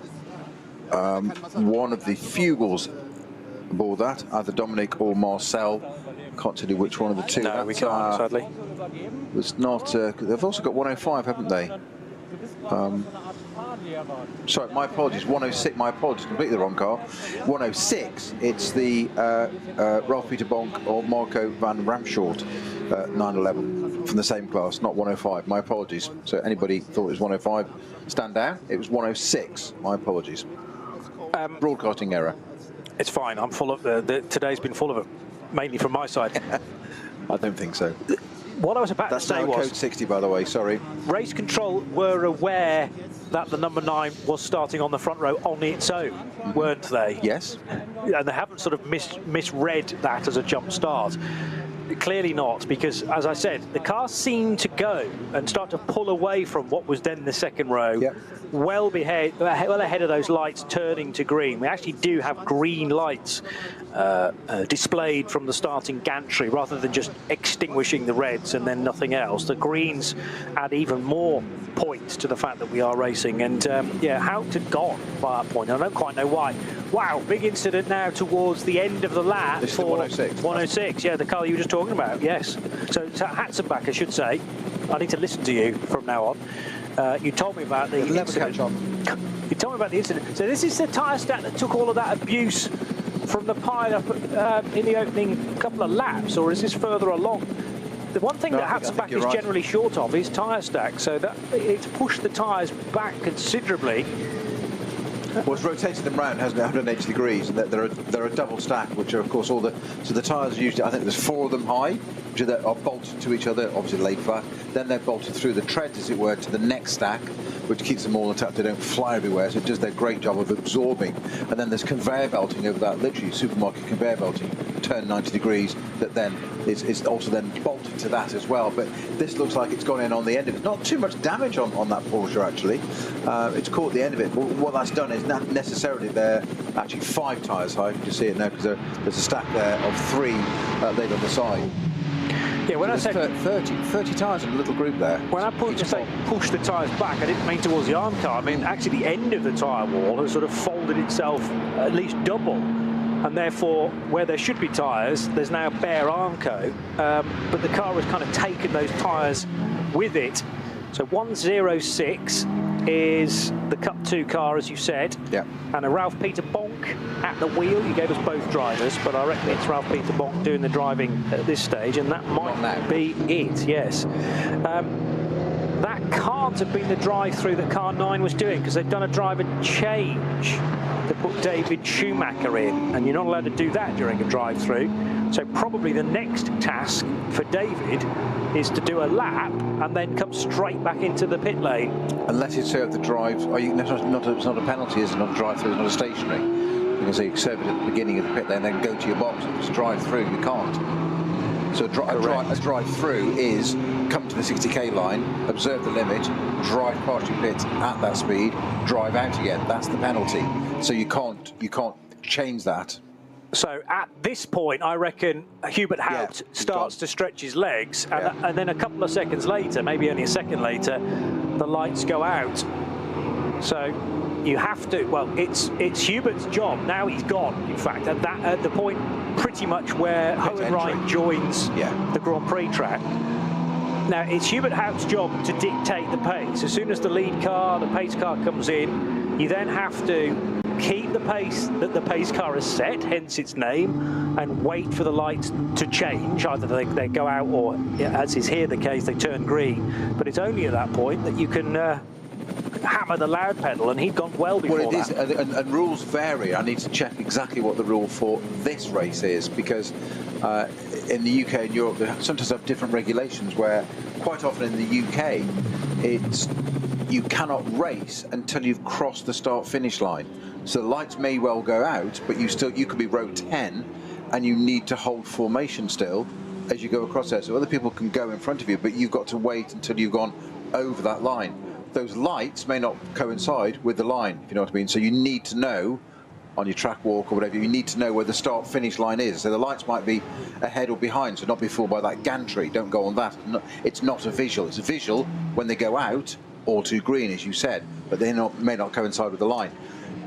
One of the Fugels aboard that, either Dominic or Marcel. Can't tell you which one of the two. No, we can't, sadly. Was not. They've also got 105, haven't they? Sorry, my apologies. 106. My apologies. Completely the wrong car. 106. It's the Ralph Peter Bonk or Marco van Ramshort 911 from the same class, not 105. My apologies. So anybody thought it was 105, stand down. It was 106. My apologies. Broadcasting error. It's fine. I'm full of today's been full of it, mainly from my side. I don't think so. What I was about to say was... Code 60, by the way, sorry. Race Control were aware that the number 9 was starting on the front row on its own, weren't they? Yes. And they haven't sort of misread that as a jump start. Clearly not, because, as I said, the car seemed to go and start to pull away from what was then the second row, well ahead of those lights turning to green. We actually do have green lights displayed from the starting gantry, rather than just extinguishing the reds and then nothing else. The greens add even more points to the fact that we are racing. And yeah, Hout had gone by that point. I don't quite know why. Wow, big incident now towards the end of the lap. This is 106. 106, yeah, the car you were just talking about, yes. So Hatzenbach, I should say. I need to listen to you from now on. You told me about the incident. You told me about the incident. So this is the tyre stack that took all of that abuse from the pile up in the opening couple of laps, or is this further along? The one thing that Hatzenbach is generally short of is tyre stack, so that it's pushed the tyres back considerably. Well, it's rotated them round, hasn't it, 180 degrees, and they're a double stack, which are, of course, so the tyres are usually, I think there's 4 of them high, which are bolted to each other, obviously laid flat. Then they're bolted through the treads, as it were, to the next stack, which keeps them all intact. They don't fly everywhere, so it does their great job of absorbing. And then there's conveyor belting over that, literally supermarket conveyor belting, turn 90 degrees, that then is also then bolted to that as well. But this looks like it's gone in on the end of it. Not too much damage on that Porsche, actually. It's caught the end of it. But what that's done is not necessarily they're actually 5 tyres high. You can see it now, because there's a stack there of 3 laid on the side. Yeah, when I said 30 tyres in a little group there. When I push the tyres back, I didn't mean towards the arm car. I mean, actually, the end of the tyre wall has sort of folded itself at least double. And therefore, where there should be tyres, there's now bare armco. But the car has kind of taken those tyres with it. So 106 is the Cup 2 car, as you said. Yeah. And a Ralph Peter Bonk at the wheel. You gave us both drivers, but I reckon it's Ralph Peter Bonk doing the driving at this stage, and that might be it, yes. That can't have been the drive-through that car 9 was doing, because they've done a driver change to put David Schumacher in, and you're not allowed to do that during a drive-through. So probably the next task for David is to do a lap and then come straight back into the pit lane. Unless you serve the drive, it's not a penalty, is it? Not a drive-through, it's not a stationary. Because you serve it at the beginning of the pit lane, then go to your box. If it's drive-through, you can't. So a drive-through is come to the 60k line, observe the limit, drive past your pit at that speed, drive out again. That's the penalty. So you can't change that. So at this point, I reckon Hubert Haupt starts to stretch his legs, and then a couple of seconds later, maybe only a second later, the lights go out. So you have to. Well, it's Hubert's job now. He's gone. In fact, at the point pretty much where Hohenreich joins the Grand Prix track. Now it's Hubert Haupt's job to dictate the pace. As soon as the lead car, the pace car comes in, you then have to keep the pace that the pace car has set, hence its name, and wait for the lights to change. Either they go out, or, as is here the case, they turn green. But it's only at that point that you can hammer the loud pedal, and he'd gone well before that. And rules vary. I need to check exactly what the rule for this race is, because in the UK and Europe, they sometimes have different regulations, where quite often in the UK, you cannot race until you've crossed the start-finish line. So the lights may well go out, but you could be row 10, and you need to hold formation still as you go across there. So other people can go in front of you, but you've got to wait until you've gone over that line. Those lights may not coincide with the line, if you know what I mean. So you need to know on your track walk or whatever, you need to know where the start-finish line is. So the lights might be ahead or behind, so not be fooled by that gantry. Don't go on that. It's not a visual. It's a visual when they go out or to green, as you said, but they may not coincide with the line.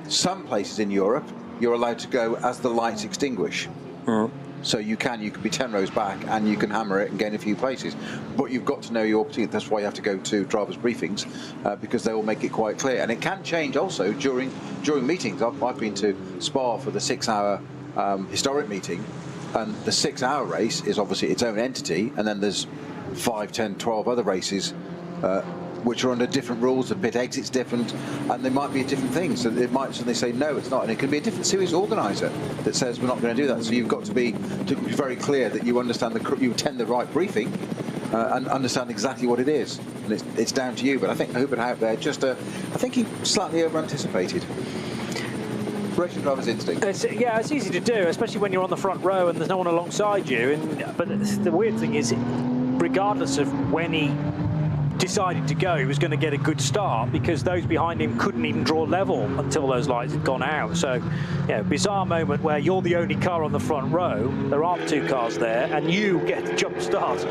Some places in Europe, you're allowed to go as the lights extinguish. So you can be 10 rows back, and you can hammer it and gain a few places. But you've got to know your opportunity. That's why you have to go to drivers' briefings, because they will make it quite clear. And it can change also during meetings. I've been to Spa for the 6-hour historic meeting, and the 6-hour race is obviously its own entity, and then there's 5, 10, 12 other races which are under different rules. The pit exit's different, and they might be different things. So it might suddenly say no, it's not, and it could be a different series organizer that says we're not going to do that. So you've got to be very clear that you understand you attend the right briefing and understand exactly what it is, and it's down to you. But I think Hubert out there I think he slightly over anticipated. Racing driver's instinct. It's easy to do, especially when you're on the front row and there's no one alongside you. But the weird thing is, regardless of when he decided to go, he was going to get a good start, because those behind him couldn't even draw level until those lights had gone out. So, bizarre moment where you're the only car on the front row, there aren't 2 cars there, and you get a jump start.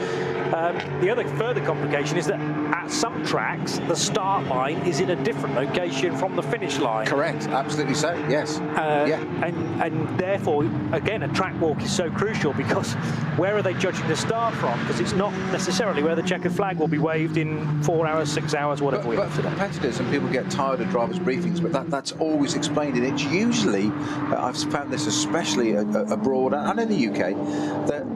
The other further complication is that at some tracks, the start line is in a different location from the finish line. Correct, absolutely so, yes. And therefore, again, a track walk is so crucial, because where are they judging the start from? Because it's not necessarily where the checkered flag will be waved in 4 hours, 6 hours, whatever we have for competitors, and people get tired of drivers' briefings, but that's always explained, and it's usually, I've found this especially abroad and in the UK, that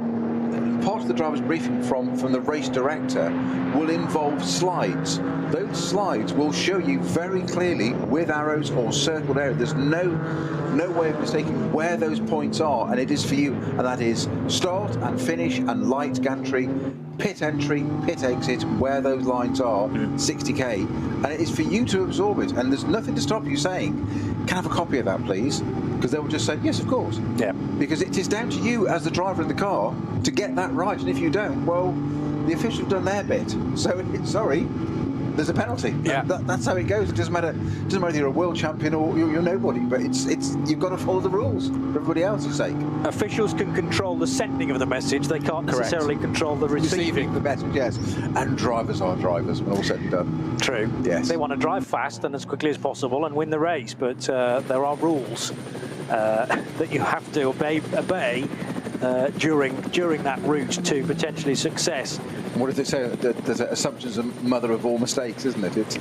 part of the driver's briefing from the race director will involve slides. Those slides will show you very clearly, with arrows or circled area, there's no way of mistaking where those points are, and it is for you, and that is start and finish and light gantry, pit entry, pit exit, where those lines are, 60k, and it is for you to absorb it, and there's nothing to stop you saying, can I have a copy of that, please? Because they will just say, yes, of course. Yeah. Because it is down to you as the driver of the car to get that right, and if you don't, well, the officials have done their bit. So, sorry, there's a penalty. Yeah. That's how it goes. It doesn't matter if you're a world champion or you're nobody, but you've got to follow the rules for everybody else's sake. Officials can control the sending of the message. They can't necessarily control the receiving the message, yes. And drivers are drivers, when all said and done. True. Yes. They want to drive fast and as quickly as possible and win the race, but there are rules that you have to obey during that route to potentially success. What did they say? There's assumptions are mother of all mistakes, isn't it?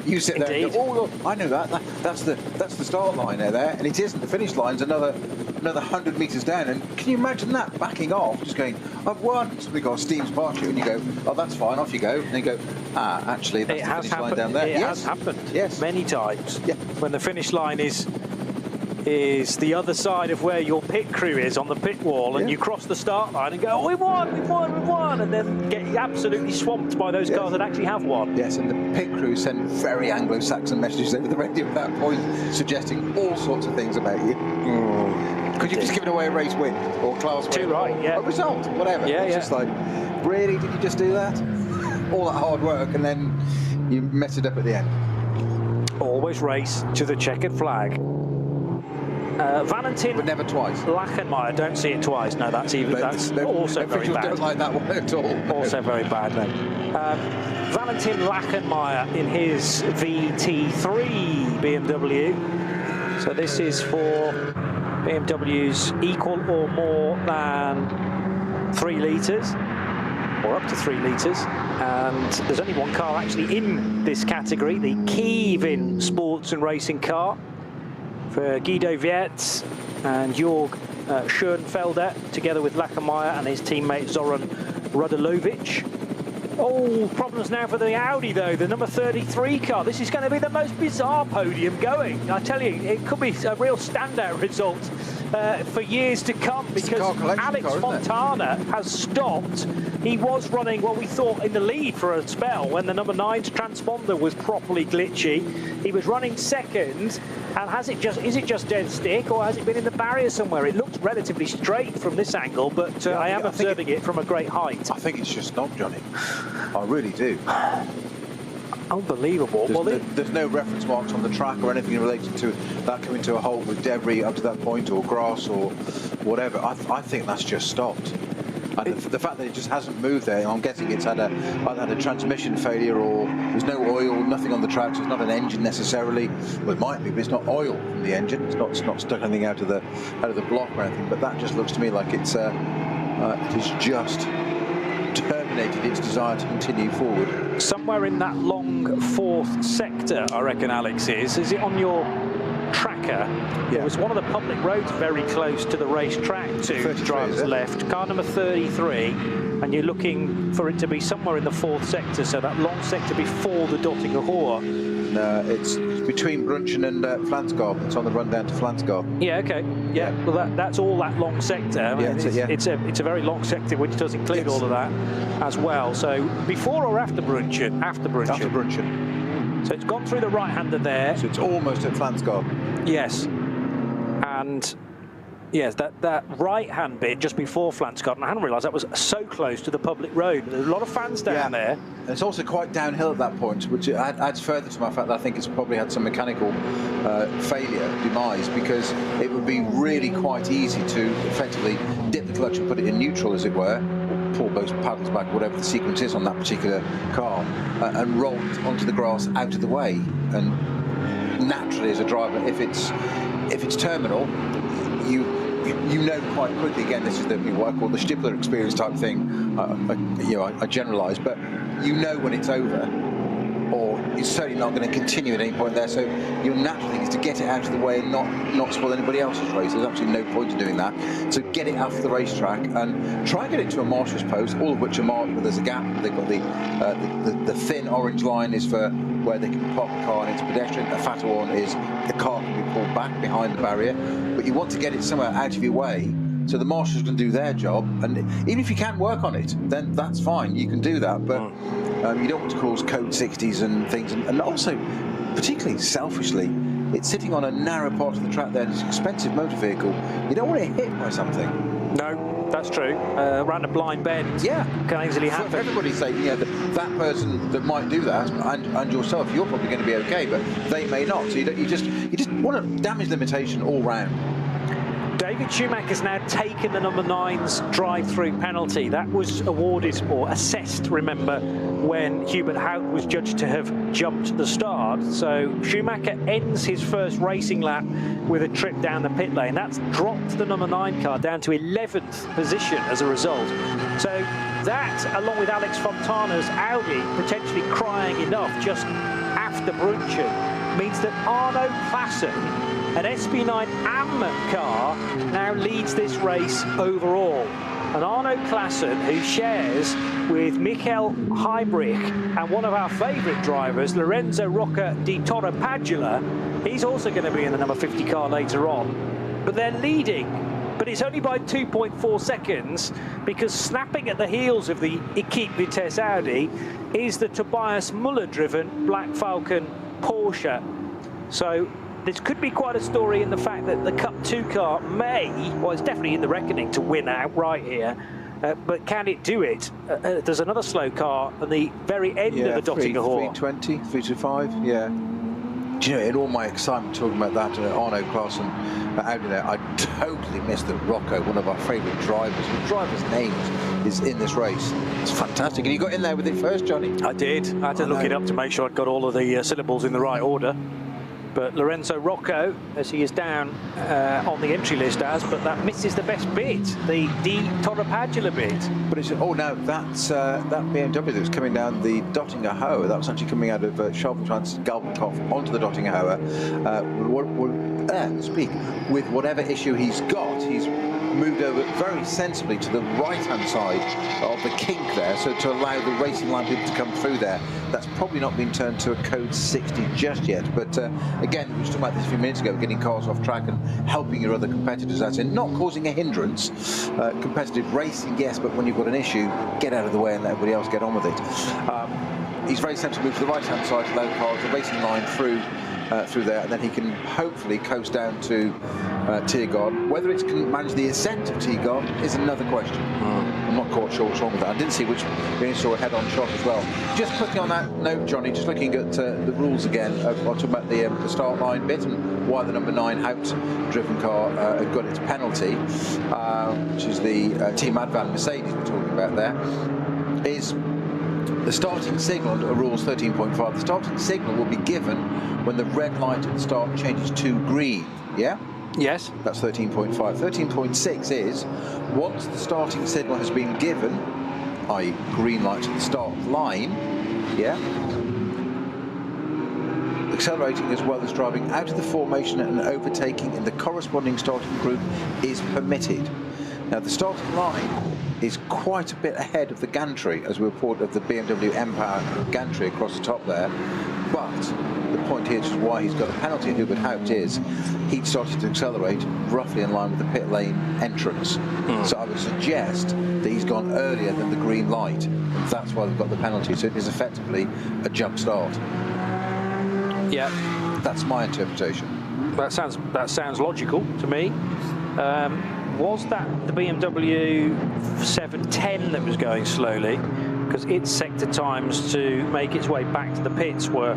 You sit there and go, oh, I know that. that's the start line there, and it isn't. The finish line's another 100 metres down, and can you imagine that, backing off, just going, I've won. Somebody got steams past you, and you go, oh, that's fine, off you go, and you go, actually, that's the finish line down there. It has happened. Yes, many times. Yeah. When the finish line is the other side of where your pit crew is on the pit wall, and you cross the start line and go, oh, we've won, and then get absolutely swamped by those cars that actually have won. Yes, and the pit crew send very Anglo-Saxon messages over the radio at that point, suggesting all sorts of things about you. Could you just give away a race win or class win? Too right, yeah. A result, whatever. Yeah, it's just like, really, did you just do that? All that hard work, and then you mess it up at the end. Always race to the checkered flag. Valentin, but never twice. Lachenmeyer, don't see it twice. No, that's also very bad. Don't like that one at all. Also very bad. No. Valentin Lachenmeyer in his VT3 BMW. So this is for BMWs equal or more than 3 litres, or up to 3 litres. And there's only one car actually in this category, the Kevin Sports and Racing car, for Guido Wietz and Jörg Schoenfelder, together with Lachenmeyer and his teammate Zoran Radulovic. Oh, problems now for the Audi, though, the number 33 car. This is going to be the most bizarre podium going. I tell you, it could be a real standout result for years to come, because Alex Fontana has stopped. He was running, well, we thought in the lead for a spell when the number 9's transponder was properly glitchy. He was running second, and is it just dead stick, or has it been in the barrier somewhere? It looks relatively straight from this angle, but I am observing it from a great height. I think it's just stopped, Johnny. I really do. Unbelievable. There's no reference marks on the track or anything related to that coming to a halt with debris up to that point, or grass or whatever. I think that's just stopped. And the fact that it just hasn't moved there, I'm guessing it's either had a transmission failure, or there's no oil, nothing on the track, so it's not an engine necessarily. Well, it might be, but it's not oil from the engine. It's not stuck anything out of the block or anything. But that just looks to me like it is just terminated its desire to continue forward. Somewhere in that long fourth sector, I reckon Alex is. Is it on your tracker? Yeah. It was one of the public roads very close to the racetrack to driver's left. Car number 33, and you're looking for it to be somewhere in the fourth sector, so that long sector before the Dottinger Hoor. No, it's between Brunchen and Flansgård. It's on the run down to Flansgård. Yeah, okay. Yeah, well, that's all that long sector. I mean, it's a very long sector, which does include all of that as well. So before or after Brunchen? After Brunchen. After Brunchen. So it's gone through the right-hander there. So it's almost at Flansgård. Yes. And yes, that right-hand bit just before Flansgård, and I hadn't realised that was so close to the public road. There's a lot of fans down there. And it's also quite downhill at that point, which adds further to my fact that I think it's probably had some mechanical demise, because it would be really quite easy to effectively dip the clutch and put it in neutral, as it were, or pull both paddles back, whatever the sequence is on that particular car, and roll it onto the grass out of the way. And naturally, as a driver, if it's terminal, you know quite quickly. Again, this is what I call the Stippler experience type thing. I generalise, but you know when it's over, or it's certainly not going to continue at any point there. So your natural thing is to get it out of the way and not spoil anybody else's race. There's absolutely no point in doing that. So get it off the racetrack and try and get it to a marshal's post, all of which are marked where there's a gap. They've got the thin orange line is for where they can park the car and it's pedestrian. A fatter one is the car can be pulled back behind the barrier, but you want to get it somewhere out of your way so the marshals can do their job. And even if you can't work on it, then that's fine, you can do that, but you don't want to cause code 60s and things. And also, particularly selfishly, it's sitting on a narrow part of the track there, it's an expensive motor vehicle. You don't want to get hit by something. No, that's true. Around a blind bend, can easily happen. For everybody's sake, that person that might do that, and yourself, you're probably going to be okay, but they may not. So you just want a damage limitation all round. David Schumacher's now taken the number 9's drive-through penalty. That was awarded or assessed, remember, when Hubert Haug was judged to have jumped the start. So Schumacher ends his first racing lap with a trip down the pit lane. That's dropped the number 9 car down to 11th position as a result. So that, along with Alex Fontana's Audi potentially crying enough just after Brunchen, means that Arno Klassen, an SB9 AM car, now leads this race overall. And Arno Klassen, who shares with Michael Heibrich and one of our favourite drivers, Lorenzo Rocca di Torrepadula, he's also going to be in the number 50 car later on. But they're leading, but it's only by 2.4 seconds, because snapping at the heels of the Equipe Vitesse Audi is the Tobias Müller-driven Black Falcon Porsche. So this could be quite a story in the fact that the Cup 2 car may, well, it's definitely in the reckoning to win outright here, but can it do it? There's another slow car at the very end of the Dottinger Hall. 320, 325, yeah. Do you know, in all my excitement talking about that Arno Klassen out there, I totally missed that Rocco, one of our favourite drivers, the driver's name is in this race. It's fantastic. And you got in there with it first, Johnny? I did. I had to look it up to make sure I'd got all of the syllables in the right order. But Lorenzo Rocco, as he is down on the entry list but that misses the best bit, the Di Torrepadula bit. But it's, oh no, that's that BMW that was coming down the Dottinger Hohe, that was actually coming out of Scharfentrans-Galbenkopf onto the Dottinger Hohe. With whatever issue he's got, he's moved over very sensibly to the right-hand side of the kink there, so to allow the racing line people to come through there. That's probably not been turned to a code 60 just yet, but again, we were talking about this a few minutes ago, getting cars off track and helping your other competitors, that's in, not causing a hindrance. Competitive racing, yes, but when you've got an issue, get out of the way and let everybody else get on with it. He's very sensible, move to the right-hand side to allow cars, the racing line through there, and then he can hopefully coast down to Tiergaard. Whether it can manage the ascent of Tiergaard is another question. I'm not quite sure what's wrong with that. I didn't see which, we only saw a head-on shot as well. Just quickly on that note, Johnny, just looking at the rules again, I'll talk about the start line bit and why the number 9 Haupt-driven car had got its penalty, which is the Team Advan Mercedes we're talking about there, is the starting signal under rules 13.5. The starting signal will be given when the red light at the start changes to green, yeah? Yes. That's 13.5. 13.6 is, once the starting signal has been given, i.e. green light at the start line, yeah? Accelerating as well as driving out of the formation and overtaking in the corresponding starting group is permitted. Now the starting line is quite a bit ahead of the gantry, as we report of the BMW M-Power gantry across the top there. But the point here, which is why he's got a penalty in Hubert Haupt, is he'd started to accelerate roughly in line with the pit lane entrance. So I would suggest that he's gone earlier than the green light. That's why they've got the penalty. So it is effectively a jump start. Yeah. That's my interpretation. That sounds logical to me. Was that the BMW 710 that was going slowly? Because its sector times to make its way back to the pits were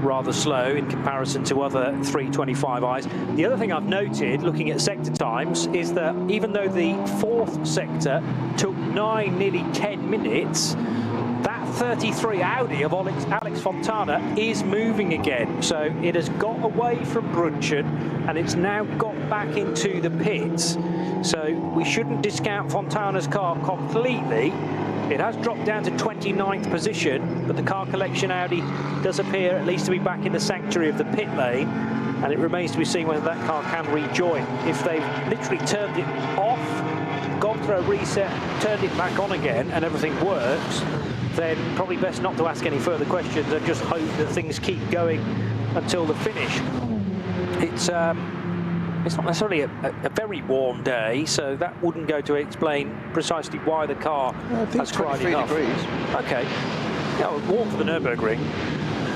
rather slow in comparison to other 325i's. The other thing I've noted, looking at sector times, is that even though the fourth sector took 9, nearly 10 minutes, that 33 Audi of Alex Fontana is moving again. So it has got away from Brunchen and it's now got back into the pits. So we shouldn't discount Fontana's car completely. It has dropped down to 29th position, but the car collection Audi does appear at least to be back in the sanctuary of the pit lane, and it remains to be seen whether that car can rejoin. If they've literally turned it off, gone through a reset, turned it back on again, and everything works, then probably best not to ask any further questions and just hope that things keep going until the finish. It's not necessarily a very warm day, so that wouldn't go to explain precisely why the car has cried enough. Degrees. Okay. Yeah, well, warm for the Nürburgring,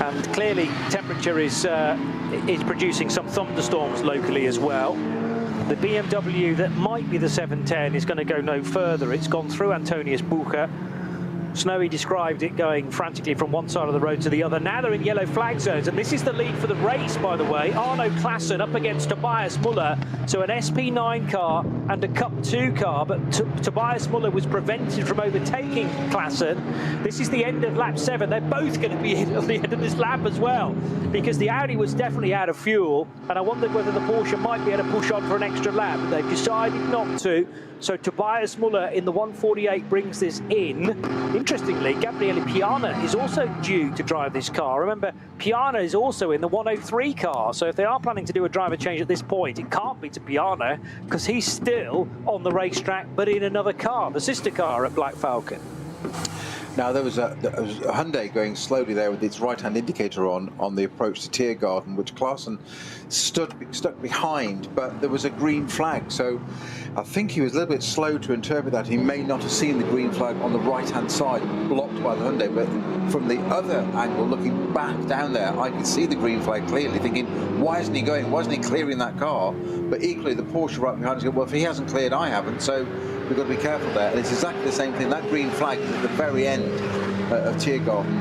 and clearly temperature is producing some thunderstorms locally as well. The BMW that might be the 710 is going to go no further. It's gone through Antonius Bucher. Snowy described it going frantically from one side of the road to the other. Now they're in yellow flag zones, and this is the lead for the race, by the way. Arno Klassen up against Tobias Müller So an SP9 car and a Cup 2 car, but Tobias Müller was prevented from overtaking Klassen. This is the end of lap 7. They're both going to be in at the end of this lap as well, because the Audi was definitely out of fuel, and I wondered whether the Porsche might be able to push on for an extra lap, but they've decided not to. So Tobias Müller in the 148 brings this in. Interestingly, Gabriele Piana is also due to drive this car. Remember, Piana is also in the 103 car, so if they are planning to do a driver change at this point, it can't be to Piana, because he's still on the racetrack, but in another car, the sister car at Black Falcon. Now, there was a Hyundai going slowly there with its right-hand indicator on the approach to Tiergarten, which Klassen stuck behind, but there was a green flag. So I think he was a little bit slow to interpret that. He may not have seen the green flag on the right-hand side, blocked by the Hyundai, but from the other angle, looking back down there, I could see the green flag clearly, thinking, why isn't he going? Why isn't he clearing that car? But equally, the Porsche right behind us go, well, if he hasn't cleared, I haven't, so we've got to be careful there. And it's exactly the same thing. That green flag is at the very end of Tiergarten,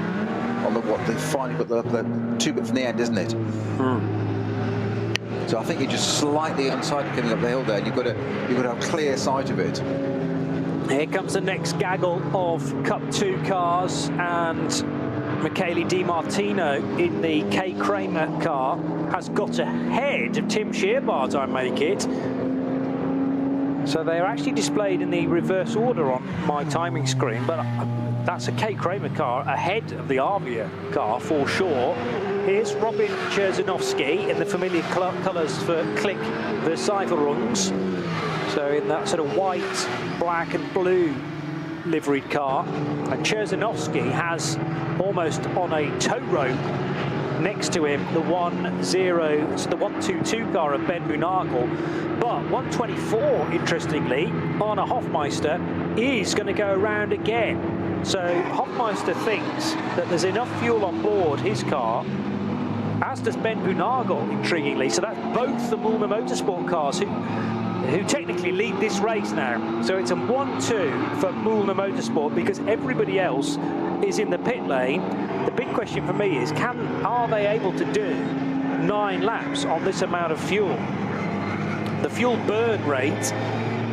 on they finally got the 2 bit from the end, isn't it? So I think you're just slightly unsighted coming up the hill there. You've got to have clear sight of it. Here comes the next gaggle of Cup 2 cars, and Michele Di Martino in the K. Kramer car has got ahead of Tim Scheerbart, I make it. So they're actually displayed in the reverse order on my timing screen, but that's a K. Kramer car ahead of the Avia car for sure. Here's Robin Cherzinovsky in the familiar colours for Click Versicherungs. So in that sort of white, black and blue liveried car. And Cherzinovsky has almost on a tow rope next to him the 122 car of Ben Bunagel. But 124, interestingly, Arne Hofmeister is going to go around again. So Hofmeister thinks that there's enough fuel on board his car, as does Ben Bunagel, intriguingly. So that's both the Müller Motorsport cars who technically lead this race now. So it's a 1-2 for Müller Motorsport, because everybody else is in the pit lane. The big question for me is, are they able to do 9 laps on this amount of fuel? The fuel burn rate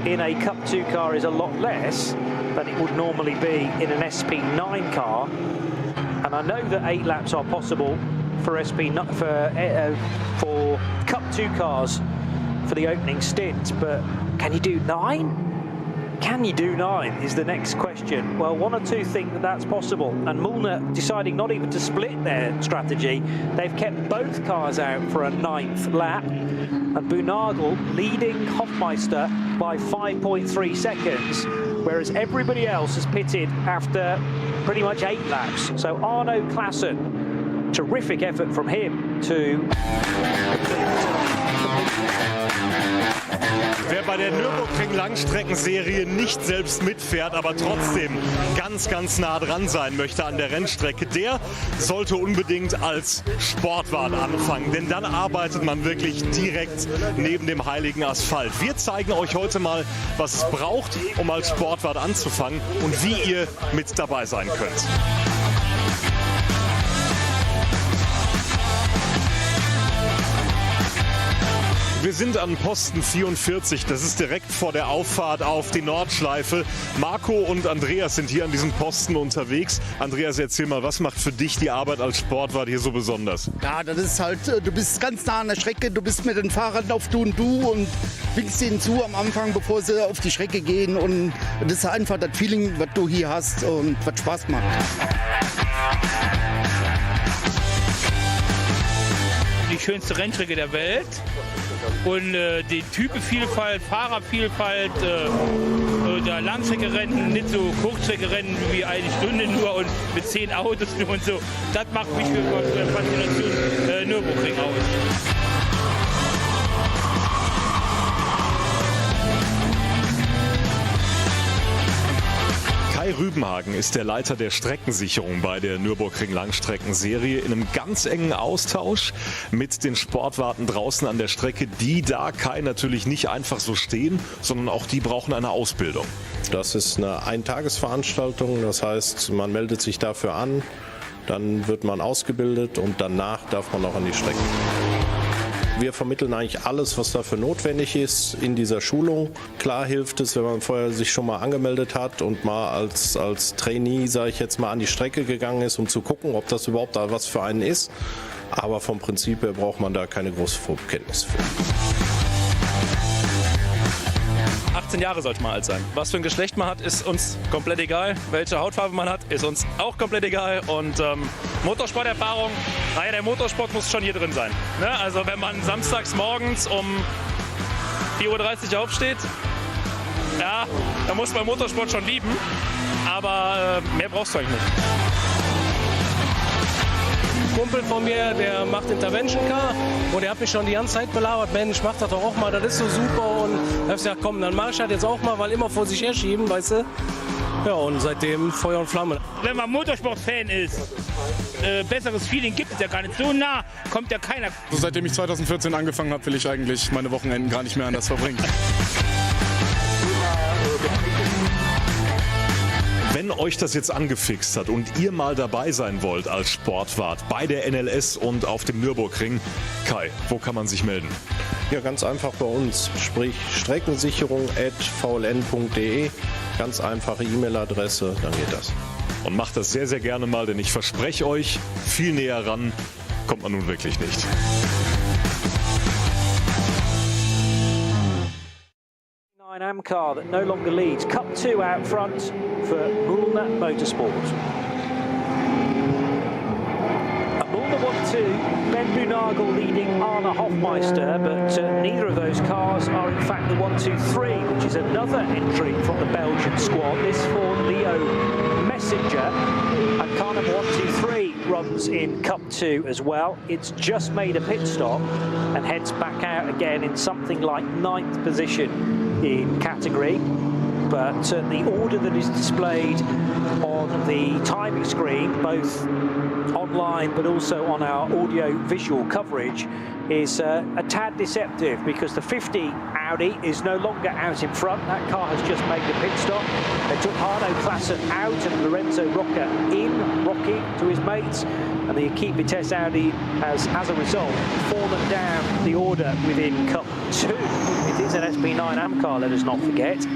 in a Cup 2 car is a lot less than it would normally be in an SP9 car, and I know that 8 laps are possible for for Cup 2 cars for the opening stint, but can you do 9? Can you do 9 is the next question. Well, one or two think that that's possible, and Müller deciding not even to split their strategy. They've kept both cars out for a 9th lap, and Bunagel leading Hofmeister by 5.3 seconds, whereas everybody else has pitted after pretty much 8 laps. So Arno Klassen, terrific effort from him to... Wer bei der Nürburgring Langstrecken-Serie nicht selbst mitfährt, aber trotzdem ganz, ganz nah dran sein möchte an der Rennstrecke, der sollte unbedingt als Sportwart anfangen, denn dann arbeitet man wirklich direkt neben dem heiligen Asphalt. Wir zeigen euch heute mal, was es braucht, um als Sportwart anzufangen und wie ihr mit dabei sein könnt. Wir sind an Posten 44, das ist direkt vor der Auffahrt auf die Nordschleife. Marco und Andreas sind hier an diesem Posten unterwegs. Andreas, erzähl mal, was macht für dich die Arbeit als Sportwart hier so besonders? Ja, das ist halt, du bist ganz nah an der Strecke, du bist mit den Fahrern auf Du und Du und winkst ihnen zu am Anfang, bevor sie auf die Strecke gehen, und das ist einfach das Feeling, was du hier hast und was Spaß macht. Die schönste Rennstrecke der Welt. Und die Typenvielfalt, Fahrervielfalt, der Langstrecke-Rennen, nicht so Kurzstrecke-Rennen wie eine Stunde nur und mit 10 Autos nur und so. Das macht mich für Faszination Nürburgring aus. Kai Rübenhagen ist der Leiter der Streckensicherung bei der Nürburgring Langstrecken-Serie, in einem ganz engen Austausch mit den Sportwarten draußen an der Strecke, die da, Kai, natürlich nicht einfach so stehen, sondern auch die brauchen eine Ausbildung. Das ist eine Eintagesveranstaltung, das heißt, man meldet sich dafür an, dann wird man ausgebildet und danach darf man auch an die Strecke. wir vermitteln eigentlich alles, was dafür notwendig ist in dieser Schulung. Klar hilft es, wenn man vorher sich schon mal angemeldet hat und mal als Trainee, sage ich jetzt mal, an die Strecke gegangen ist, um zu gucken, ob das überhaupt da was für einen ist. Aber vom Prinzip her braucht man da keine große Vorkenntnis für. 18 Jahre sollte man alt sein. Was für ein Geschlecht man hat, ist uns komplett egal. Welche Hautfarbe man hat, ist uns auch komplett egal. Und Motorsporterfahrung, der Motorsport muss schon hier drin sein. Ne? Also wenn man samstags morgens um 4:30 Uhr aufsteht, ja, dann muss man Motorsport schon lieben. Aber mehr brauchst du eigentlich nicht. Kumpel von mir, der macht Intervention Car und der hat mich schon die ganze Zeit belabert, Mensch, mach das doch auch mal, das ist so super. Und da habe ich gesagt, komm, dann mach ich das jetzt auch mal, weil immer vor sich herschieben, weißt du. Ja, und seitdem Feuer und Flamme. Wenn man Motorsport-Fan ist, besseres Feeling gibt es ja gar nicht. So nah kommt ja keiner. Also seitdem ich 2014 angefangen habe, will ich eigentlich meine Wochenenden gar nicht mehr anders verbringen. Wenn euch das jetzt angefixt hat und ihr mal dabei sein wollt als Sportwart bei der NLS und auf dem Nürburgring, Kai, wo kann man sich melden? Ja, ganz einfach bei uns, sprich streckensicherung@vln.de, ganz einfache E-Mail-Adresse, dann geht das. Und macht das sehr, sehr gerne mal, denn ich verspreche euch, viel näher ran kommt man nun wirklich nicht. Car that no longer leads. Cup 2 out front for Mühlner Motorsport. At Mühlner 1-2, Ben Bunagel leading Arne Hofmeister, but neither of those cars are in fact the 1-2-3, which is another entry from the Belgian squad. This for Leo Messenger. And car number 1-2-3 runs in Cup 2 as well. It's just made a pit stop and heads back out again in something like 9th position in category, but the order that is displayed on the timing screen, both online but also on our audio visual coverage, is a tad deceptive because the 50 Audi is no longer out in front. That car has just made the pit stop. They took Arno Klassen out and Lorenzo Rocca in, Rocky to his mates, and the Equipe Vitesse Audi has, as a result, fallen down the order within Cup 2. It is an SP9 AM car, let us not forget.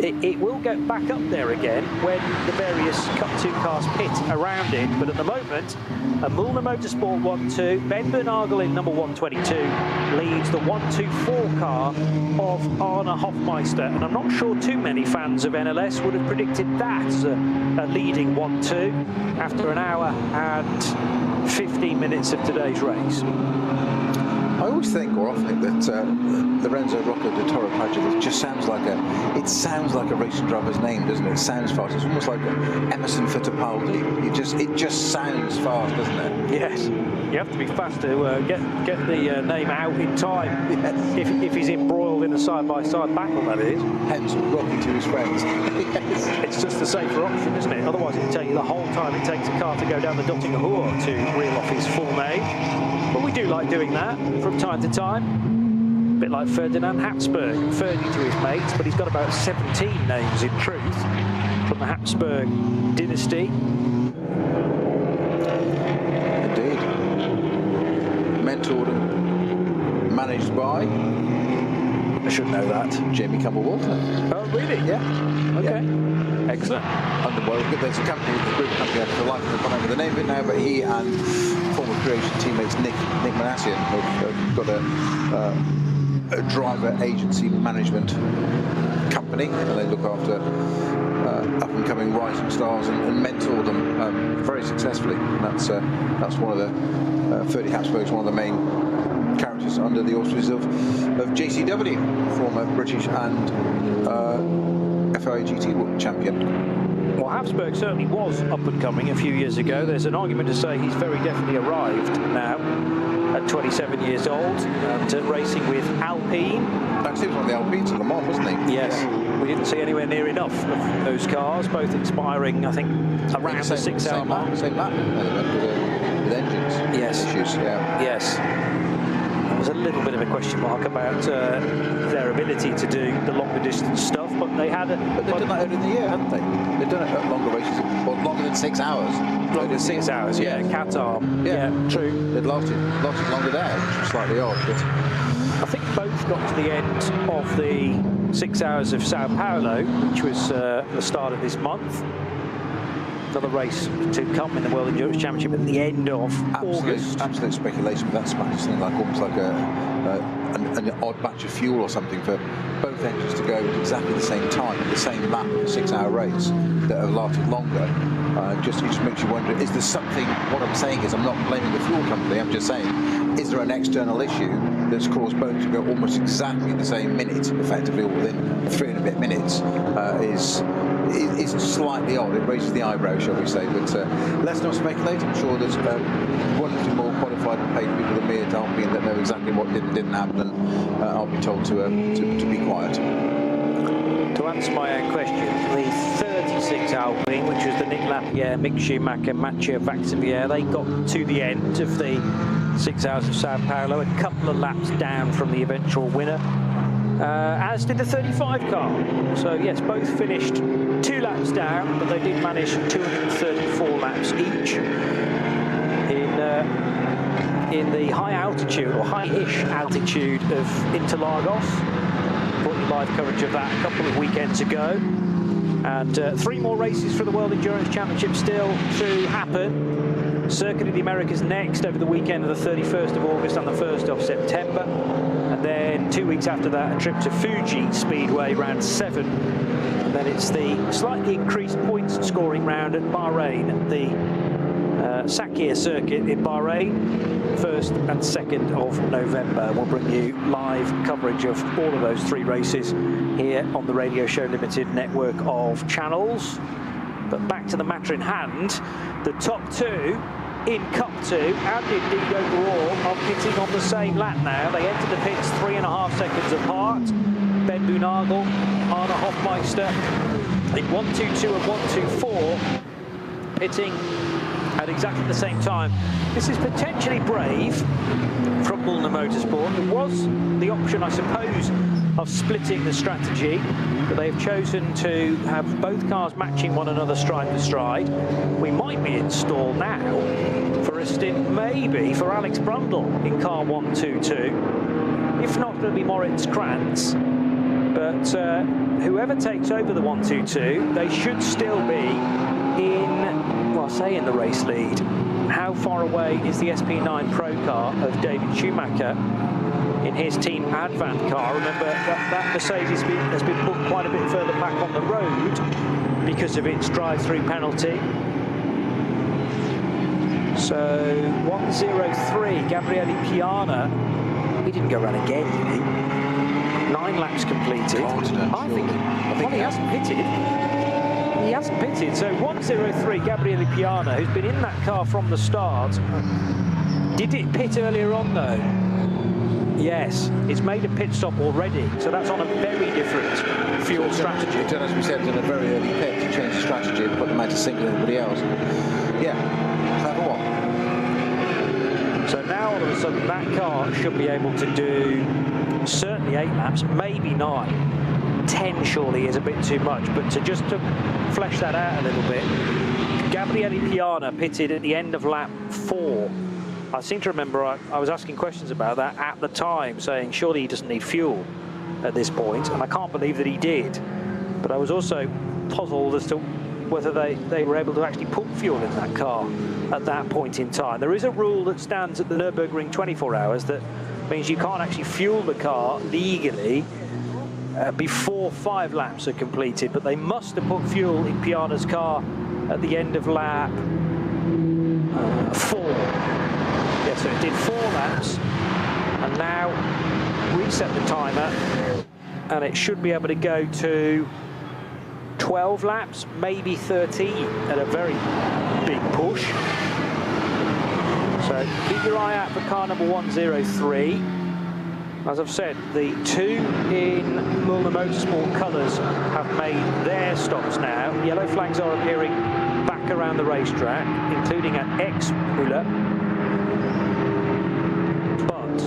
It will get back up there again when the various Cup 2 cars pit around it, but at the moment, a Mühlner Motorsport 1-2, Ben Bernagel in number 122 leads the 1-2-4 car of Arne Hofmeister, and I'm not sure too many fans of NLS would have predicted that as a leading 1-2 after an hour and 15 minutes of today's race. I always think, or often think, that Lorenzo Rocca de Toro Paddock just sounds like a racing driver's name, doesn't it? It sounds fast. It's almost like Emerson Fittipaldi. It just sounds fast, doesn't it? Yes. You have to be fast to get the name out in time. Yes. If he's embroiled in a side-by-side battle, that is. Hence, Rocky to his friends. Yes. It's just the safer option, isn't it? Otherwise, it'd take you the whole time it takes a car to go down the Dottinger Hoor to reel off his full name. But we do like doing that from time to time. A bit like Ferdinand Habsburg, Ferdy to his mates, but he's got about 17 names in truth from the Habsburg dynasty. Indeed. Mentored and managed by, I should know that, Jamie Campbell-Walter. Oh, really? Yeah. Okay. Yeah. Excellent. There's a company, a group company, I can't remember the name of it now, but he and former creation teammates Nick Manassian have got a driver agency management company, and they look after up-and-coming rising stars and mentor them very successfully. And that's one of the Ferdy Habsburg's one of the main characters under the auspices of JCW, former British and FIA GT World Champion. Well, Habsburg certainly was up and coming a few years ago. There's an argument to say he's very definitely arrived now at 27 years old and racing with Alpine. Actually, he was on the Alpines at Le Mans, wasn't he? Yes. Yeah. We didn't see anywhere near enough of those cars, both expiring, I think, around the 6-hour mark. Same lap with engines. Yes. Issues, yeah. Yes. There's a little bit of a question mark about their ability to do the longer distance stuff, but they had it. But they've done that earlier in the year, haven't they? They've done it at longer races, or longer than than 6 hours. Longer 6 hours, yeah. Qatar. Yeah, true. It lasted longer there, which was slightly odd. But I think both got to the end of the 6 hours of Sao Paulo, which was the start of this month. Another race to come in the World Endurance Championship at the end of August. Absolute speculation with that Spanish thing, like almost like an odd batch of fuel or something for both engines to go at exactly the same time, the same lap, a 6 hour race that have lasted longer. It just makes you wonder, is there something, what I'm saying is I'm not blaming the fuel company, I'm just saying, is there an external issue that's caused both to go almost exactly the same minute, effectively, or within 3 and a bit minutes, is slightly odd. It raises the eyebrow, shall we say, but let's not speculate. I'm sure there's wonderfully more qualified and paid people than me at Alpine that know exactly what didn't happen, and I'll be told to be quiet. To answer my own question, the 36 Alpine, which was the Nick Lapierre, Mick Schumacher, Mathieu Vaxivière, they got to the end of the 6 hours of Sao Paulo, a couple of laps down from the eventual winner, as did the 35 car. So yes, both finished 2 laps down, but they did manage 234 laps each in the high altitude, or high-ish altitude of Interlagos. Brought you live coverage of that a couple of weekends ago. And 3 more races for the World Endurance Championship still to happen. Circuit of the Americas next over the weekend of the 31st of August and the 1st of September. And then 2 weeks after that, a trip to Fuji Speedway, round 7. And then it's the slightly increased points scoring round at Bahrain, the Sakir circuit in Bahrain, 1st and 2nd of November. We'll bring you live coverage of all of those 3 races here on the Radio Show Limited network of channels. But back to the matter in hand, the top 2 in Cup 2 and indeed overall are pitting on the same lap now. They entered the pits 3.5 seconds apart. Ben Boonagel, Arne Hofmeister in 1.22 and 1.24, pitting at exactly the same time. This is potentially brave from Mullner Motorsport. It was the option, I suppose, of splitting the strategy, but they've chosen to have both cars matching one another stride to stride. We might be in stall now for a stint, maybe, for Alex Brundle in car 122. If not, it'll be Moritz Krantz. But whoever takes over the 122, they should still be in the race lead. How far away is the SP9 Pro car of David Schumacher in his team Advant car? Remember that Mercedes has been put quite a bit further back on the road because of its drive-through penalty. So 1:03, Gabriele Piana. He didn't go around again, did he? 9 laps completed. I think he hasn't pitted. He hasn't pitted, so 1:03, Gabriele Piana, who's been in that car from the start. Did it pit earlier on, though? Yes, it's made a pit stop already, so that's on a very different fuel strategy. As we said, in a very early pit, to change the strategy and put them out to sync with everybody else. Yeah, clever one. So now, all of a sudden, that car should be able to do certainly 8 laps, maybe 9. 10 surely is a bit too much, but to flesh that out a little bit, Gabriele Piana pitted at the end of lap 4. I seem to remember I was asking questions about that at the time, saying surely he doesn't need fuel at this point, and I can't believe that he did. But I was also puzzled as to whether they were able to actually put fuel in that car at that point in time. There is a rule that stands at the Nürburgring 24 hours that means you can't actually fuel the car legally before 5 laps are completed, but they must have put fuel in Piana's car at the end of lap 4. Yeah, so it did 4 laps, and now reset the timer, and it should be able to go to 12 laps, maybe 13 at a very big push. So keep your eye out for car number 103. As I've said, the 2 in Mullner Motorsport colours have made their stops now. Yellow flags are appearing back around the racetrack, including at ex-Müller. But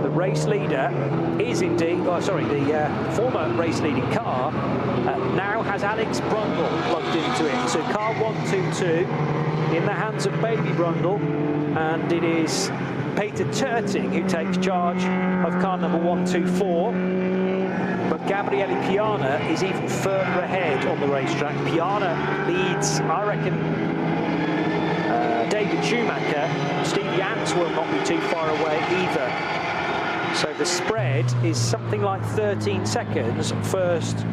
the race leader is indeed, the former race leading car now has Alex Brundle plugged into it. to car 122 in the hands of Baby Brundle, and it is Peter Turting who takes charge of car number 124. But Gabriele Piana is even further ahead on the racetrack. Piana leads, I reckon, David Schumacher. Steve Yance will not be too far away either. So the spread is something like 13 seconds, first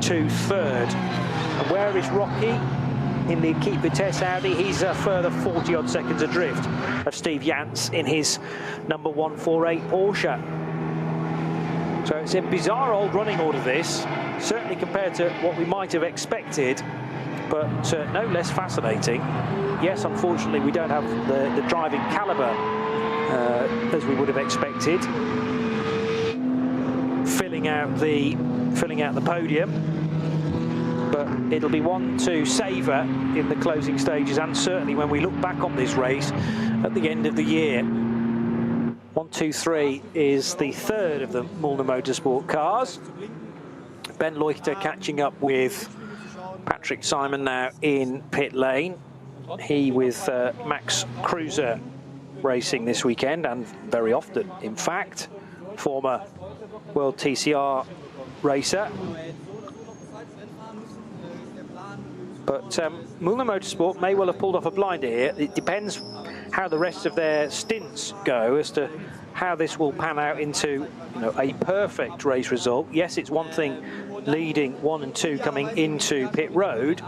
to third. And where is Rocky? In the Keep Vitesse Audi, he's a further 40-odd seconds adrift of Steve Yance in his number 148 Porsche. So it's a bizarre old running order, this, certainly compared to what we might have expected, but no less fascinating. Yes, unfortunately, we don't have the driving caliber as we would have expected, filling out the podium. But it'll be one to savour in the closing stages, and certainly when we look back on this race at the end of the year. 1, 2, 3 is the third of the Mullner Motorsport cars. Ben Leuchter catching up with Patrick Simon now in pit lane. He with Max Kruse racing this weekend, and very often, in fact. Former World TCR racer. But Mullner Motorsport may well have pulled off a blinder here. It depends how the rest of their stints go as to how this will pan out into, you know, a perfect race result. Yes, it's one thing leading 1 and 2 coming into pit road,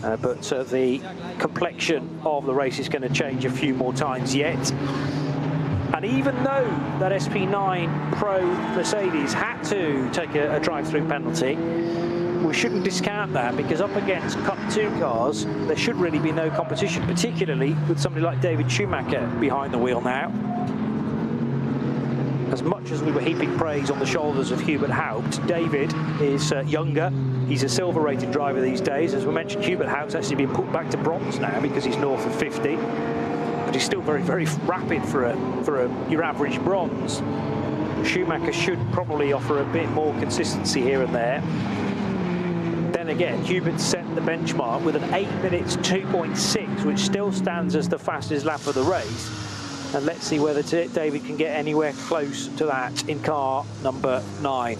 but the complexion of the race is going to change a few more times yet. And even though that SP9 Pro Mercedes had to take a drive-through penalty, we shouldn't discount that, because up against Cup 2 cars, there should really be no competition, particularly with somebody like David Schumacher behind the wheel now. As much as we were heaping praise on the shoulders of Hubert Haupt, David is younger. He's a silver-rated driver these days. As we mentioned, Hubert Haupt's actually been put back to bronze now because he's north of 50. But he's still very, very rapid for your average bronze. Schumacher should probably offer a bit more consistency here and there. Then again, Hubert set the benchmark with an 8 minutes 2.6, which still stands as the fastest lap of the race. And let's see whether David can get anywhere close to that in car number 9.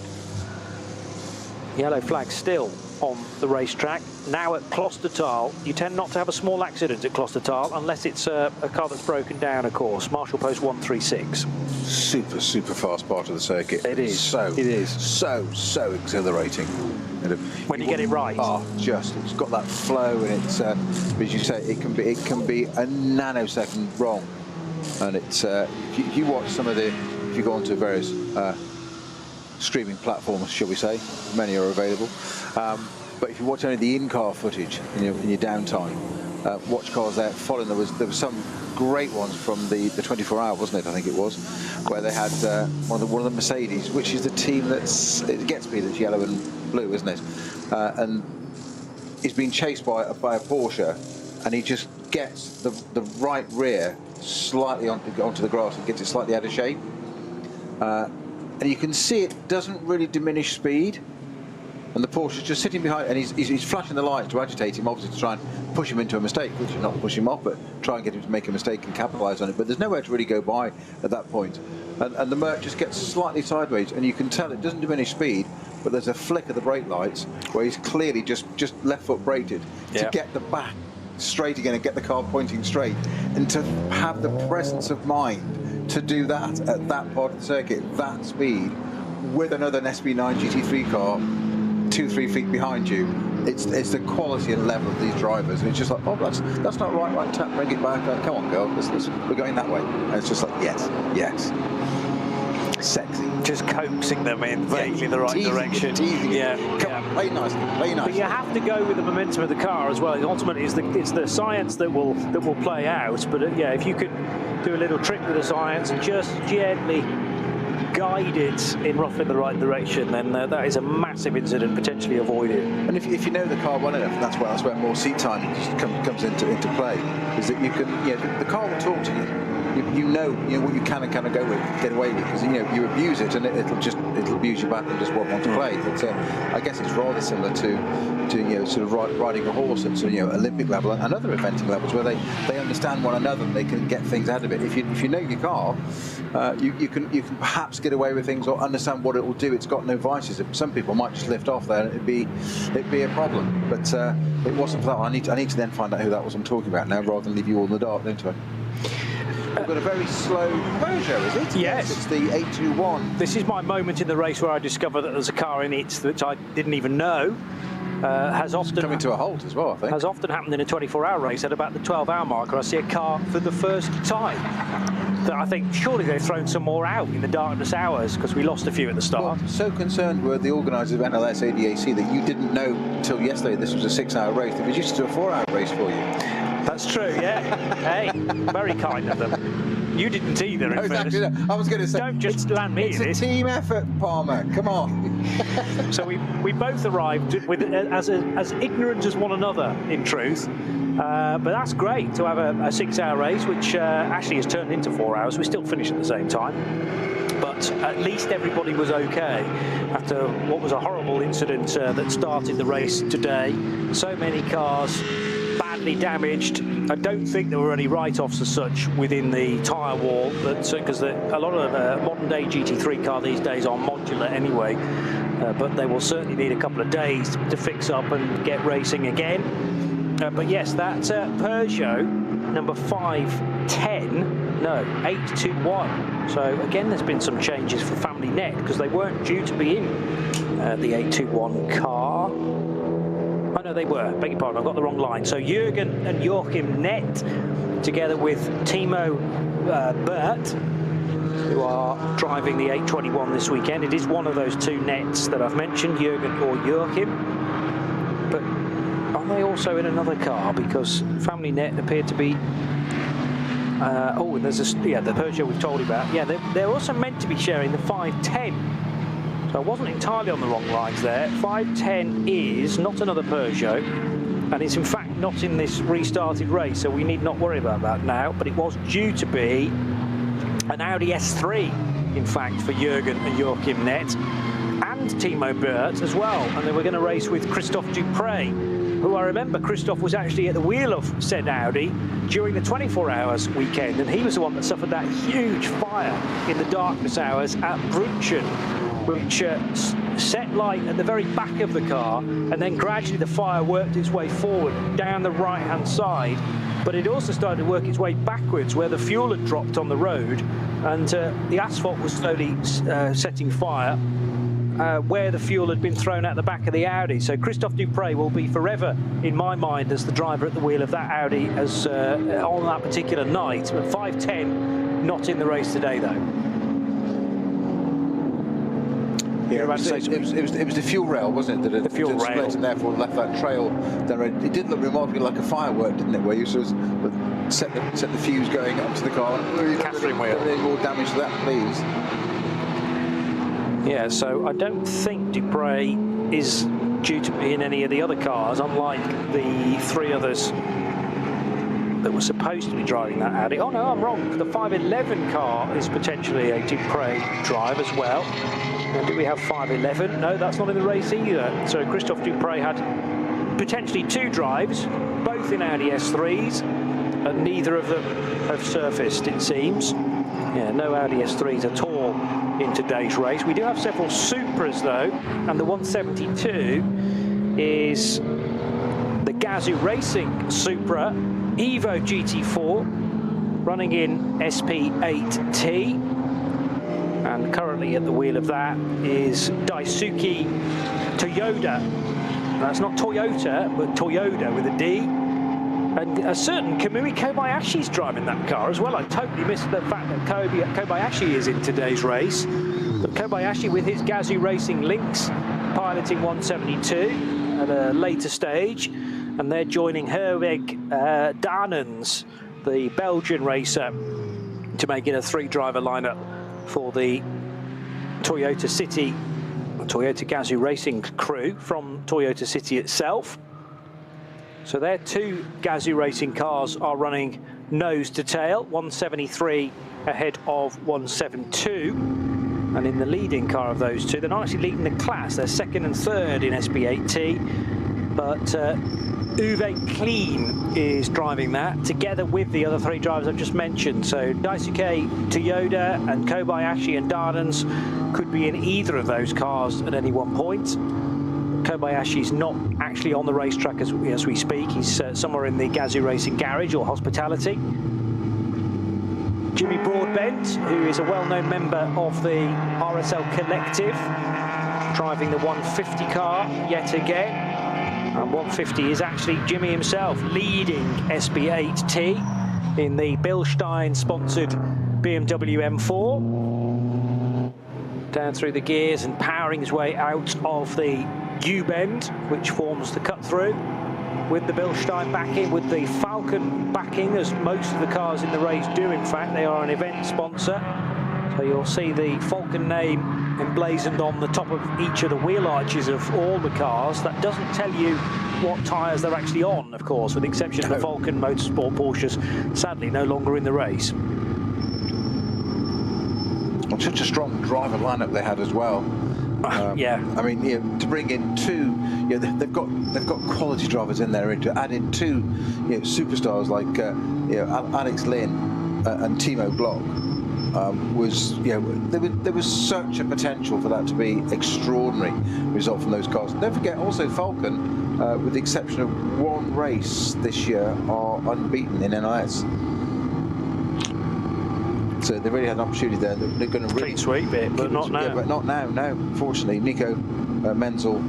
Yellow flag still on the racetrack. Now at Klostertal, you tend not to have a small accident at Klostertal unless it's a car that's broken down, of course. Marshall Post 136. Super fast part of the circuit. It is. So exhilarating. When you get it right. Oh, it's got that flow, and it's as you say, it can be a nanosecond wrong. And it's if you watch some of if you go onto various streaming platforms, shall we say, many are available. But if you watch only the in-car footage in your downtime, watch cars there following. There was some great ones from the 24-hour, wasn't it? I think it was, where they had one of the Mercedes, which is the team it gets me, that's yellow and blue, isn't it? And he's being chased by a Porsche, and he just gets the right rear slightly onto the grass and gets it slightly out of shape. And you can see it doesn't really diminish speed. And the Porsche's just sitting behind, and he's flashing the lights to agitate him, obviously to try and push him into a mistake, which is not push him off, but try and get him to make a mistake and capitalise on it. But there's nowhere to really go by at that point. And the Merc just gets slightly sideways, and you can tell it doesn't diminish speed, but there's a flick of the brake lights where he's clearly just left foot braked to get the back straight again and get the car pointing straight. And to have the presence of mind to do that at that part of the circuit, that speed, with another SP9 GT3 car 2-3 feet behind you, it's the quality and level of these drivers, and it's just like, oh, that's not right, tap, bring it back, come on girl, we're going that way. And it's just like, yes, sexy, just coaxing them in vaguely the right direction. Teasing come on, play nicely. But you have to go with the momentum of the car as well. Ultimately, it's the science that will play out. But if you could do a little trick with the science and just gently guide it in roughly the right direction, then that is a massive incident potentially avoided. And if you know the car well enough, that's where more seat time comes into play. Is that you can, the car will talk to you. you know what you can and cannot get away with, because you abuse it and it'll abuse you back and just won't want to play. But I guess it's rather similar to sort of riding a horse at Olympic level and other eventing levels, where they understand one another and they can get things out of it. If you know your car, you can perhaps get away with things or understand what it will do. It's got no vices. Some people might just lift off there and it'd be a problem. But it wasn't for that. I need to then find out who that was I'm talking about now, rather than leave you all in the dark, don't I? We've got a very slow Peugeot, is it? Yes. It's the 821. This is my moment in the race where I discover that there's a car in it which I didn't even know. Has often coming to a halt as well, I think. Has often happened in a 24-hour race. At about the 12-hour marker, I see a car for the first time. That I think surely they've thrown some more out in the darkness hours, because we lost a few at the start. Well, so concerned were the organisers of NLS ADAC that you didn't know until yesterday this was a 6-hour race. They reduced it to a 4-hour race for you. That's true, yeah. Hey, very kind of them. You didn't either, in fairness. Exactly. I was going to say, don't just land me. It's a team effort, Palmer. Come on. So we both arrived with as ignorant as one another, in truth. But that's great to have a 6-hour race, which actually has turned into 4 hours. We still finish at the same time. But at least everybody was okay after what was a horrible incident that started the race today. So many cars badly damaged. I don't think there were any write-offs as such within the tyre wall, because a lot of modern-day GT3 car these days are modular anyway. But they will certainly need a couple of days to fix up and get racing again. But yes, that Peugeot number 821. So again, there's been some changes for Family Net, because they weren't due to be in the 821 car. Oh no, they were. Beg your pardon, I've got the wrong line. So Jürgen and Joachim Net, together with Timo Bert, who are driving the 821 this weekend. It is one of those two Nets that I've mentioned, Jürgen or Joachim. But are they also in another car? Because Family Net appeared to be... and there's the Peugeot we've told you about. Yeah, they're also meant to be sharing the 510. So I wasn't entirely on the wrong lines there. 510 is not another Peugeot, and it's in fact not in this restarted race, so we need not worry about that now. But it was due to be an Audi S3, in fact, for Jürgen and Joachim Net, and Timo Bert as well. And they were going to race with Christophe Dupre, who I remember Christophe was actually at the wheel of said Audi during the 24 hours weekend, and he was the one that suffered that huge fire in the darkness hours at Brunchen, which set light at the very back of the car, and then gradually the fire worked its way forward down the right-hand side. But it also started to work its way backwards where the fuel had dropped on the road, and the asphalt was slowly setting fire where the fuel had been thrown out the back of the Audi. So Christophe Dupre will be forever in my mind as the driver at the wheel of that Audi as on that particular night. But 510 not in the race today though. Yeah, it was the fuel rail, wasn't it? The fuel rail. And therefore left that trail. It did look remarkably like a firework, didn't it? Where you sort of set the fuse going up to the car. Catherine wheel. Any more damage to that, please? Yeah, so I don't think Dupre is due to be in any of the other cars, unlike the three others that were supposed to be driving that Audi. Oh no, I'm wrong. The 511 car is potentially a Dupre drive as well. And do we have 511? No, that's not in the race either. So Christophe Dupre had potentially two drives, both in Audi S3s, and neither of them have surfaced, it seems. Yeah, no Audi S3s at all in today's race. We do have several Supras though, and the 172 is the Gazoo Racing Supra Evo GT4, running in SP8T. And currently at the wheel of that is Daisuke Toyoda. That's not Toyota, but Toyoda with a D. And a certain Kamui Kobayashi's driving that car as well. I totally missed the fact that Kobayashi is in today's race. But Kobayashi with his Gazoo Racing Lynx, piloting 172 at a later stage. And they're joining Herweg Danens, the Belgian racer, to make it a three-driver lineup for the Toyota City, Toyota Gazoo Racing crew from Toyota City itself. So their two Gazoo Racing cars are running nose to tail, 173 ahead of 172. And in the leading car of those two, they're not actually leading the class, they're second and third in SB8T, but Uwe Kleen is driving that, together with the other three drivers I've just mentioned. So Daisuke Toyoda and Kobayashi and Dardens could be in either of those cars at any one point. Kobayashi's not actually on the racetrack as we speak. He's somewhere in the Gazoo Racing Garage or Hospitality. Jimmy Broadbent, who is a well-known member of the RSL Collective, driving the 150 car yet again. And 150 is actually Jimmy himself leading SB8T in the Bilstein-sponsored BMW M4. Down through the gears and powering his way out of the U-bend, which forms the cut-through, with the Bilstein backing, with the Falcon backing, as most of the cars in the race do. In fact, they are an event sponsor. So you'll see the Falcon name emblazoned on the top of each of the wheel arches of all the cars. That doesn't tell you what tyres they're actually on, of course, with the exception of the Falcon Motorsport Porsches, sadly no longer in the race. Well, such a strong driver lineup they had as well. Yeah, I mean, to bring in two, they've got quality drivers in there. To add in two, superstars like Alex Lynn and Timo Glock there was such a potential for that to be extraordinary result from those cars. Don't forget, also Falcon, with the exception of one race this year, are unbeaten in NLS. So they really had an opportunity there. They're going to really sweep it, but not now. Yeah, but not now. No, fortunately, Nico Menzel,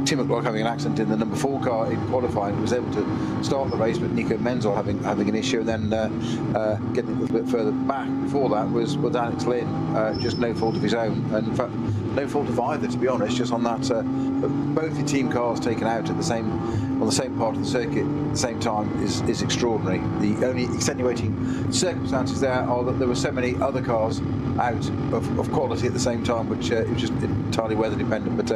Tim McLaughlin having an accident in the number 4 car in qualifying, was able to start the race, but Nico Menzel having an issue, and then getting a little bit further back before that was Alex Lynn, just no fault of his own, and in fact no fault of either, to be honest. Just on that, both the team cars taken out at on the same part of the circuit at the same time is extraordinary. The only extenuating circumstances there are that there were so many other cars out of quality at the same time, which it was just entirely weather dependent. But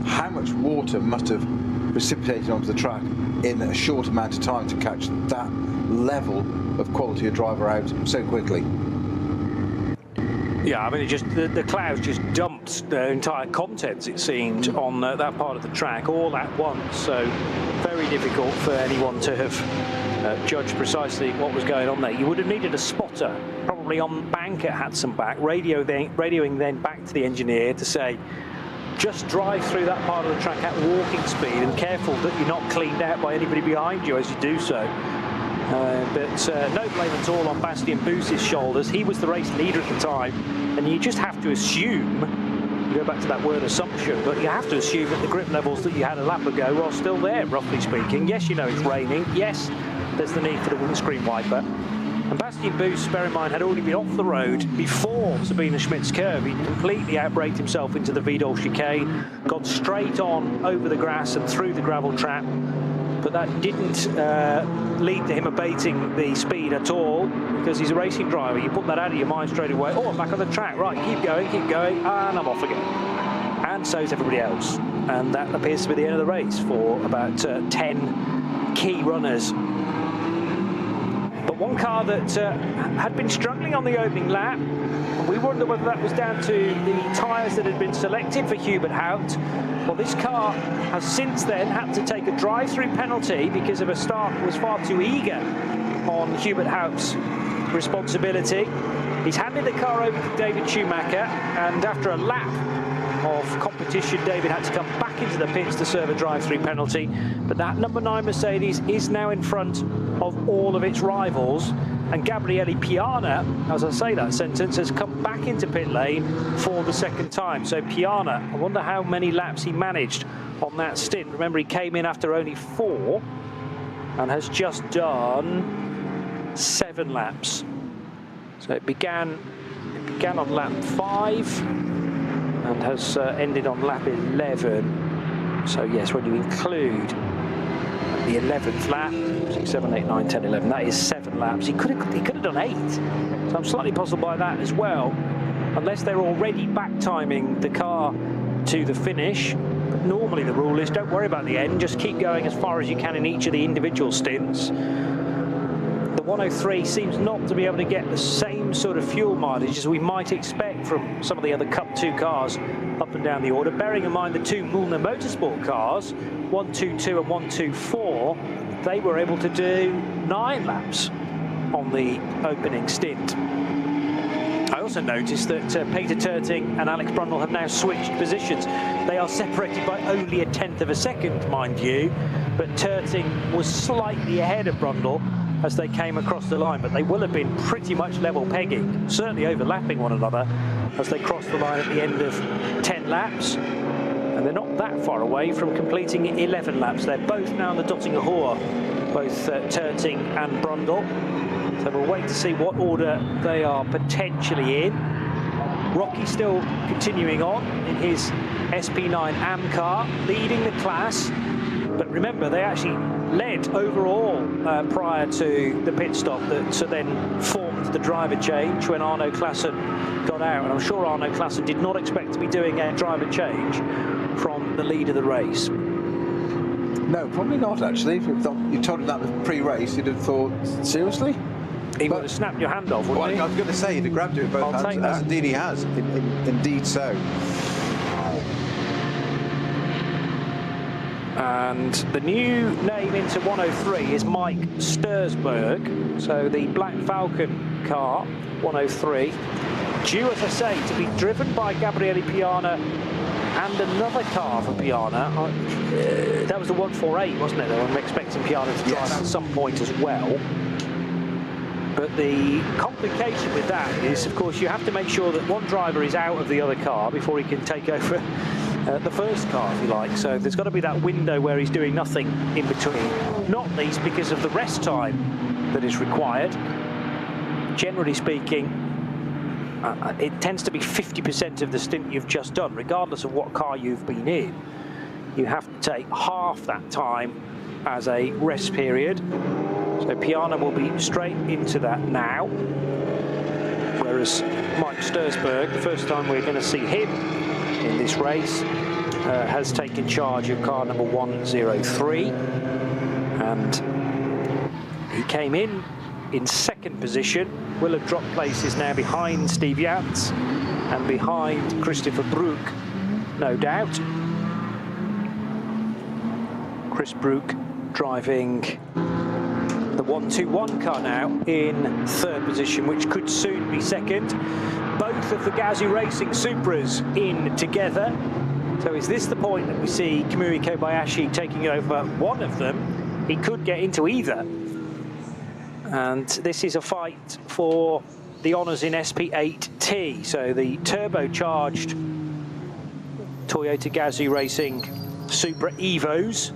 how much water must have precipitated onto the track in a short amount of time to catch that level of quality of driver out so quickly? Yeah, I mean, the clouds just dumped their entire contents, it seemed, on that part of the track all at once. So very difficult for anyone to have judged precisely what was going on there. You would have needed a spotter, probably on bank at Hatzenbach, radioing then back to the engineer to say, just drive through that part of the track at walking speed and careful that you're not cleaned out by anybody behind you as you do so. But no blame at all on Bastien Bous's shoulders. He was the race leader at the time, and you just have to assume, go back to that word assumption, but you have to assume that the grip levels that you had a lap ago are still there, roughly speaking. Yes, it's raining. Yes, there's the need for the windscreen wiper. And Bastien Bous, bear in mind, had already been off the road before Sabina Schmidt's curve. He completely outbraked himself into the Vidal chicane, got straight on over the grass and through the gravel trap. But that didn't lead to him abating the speed at all, because he's a racing driver. You put that out of your mind straight away. Oh, I'm back on the track. Right, keep going, and I'm off again. And so is everybody else. And that appears to be the end of the race for about 10 key runners. But one car that had been struggling on the opening lap, and we wonder whether that was down to the tyres that had been selected for Hubert Haupt. Well, this car has since then had to take a drive-through penalty because of a start that was far too eager on Hubert Haupt's responsibility. He's handed the car over to David Schumacher, and after a lap of competition, David had to come back into the pits to serve a drive-through penalty. But that number 9 Mercedes is now in front of all of its rivals, and Gabriele Piana, as I say that sentence, has come back into pit lane for the second time. So Piana, I wonder how many laps he managed on that stint. Remember, he came in after only 4 and has just done 7 laps. So it began on lap 5 and has ended on lap 11. So yes, when you include the 11th lap, 6, 7, 8, 9, 10, 11, that is 7 laps. He could have done 8. So I'm slightly puzzled by that as well, unless they're already back timing the car to the finish. But normally the rule is don't worry about the end, just keep going as far as you can in each of the individual stints. The 103 seems not to be able to get the same sort of fuel mileage as we might expect from some of the other Cup 2 cars up and down the order. Bearing in mind the two Mühlner Motorsport cars, 122 and 124, they were able to do 9 laps on the opening stint. I also noticed that Peter Terting and Alex Brundle have now switched positions. They are separated by only a 1/10 of a second, mind you, but Terting was slightly ahead of Brundle as they came across the line, but they will have been pretty much level pegging, certainly overlapping one another as they crossed the line at the end of 10 laps. And they're not that far away from completing 11 laps. They're both now in the Dottinger Hohe, both Terting and Brundle. So we'll wait to see what order they are potentially in. Rocky still continuing on in his SP9 AM car, leading the class. But remember, they actually led overall prior to the pit stop that then formed the driver change when Arno Klassen got out. And I'm sure Arno Klassen did not expect to be doing a driver change from the lead of the race. No, probably not, actually. If you told him that pre-race, he'd have thought, seriously? He would have snapped your hand off, wouldn't he? I was going to say, he'd have grabbed it with both hands, as indeed he has. Indeed so. And the new name into 103 is Mike Stursberg. So the Black Falcon car, 103, due, as I say, to be driven by Gabriele Piana and another car for Piana. That was the 148, wasn't it? I'm expecting Piana to drive at some point as well. But the complication with that is, of course, you have to make sure that one driver is out of the other car before he can take over the first car, if you like. So there's got to be that window where he's doing nothing in between, not least because of the rest time that is required. Generally speaking, it tends to be 50% of the stint you've just done, regardless of what car you've been in. You have to take half that time as a rest period. So Piana will be straight into that now. Whereas Mike Stursberg, the first time we're going to see him in this race, has taken charge of car number 103. And he came in second position, will have dropped places now behind Steve Jans and behind Christopher Brook, no doubt. Chris Brook driving the 121 car now in third position, which could soon be second. Both of the Gazoo Racing Supras in together. So is this the point that we see Kamui Kobayashi taking over one of them? He could get into either. And this is a fight for the honours in SP8T. So the turbocharged Toyota Gazoo Racing Supra Evos,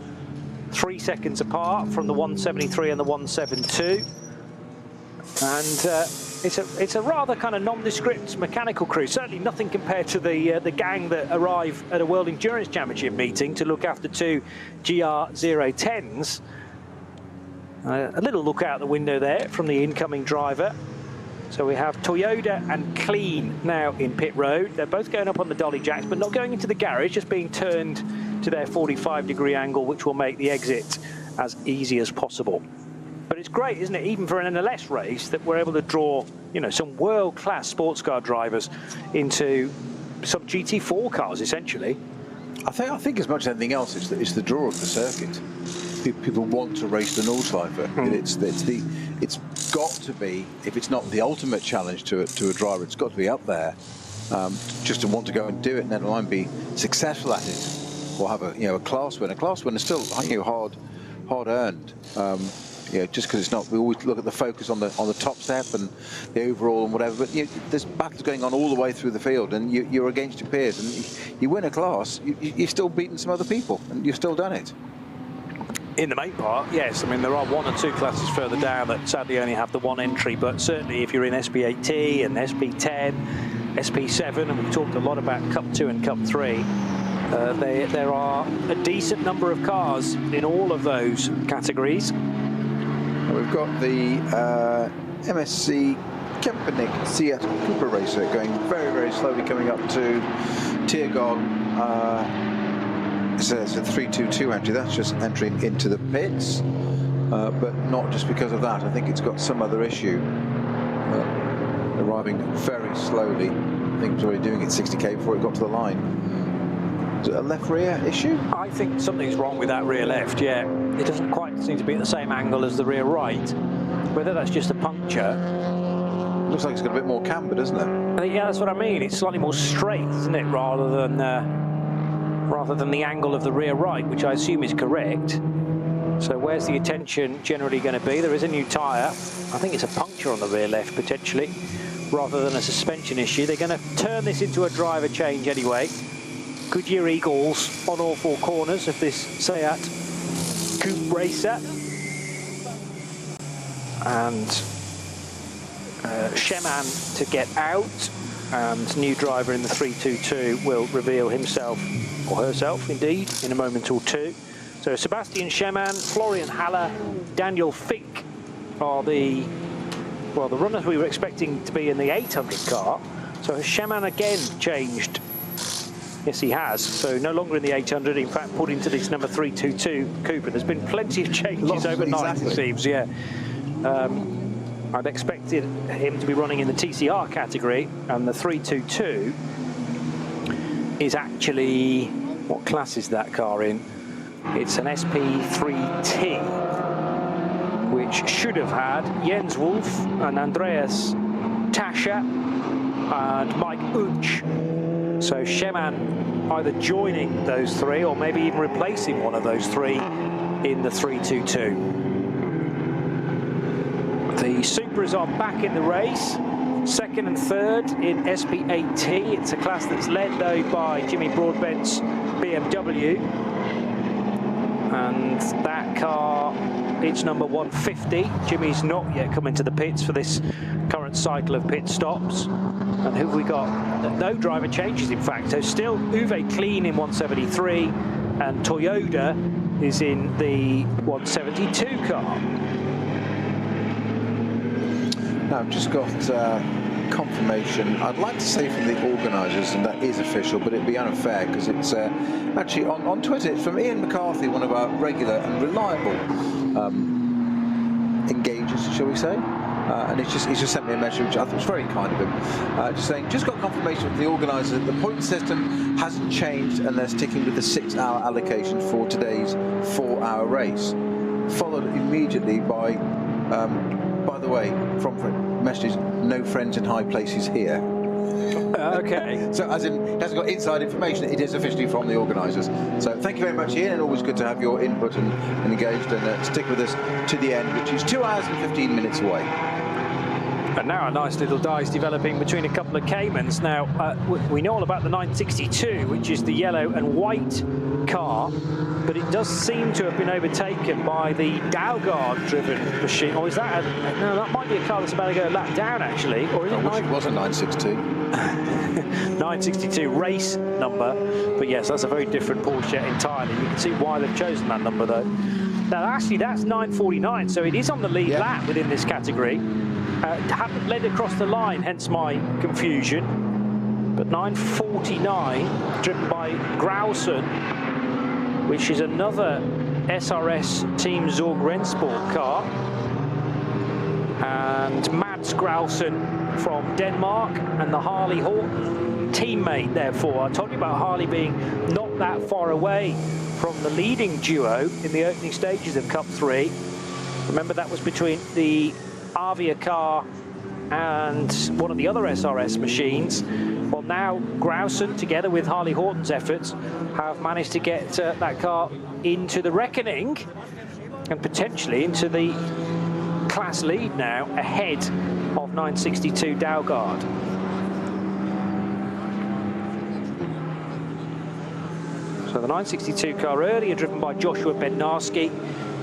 3 seconds apart from the 173 and the 172. And it's a rather kind of nondescript mechanical crew. Certainly nothing compared to the gang that arrive at a World Endurance Championship meeting to look after two GR010s. A little look out the window there from the incoming driver. So we have Toyota and Clean now in pit road. They're both going up on the dolly jacks, but not going into the garage, just being turned to their 45-degree angle, which will make the exit as easy as possible. But it's great, isn't it, even for an NLS race, that we're able to draw, you know, some world-class sports car drivers into some GT4 cars, essentially. I think as much as anything else, it's the draw of the circuit. People want to race the Nordschleife. It's got to be, if it's not the ultimate challenge to a driver, it's got to be up there. Just to want to go and do it and then be successful at it, or have a class win. A class win is still hard earned. Just because it's not, we always look at the focus on the top step and the overall and whatever. But there's battles going on all the way through the field, and you're against your peers. And you win a class, you've still beaten some other people, and you've still done it. In the main part, yes. I mean, there are one or two classes further down that sadly only have the one entry, but certainly if you're in SP8T and SP10, SP7, and we've talked a lot about Cup 2 and Cup 3, there are a decent number of cars in all of those categories. We've got the MSC Kempernick Seat Cooper Racer going very, very slowly coming up to Tiergog. It's a 322 entry, that's just entering into the pits. but not just because of that. I think it's got some other issue. Arriving very slowly. I think it was already doing it 60k before it got to the line. Is it a left rear issue? I think something's wrong with that rear left, yeah. It doesn't quite seem to be at the same angle as the rear right. Whether that's just a puncture. Looks like it's got a bit more camber, doesn't it? Yeah, that's what I mean. It's slightly more straight, isn't it, rather than the angle of the rear right, which I assume is correct. So where's the attention generally going to be? There is a new tyre. I think it's a puncture on the rear left, potentially, rather than a suspension issue. They're going to turn this into a driver change anyway. Goodyear Eagles on all four corners of this Seat Coupe Racer. And Sheman to get out. And new driver in the 322 will reveal himself, or herself indeed, in a moment or two. So Sebastian Sheman, Florian Haller, Daniel Fink are the runners we were expecting to be in the 800 car. So has Sheman again changed? Yes, he has. So no longer in the 800, in fact, put into this number 322 Coupe. There's been plenty of changes overnight, exactly. It seems, yeah. I'd expected him to be running in the TCR category, and the 322 is actually, what class is that car in? It's an SP3T, which should have had Jens Wolf and Andreas Tascher and Mike Unch. So Sheman either joining those three or maybe even replacing one of those three in the 322. The Supras are back in the race, second and third in SP8T. It's a class that's led though by Jimmy Broadbent's BMW. And that car, it's number 150. Jimmy's not yet come into the pits for this current cycle of pit stops. And who have we got? No driver changes, in fact. So still Uwe Clean in 173, and Toyota is in the 172 car. Now, I've just got confirmation, I'd like to say from the organisers, and that is official, but it'd be unfair because it's actually on Twitter. It's from Ian McCarthy, one of our regular and reliable engagers, shall we say. And he's just sent me a message, which I think was very kind of him, just saying, just got confirmation from the organisers that the point system hasn't changed and they're sticking with the 6-hour allocation for today's 4-hour race. Followed immediately by the way, from messages, no friends in high places here. Okay. So as in, it hasn't got inside information, it is officially from the organisers. So thank you very much, Ian, and always good to have your input and engaged, and stick with us to the end, which is 2 hours and 15 minutes away. And now a nice little dice developing between a couple of Caymans. Now, we know all about the 962, which is the yellow and white car, but it does seem to have been overtaken by the Dalgard-driven machine. Or is that no, that might be a car that's about to go a lap down, actually. Or is it? It was a 962. 962 race number, but yes, that's a very different Porsche entirely. You can see why they've chosen that number, though. Now, actually, that's 949, so it is on the lead lap within this category. Haven't led across the line, hence my confusion. But 949, driven by Grausen, which is another SRS Team Zorg Rennsport car. And Mads Grausen from Denmark, and the Harley Horton teammate, therefore. I told you about Harley being not that far away from the leading duo in the opening stages of Cup 3. Remember, that was between the Avia car and one of the other SRS machines. Well, now Grausen, together with Harley Horton's efforts, have managed to get that car into the reckoning and potentially into the class lead now, ahead of 962 Dalgard. So the 962 car, earlier driven by Joshua Bednarski,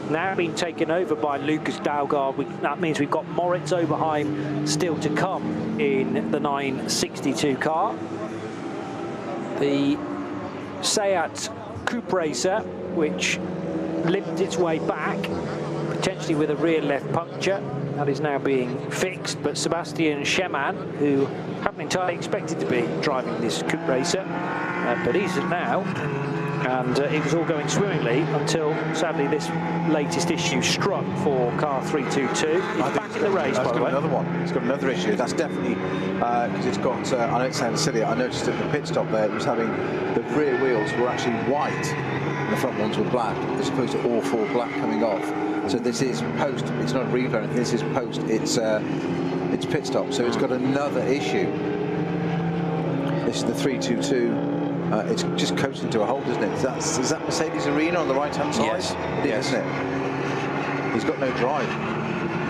now being taken over by Lucas Dalgard. That means we've got Moritz Oberheim still to come in the 962 car. The Seat Coupe Racer, which limped its way back, potentially with a rear left puncture. That is now being fixed, but Sebastian Sheman, who hadn't entirely expected to be driving this Coupe Racer, but he's now And it was all going swimmingly until, sadly, this latest issue struck for car 322. It's back in the race, by the way. Another one. It's got another issue. That's definitely because it's got. I know it sounds silly. I noticed at the pit stop there, it was having the rear wheels were actually white, and the front ones were black, as opposed to all four black coming off. So this is post. It's not a reverb. This is post. It's pit stop. So it's got another issue. This is the 322. It's just coasting to a halt, isn't it? Is that Mercedes Arena on the right-hand side? Yes. It is, isn't it? He's got no drive.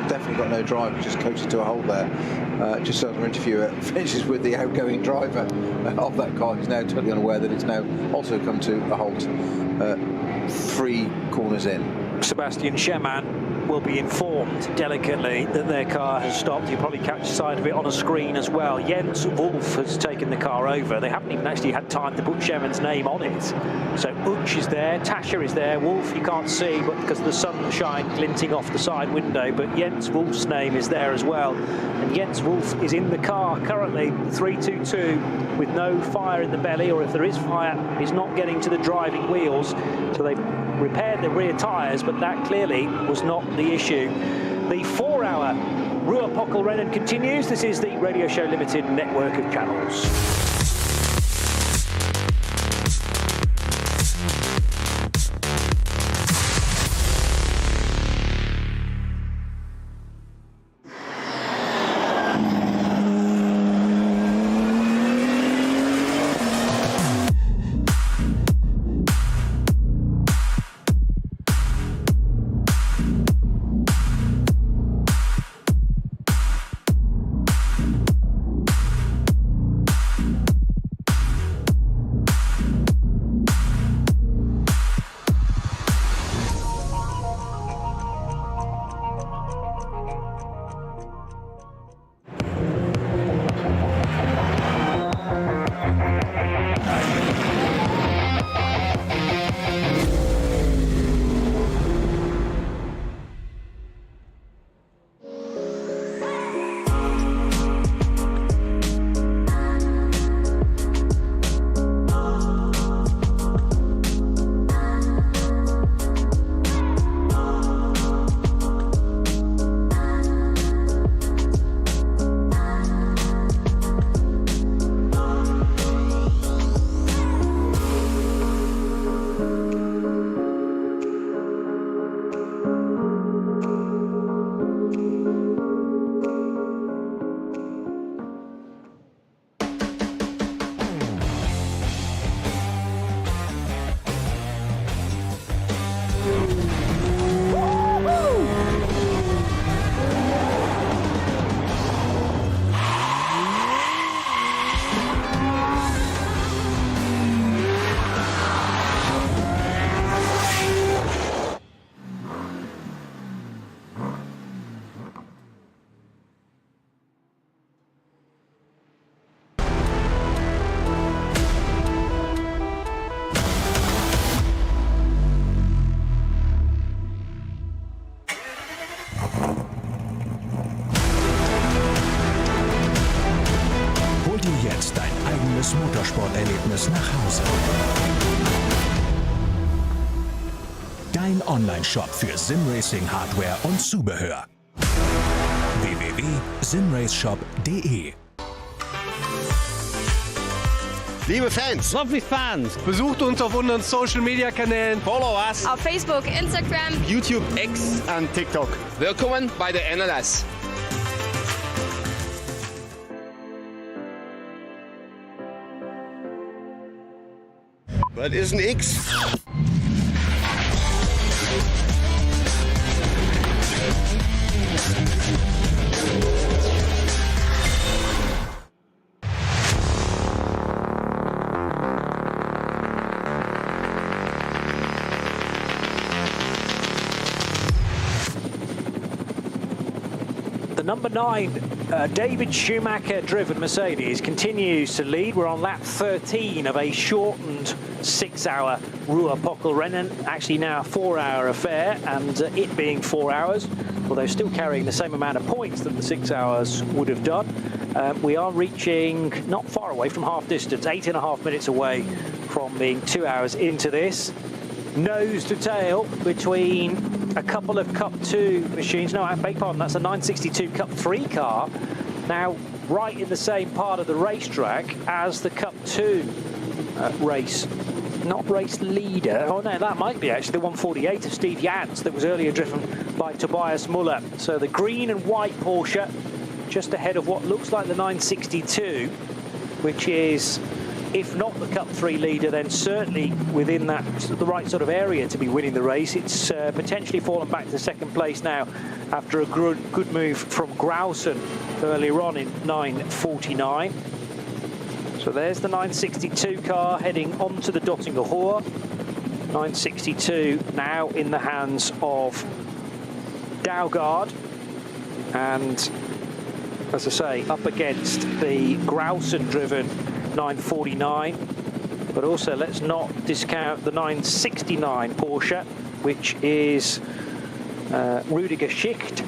Definitely got no drive. Just coasting to a halt there. Just so our interviewer finishes with the outgoing driver of that car. He's now totally unaware that it's now also come to a halt 3 corners in. Sebastian Schemann will be informed delicately that their car has stopped. You'll probably catch sight of it on a screen as well. Jens Wolf has taken the car over. They haven't even actually had time to put Schemann's name on it. So Uch is there, Tasha is there, Wolf you can't see but because of the sunshine glinting off the side window, but Jens Wolf's name is there as well. And Jens Wolf is in the car currently, 322, with no fire in the belly, or if there is fire, he's not getting to the driving wheels. So they've repaired the rear tyres, but that clearly was not the issue. The 4-hour Ruhr-Pokelrennen continues. This is the Radio Show Limited network of channels. Motorsporterlebnis nach Hause. Dein Online-Shop für Simracing-Hardware und Zubehör. www.simraceshop.de. Liebe Fans, besucht uns auf unseren Social-Media-Kanälen. Follow us auf Facebook, Instagram, YouTube, X und TikTok. Willkommen bei der NLS. Was ist ein X? Number 9, David Schumacher-driven Mercedes continues to lead. We're on lap 13 of a shortened 6-hour Ruhr-Pokelrennen, actually now a 4-hour affair, and it being 4 hours, although still carrying the same amount of points that the 6 hours would have done. We are reaching not far away from half distance, 8.5 minutes away from being 2 hours into this. Nose to tail between a couple of Cup 2 machines. No, I beg your pardon, that's a 962 Cup 3 car. Now, right in the same part of the racetrack as the Cup 2 race. Not race leader. Oh no, that might be actually the 148 of Steve Jans that was earlier driven by Tobias Muller. So the green and white Porsche just ahead of what looks like the 962, which is, if not the Cup 3 leader, then certainly within that the right sort of area to be winning the race. It's potentially fallen back to second place now after a good move from Grausen earlier on in 9:49. So there's the 962 car heading onto the Dottinger Hohe. 962 now in the hands of Daugard, and as I say, up against the Grausen-driven 949. But also, let's not discount the 969 Porsche, which is Rüdiger Schicht,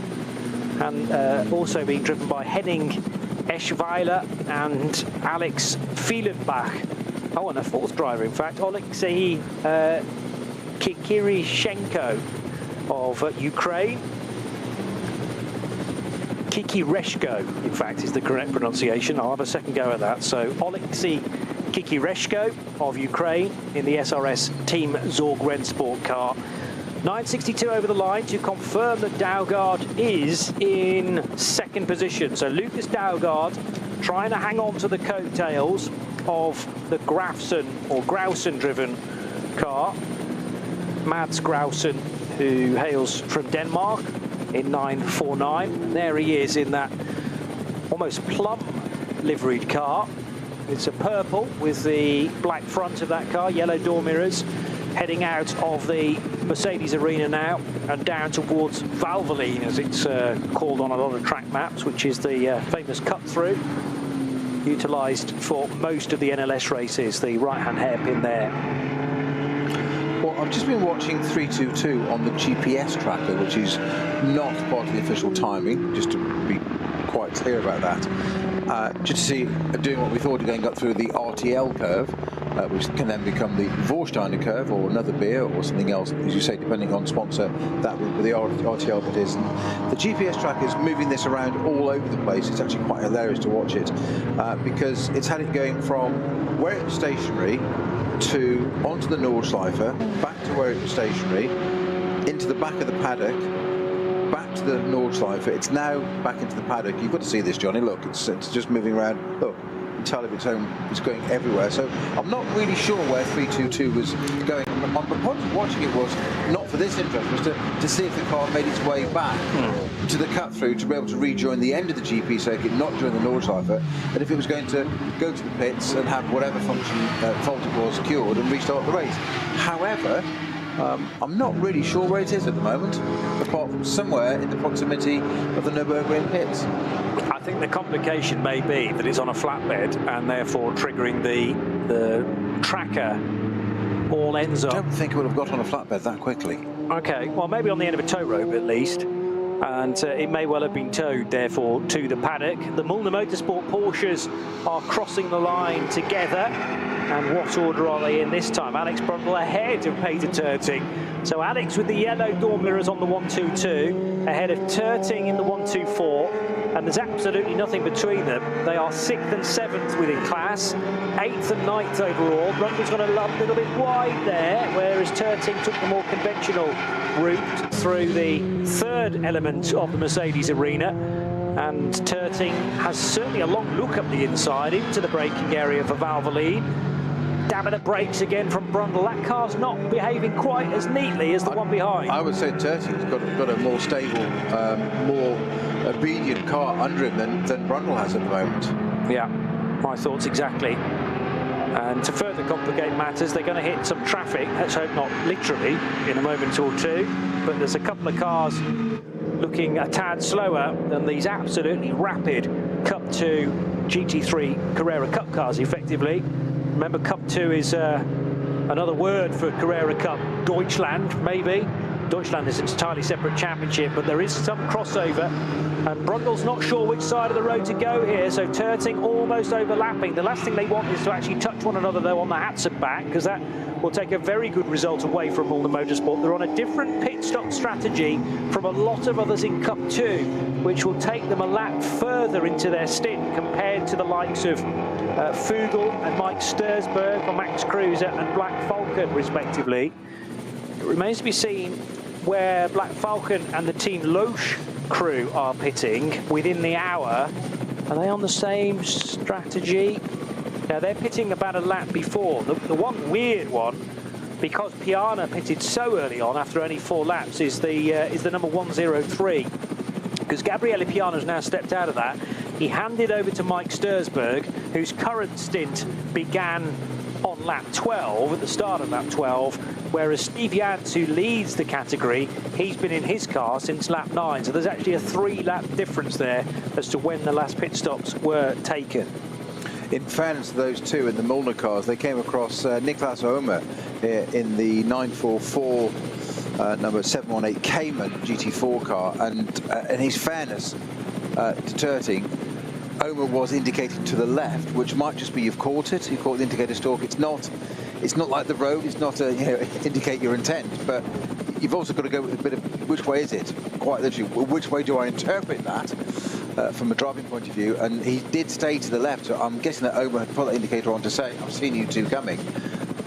and also being driven by Henning Eschweiler and Alex Fielenbach. Oh, and a fourth driver, in fact, Oleksiy Kikirishenko of Ukraine. Kikireshko, in fact, is the correct pronunciation. I'll have a second go at that. So Oleksiy Kikireshko of Ukraine in the SRS Team Zorg Rennsport car. 962 over the line to confirm that Daugard is in second position. So Lucas Daugard trying to hang on to the coattails of the Grausen-driven car. Mads Grausen, who hails from Denmark, in 949. There he is in that almost plum liveried car. It's a purple with the black front of that car, yellow door mirrors, heading out of the Mercedes arena now and down towards Valvoline, as it's called on a lot of track maps, which is the famous cut through utilised for most of the NLS races, the right-hand hairpin there. Well, I've just been watching 322 on the GPS tracker, which is not part of the official timing, just to be quite clear about that. Just to see doing what we thought, going up through the RTL curve, which can then become the Vorsteiner curve or another beer or something else, as you say, depending on sponsor, that would the RTL bit is. And the GPS tracker is moving this around all over the place. It's actually quite hilarious to watch it because it's had it going from where it was stationary to onto the Nordschleife, back to where it was stationary, into the back of the paddock, back to the Nordschleife. It's now back into the paddock. You've got to see this, Johnny. Look, it's just moving around. Look, entirely of its own. It's going everywhere. So I'm not really sure where 322 was going. My point of watching it was not for this interest, was to see if the car made its way back to the cut through to be able to rejoin the end of the GP circuit, not during the Nordschleife, and if it was going to go to the pits and have whatever function fault it was cured and restart the race. However, I'm not really sure where it is at the moment, apart from somewhere in the proximity of the Nürburgring pits. I think the complication may be that it's on a flatbed and therefore triggering the tracker all ends up. I don't think it would have got on a flatbed that quickly. Okay, well maybe on the end of a tow rope at least. And it may well have been towed, therefore, to the paddock. The Müllner Motorsport Porsches are crossing the line together. And what order are they in this time? Alex Brundle ahead of Peter Terting. So Alex with the yellow door mirrors on the 122, ahead of Terting in the 124. And there's absolutely nothing between them. They are 6th and 7th within class, 8th and 9th overall. Brundle's got a little bit wide there, whereas Terting took the more conventional route through the third element of the Mercedes arena. And Terting has certainly a long look up the inside into the braking area for Valvoline. Damming the brakes again from Brundle. That car's not behaving quite as neatly as the one behind. I would say Terting's got a more stable, more obedient car under him than Brundle has at the moment. Yeah, my thoughts exactly. And to further complicate matters, they're going to hit some traffic, let's hope not literally, in a moment or two. But there's a couple of cars looking a tad slower than these absolutely rapid Cup 2 GT3 Carrera Cup cars, effectively. Remember, Cup 2 is another word for Carrera Cup Deutschland, maybe. Deutschland is an entirely separate championship, but there is some crossover, and Brundle's not sure which side of the road to go here, so Terting almost overlapping. The last thing they want is to actually touch one another, though, on the Hatson back, because that will take a very good result away from Mulder Motorsport. They're on a different pit stop strategy from a lot of others in Cup 2, which will take them a lap further into their stint compared to the likes of Fugel and Mike Stursberg, or Max Kruse and Black Falcon, respectively. It remains to be seen where Black Falcon and the Team Loesch crew are pitting within the hour. Are they on the same strategy? Now, they're pitting about a lap before. The one weird one, because Piana pitted so early on after only 4 laps, is the number 103. Because Gabriele Piano's now stepped out of that. He handed over to Mike Stursberg, whose current stint began on lap 12, at the start of lap 12, whereas Steve Yance, who leads the category, he's been in his car since lap 9. So there's actually a 3-lap difference there as to when the last pit stops were taken. In fairness to those two in the Mulner cars, they came across Niklas Omer in the 944 number 718 Cayman GT4 car, and in his fairness to Terting, Omer was indicating to the left, which might just be you've caught it. You caught the indicator stalk. It's not like the road. It's not a indicate your intent, but you've also got to go with a bit of which way is it? Quite literally, which way do I interpret that from a driving point of view? And he did stay to the left, so I'm guessing that Omer had put that indicator on to say, I've seen you two coming.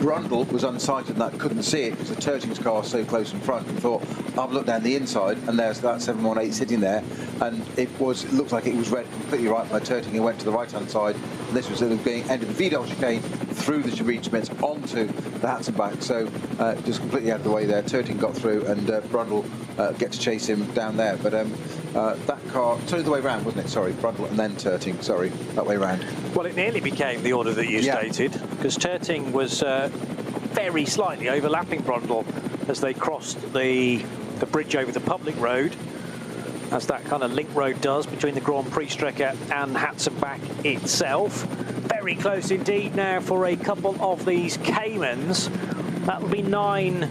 Brundle was unsighted and that couldn't see it because the Terting's car was so close in front, and thought, I've looked down the inside and there's that 718 sitting there, and it looked like it was read completely right by Terting. He went to the right hand side, and this was the end of the Vidal chicane through the Chabrid Schmitz onto the Hatson back, so just completely out of the way there. Terting got through, and Brundle get to chase him down there, but that car, the way round, wasn't it? Sorry, Brundle and then Terting, sorry, that way round. Well, it nearly became the order that you stated, because Terting was very slightly overlapping Brundle as they crossed the bridge over the public road, as that kind of link road does between the Grand Prix Strecke and Hatzenbach itself. Very close indeed now for a couple of these Caymans. That'll be 9. I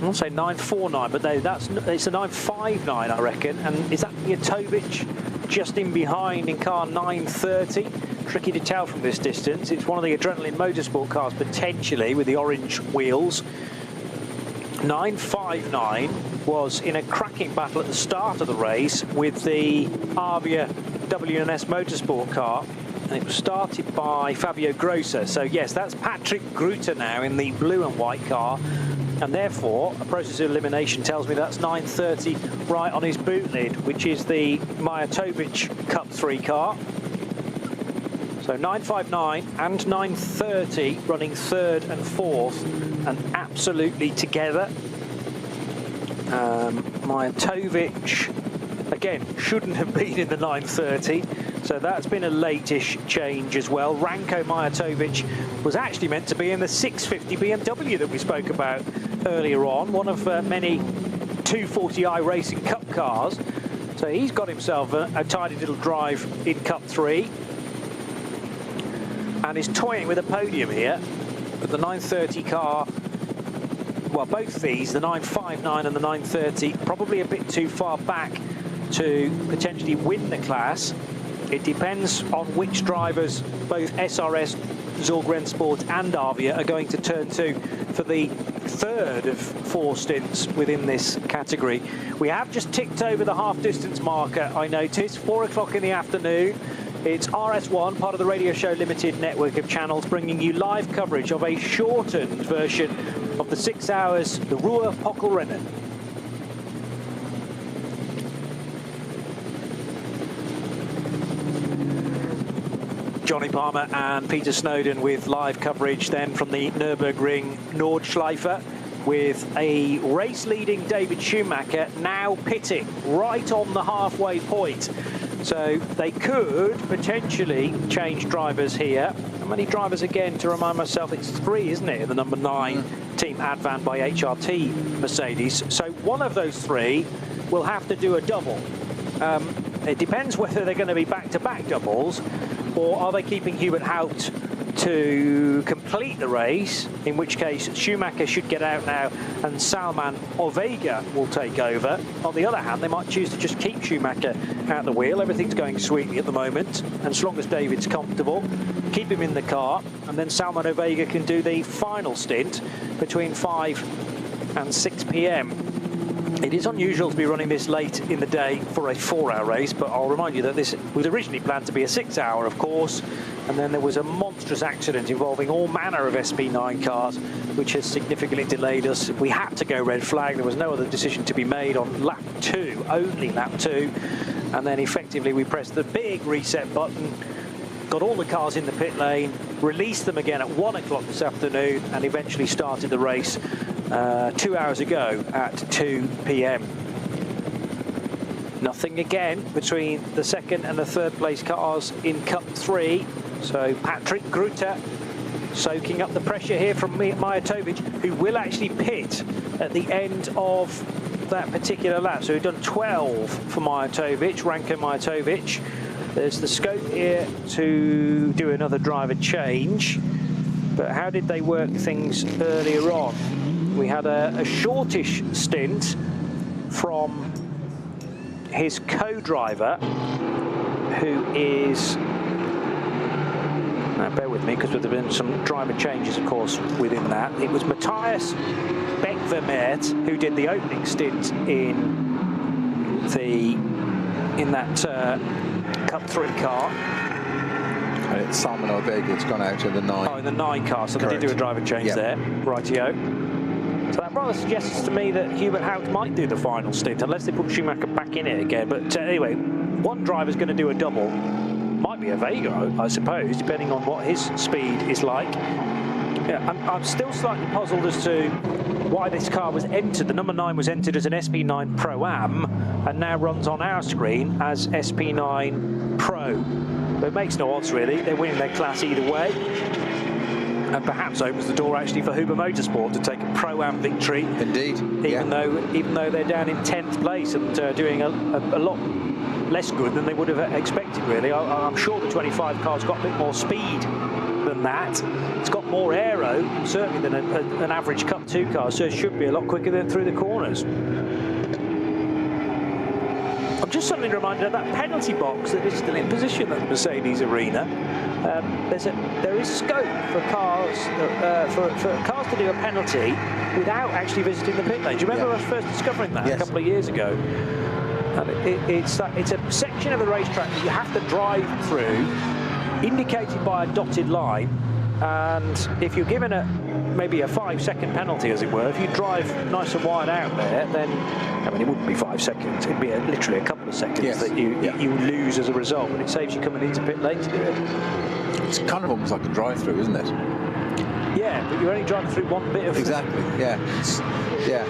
won't say 949, but it's a 959, I reckon. And is that Mijatovic just in behind in car 930? Tricky to tell from this distance. It's one of the Adrenaline Motorsport cars, potentially, with the orange wheels. 959 was in a cracking battle at the start of the race with the Avia W&S Motorsport car. And it was started by Fabio Grosser. So, yes, that's Patrick Gruter now in the blue and white car. And therefore, a process of elimination tells me that's 930 right on his boot lid, which is the Mijatovic Cup 3 car. So 959 and 930 running 3rd and 4th, and absolutely together. Mijatovic, again, shouldn't have been in the 930. So that's been a late-ish change as well. Ranko Mijatovic was actually meant to be in the 650 BMW that we spoke about earlier on, one of many 240i Racing Cup cars. So he's got himself a tidy little drive in Cup 3 and is toying with a podium here. But the 930 car, well, both these, the 959 and the 930, probably a bit too far back to potentially win the class. It depends on which drivers both SRS, Zorg Rennsport and Avia are going to turn to for the 3rd of 4 stints within this category. We have just ticked over the half-distance marker, I noticed, 4 o'clock in the afternoon. It's RS1, part of the Radio Show Limited network of channels, bringing you live coverage of a shortened version of the 6 hours, the Ruhr Pokelrennen. Johnny Palmer and Peter Snowden with live coverage then from the Nürburgring Nordschleife, with a race-leading David Schumacher now pitting right on the halfway point. So they could potentially change drivers here. How many drivers again, to remind myself? It's 3, isn't it, in the number 9 Team Advan by HRT Mercedes. So one of those 3 will have to do a double. It depends whether they're going to be back-to-back doubles, or are they keeping Hubert Haupt to complete the race, in which case Schumacher should get out now and Salman Ovega will take over. On the other hand, they might choose to just keep Schumacher at the wheel. Everything's going sweetly at the moment, and as long as David's comfortable, keep him in the car, and then Salman Ovega can do the final stint between 5 and 6 p.m. It is unusual to be running this late in the day for a 4-hour race, but I'll remind you that this was originally planned to be a 6-hour, of course, and then there was a monstrous accident involving all manner of SP9 cars, which has significantly delayed us. We had to go red flag. There was no other decision to be made on lap 2, only lap 2, and then effectively we pressed the big reset button, got all the cars in the pit lane, released them again at 1 o'clock this afternoon, and eventually started the race 2 hours ago at 2 p.m. Nothing again between the second and the third place cars in Cup 3. So Patrick Grutter soaking up the pressure here from Mijatovic, who will actually pit at the end of that particular lap. So we've done 12 for Mijatovic, Ranko Mijatovic. There's the scope here to do another driver change. But how did they work things earlier on? We had a shortish stint from his co-driver, who is, now bear with me because there have been some driver changes, of course, within that. It was Matthias Beck-Vermeert who did the opening stint in that Cup 3 car. And it's Salman Ovega, it's gone out in the 9. Oh, in the 9 car, so Correct. They did do a driver change there, rightio. So that rather suggests to me that Hubert Haupt might do the final stint, unless they put Schumacher back in it again. But anyway, one driver's going to do a double. Might be a Vega, I suppose, depending on what his speed is like. Yeah, I'm still slightly puzzled as to why this car was entered. The number 9 was entered as an SP9 Pro-Am and now runs on our screen as SP9 Pro. But it makes no odds, really. They're winning their class either way. And perhaps opens the door actually for Huber Motorsport to take a Pro-Am victory. Indeed. Even though they're down in 10th place and doing a lot less good than they would have expected, really. I'm sure the 25 car's got a bit more speed than that. It's got more aero, certainly, than an average Cup 2 car, so it should be a lot quicker than through the corners. I'm just suddenly reminded of that penalty box that is still in position at the Mercedes Arena. There is scope for cars for cars to do a penalty without actually visiting the pit lane. Do you remember us first discovering that a couple of years ago? And it's a section of the racetrack that you have to drive through, indicated by a dotted line. And if you're given maybe a 5-second penalty, as it were, if you drive nice and wide out there, then I mean it wouldn't be 5 seconds. It'd be literally a couple of seconds that you lose as a result. But it saves you coming into pit lane to do it. It's kind of almost like a drive-through, isn't it? Yeah, but you're only driving through one bit of. Exactly. Yeah.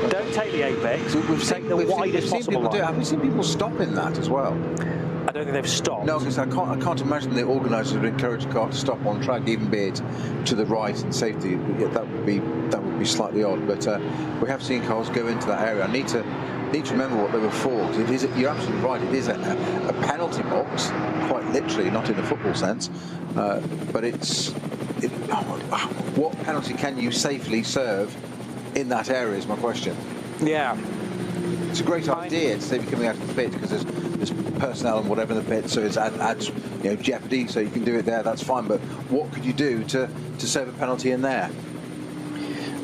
Don't take the apex. We've take the widest possible line. Have we seen people stop in that as well? I don't think they've stopped. No, because I can't imagine the organisers would encourage a car to stop on track, even be it to the right in safety. Yeah, that would be slightly odd. But we have seen cars go into that area. I need to remember what they were for. You're absolutely right. It is a penalty box, quite literally, not in the football sense. But what penalty can you safely serve in that area is my question. Yeah. It's a great idea to save you coming out of the pit because there's personnel and whatever in the pit, so it adds jeopardy. So you can do it there. That's fine. But what could you do to save a penalty in there?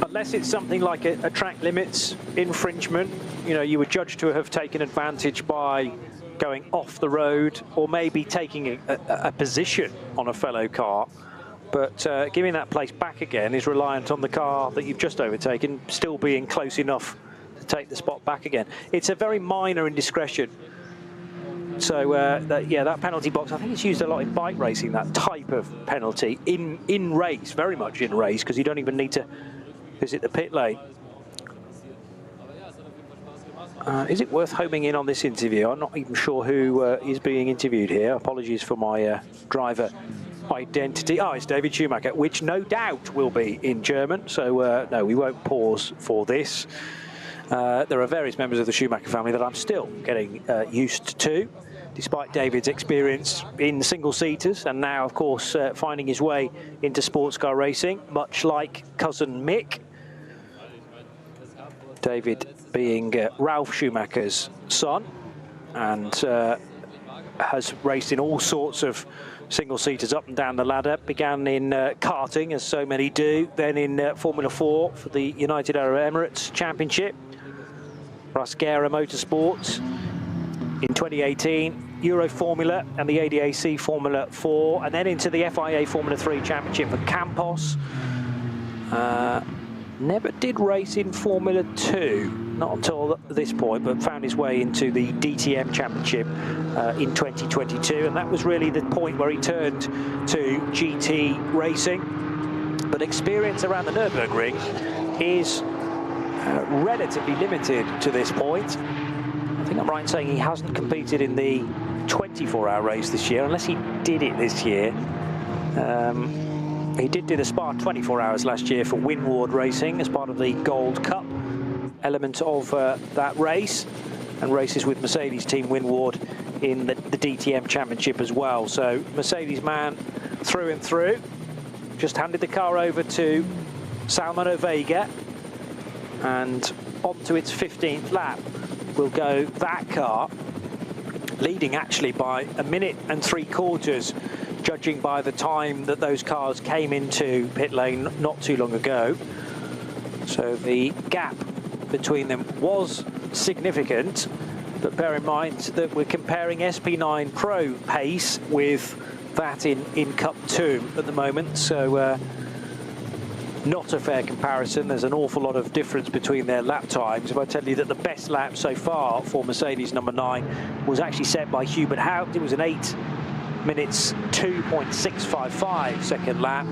Unless it's something like a track limits infringement, you were judged to have taken advantage by going off the road or maybe taking a position on a fellow car. But giving that place back again is reliant on the car that you've just overtaken still being close enough to take the spot back again. It's a very minor indiscretion. So that penalty box, I think it's used a lot in bike racing, that type of penalty in race, very much in race, because you don't even need to visit the pit lane. Is it worth homing in on this interview? I'm not even sure who is being interviewed here. Apologies for my driver identity. Oh, it's David Schumacher, which no doubt will be in German. So no, we won't pause for this. There are various members of the Schumacher family that I'm still getting used to. despite David's experience in single-seaters, and now, of course, finding his way into sports car racing, much like cousin Mick. David being Ralf Schumacher's son, and has raced in all sorts of single-seaters up and down the ladder. Began in karting, as so many do, then in Formula 4 for the United Arab Emirates Championship, Rasquera Motorsports in 2018, Euro Formula and the ADAC Formula 4, and then into the FIA Formula 3 Championship for Campos. Never did race in Formula 2, not until this point, but found his way into the DTM Championship in 2022, and that was really the point where he turned to GT racing. But experience around the Nürburgring is relatively limited to this point. I think I'm right in saying he hasn't competed in the 24-hour race this year, unless he did it this year. He did do the Spa 24 hours last year for Windward Racing as part of the Gold Cup element of that race, and races with Mercedes Team Windward in the DTM Championship as well. So Mercedes man through and through. Just handed the car over to Salmano Vega, and onto its 15th lap will go that car, leading actually by 1 minute and 3/4, judging by the time that those cars came into pit lane not too long ago. So the gap between them was significant, but bear in mind that we're comparing SP9 Pro pace with that in Cup 2 at the moment, so not a fair comparison. There's an awful lot of difference between their lap times. If I tell you that the best lap so far for Mercedes number 9 was actually set by Hubert Haupt, it was an 8 minutes 2.655 second lap,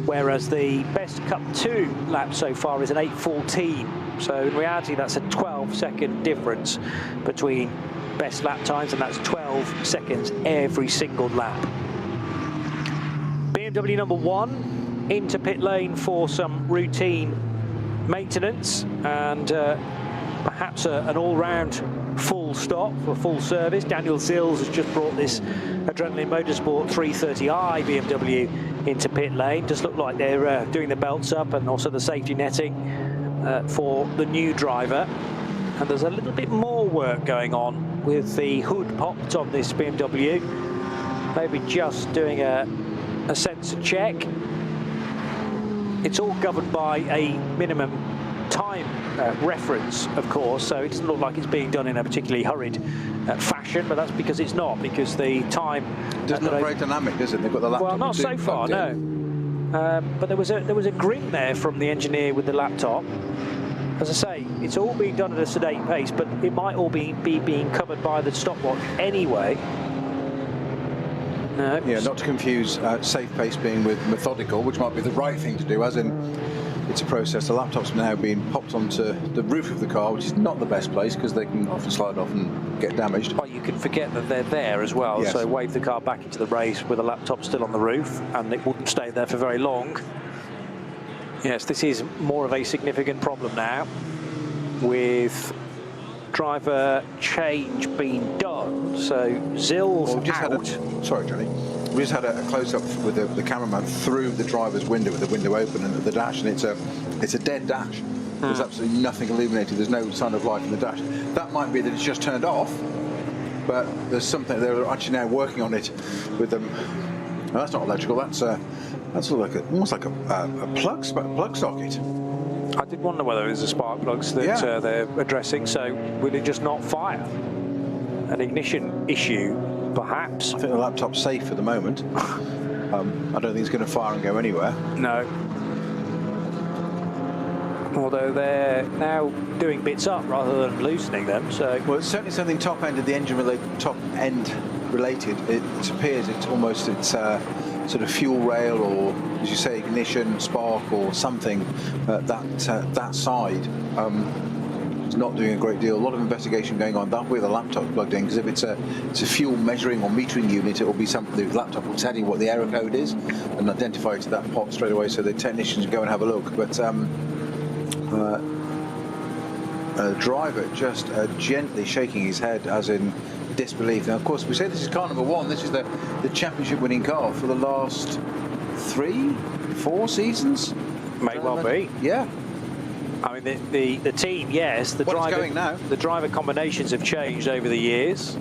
whereas the best Cup 2 lap so far is an 8.14. So in reality, that's a 12-second difference between best lap times, and that's 12 seconds every single lap. BMW number 1 into pit lane for some routine maintenance and perhaps an all-round full stop for full service. Daniel Zils has just brought this Adrenaline Motorsport 330i BMW into pit lane. Just look like they're doing the belts up and also the safety netting for the new driver. And there's a little bit more work going on with the hood popped on this BMW. Maybe just doing a sensor check. It's all governed by a minimum time reference, of course, so it doesn't look like it's being done in a particularly hurried fashion, but that's because it's not, because the time doesn't look very dynamic, does it? They've got the laptop. Well, not so far, no. But there was a grin there from the engineer with the laptop. As I say, it's all being done at a sedate pace, but it might all be being covered by the stopwatch anyway. No. Yeah, not to confuse safe pace being with methodical, which might be the right thing to do, as in it's a process. The laptop's now being popped onto the roof of the car, which is not the best place because they can often slide off and get damaged. Well, you can forget that they're there as well, yes. So wave the car back into the race with the laptop still on the roof, and it wouldn't stay there for very long. Yes, this is more of a significant problem now, with driver change being done. So Zils out. Sorry, Johnny. We just had a close-up with the cameraman through the driver's window with the window open and the dash, and it's a dead dash. There's absolutely nothing illuminated. There's no sign of life in the dash. That might be that it's just turned off, but there's something. They're actually now working on it with them. No, that's not electrical. That's like almost like a plug socket. I did wonder whether it was the spark plugs that they're addressing. So will it just not fire? An ignition issue, perhaps. I think the laptop's safe for the moment. I don't think it's going to fire and go anywhere. No. Although they're now doing bits up rather than loosening them. So well, it's certainly something top end of the engine related. It appears it's sort of fuel rail, or as you say, ignition, spark, or something. That side is not doing a great deal. A lot of investigation going on. That way the laptop's plugged in, because if it's a fuel measuring or metering unit, it will be something. The laptop will tell you what the error code is and identify it to that pot straight away, so the technicians go and have a look. But a driver just gently shaking his head, as in disbelief. Now, of course, we say this is car number 1. This is the championship-winning car for the last 3-4 seasons. May well be. Yeah. I mean, the team, yes. The driver combinations have changed over the years.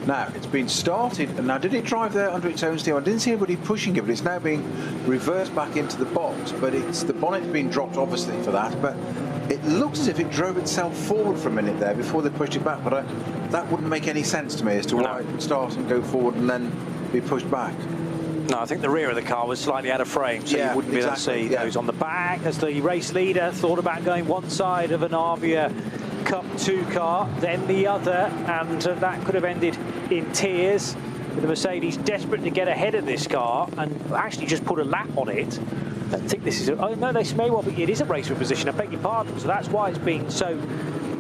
Now, it's been started, and now did it drive there under its own steam? I didn't see anybody pushing it, but it's now being reversed back into the box. But the bonnet's been dropped, obviously, for that. But it looks as if it drove itself forward for a minute there before they pushed it back. But that wouldn't make any sense to me as to why it would start and go forward and then be pushed back. No, I think the rear of the car was slightly out of frame, so you wouldn't be able to see those on the back. As the race leader thought about going one side of an Arvia Cup 2 car, then the other, and that could have ended in tears, with the Mercedes desperate to get ahead of this car and actually just put a lap on it. I think this is oh no, this may well be, it is a race for position, I beg your pardon, so that's why it's been so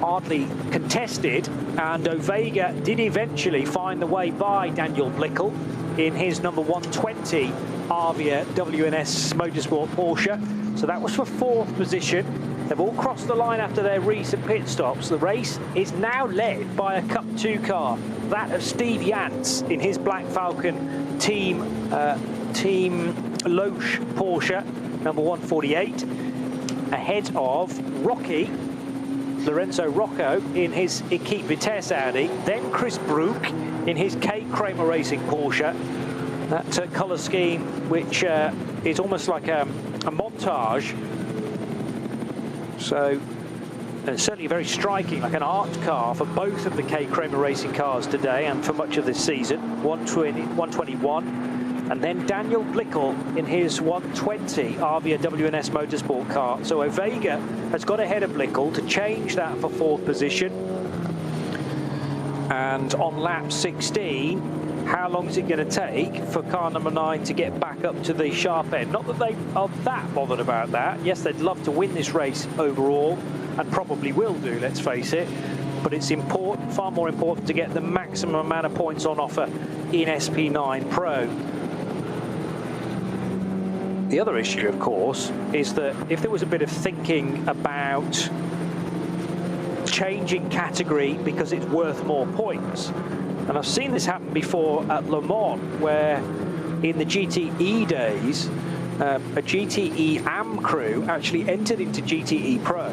hardly contested. And Ovega did eventually find the way by Daniel Blickel in his number 120 Arvia WNS Motorsport Porsche. So that was for 4th position. They've all crossed the line after their recent pit stops. The race is now led by a Cup 2 car, that of Steve Yance in his Black Falcon Team Loesch Porsche, number 148, ahead of Lorenzo Rocco in his Equipe Vitesse Audi, then Chris Brook in his K Kramer Racing Porsche, that colour scheme which is almost like a montage. So certainly very striking, like an art car for both of the K Kramer Racing cars today and for much of this season. 121, and then Daniel Blickel in his 120 Arvia WNS Motorsport car. So Ovega has got ahead of Blickel to change that for 4th position. And on lap 16, how long is it going to take for car number 9 to get back up to the sharp end? Not that they are that bothered about that. Yes, they'd love to win this race overall, and probably will do, let's face it. But it's important, far more important, to get the maximum amount of points on offer in SP9 Pro. The other issue, of course, is that if there was a bit of thinking about changing category because it's worth more points, and I've seen this happen before at Le Mans, where in the GTE days, a GTE AM crew actually entered into GTE Pro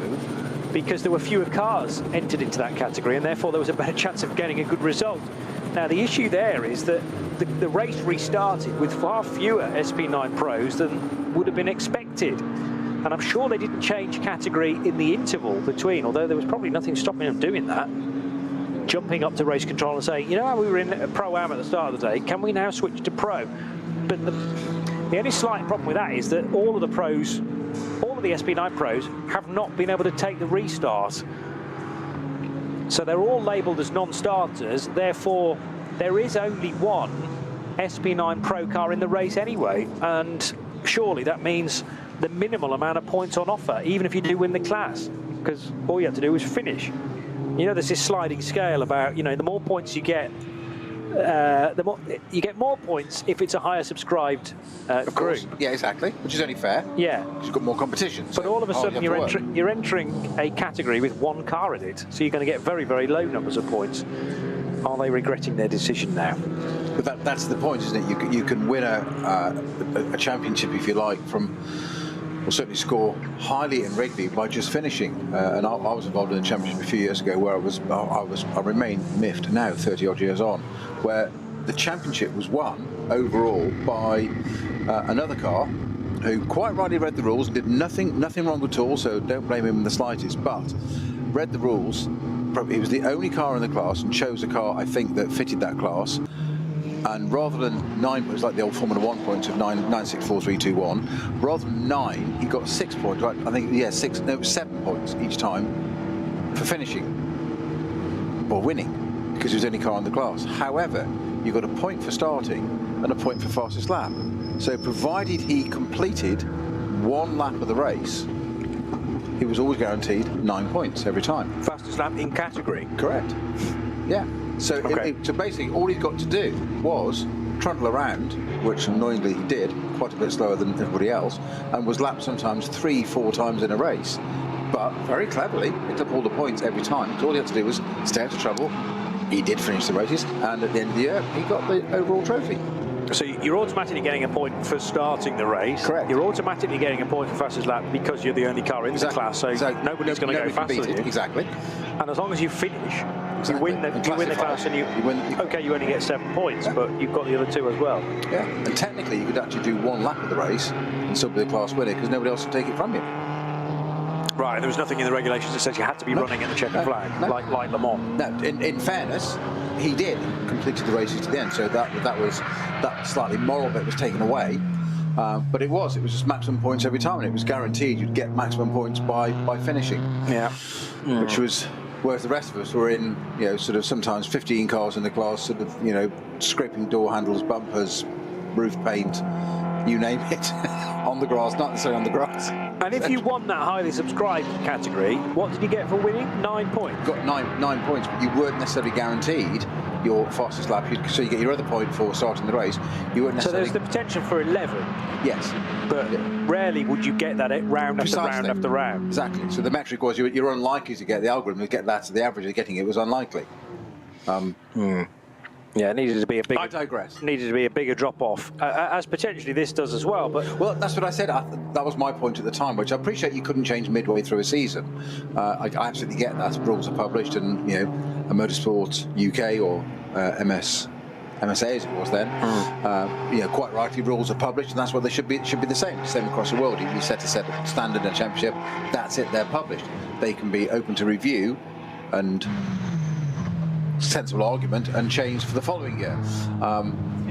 because there were fewer cars entered into that category, and therefore there was a better chance of getting a good result. Now, the issue there is that the race restarted with far fewer SP9 Pros than would have been expected. And I'm sure they didn't change category in the interval between, although there was probably nothing stopping them doing that. Jumping up to race control and saying, you know how we were in Pro-Am at the start of the day, can we now switch to Pro? But the only slight problem with that is that all of the pros, all of the SP9 Pros have not been able to take the restart. So they're all labelled as non-starters, therefore there is only one SP9 Pro car in the race anyway, and surely that means the minimal amount of points on offer, even if you do win the class, because all you have to do is finish. You know, there's this sliding scale about, you know, the more points you get, you get more points if it's a higher subscribed group. Yeah, exactly, which is only fair. Yeah. Because you've got more competition. But all of a sudden you're entering a category with one car in it, so you're going to get very, very low numbers of points. Are they regretting their decision now? But that's the point, isn't it? You can win a championship, if you like, from, or certainly score highly in Rigby by just finishing. And I was involved in a championship a few years ago where I remain miffed now, 30 odd years on, where the championship was won overall by another car who quite rightly read the rules and did nothing wrong at all. So don't blame him in the slightest. But read the rules. He was the only car in the class and chose a car, I think, that fitted that class. And rather than 9 points, like the old Formula 1 points of 9, 6, 4, 3, 2, 1, rather than 9, he got 6 points. Right? I think, yeah, 7 points each time for finishing or winning, because he was the only car in the class. However, you got a point for starting and a point for fastest lap. So provided he completed one lap of the race, he was always guaranteed 9 points every time. Fastest lap in category? Correct. Yeah. So, so basically, all he's got to do was trundle around, which annoyingly he did, quite a bit slower than everybody else, and was lapped sometimes 3-4 times in a race. But very cleverly, picked up all the points every time. So all he had to do was stay out of trouble, he did finish the races, and at the end of the year, he got the overall trophy. So you're automatically getting a point for starting the race. Correct. You're automatically getting a point for fastest lap because you're the only car in the class, so nobody's going to go faster than you. Exactly. And as long as you finish, Exactly. you win the class, and you only get 7 points, but you've got the other 2 as well. Yeah, and technically you could actually do 1 lap of the race and still be the class winner because nobody else will take it from you. Right, there was nothing in the regulations that said you had to be running at the checkered flag, like Le Mans. No, in fairness, he did completed the races to the end, so that slightly moral bit was taken away. But it was just maximum points every time, and it was guaranteed you'd get maximum points by finishing. Yeah. Which was, whereas the rest of us were in, sort of sometimes 15 cars in the class, sort of, scraping door handles, bumpers, roof paint, you name it, on the grass, not necessarily on the grass. And if you won that highly subscribed category, what did you get for winning? 9 points. Got nine points, but you weren't necessarily guaranteed your fastest lap. So you get your other point for starting the race. You weren't necessarily. So there's the potential for 11. Yes. But rarely would you get that round after round after round. Exactly. So the metric was you're unlikely to get the algorithm to get that. So the average of getting it was unlikely. Yeah, it needed to be a bigger. I digress. Needed to be a bigger drop off, as potentially this does as well. But well, that's what I said. That was my point at the time, which I appreciate you couldn't change midway through a season. I absolutely get that. Rules are published, and a Motorsport UK or MSA as it was then. Quite rightly, rules are published, and that's what they should be. It should be the same across the world. If you set a standard in a championship, that's it. They're published. They can be open to review, and sensible argument and change for the following year,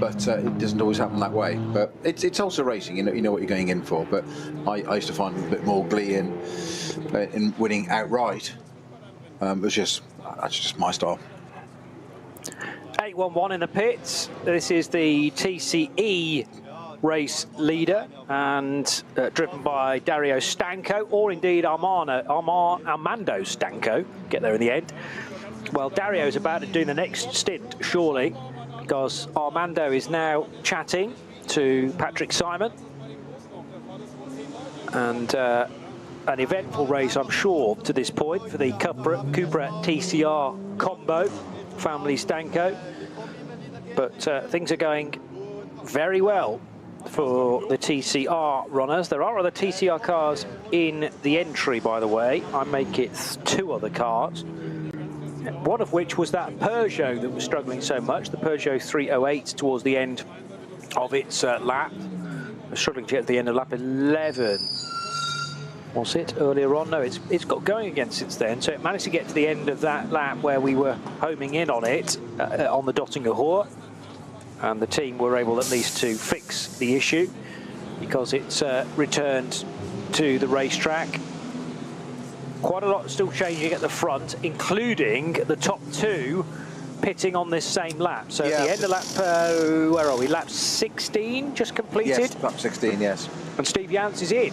but it doesn't always happen that way. But it's also racing, you know what you're going in for. But I used to find a bit more glee in winning outright. That's just my style. 811 in the pits. This is the TCE race leader, and driven by Dario Stanco, or indeed Armando Stanco. Get there in the end. Well, Dario's about to do the next stint, surely, because Armando is now chatting to Patrick Simon. And an eventful race, I'm sure, to this point for the Cupra TCR combo, family Stanco. But things are going very well for the TCR runners. There are other TCR cars in the entry, by the way. I make it 2 other cars. One of which was that Peugeot that was struggling so much, the Peugeot 308 towards the end of its lap. Struggling to get to the end of lap 11. Was it earlier on? No, it's got going again since then. So it managed to get to the end of that lap where we were homing in on it, on the Dottinger Hohe. And the team were able at least to fix the issue because it's returned to the racetrack. Quite a lot still changing at the front, including the top 2 pitting on this same lap. So at the end of lap, where are we? Lap 16 just completed? Yes, lap 16, yes. And Steve Yance is in,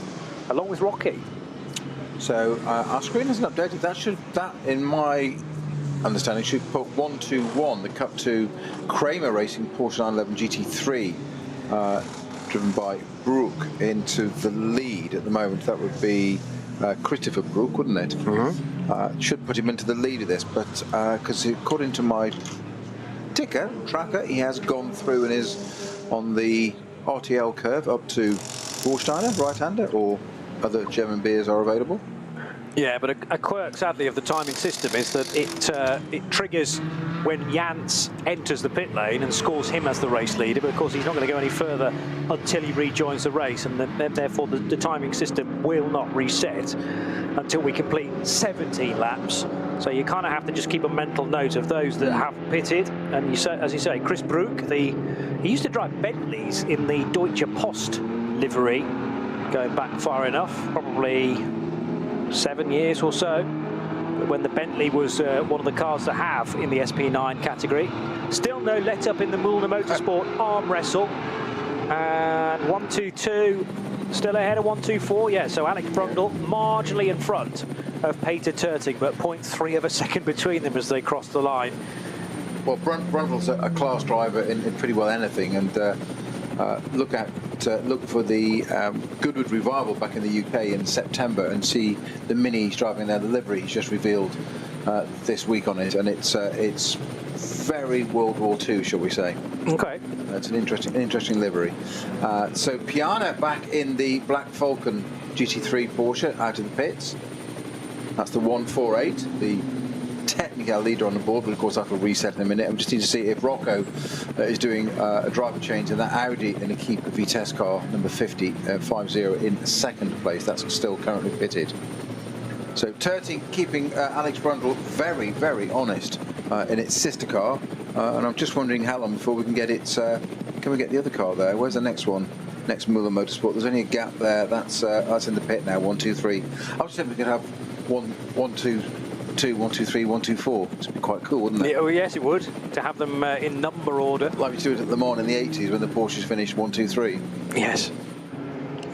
along with Rocky. So our screen hasn't updated. That, in my understanding, should put 121, the Cup 2 Kramer Racing Porsche 911 GT3, driven by Brook, into the lead at the moment. That would be Christopher Brook, wouldn't it? Mm-hmm. Should put him into the lead of this, but because according to my tracker, he has gone through and is on the RTL curve up to Warsteiner, right-hander, or other German beers are available. Yeah, but a quirk, sadly, of the timing system is that it triggers when Yance enters the pit lane and scores him as the race leader, but of course he's not going to go any further until he rejoins the race, and then therefore the timing system will not reset until we complete 17 laps. So you kind of have to just keep a mental note of those that have pitted. And you say, as you say, Chris Brook, he used to drive Bentleys in the Deutsche Post livery, going back far enough, probably 7 years or so, when the Bentley was one of the cars to have in the SP9 category. Still no let up in the Mühlner Motorsport arm wrestle. And 1-2-2, still ahead of 1-2-4. Yeah, so Alex Brundle marginally in front of Peter Turting, but 0.3 of a second between them as they cross the line. Well, Brundle's a class driver in pretty well anything, and look for the Goodwood Revival back in the UK in September and see the Mini he's driving there, the livery he's just revealed this week on it, and it's very World War II, shall we say. Okay. That's an interesting livery. So Piana back in the Black Falcon GT3 Porsche out of the pits. That's the 148, the technical leader on the board, but of course that will reset in a minute. I'm just need to see if Rocco is doing a driver change in that Audi in a Keep Vitesse car, number 50, 50 in second place. That's still currently pitted. So Terti keeping Alex Brundle very, very honest in its sister car, and I'm just wondering how long before we can get it. Can we get the other car there? Where's the next one? Next Muller Motorsport. There's only a gap there. That's in the pit now. 1, 2, 3. I was hoping we could have 1, 2, 2, 1, 2, 3, 1, 2, 4. This would be quite cool, wouldn't it? Yeah, oh, yes, it would. To have them in number order. Like we did at Le Mans in the 80s when the Porsches finished 1, 2, 3. Yes.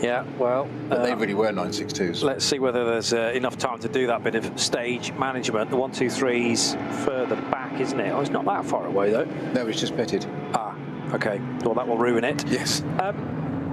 Yeah, well... But they really were 962s. Let's see whether there's enough time to do that bit of stage management. The 1, 2, 3's further back, isn't it? Oh, it's not that far away, though. No, it's just pitted. Ah, OK. Well, that will ruin it. Yes.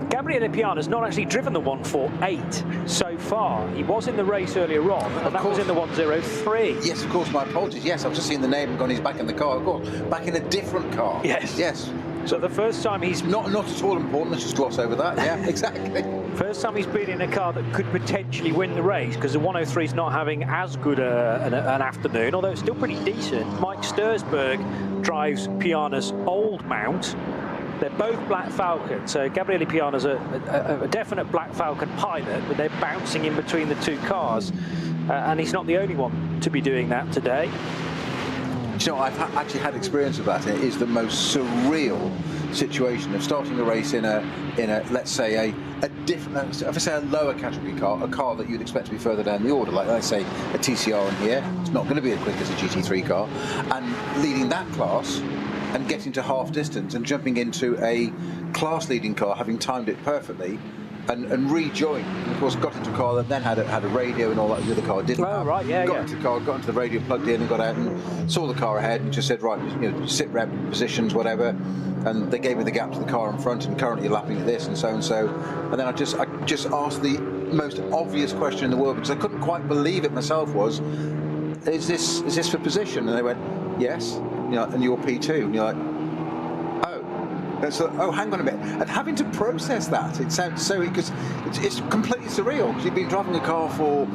Gabriele Piana's not actually driven the 148 so far. He was in the race earlier on, and that was in the 103. Yes, of course, my apologies. Yes, I've just seen the name and gone, he's back in the car. Of course, back in a different car. Yes. Yes. So the first time he's... Not at all important, let's just gloss over that. Yeah, exactly. First time he's been in a car that could potentially win the race, because the 103 is not having as good an afternoon, although it's still pretty decent. Mike Stursberg drives Piana's old mount. They're both Black Falcon, so Gabriele Piana's a definite Black Falcon pilot, but they're bouncing in between the two cars, and he's not the only one to be doing that today. You know, I've actually had experience of that. It is the most surreal situation of starting a race in a let's say a different, if I say a lower category car, a car that you'd expect to be further down the order, like let's say a TCR in here. It's not going to be as quick as a GT3 car, and leading that class and getting to half distance and jumping into a class leading car, having timed it perfectly, and rejoined. And of course, got into a car that then had a radio and all that the other car didn't. Oh, right, yeah, got into the car, got into the radio, plugged in, and got out and saw the car ahead and just said, right, you know, sit rep positions, whatever. And they gave me the gap to the car in front, and currently lapping at this and so and so. And then I just asked the most obvious question in the world, because I couldn't quite believe it myself. Was, is this for position? And they went, yes. You know, and you're P2, and you're like, oh. And so, oh, hang on a minute. And having to process that, it sounds so, because it's completely surreal, because you've been driving a car for,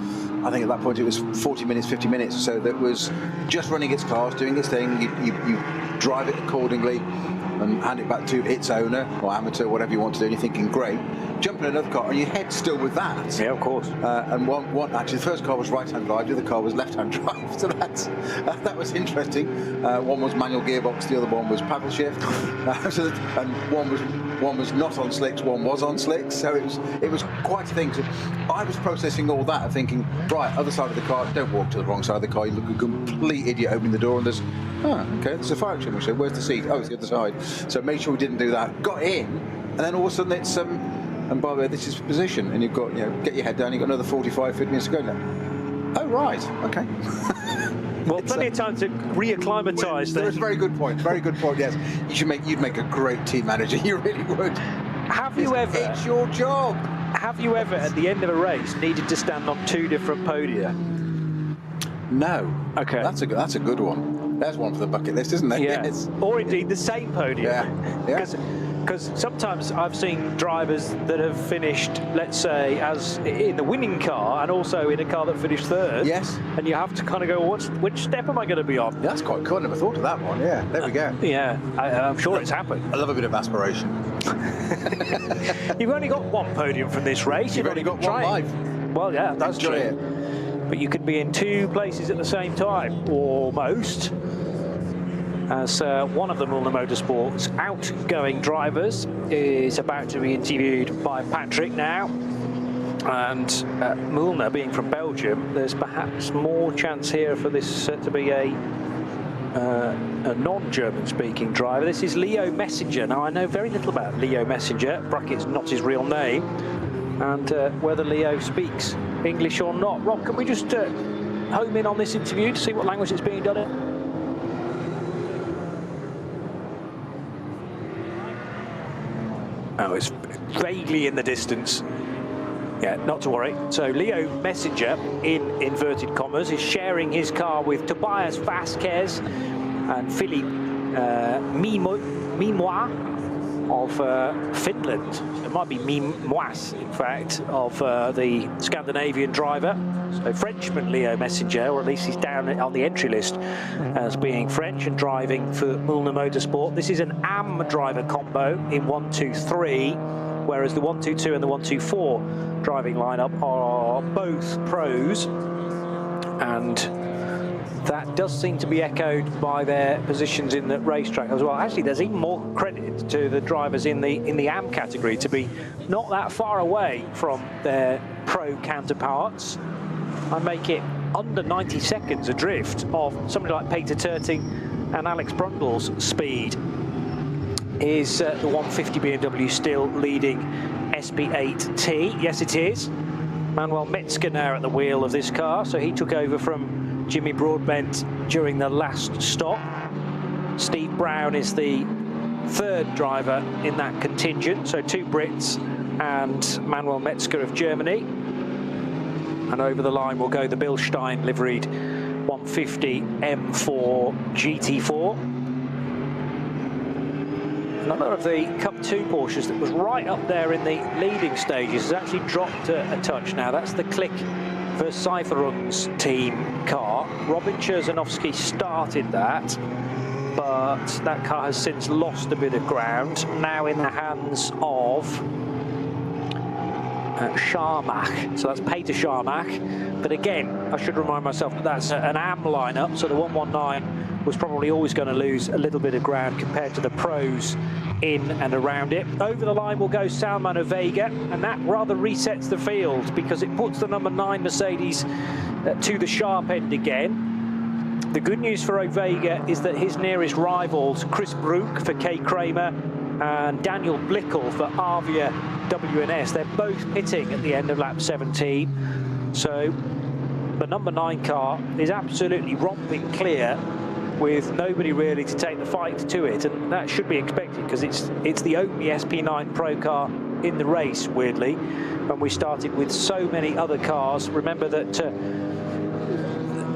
I think at that point it was 40 minutes, 50 minutes, so that was just running its class, doing its thing. You drive it accordingly and hand it back to its owner, or amateur, whatever you want to do, and you're thinking, great. Jump in another car and your head's still with that. Yeah, of course. And one actually, the first car was right-hand drive, the other car was left-hand drive, so that was interesting. One was manual gearbox, the other one was paddle shift, and one was not on slicks, one was on slicks, so it was quite a thing. So I was processing all that, thinking, right, other side of the car, don't walk to the wrong side of the car, you look a complete idiot opening the door, and there's, okay, there's a fire extinguisher, where's the seat? Oh, it's the other side. So made sure we didn't do that, got in, and then all of a sudden it's and by the way, this is position, and you've got, you know, get your head down, you've got another 45, 50 minutes to go now. Oh, right, okay. Well, plenty of time to reacclimatise then. That's a very good point, yes. You'd make a great team manager, you really would. Have you ever... It's your job. Have you ever, at the end of a race, needed to stand on two different podia? No. Okay. That's a good one. There's one for the bucket list, isn't there? Yeah. Yes. Or indeed the same podium. Yeah. Because sometimes I've seen drivers that have finished, let's say, as in the winning car, and also in a car that finished third. Yes. And you have to kind of go, which step am I going to be on? That's quite cool. I never thought of that one. Yeah, there we go. Yeah, I'm sure it's happened. I love a bit of aspiration. You've only got one podium from this race. You've only got one life. Well, yeah, that's Enjoy true. It. But you could be in two places at the same time, almost. As one of the Muller Motorsports outgoing drivers is about to be interviewed by Patrick now. And Muller being from Belgium, there's perhaps more chance here for this to be a non-German speaking driver. This is Leo Messenger. Now, I know very little about Leo Messenger, brackets not his real name, and whether Leo speaks English or not. Rob, can we just home in on this interview to see what language it's being done in? Oh, it's vaguely in the distance. Yeah, not to worry. So Leo Messenger, in inverted commas, is sharing his car with Tobias Vasquez and Philippe Mimois of Finland. It might be Mimois, in fact, of the Scandinavian driver. So Frenchman Leo Messenger, or at least he's down on the entry list as being French and driving for Müllner Motorsport. This is an AM driver combo in 1-2-3, whereas the 1-2-2 and the 1-2-4 driving lineup are both pros, and that does seem to be echoed by their positions in the racetrack as well. Actually, there's even more credit to the drivers in the AM category to be not that far away from their pro counterparts. I make it under 90 seconds adrift of somebody like Peter Terting and Alex Brundle's speed. Is the 150 BMW still leading SP8T? Yes, it is. Manuel Metzger now at the wheel of this car, so he took over from Jimmy Broadbent during the last stop. Steve Brown is the third driver in that contingent, so 2 Brits and Manuel Metzger of Germany. And over the line will go the Bilstein liveried 150 M4 GT4. Another of the Cup 2 Porsches that was right up there in the leading stages has actually dropped a touch now. That's the Click Versailles team car. Robin Cherzanovsky started that, but that car has since lost a bit of ground, now in the hands of Sharmach. So that's Peter Sharmach. But again, I should remind myself that that's an AM lineup, so the 119 was probably always going to lose a little bit of ground compared to the pros in and around it. Over the line will go Salman Ovega, and that rather resets the field because it puts the number 9 Mercedes to the sharp end again. The good news for Ovega is that his nearest rivals, Chris Brook for K Kramer and Daniel Blickel for Avia WNS, they're both pitting at the end of lap 17. So the number 9 car is absolutely romping clear with nobody really to take the fight to it, and that should be expected because it's the only SP9 Pro car in the race, weirdly, when we started with so many other cars. Remember that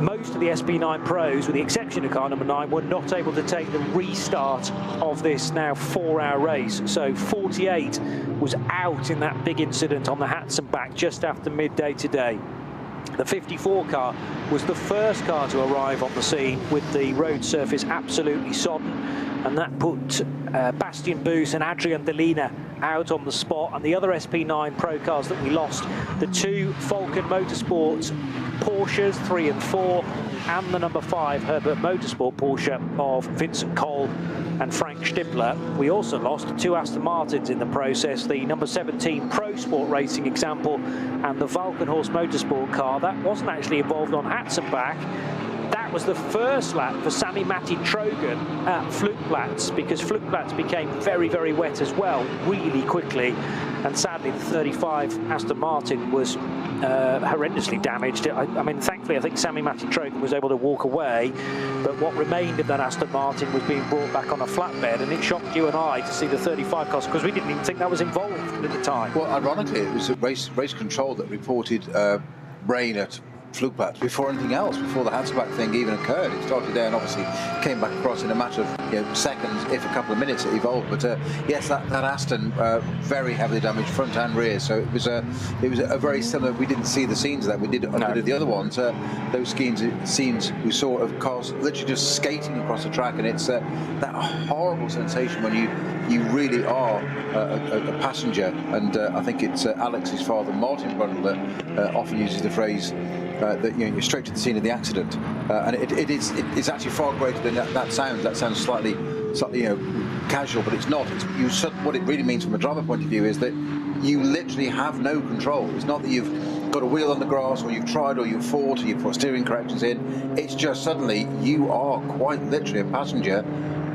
most of the SP9 Pros, with the exception of car number 9, were not able to take the restart of this now 4-hour race. So 48 was out in that big incident on the Hatzenbach just after midday today. The 54 car was the first car to arrive on the scene with the road surface absolutely sodden, and that put Bastian Boos and Adrian Delina out on the spot. And the other SP9 Pro cars that we lost, the 2 Falcon Motorsports Porsches 3 and 4, and the number 5 Herbert Motorsport Porsche of Vincent Cole and Frank Stippler. We also lost 2 Aston Martins in the process, the number 17 Pro Sport Racing Example and the Valkenhorst Motorsport car. That wasn't actually involved on Hatzenbach. That was the first lap for Sami Matti Trogan at Flugplatz, because Flugplatz became very, very wet as well, really quickly. And sadly, the 35 Aston Martin was horrendously damaged. I mean, thankfully, I think Sami Matti Trogan was able to walk away, but what remained of that Aston Martin was being brought back on a flatbed, and it shocked you and I to see the 35 cars, because we didn't even think that was involved at the time. Well, ironically, it was race control that reported rain at Flugplatz before anything else, before the Hatzenbach thing even occurred. It started there and obviously came back across in a matter of seconds, if a couple of minutes it evolved. But yes, that Aston very heavily damaged front and rear. So it was a very similar. We didn't see the scenes of that. We did the other ones. Those scenes we saw of cars literally just skating across the track, and it's that horrible sensation when you really are a passenger. And I think it's Alex's father, Martin Brundle, that often uses the phrase that you're straight to the scene of the accident, and it's actually far greater than that sounds. That sounds slightly casual, but it's not. What it really means from a driver point of view is that you literally have no control. It's not that you've got a wheel on the grass, or you've tried, or you've fought, or you've put steering corrections in. It's just suddenly you are quite literally a passenger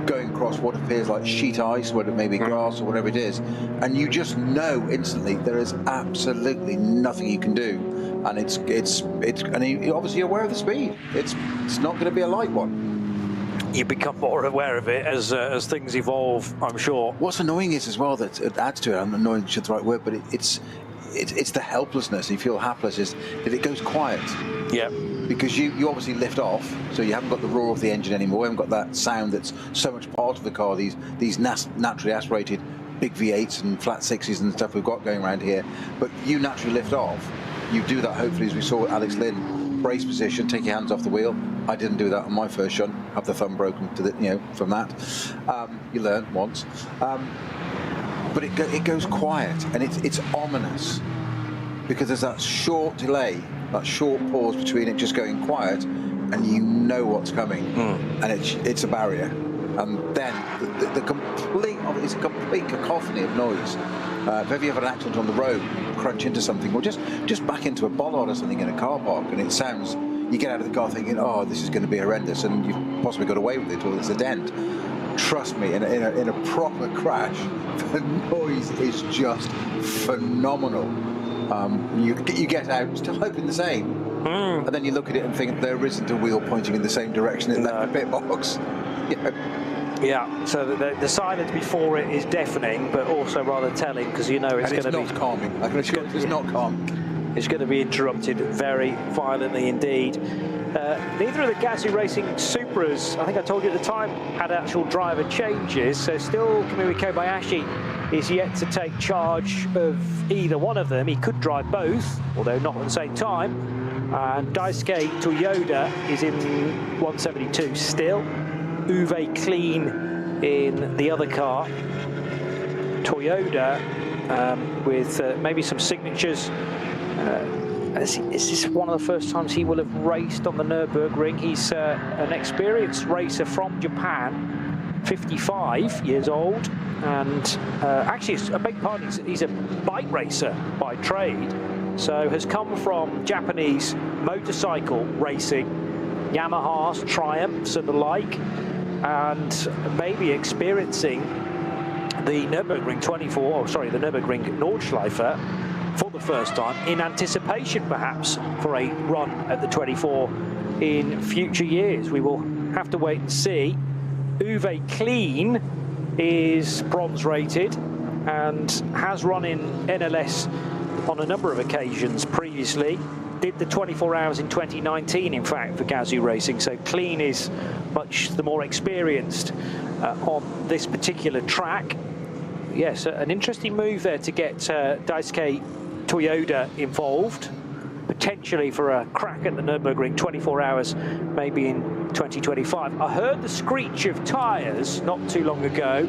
going across what appears like sheet ice, whether it may be grass or whatever it is, and you just know instantly there is absolutely nothing you can do. And it's and you're obviously aware of the speed. It's not going to be a light one. You become more aware of it as things evolve, I'm sure. What's annoying is as well that it adds to it. I'm annoying is the right word, but it's the helplessness. You feel hapless. Is that it goes quiet. Yeah. because you obviously lift off, so you haven't got the roar of the engine anymore, you haven't got that sound that's so much part of the car, these naturally aspirated big V8s and flat sixes and stuff we've got going around here, but you naturally lift off. You do that hopefully, as we saw Alex Lynn, brace position, take your hands off the wheel. I didn't do that on my first shunt, have the thumb broken to the, from that. You learn once. But it goes quiet, and it's ominous, because there's that short delay, that short pause between it just going quiet and you know what's coming, and it's a barrier. And then it's a complete cacophony of noise. If you have an accident on the road, crunch into something, or just back into a bollard or something in a car park, and it sounds, you get out of the car thinking, oh, this is going to be horrendous, and you've possibly got away with it, or there's a dent. Trust me, in a proper crash, the noise is just phenomenal. You get out, still hoping the same, and then you look at it and think there isn't a wheel pointing in the same direction it left the pit box. Yeah, so the silence before it is deafening, but also rather telling, because you know it's going to be... It's not calming. I can assure you it's not calming. It's going to be interrupted very violently indeed. Neither of the Gazoo Racing Supras, I think I told you at the time, had actual driver changes, so still Kamui Kobayashi is yet to take charge of either one of them. He could drive both, although not at the same time. And Daisuke Toyoda is in 172 still. Uwe Clean in the other car. Toyoda with maybe some signatures. Is this one of the first times he will have raced on the Nürburgring? He's an experienced racer from Japan, 55 years old, and actually, I beg your pardon, he's a bike racer by trade, so has come from Japanese motorcycle racing, Yamahas, Triumphs and the like, and maybe experiencing the Nürburgring the Nürburgring Nordschleife for the first time, in anticipation perhaps for a run at the 24 in future years. We will have to wait and see. Uwe Clean is bronze rated and has run in NLS on a number of occasions previously. Did the 24 hours in 2019, in fact, for Gazoo Racing. So Clean is much the more experienced on this particular track. Yes, an interesting move there to get Daisuke Toyoda involved, potentially for a crack at the Nürburgring 24 hours, maybe in 2025. I heard the screech of tyres not too long ago,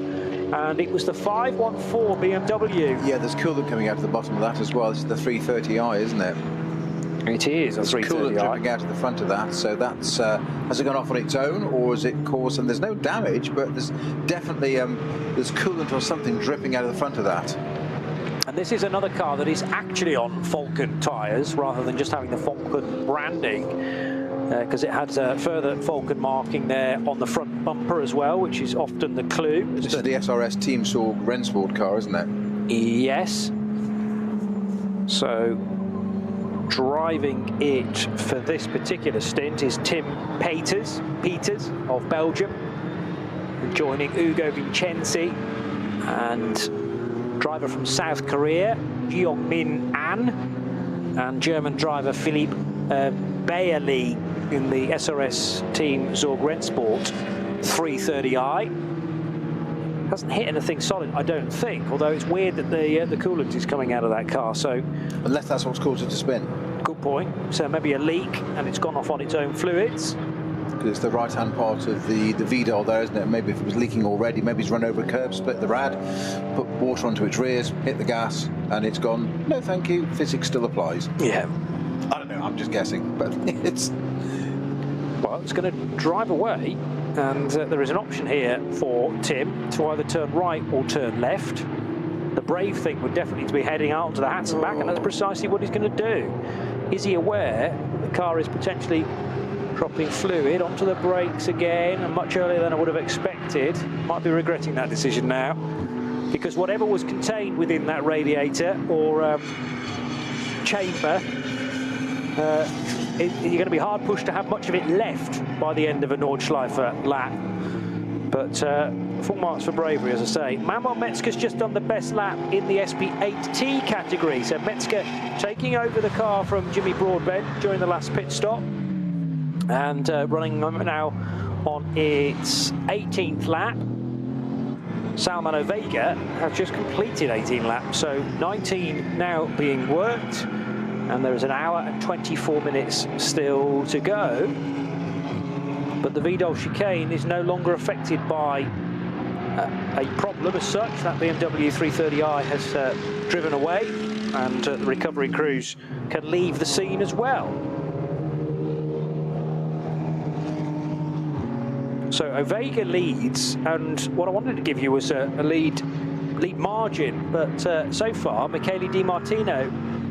and it was the 514 BMW. Yeah, there's coolant coming out of the bottom of that as well. This is the 330i, isn't it? It is a 330i. There's coolant dripping out of the front of that, so that's has it gone off on its own, or has it caused some? There's no damage, but there's definitely there's coolant or something dripping out of the front of that. And this is another car that is actually on Falcon tyres rather than just having the Falcon branding, because it had further Falcon marking there on the front bumper as well, which is often the clue. This is the SRS Team Sorg Rennsport car, isn't it? Yes. So driving it for this particular stint is Tim Peters of Belgium, joining Ugo Vincenzi, and driver from South Korea, Jeong-min An, and German driver Philippe Bayerli in the SRS Team Sorg Rennsport 330i. Hasn't hit anything solid, I don't think, although it's weird that the coolant is coming out of that car. So unless that's what's caused it to spin. Good point. So maybe a leak and it's gone off on its own fluids. Because it's the right-hand part of the VDOL there, isn't it? Maybe if it was leaking already, maybe it's run over a curb, split the rad, put water onto its rears, hit the gas, and it's gone. No, thank you. Physics still applies. Yeah. I don't know. I'm just guessing, but it's. Well, it's going to drive away, and there is an option here for Tim to either turn right or turn left. The brave thing would definitely be heading out onto the hats and back, and that's precisely what he's going to do. Is he aware the car is potentially dropping fluid onto the brakes again, and much earlier than I would have expected? Might be regretting that decision now, because whatever was contained within that radiator or chamber, you're going to be hard pushed to have much of it left by the end of a Nordschleife lap. But full marks for bravery, as I say. Manuel Metzger's just done the best lap in the SP8T category. So Metzger taking over the car from Jimmy Broadbent during the last pit stop. And running now on its 18th lap. Salman Ovega has just completed 18 laps, so 19 now being worked, and there is an hour and 24 minutes still to go. But the Withdrawals chicane is no longer affected by a problem as such. That BMW 330i has driven away, and the recovery crews can leave the scene as well. So Ovega leads, and what I wanted to give you was a lead margin, but so far Michele Di Martino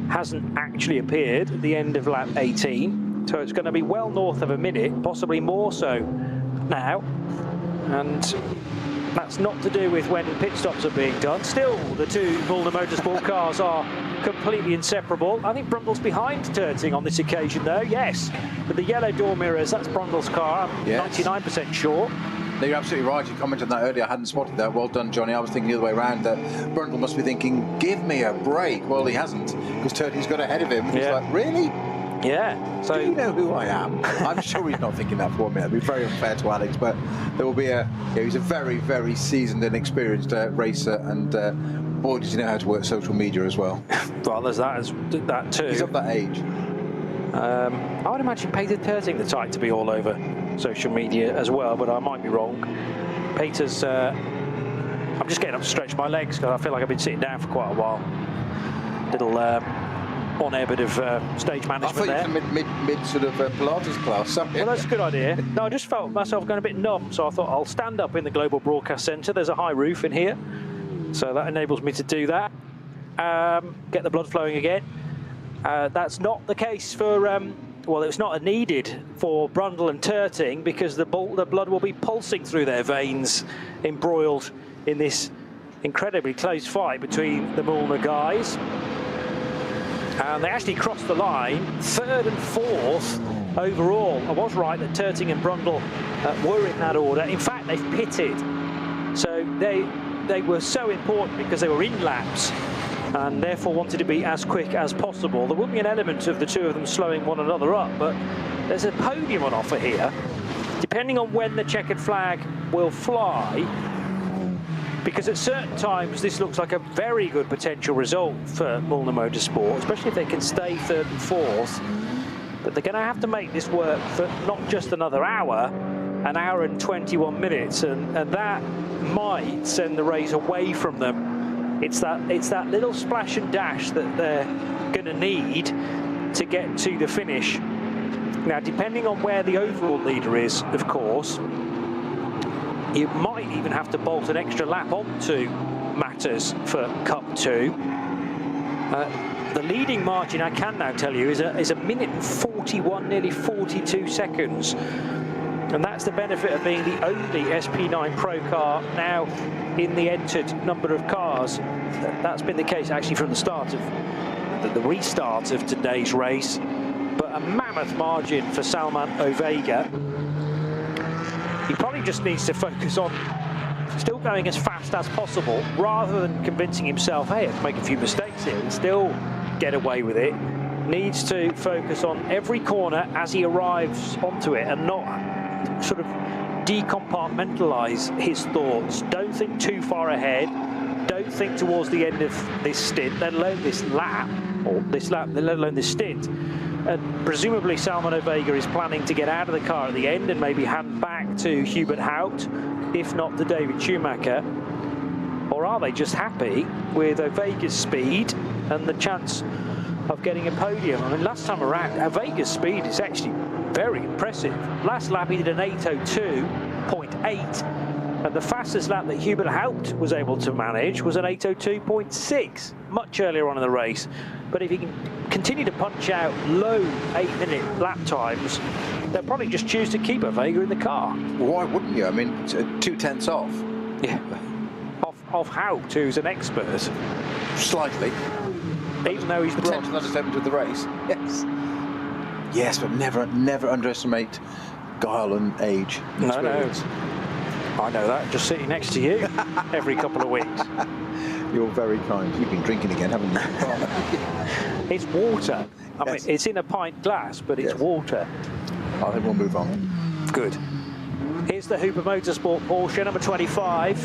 hasn't actually appeared at the end of lap 18, so it's going to be well north of a minute, possibly more so now, and that's not to do with when pit stops are being done. Still, the two Mühlner Motorsport cars are completely inseparable. I think Brundle's behind Terting on this occasion, though. Yes, with the yellow door mirrors, that's Brundle's car. I'm 99% sure. No, you're absolutely right. You commented on that earlier. I hadn't spotted that. Well done, Johnny. I was thinking the other way around, that Brundle must be thinking, give me a break. Well, he hasn't, because Terting's got ahead of him. He's like, really? Yeah. So do you know who I am? I'm sure he's not thinking that for me. It'd be very unfair to Alex, but there will be he's a very, very seasoned and experienced racer, and boy, does he know how to work social media as well. Well, there's that too. He's of that age. I would imagine Peter Terting the type to be all over social media as well, but I might be wrong. Peter's, I'm just getting up to stretch my legs because I feel like I've been sitting down for quite a while. Little on-air bit of stage management there. I thought you were mid sort of Pilates class. Well, that's a good idea. No, I just felt myself going a bit numb, so I thought I'll stand up in the Global Broadcast Centre. There's a high roof in here, so that enables me to do that. Get the blood flowing again. That's not the case for, well, it's not needed for Brundle and Terting, because the blood will be pulsing through their veins, embroiled in this incredibly close fight between the Mühlner guys. And they actually crossed the line, 3rd and 4th overall. I was right that Terting and Brundle were in that order. In fact, they've pitted. So they were so important because they were in laps, and therefore wanted to be as quick as possible. There will be an element of the two of them slowing one another up, but there's a podium on offer here, depending on when the checkered flag will fly, because at certain times this looks like a very good potential result for Mühlner Motorsport, especially if they can stay 3rd and 4th. But they're going to have to make this work for not just another hour, an hour and 21 minutes, and that might send the race away from them. It's that little splash and dash that they're going to need to get to the finish. Now, depending on where the overall leader is, of course, you might even have to bolt an extra lap onto matters for Cup 2. The leading margin, I can now tell you, is a minute and 41, nearly 42 seconds. And that's the benefit of being the only SP9 Pro car now in the entered number of cars. That's been the case actually from the start of the restart of today's race. But a mammoth margin for Salman Ovega. He probably just needs to focus on still going as fast as possible, rather than convincing himself, hey, I can make a few mistakes here and still get away with it. Needs to focus on every corner as he arrives onto it, and not sort of decompartmentalize his thoughts. Don't think too far ahead. Don't think towards the end of this stint, let alone this lap, let alone this stint. And presumably Salman Ovega is planning to get out of the car at the end and maybe hand back to Hubert Haupt, if not to David Schumacher. Or are they just happy with Ovega's speed and the chance of getting a podium? I mean, last time around, Ovega's speed is actually very impressive. Last lap he did an 8:02.8, and the fastest lap that Hubert Haupt was able to manage was an 8:02.6, much earlier on in the race. But if he can continue to punch out low 8-minute lap times, they'll probably just choose to keep Ovega in the car. Well, why wouldn't you? I mean, it's 2/10 off. Yeah, off Haupt, who's an expert. Slightly. Even though he's potential understatement of the race. Yes. Yes, but never underestimate guile and age. No. I know that, just sitting next to you every couple of weeks. You're very kind. You've been drinking again, haven't you? It's water. I mean, it's in a pint glass, but it's water. I think we'll move on. Good. Here's the Hooper Motorsport Porsche, number 25.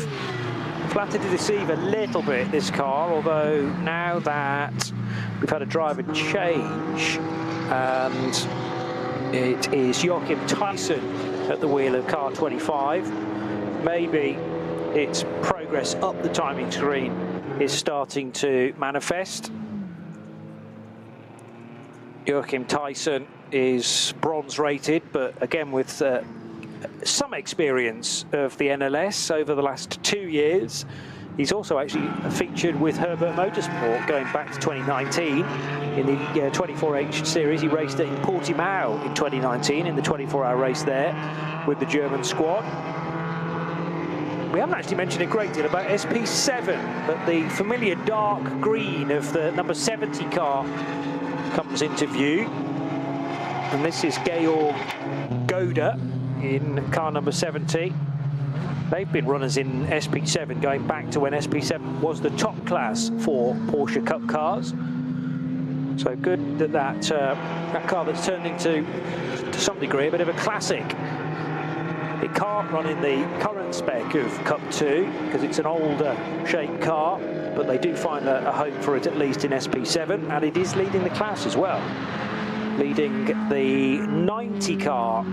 Flattered to deceive a little bit, this car, although now that we've had a driver change, and it is Joachim Tyson at the wheel of car 25. Maybe its progress up the timing screen is starting to manifest. Joachim Tyson is bronze rated, but again with some experience of the NLS over the last 2 years. He's also actually featured with Herbert Motorsport going back to 2019 in the 24H series. He raced it in Portimao in 2019 in the 24-hour race there with the German squad. We haven't actually mentioned a great deal about SP7, but the familiar dark green of the number 70 car comes into view. And this is Georg Goda in car number 70. They've been runners in SP7 going back to when SP7 was the top class for Porsche Cup cars. So good that that car that's turned into, to some degree, a bit of a classic. It can't run in the current spec of Cup 2 because it's an older shaped car, but they do find a home for it at least in SP7, and it is leading the class as well. Leading the 90 car,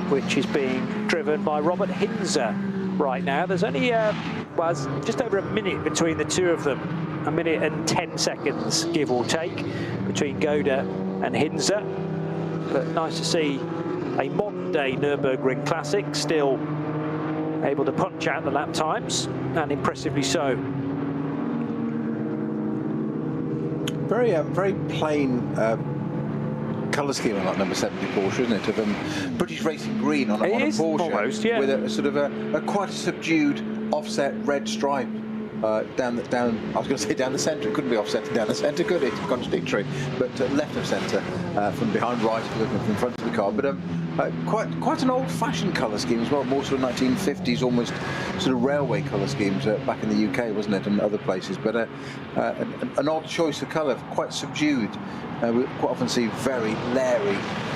which is being driven by Robert Hinze right now. There's only just over a minute between the two of them, a minute and 10 seconds, give or take, between Goda and Hinze. But nice to see a modern-day Nürburgring classic still able to punch out the lap times, and impressively so. Very plain colour scheme on that number 70 Porsche, isn't it? Of British Racing Green on a Porsche, almost, yeah, with a sort of a quite a subdued offset red stripe down. I was going to say down the centre. It couldn't be offset down the centre, could it? Contradictory, but left of centre, from behind right, looking from front of the car. But quite an old-fashioned colour scheme as well, more sort of 1950s, almost sort of railway colour schemes back in the UK, wasn't it, and other places. But an odd choice of colour, quite subdued. We quite often see very leery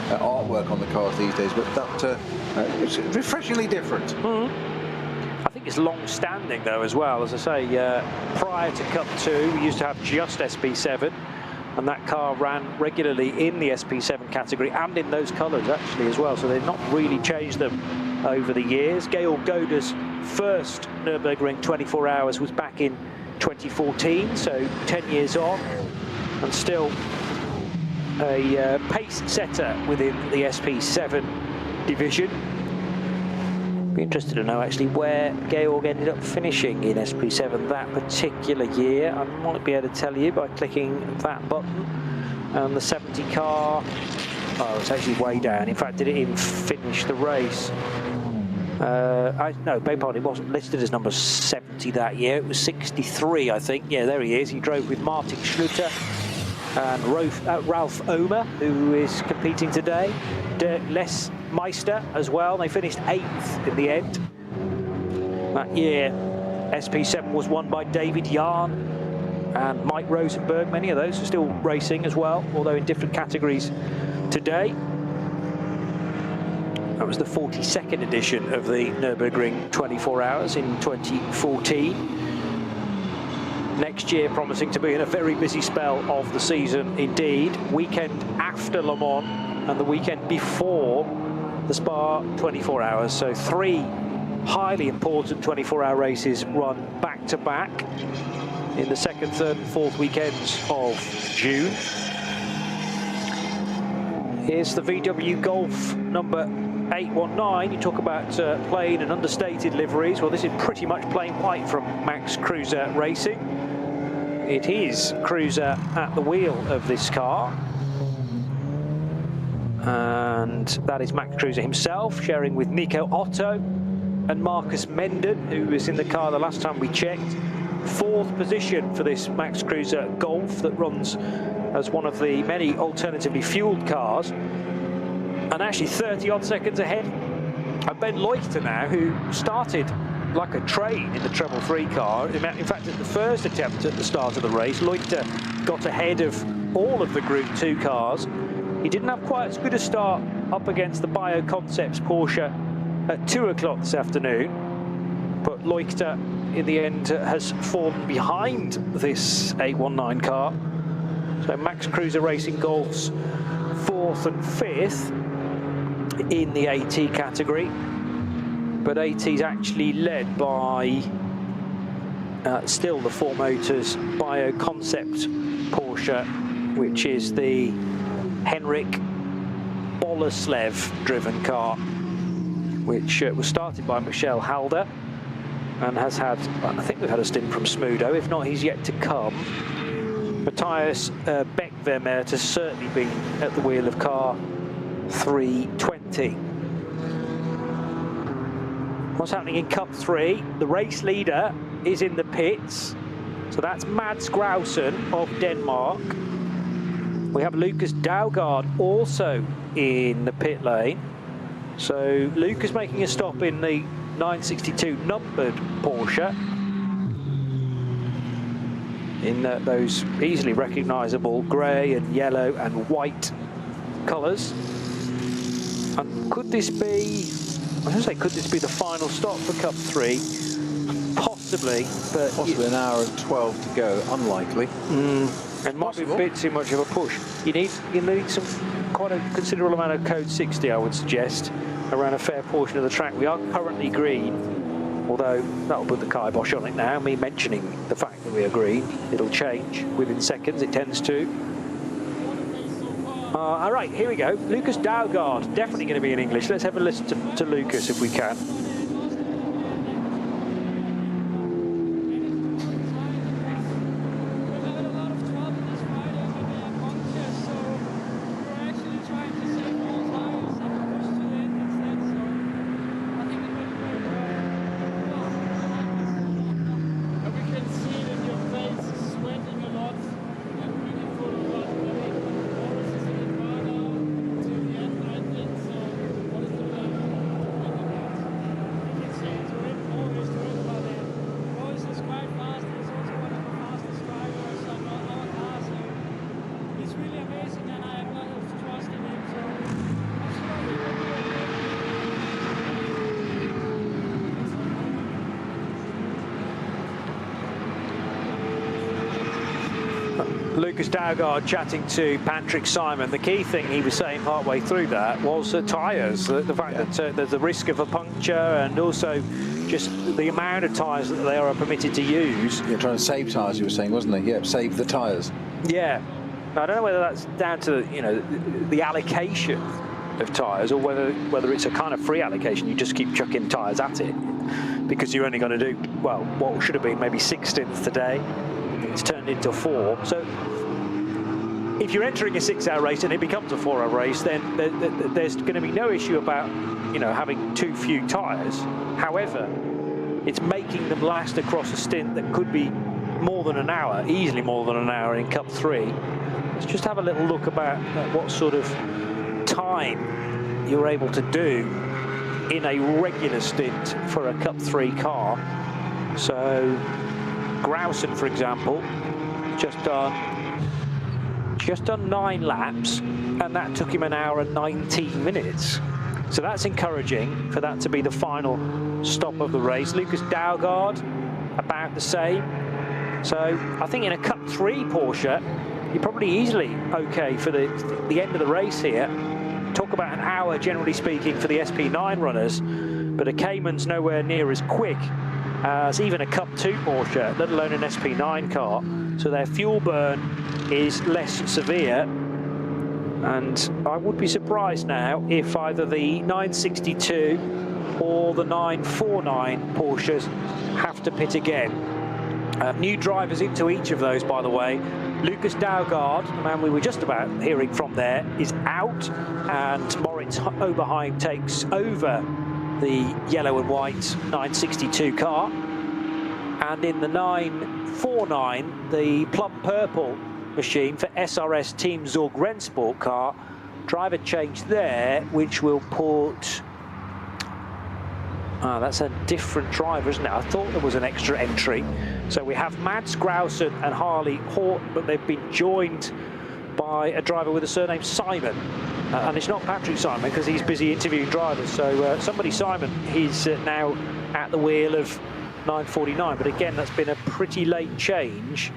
artwork on the cars these days, but that it's refreshingly different. I think it's long-standing though as well. As I say, prior to Cup 2, we used to have just SP7, and that car ran regularly in the SP7 category and in those colours actually as well. So they've not really changed them over the years. Georg Goda's first Nürburgring 24 hours was back in 2014, so 10 years on, and still a pace setter within the SP7 division. Be interested to know actually where Georg ended up finishing in SP7 that particular year. I might be able to tell you by clicking that button. And the 70 car, oh, it's actually way down. In fact, did it even finish the race? No, beg your pardon, it wasn't listed as number 70 that year. It was 63, I think. Yeah, there he is. He drove with Martin Schluter and Ralph Omer, who is competing today. Dirk Lesmeister as well. They finished 8th in the end. That year, SP7 was won by David Jahn and Mike Rosenberg. Many of those are still racing as well, although in different categories today. That was the 42nd edition of the Nürburgring 24 hours in 2014. Next year promising to be in a very busy spell of the season indeed. Weekend after Le Mans and the weekend before the Spa 24 hours. So 3 highly important 24-hour races run back-to-back in the 2nd, 3rd and 4th weekends of June. Here's the VW Golf number 819. You talk about plain and understated liveries. Well, this is pretty much plain white from Max Kruse Racing. It is Kruse at the wheel of this car. And that is Max Kruse himself, sharing with Nico Otto and Marcus Menden, who was in the car the last time we checked. 4th position for this Max Kruse Golf that runs as one of the many alternatively fueled cars. And actually 30-odd seconds ahead of Ben Leuchter now, who started like a train in the treble 3 car. In fact, at the first attempt at the start of the race, Leuchter got ahead of all of the Group 2 cars. He didn't have quite as good a start up against the BioConcepts Porsche at 2 o'clock this afternoon. But Leuchter, in the end, has formed behind this 819 car. So Max Cruiser Racing Golf's 4th and 5th in the AT category. But AT's actually led by still the 4 Motors BioConcept Porsche, which is the Henrik Boleslev driven car, which was started by Michel Halder and has had, I think we've had a stint from Smudo, if not he's yet to come. Matthias Beck-Vermeert has certainly been at the wheel of car 320. What's happening in Cup 3? The race leader is in the pits. So that's Mads Grausen of Denmark. We have Lucas Daugard also in the pit lane. So Lucas making a stop in the 962 numbered Porsche. In those easily recognisable grey and yellow and white colours. And could this be, I was going to say, could this be the final stop for Cup 3? Possibly, but... Possibly an hour and 12 to go, unlikely. It might be a bit too much of a push. You need some quite a considerable amount of code 60, I would suggest, around a fair portion of the track. We are currently green, although that'll put the kibosh on it now. Me mentioning the fact that we are green, it'll change within seconds, it tends to. All right, here we go. Lucas Daugard, definitely going to be in English. Let's have a listen to Lucas if we can. Lucas Daugard chatting to Patrick Simon. The key thing he was saying partway through that was tyres, the fact that there's a risk of a puncture and also just the amount of tyres that they are permitted to use. You're trying to save tyres, you were saying, wasn't it? Yeah, save the tyres. Yeah. I don't know whether that's down to, you know, the allocation of tyres or whether it's a kind of free allocation. You just keep chucking tyres at it because you're only going to do, well, what should have been maybe 6 stints today. It's turned into 4. So if you're entering a 6-hour race and it becomes a 4-hour race, then there's going to be no issue about, you know, having too few tyres. However, it's making them last across a stint that could be more than an hour, easily more than an hour in Cup 3. Let's just have a little look about what sort of time you're able to do in a regular stint for a Cup 3 car. So Grausen, for example, just done 9 laps, and that took him an hour and 19 minutes. So that's encouraging for that to be the final stop of the race. Lucas Daugard, about the same. So I think in a Cup 3 Porsche, you're probably easily okay for the end of the race here. Talk about an hour, generally speaking, for the SP9 runners, but a Cayman's nowhere near as quick as even a Cup 2 Porsche, let alone an SP9 car. So their fuel burn is less severe. And I would be surprised now if either the 962 or the 949 Porsches have to pit again. New drivers into each of those, by the way. Lucas Daugard, the man we were just about hearing from there, is out, and Moritz Oberheim takes over the yellow and white 962 car. And in the 949, the plum purple machine for SRS Team Zorg Rennsport car, driver change there, which will put... that's a different driver, isn't it? I thought there was an extra entry. So we have Mads Grausen and Harley Horton, but they've been joined by a driver with the surname Simon. And it's not Patrick Simon because he's busy interviewing drivers. So somebody Simon, he's now at the wheel of 949. But again, that's been a pretty late change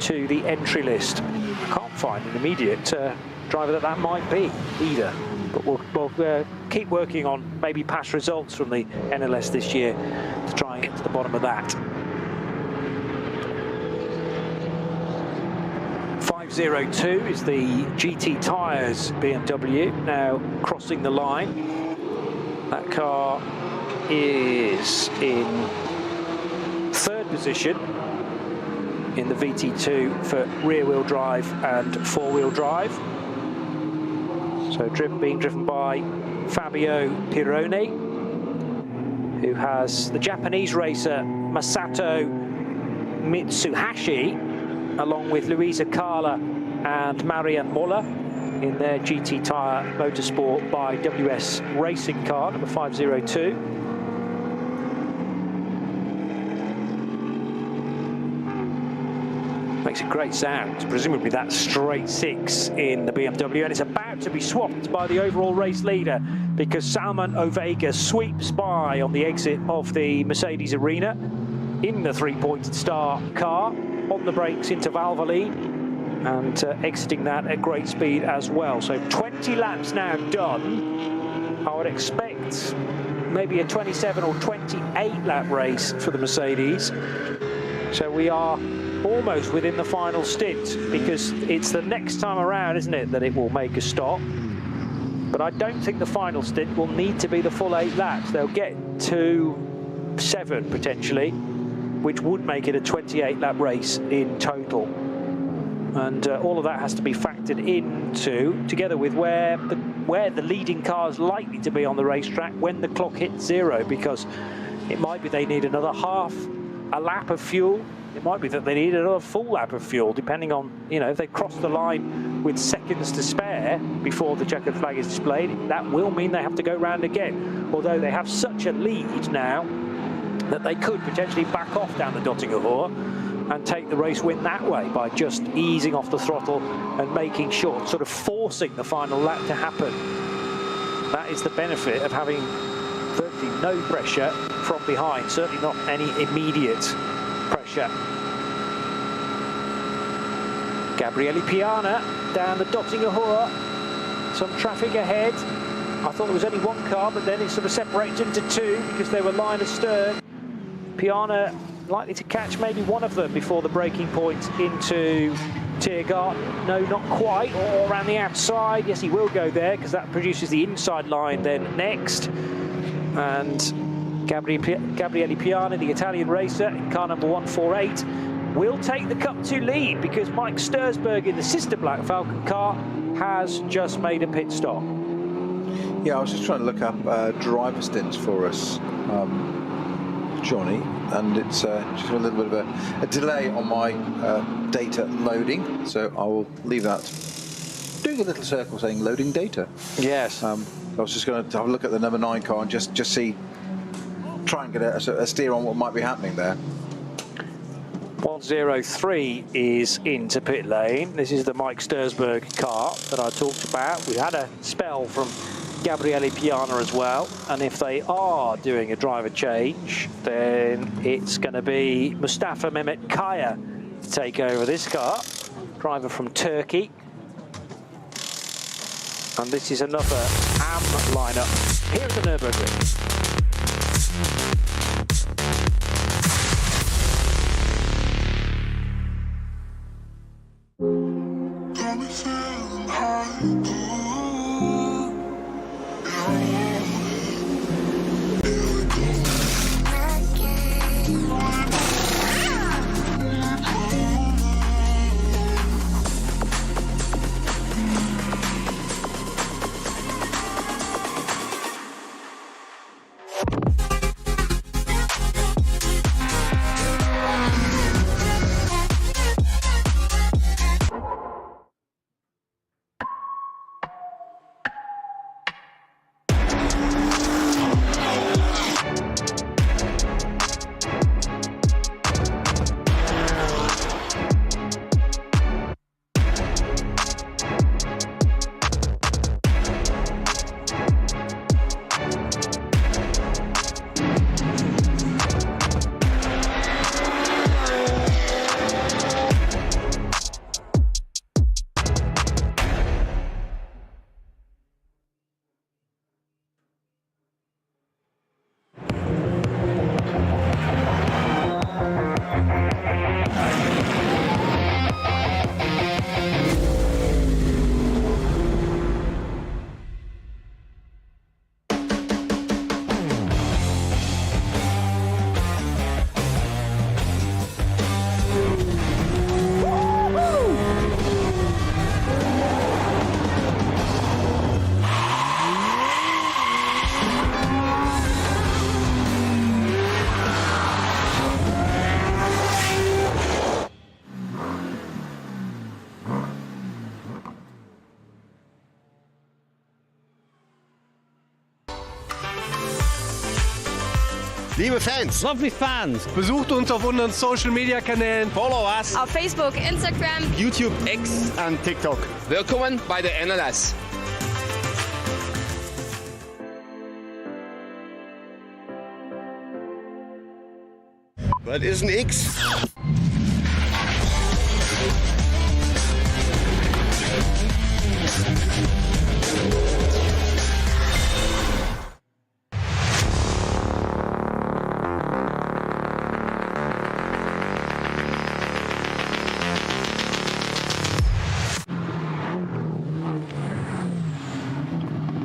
to the entry list. I can't find an immediate driver that might be either. But we'll keep working on maybe past results from the NLS this year to try and get to the bottom of that. 502 is the GT Tyres BMW now crossing the line. That car is in third position in the VT2 for rear-wheel drive and four-wheel drive. So being driven by Fabio Pironi, who has the Japanese racer Masato Mitsuhashi, along with Luisa Carla and Marianne Moller in their GT Tyre Motorsport by WS racing car, number 502. Makes a great sound. Presumably that's straight six in the BMW, and it's about to be swapped by the overall race leader because Salman Ovega sweeps by on the exit of the Mercedes arena in the three-pointed star car, on the brakes into Valvoline, and exiting that at great speed as well. So 20 laps now done. I would expect maybe a 27 or 28 lap race for the Mercedes. So we are almost within the final stint, because it's the next time around, isn't it, that it will make a stop. But I don't think the final stint will need to be the full 8 laps. They'll get to 7 potentially, which would make it a 28 lap race in total. And all of that has to be factored into, together with where the leading car is likely to be on the racetrack when the clock hits 0, because it might be they need another half a lap of fuel. It might be that they need another full lap of fuel, depending on, you know, if they cross the line with seconds to spare before the checkered flag is displayed, that will mean they have to go round again. Although they have such a lead now that they could potentially back off down the Dottinger Hohe and take the race win that way by just easing off the throttle and making short, sort of forcing the final lap to happen. That is the benefit of having virtually no pressure from behind, certainly not any immediate pressure. Gabriele Piana down the Dottinger Hohe. Some traffic ahead. I thought there was only one car, but then it sort of separated into 2 because they were line astern. Piana likely to catch maybe one of them before the braking point into Tiergarten. No, not quite, or around the outside. Yes, he will go there because that produces the inside line then next. And Gabriele Piana, the Italian racer in car number 148, will take the Cup 2 lead because Mike Stursberg in the sister Black Falcon car has just made a pit stop. Yeah, I was just trying to look up driver stints for us, Johnny, and it's just a little bit of a delay on my data loading, so I will leave that doing a little circle saying loading data. Yes. I was just going to have a look at the number 9 car and just see, try and get a steer on what might be happening there. 103 is into pit lane. This is the Mike Stursberg car that I talked about. We had a spell from Gabriele Piana as well, and if they are doing a driver change, then it's going to be Mustafa Mehmet Kaya to take over this car, driver from Turkey. And this is another AM lineup here at the Nürburgring. Liebe Fans, Lovely Fans, besucht uns auf unseren Social Media Kanälen. Follow us auf Facebook, Instagram, YouTube, X und TikTok. Willkommen bei der NLS. Was ist ein X?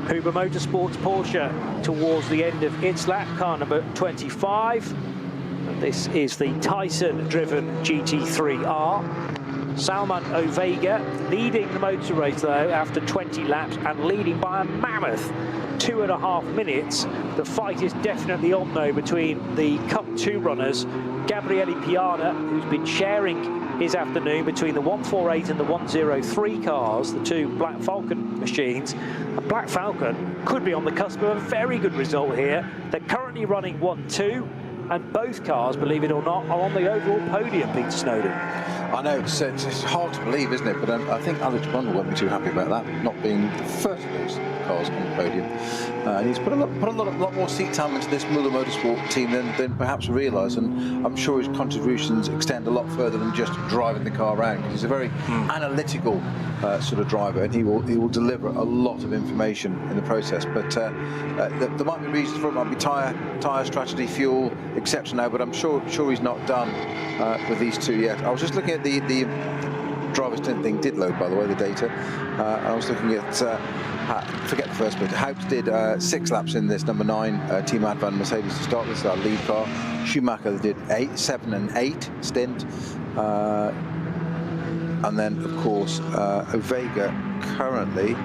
Huber Motorsports Porsche towards the end of its lap, car number 25. And this is the Tyson-driven GT3R. Salman Ovega leading the motor race though after 20 laps and leading by a mammoth 2.5 minutes. The fight is definitely on though between the Cup 2 runners, Gabriele Piana, who's been sharing his afternoon between the 148 and the 103 cars, the two Black Falcon machines. And Black Falcon could be on the cusp of a very good result here. They're currently running 1-2, and both cars, believe it or not, are on the overall podium, Peter Snowden. I know, it's hard to believe, isn't it? But I think Alex Brundle won't be too happy about that, not being the first of those cars on the podium. And he's put a lot more seat time into this Müller Motorsport team than perhaps we realise, and I'm sure his contributions extend a lot further than just driving the car around, because he's a very analytical sort of driver, and he will deliver a lot of information in the process. But there might be reasons for it. Might be tyre strategy, fuel, etc. now, but I'm sure he's not done with these two yet. I was just looking at the driver's thing did load, by the way, the data. I was looking at forget the first bit. Haupt did 6 laps in this number 9 Team Advan Mercedes to start. This is our lead car. Schumacher did 7 and 8 stint. And then, of course, Ovega currently,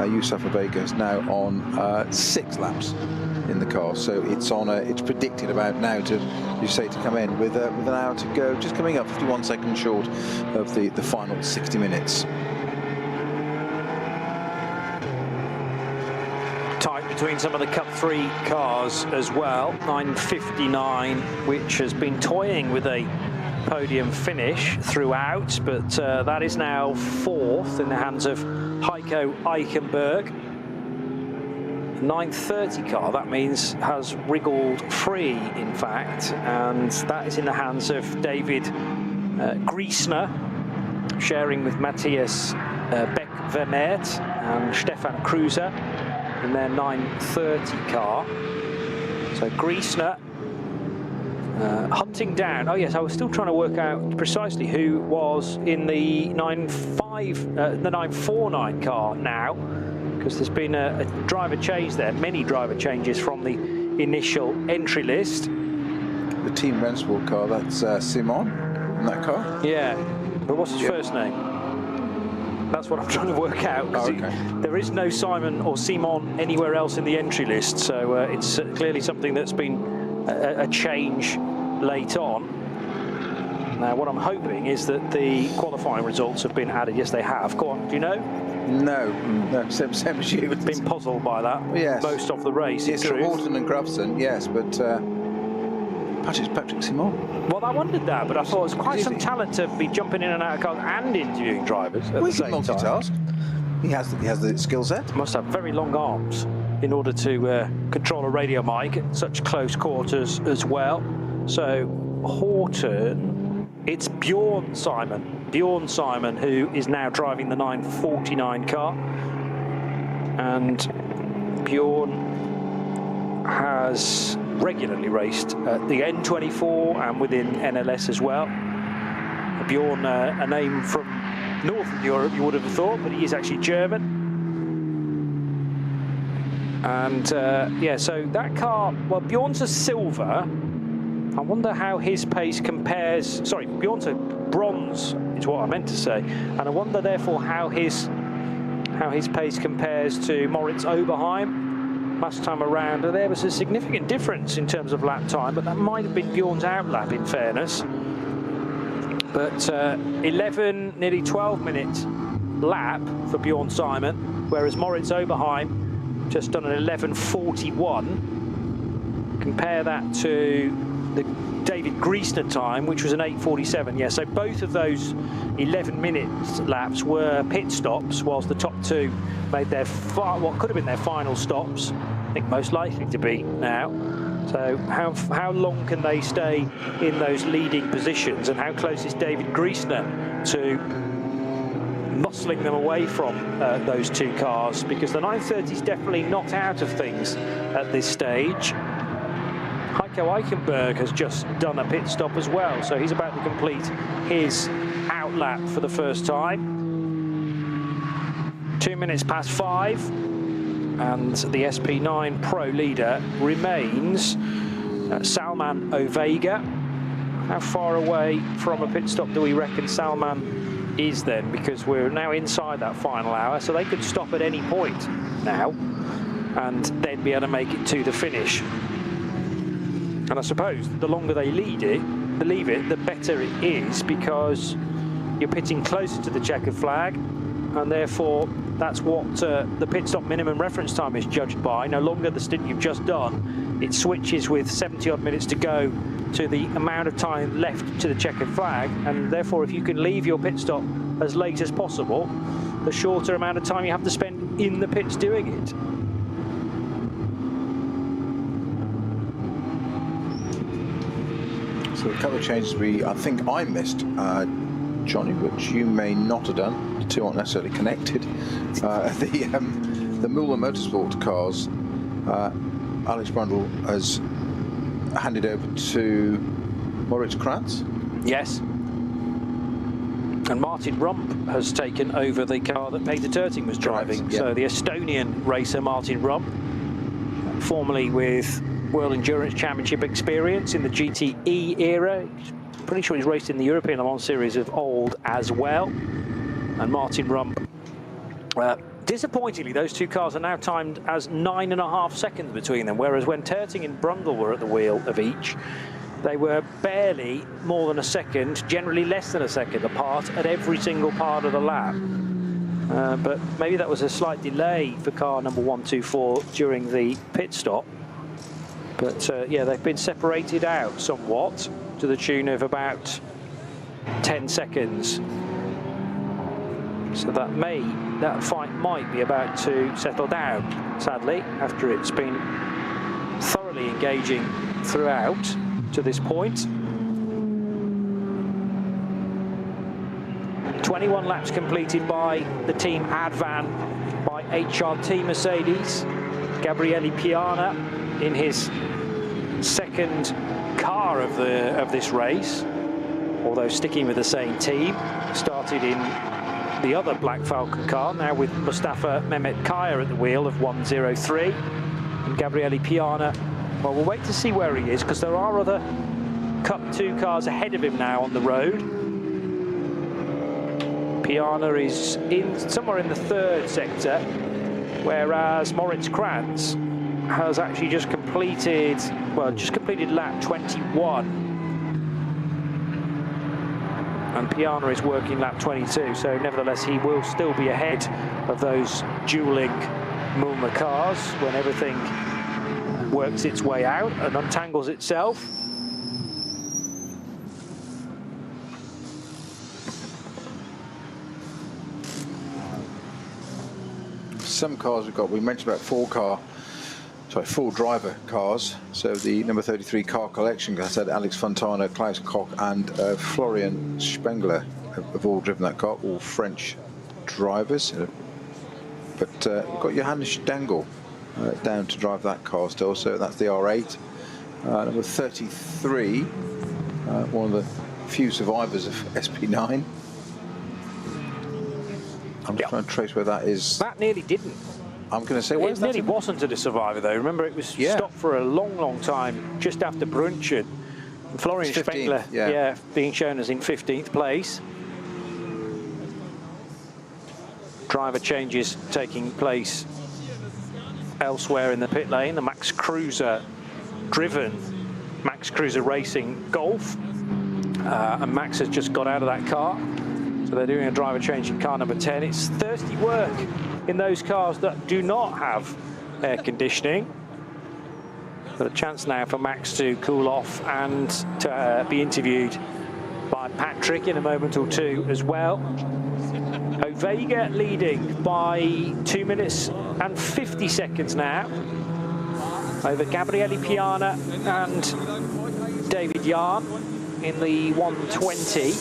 Yusuf Ovega is now on 6 laps in the car. So it's on it's predicted about now to come in with an hour to go, just coming up 51 seconds short of the final 60 minutes. Tight between some of the Cup 3 cars as well. 9:59, which has been toying with a podium finish throughout, but that is now 4th in the hands of Heiko Eichenberg. 9:30 car, that means, has wriggled free, in fact, and that is in the hands of David Griesner, sharing with Matthias Beck-Vermeert and Stefan Kreuser in their 9:30 car. So Griesner hunting down. Oh yes, I was still trying to work out precisely who was in the 949 car now, because there's been a driver change there, many driver changes from the initial entry list. The Team Rennsport car, that's Simon in that car? Yeah, but what's his first name? That's what I'm trying to work out. Oh, okay. There is no Simon or Simon anywhere else in the entry list, so it's clearly something that's been a change late on. Now, what I'm hoping is that the qualifying results have been added. Yes, they have. Go on, do you know? No, same as you. Been puzzled by that. Yes. Most of the race, yes, in truth. Horton and Grafson, yes, but Patrick Simon. Well, I wondered that, but I thought it was quite some talent to be jumping in and out of cars and interviewing drivers at the same multitask. Time. He has the skill set. Must have very long arms in order to control a radio mic at such close quarters as well. So Horton, it's Bjorn Simon, who is now driving the 949 car, and Bjorn has regularly raced at the N24 and within NLS as well. Bjorn, a name from Northern Europe, you would have thought, but he is actually German. And yeah, so that car, well, Bjorn's a silver. I wonder how his pace compares. Sorry, Bjorn's a bronze is what I meant to say, and I wonder therefore how his pace compares to Moritz Oberheim. Last time around, there was a significant difference in terms of lap time, but that might have been Bjorn's outlap, in fairness. But 11, nearly 12-minute lap for Bjorn Simon, whereas Moritz Oberheim just done an 11:41. compare that to the David Griesner time, which was an 8:47. Yeah, so both of those 11-minute laps were pit stops, whilst the top two made their what could have been their final stops. I think most likely to be now. So how long can they stay in those leading positions, and how close is David Griesner to muscling them away from those two cars? Because the 930 is definitely not out of things at this stage. Heiko Eichenberg has just done a pit stop as well, so he's about to complete his out lap for the first time. 2 minutes past 5, and the SP9 Pro leader remains Salman Ovega. How far away from a pit stop do we reckon Salman is then? Because we're now inside that final hour, so they could stop at any point now and then be able to make it to the finish. And I suppose the longer they leave it, the better it is, because you're pitting closer to the checkered flag, and therefore that's what the pit stop minimum reference time is judged by. No longer the stint you've just done, it switches with 70-odd minutes to go to the amount of time left to the checkered flag, and therefore if you can leave your pit stop as late as possible, the shorter amount of time you have to spend in the pits doing it. So a couple of changes I think I missed, Johnny, which you may not have done. The two aren't necessarily connected. The Müller Motorsport cars, Alex Brundle has handed over to Moritz Kranz. Yes. And Martin Rump has taken over the car that Peter Terting was driving. Right, yeah. So the Estonian racer Martin Rump, formerly with World Endurance Championship experience in the GTE era. Pretty sure he's raced in the European Le Mans Series of old as well. And Martin Rump, disappointingly, those two cars are now timed as 9.5 seconds between them, whereas when Terting and Brundle were at the wheel of each, they were barely more than a second, generally less than a second apart at every single part of the lap. But maybe that was a slight delay for car number 124 during the pit stop. But yeah, they've been separated out somewhat to the tune of about 10 seconds. So that fight might be about to settle down, sadly, after it's been thoroughly engaging throughout to this point. 21 laps completed by the team Advan by HRT Mercedes. Gabriele Piana in his second car of this race, although sticking with the same team. Started in the other Black Falcon car, now with Mustafa Mehmet Kaya at the wheel of 103. And Gabriele Piana, well, we'll wait to see where he is, because there are other Cup 2 cars ahead of him now on the road. Piana is somewhere in the third sector, whereas Moritz Kranz has actually just completed lap 21, and Piana is working lap 22, so nevertheless he will still be ahead of those dueling Müller cars when everything works its way out and untangles itself. Some cars we mentioned about full driver cars. So the number 33 car collection, I said Alex Fontana, Klaus Koch and Florian Spengler have all driven that car, all French drivers. But you've got Johannes Stengel down to drive that car still, so that's the R8. Number 33, one of the few survivors of SP9. I'm just trying to trace where that is. That nearly didn't. I'm going to say, it nearly wasn't a survivor though. Remember, it was stopped for a long time just after Brunchen. Florian Spengler, being shown as in 15th place. Driver changes taking place elsewhere in the pit lane. The Max Cruiser driven Max Cruiser Racing Golf, and Max has just got out of that car. So they're doing a driver change in car number 10. It's thirsty work in those cars that do not have air conditioning. But a chance now for Max to cool off and to be interviewed by Patrick in a moment or two as well. Ovega leading by 2 minutes and 50 seconds now over Gabriele Piana and David Jahn in the 120.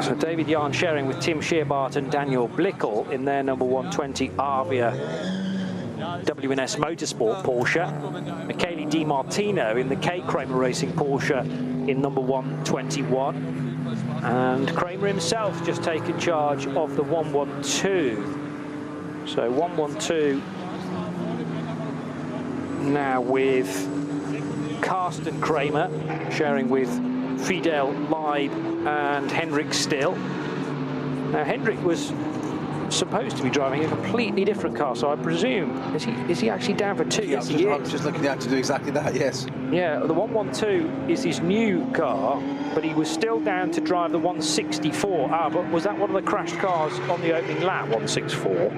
So David Jahn sharing with Tim Scheerbart and Daniel Blickel in their number 120 Avia WNS Motorsport Porsche. Michele Di Martino in the K Kramer Racing Porsche in number 121. And Kramer himself just taken charge of the 112. So 112 now with Carsten Kramer sharing with Fidel Leib and Henrik Still. Now Henrik was supposed to be driving a completely different car, so I presume is he actually down for two? Yes, he is. I was just looking at to do exactly that. Yes. Yeah, the 112 is his new car, but he was still down to drive the 164. But was that one of the crashed cars on the opening lap? 164. I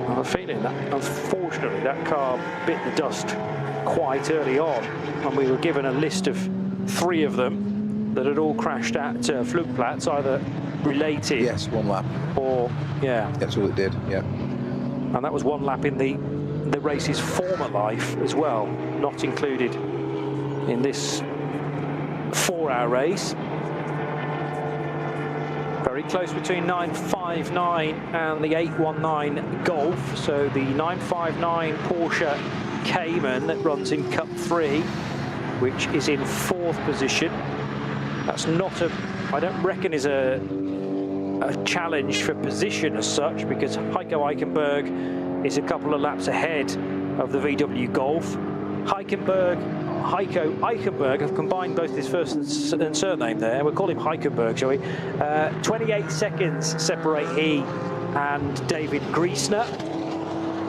have a feeling that unfortunately that car bit the dust quite early on, and we were given a list of 3 of them that had all crashed at Flugplatz, either related. Yes, 1 lap. Or, yeah. That's all it did, yeah. And that was 1 lap in the race's former life as well, not included in this 4-hour race. Very close between 959 and the 819 Golf. So the 959 Porsche Cayman that runs in Cup 3, which is in 4th position. That's not I don't reckon is a challenge for position as such, because Heiko Eichenberg is a couple of laps ahead of the VW Golf. Heiko Eichenberg, have combined both his first and surname there. We'll call him Heikenberg, shall we? 28 seconds separate he and David Griesner.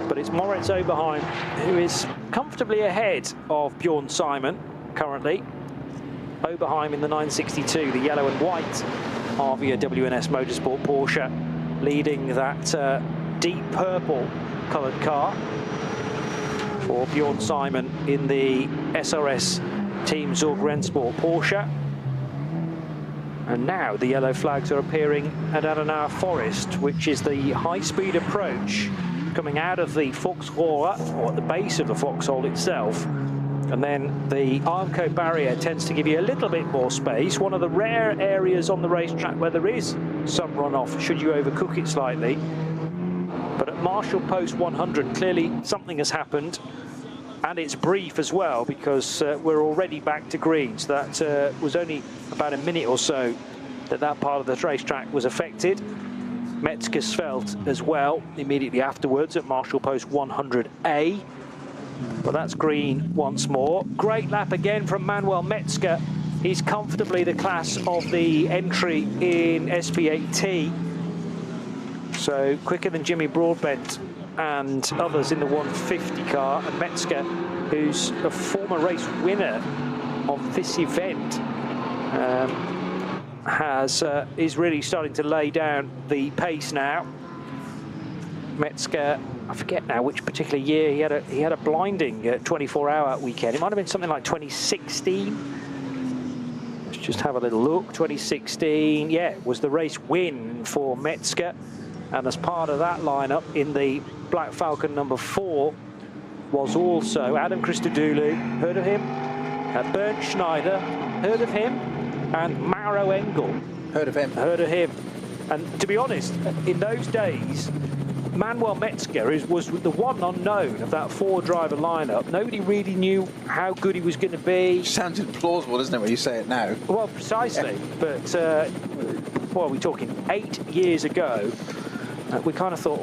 But it's Moritz Oberheim who is comfortably ahead of Bjorn Simon currently. Oberheim in the 962, the yellow and white Avia WNS Motorsport Porsche, leading that deep purple coloured car. For Bjorn Simon in the SRS Team Zorg Rennsport Porsche. And now the yellow flags are appearing at Adenauer Forest, which is the high-speed approach coming out of the Foxrohre, or at the base of the foxhole itself. And then the Armco barrier tends to give you a little bit more space. One of the rare areas on the racetrack where there is some runoff should you overcook it slightly. But at Marshall Post 100, clearly something has happened, and it's brief as well, because we're already back to greens. That was only about a minute or so that part of the racetrack was affected. Metzgersfeld as well, immediately afterwards at Marshall Post 100A. But that's green once more. Great lap again from Manuel Metzger. He's comfortably the class of the entry in SP8T. So quicker than Jimmy Broadbent and others in the 150 car. And Metzger, who's a former race winner of this event, is really starting to lay down the pace now. Metzger, I forget now which particular year he had a blinding 24-hour weekend. It might have been something like 2016. Let's just have a little look. 2016, yeah, was the race win for Metzger. And as part of that lineup in the Black Falcon number 4 was also Adam Christodoulou, heard of him? Bernd Schneider, heard of him? And Mauro Engel. Heard of him. Heard of him. And to be honest, in those days, Manuel Metzger was the one unknown of that 4-driver lineup. Nobody really knew how good he was going to be. Sounded plausible, doesn't it, when you say it now? Well, precisely. Yeah. But, what are we talking, 8 years ago, we kind of thought,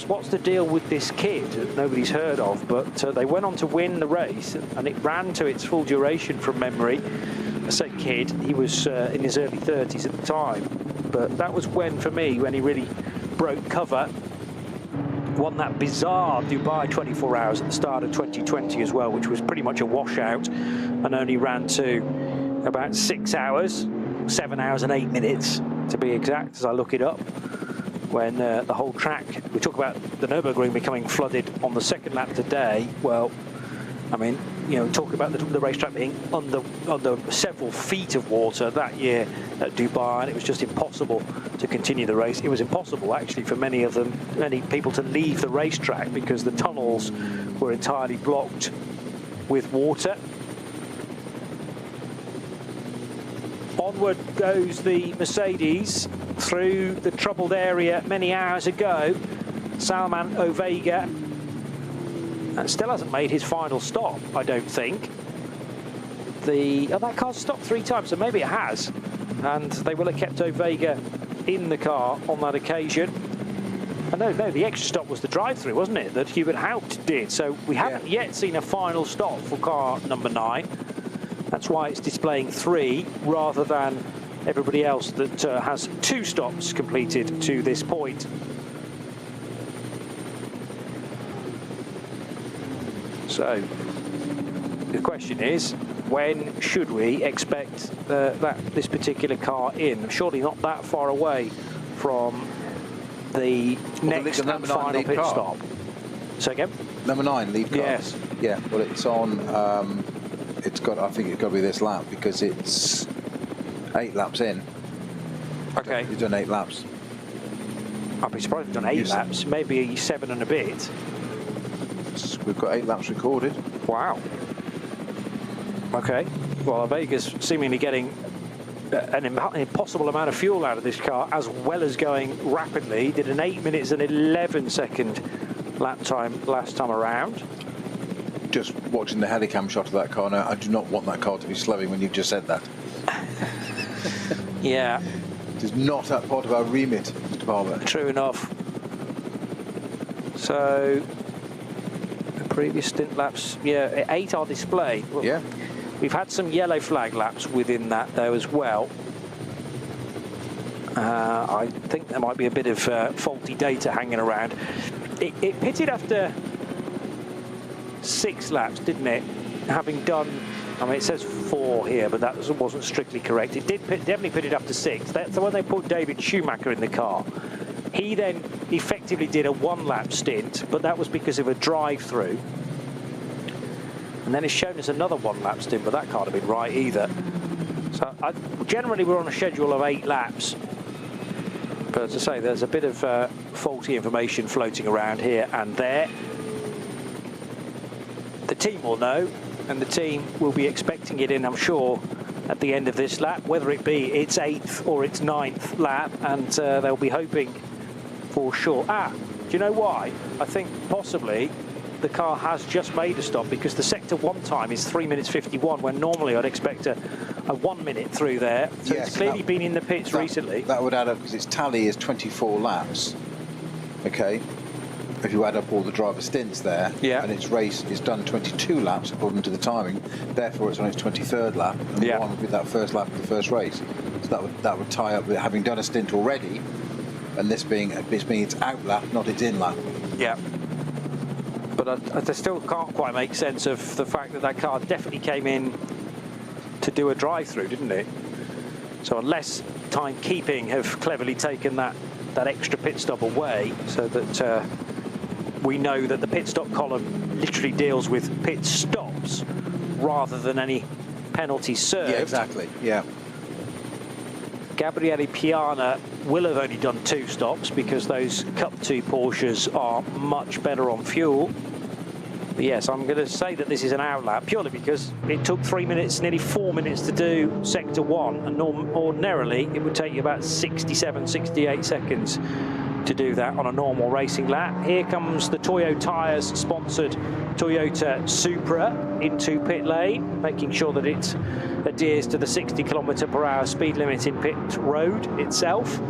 what's the deal with this kid that nobody's heard of? But they went on to win the race, and it ran to its full duration from memory. I say kid, he was in his early 30s at the time. But that was when, for me, when he really broke cover. Won that bizarre Dubai 24 hours at the start of 2020 as well, which was pretty much a washout, and only ran to about 6 hours, 7 hours and 8 minutes to be exact, as I look it up, when the whole track, we talk about the Nürburgring becoming flooded on the second lap today. Well, I mean, you know, talk about the racetrack being under several feet of water that year at Dubai, and it was just impossible to continue the race. It was impossible, actually, for many people to leave the racetrack because the tunnels were entirely blocked with water. Onward goes the Mercedes through the troubled area many hours ago. Salman Ovega and still hasn't made his final stop, I don't think. That car's stopped 3 times, so maybe it has. And they will have kept Ovega in the car on that occasion. And no, the extra stop was the drive-through, wasn't it, that Hubert Haupt did. So we haven't yet seen a final stop for car number 9. That's why it's displaying 3 rather than everybody else that has 2 stops completed to this point. So the question is, when should we expect this particular car in? Surely not that far away from the next and final pit stop. Say again? Number 9 lead car. Yes. Yeah. Well, it's on. I think it's got to be this lap because it's 8 laps in. Okay. You've done 8 laps. I'd be surprised if you've done 8 laps. Maybe 7 and a bit. We've got 8 laps recorded. Wow. Okay. Well, Vega's seemingly getting an impossible amount of fuel out of this car, as well as going rapidly. Did an 8 minutes and 11 second lap time last time around. Just watching the helicam shot of that car now, I do not want that car to be slowing when you've just said that. Yeah. It is not that part of our remit, Mr. Barber. True enough. So previous stint laps, yeah, 8 are displayed. Well, yeah. We've had some yellow flag laps within that though as well. I think there might be a bit of faulty data hanging around. It pitted after 6 laps, didn't it? Having done, I mean, it says 4 here, but that wasn't strictly correct. It did definitely pitted after 6. That's when they put David Schumacher in the car. He then effectively did a 1-lap stint, but that was because of a drive-through. And then it's shown us another 1-lap stint, but that can't have been right either. So generally we're on a schedule of 8 laps. But as I say, there's a bit of faulty information floating around here and there. The team will know, and the team will be expecting it in, I'm sure, at the end of this lap, whether it be its 8th or its 9th lap, and they'll be hoping for sure. Do you know why? I think possibly the car has just made a stop, because the sector 1 time is 3 minutes 51, when normally I'd expect a 1 minute through there. So yes, it's clearly been in the pits recently. That would add up, because its tally is 24 laps. Okay. If you add up all the driver stints there, and its race is done 22 laps according to the timing, therefore it's on its 23rd lap, and the 1 would be that first lap of the first race. So that would tie up with having done a stint already, and this being its out lap, not its in lap. Yeah. But I still can't quite make sense of the fact that that car definitely came in to do a drive-through, didn't it? So unless timekeeping have cleverly taken that extra pit stop away, so that we know that the pit stop column literally deals with pit stops rather than any penalties served. Yeah, exactly. Yeah. Gabriele Piana will have only done 2 stops, because those Cup 2 Porsches are much better on fuel. But yes, I'm going to say that this is an outlap, purely because it took 3 minutes, nearly 4 minutes to do sector 1, and ordinarily it would take you about 67, 68 seconds to do that on a normal racing lap. Here comes the Toyo Tyres sponsored Toyota Supra into pit lane, making sure that it adheres to the 60 km/h speed limit in pit road itself.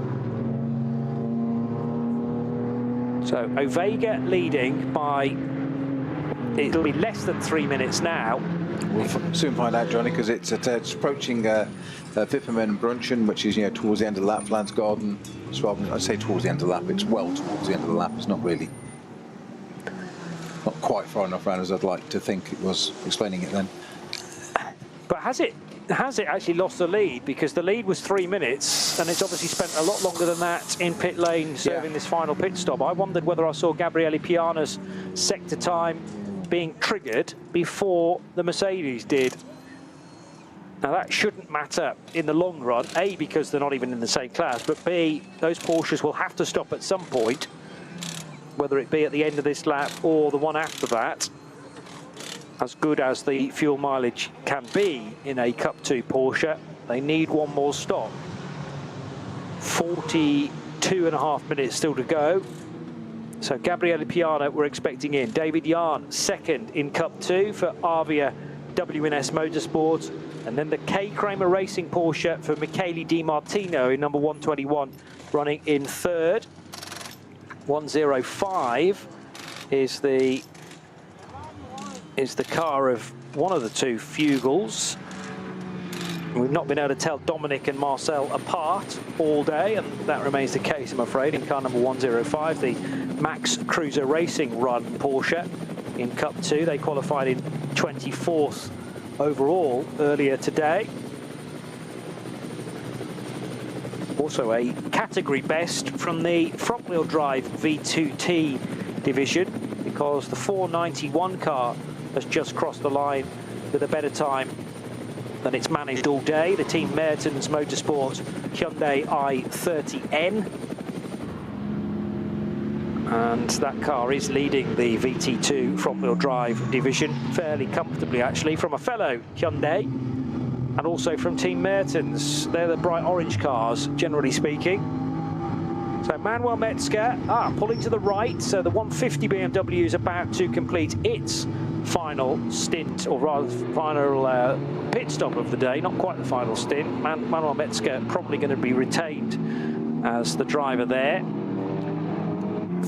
So Ovega leading by, it'll be less than 3 minutes now. We'll soon find out, Johnny, because it's approaching Wipperman and Brunchen, which is towards the end of the lap. Landsgarden, I say towards the end of the lap. It's well towards the end of the lap. It's not really, not quite far enough round as I'd like to think it was explaining it then. But has it has it actually lost the lead? Because the lead was 3 minutes, and it's obviously spent a lot longer than that in pit lane serving this final pit stop. I wondered whether I saw Gabriele Piana's sector time being triggered before the Mercedes did. Now that shouldn't matter in the long run, A, because they're not even in the same class, but B, those Porsches will have to stop at some point, whether it be at the end of this lap or the one after that. As good as the fuel mileage can be in a Cup 2 Porsche, they need one more stop. 42.5 minutes still to go. So Gabriele Piana we're expecting in. David Yarn second in Cup 2 for Avia WNS Motorsports. And then the K Kramer Racing Porsche for Michele Di Martino in number 121 running in third. 105 is the car of one of the two Fugels. We've not been able to tell Dominic and Marcel apart all day, and that remains the case, I'm afraid, in car number 105, the Max Cruiser Racing run Porsche in Cup 2. They qualified in 24th overall earlier today. Also a category best from the front-wheel drive V2T division, because the 491 car has just crossed the line with a better time than it's managed all day. The Team Mertens Motorsport Hyundai i30N. And that car is leading the VT2 front-wheel drive division fairly comfortably, actually, from a fellow Hyundai and also from Team Mertens. They're the bright orange cars, generally speaking. So Manuel Metzger, pulling to the right. So the 150 BMW is about to complete its final stint, or rather final pit stop of the day. Not quite the final stint. Manuel Metzger probably going to be retained as the driver there.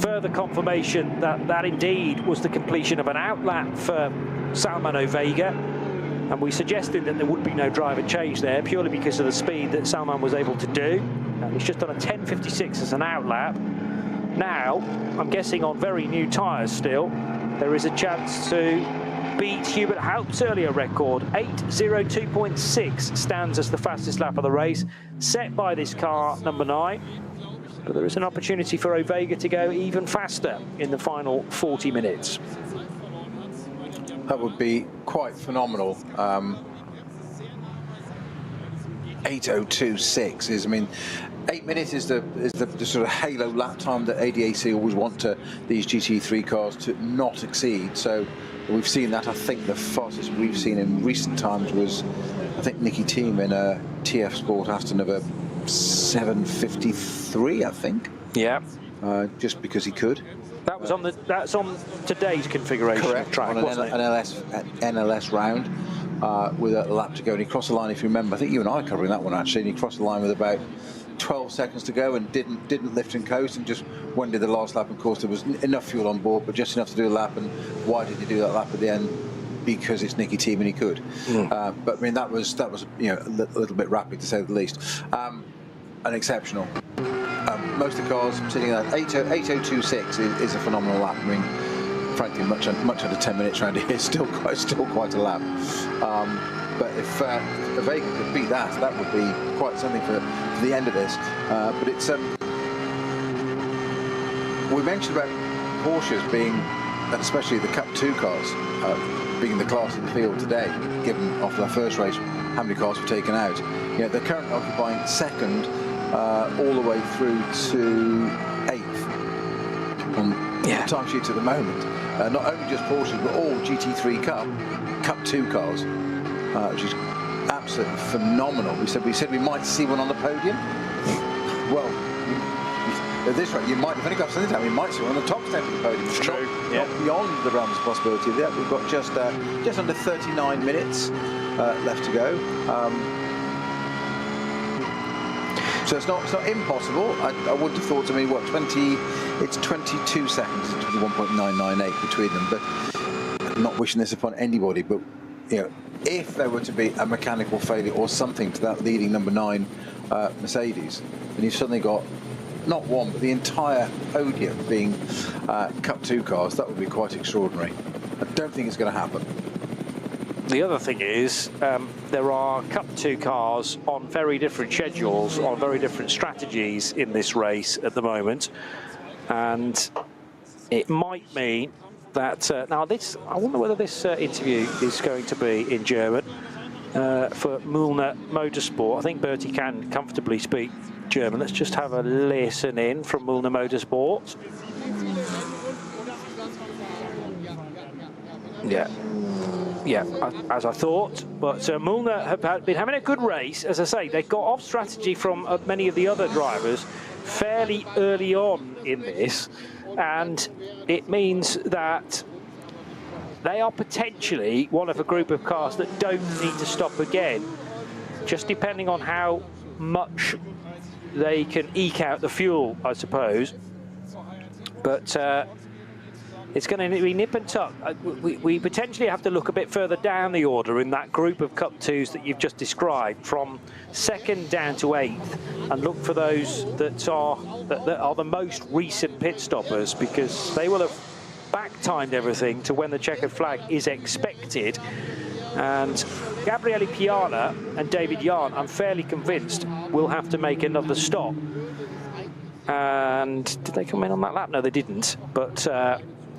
Further confirmation that indeed was the completion of an outlap for Salman Ovega, and we suggested that there would be no driver change there purely because of the speed that Salman was able to do. And he's just done a 10.56 as an outlap. Now, I'm guessing on very new tyres still, there is a chance to beat Hubert Haupt's earlier record. 8:02.6 stands as the fastest lap of the race, set by this car, number 9. But there is an opportunity for Ovega to go even faster in the final 40 minutes. That would be quite phenomenal. 8:02.6 is, I mean, 8 minutes is the sort of halo lap time that ADAC always want these GT3 cars to not exceed. So we've seen that. I think the fastest we've seen in recent times was, I think, Nicky Thiem in a TF Sport Aston of a 7:53, I think. Yeah. Just because he could. That's on today's configuration. Correct. Track, on an NLS round with a lap to go, and he crossed the line. If you remember, I think you and I are covering that one actually. And he crossed the line with about 12 seconds to go and didn't lift and coast, and just wended the last lap. Of course, there was enough fuel on board, but just enough to do a lap. And why did he do that lap at the end? Because it's Nicky Thiem and he could. But I mean, that was you know, a little bit rapid to say the least, and exceptional. Most of the cars sitting at 8:02.6 is a phenomenal lap. I mean, frankly, much under 10 minutes around here is still quite a lap. But if Ovega could beat that, that would be quite something for the end of this. But it's we mentioned about Porsches being, and especially the Cup 2 cars, being the class of the field today, given after our first race how many cars were taken out. You know, they're currently occupying second all the way through to 8th on the time sheets at the moment. Not only just Porsches, but all GT3 Cup 2 cars, which is absolutely phenomenal. We said we might see one on the podium. Well, at this rate, you might, if only got something down, we might see one on the top step of the podium. It's true. Not beyond the realms of possibility. We've got just under 39 minutes left to go. So it's not impossible. I wouldn't have thought. I mean, what, it's 22 seconds, 21.998 between them. But I'm not wishing this upon anybody. But you know, if there were to be a mechanical failure or something to that leading number 9 Mercedes, then you've suddenly got not one, but the entire podium being Cup 2 cars. That would be quite extraordinary. I don't think it's going to happen. The other thing is there are Cup 2 cars on very different schedules, on very different strategies in this race at the moment, and it might mean that now this, I wonder whether this interview is going to be in German for Mühlner Motorsport. I think Bertie can comfortably speak German. Let's just have a listen in from Mühlner Motorsport. Yeah, as I thought, but Mühlner have been having a good race. As I say, they got off strategy from many of the other drivers fairly early on in this, and it means that they are potentially one of a group of cars that don't need to stop again, just depending on how much they can eke out the fuel, I suppose. But it's going to be nip and tuck. We potentially have to look a bit further down the order in that group of Cup 2s that you've just described, from 2nd down to 8th, and look for those that are the most recent pit stoppers, because they will have back-timed everything to when the checkered flag is expected. And Gabriele Piana and David Yarn, I'm fairly convinced, will have to make another stop. And did they come in on that lap? No, they didn't. But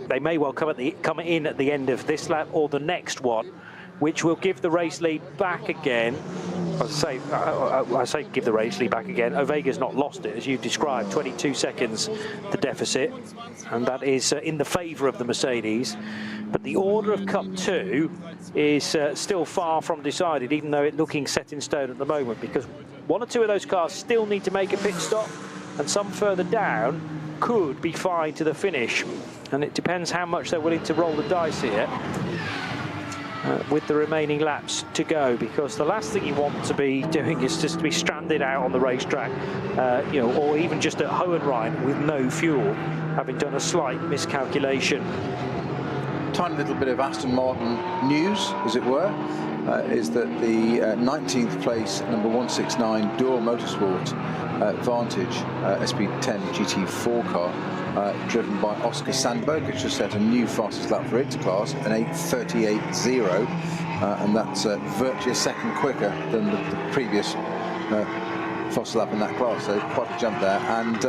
they may well come in at the end of this lap or the next one, which will give the race lead back again. I say give the race lead back again. Ovega's not lost it, as you described, 22 seconds the deficit, and that is in the favour of the Mercedes. But the order of Cup 2 is still far from decided, even though it's looking set in stone at the moment, because one or two of those cars still need to make a pit stop, and some further down could be fine to the finish. And it depends how much they're willing to roll the dice here with the remaining laps to go, because the last thing you want to be doing is just to be stranded out on the racetrack, you know, or even just at Hohenrhein with no fuel, having done a slight miscalculation. Tiny little bit of Aston Martin news, as it were, is that the 19th place number 169 Dual Motorsport Vantage SP10 GT4 car, driven by Oscar Sandberg, which just set a new fastest lap for its class, an 8:38.0, and that's virtually a second quicker than the previous fastest lap in that class, so quite a jump there. And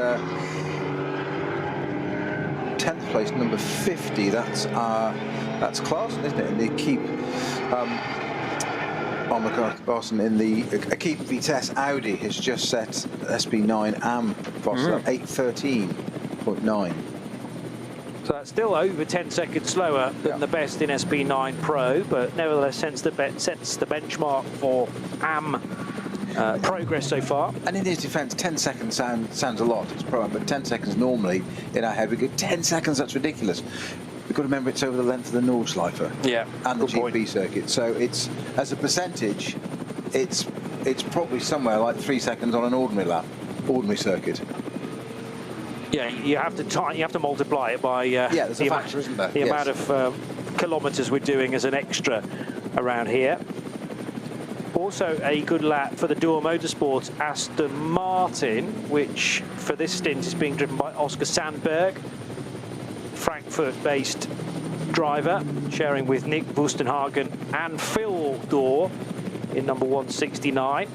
10th place number 50, that's Clarkson, isn't it? And they keep Larson in the Equipe Vitesse Audi has just set SP9 AM fastest lap 8:13.9. So that's still over 10 seconds slower than the best in SP9 Pro, but nevertheless sets the benchmark for AM progress so far. And in his defence, 10 seconds sounds a lot. It's Pro Am, but 10 seconds normally in our head we go 10 seconds. That's ridiculous. We've got to remember it's over the length of the Nordschleife and the GP circuit. So it's, as a percentage, it's probably somewhere like 3 seconds on an ordinary circuit. Yeah, you have to multiply it by there's a factor, isn't there? The amount of kilometres we're doing as an extra around here. Also a good lap for the Dual Motorsport Aston Martin, which for this stint is being driven by Oscar Sandberg, Frankfurt-based driver, sharing with Nick Wustenhagen and Phil Dorr in number 169.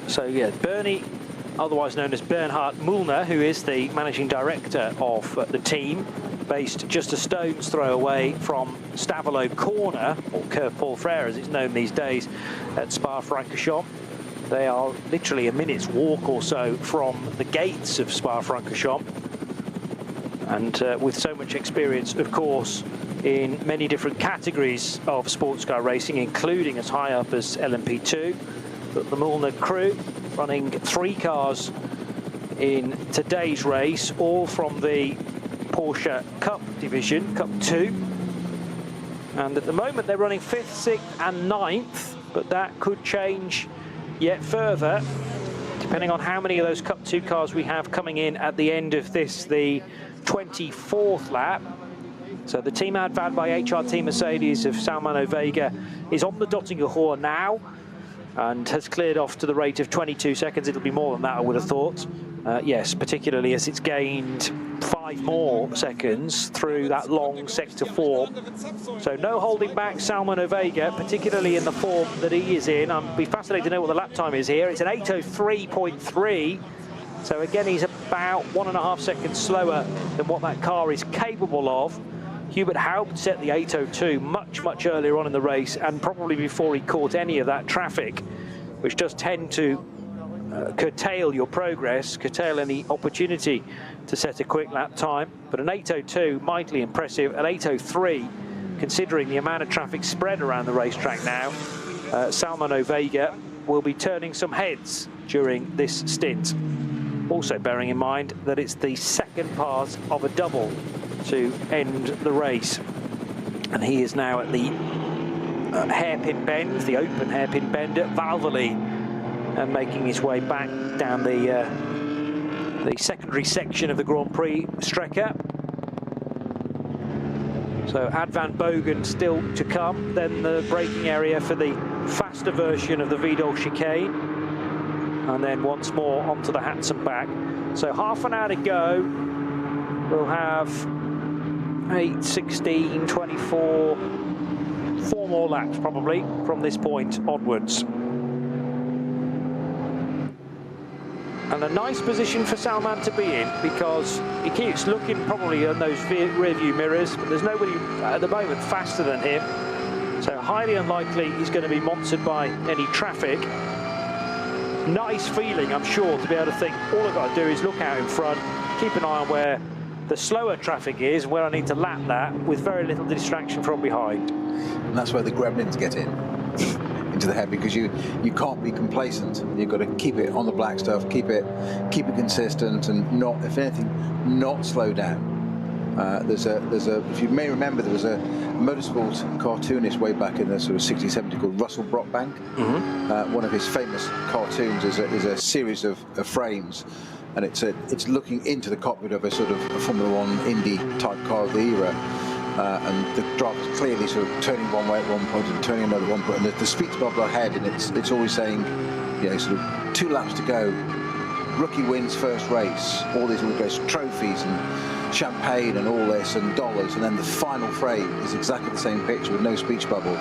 So yeah, Bernie, otherwise known as Bernhard Mühlner, who is the managing director of the team, based just a stone's throw away from Stavelot Corner, or Curve Paul Frere as it's known these days, at Spa-Francorchamps. They are literally a minute's walk or so from the gates of Spa-Francorchamps. And with so much experience, of course, in many different categories of sports car racing, including as high up as LMP2. But the Mühlner crew running 3 cars in today's race, all from the Porsche Cup division, Cup 2. And at the moment they're running 5th, 6th and 9th, but that could change yet further, depending on how many of those Cup 2 cars we have coming in at the end of this, the 24th lap. So the team advan by HRT Mercedes of Salman Ovega is on the Dottinger Horn now and has cleared off to the rate of 22 seconds. It'll be more than that, I would have thought. Yes, particularly as it's gained 5 5 more seconds through that long sector 4. So no holding back Salman Ovega, particularly in the form that he is in. I'd be fascinated to know what the lap time is here. It's an 8:03.3. So again, he's about 1.5 seconds slower than what that car is capable of. Hubert Haupt set the 8:02 much earlier on in the race, and probably before he caught any of that traffic, which does tend to curtail your progress, curtail any opportunity to set a quick lap time. But an 8:02, mightily impressive. An 8:03, considering the amount of traffic spread around the racetrack now, Salman Ovega will be turning some heads during this stint. Also bearing in mind that it's the second part of a double to end the race. And he is now at the hairpin bend, the open hairpin bend at Valvoline, and making his way back down the secondary section of the Grand Prix Strecker. So Ad van Bogen still to come, then the braking area for the faster version of the Vidal chicane, and then once more onto the Hats and back. So half an hour to go. We'll have 8, 16, 24, 4 more laps probably from this point onwards. And a nice position for Salman to be in, because he keeps looking probably on those rear view mirrors, but there's nobody at the moment faster than him. So highly unlikely he's going to be monstered by any traffic. Nice feeling, I'm sure, to be able to think all I've got to do is look out in front, keep an eye on where the slower traffic is, where I need to lap that with very little distraction from behind. And that's where the gremlins get in. Into the head, because you can't be complacent. You've got to keep it on the black stuff, keep it consistent, and not, if anything, not slow down. There's a if you may remember, there was a motorsport cartoonist way back in the sort of 60s, 70s called Russell Brockbank. One of his famous cartoons is a series of frames, and it's looking into the cockpit of a sort of a Formula 1 Indy type car of the era. And the driver's clearly sort of turning one way at one point and turning another one point, and the speech bubble ahead, and it's always saying, you know, sort of 2 laps to go, rookie wins first race, all these trophies and champagne and all this and dollars, and then the final frame is exactly the same picture with no speech bubble,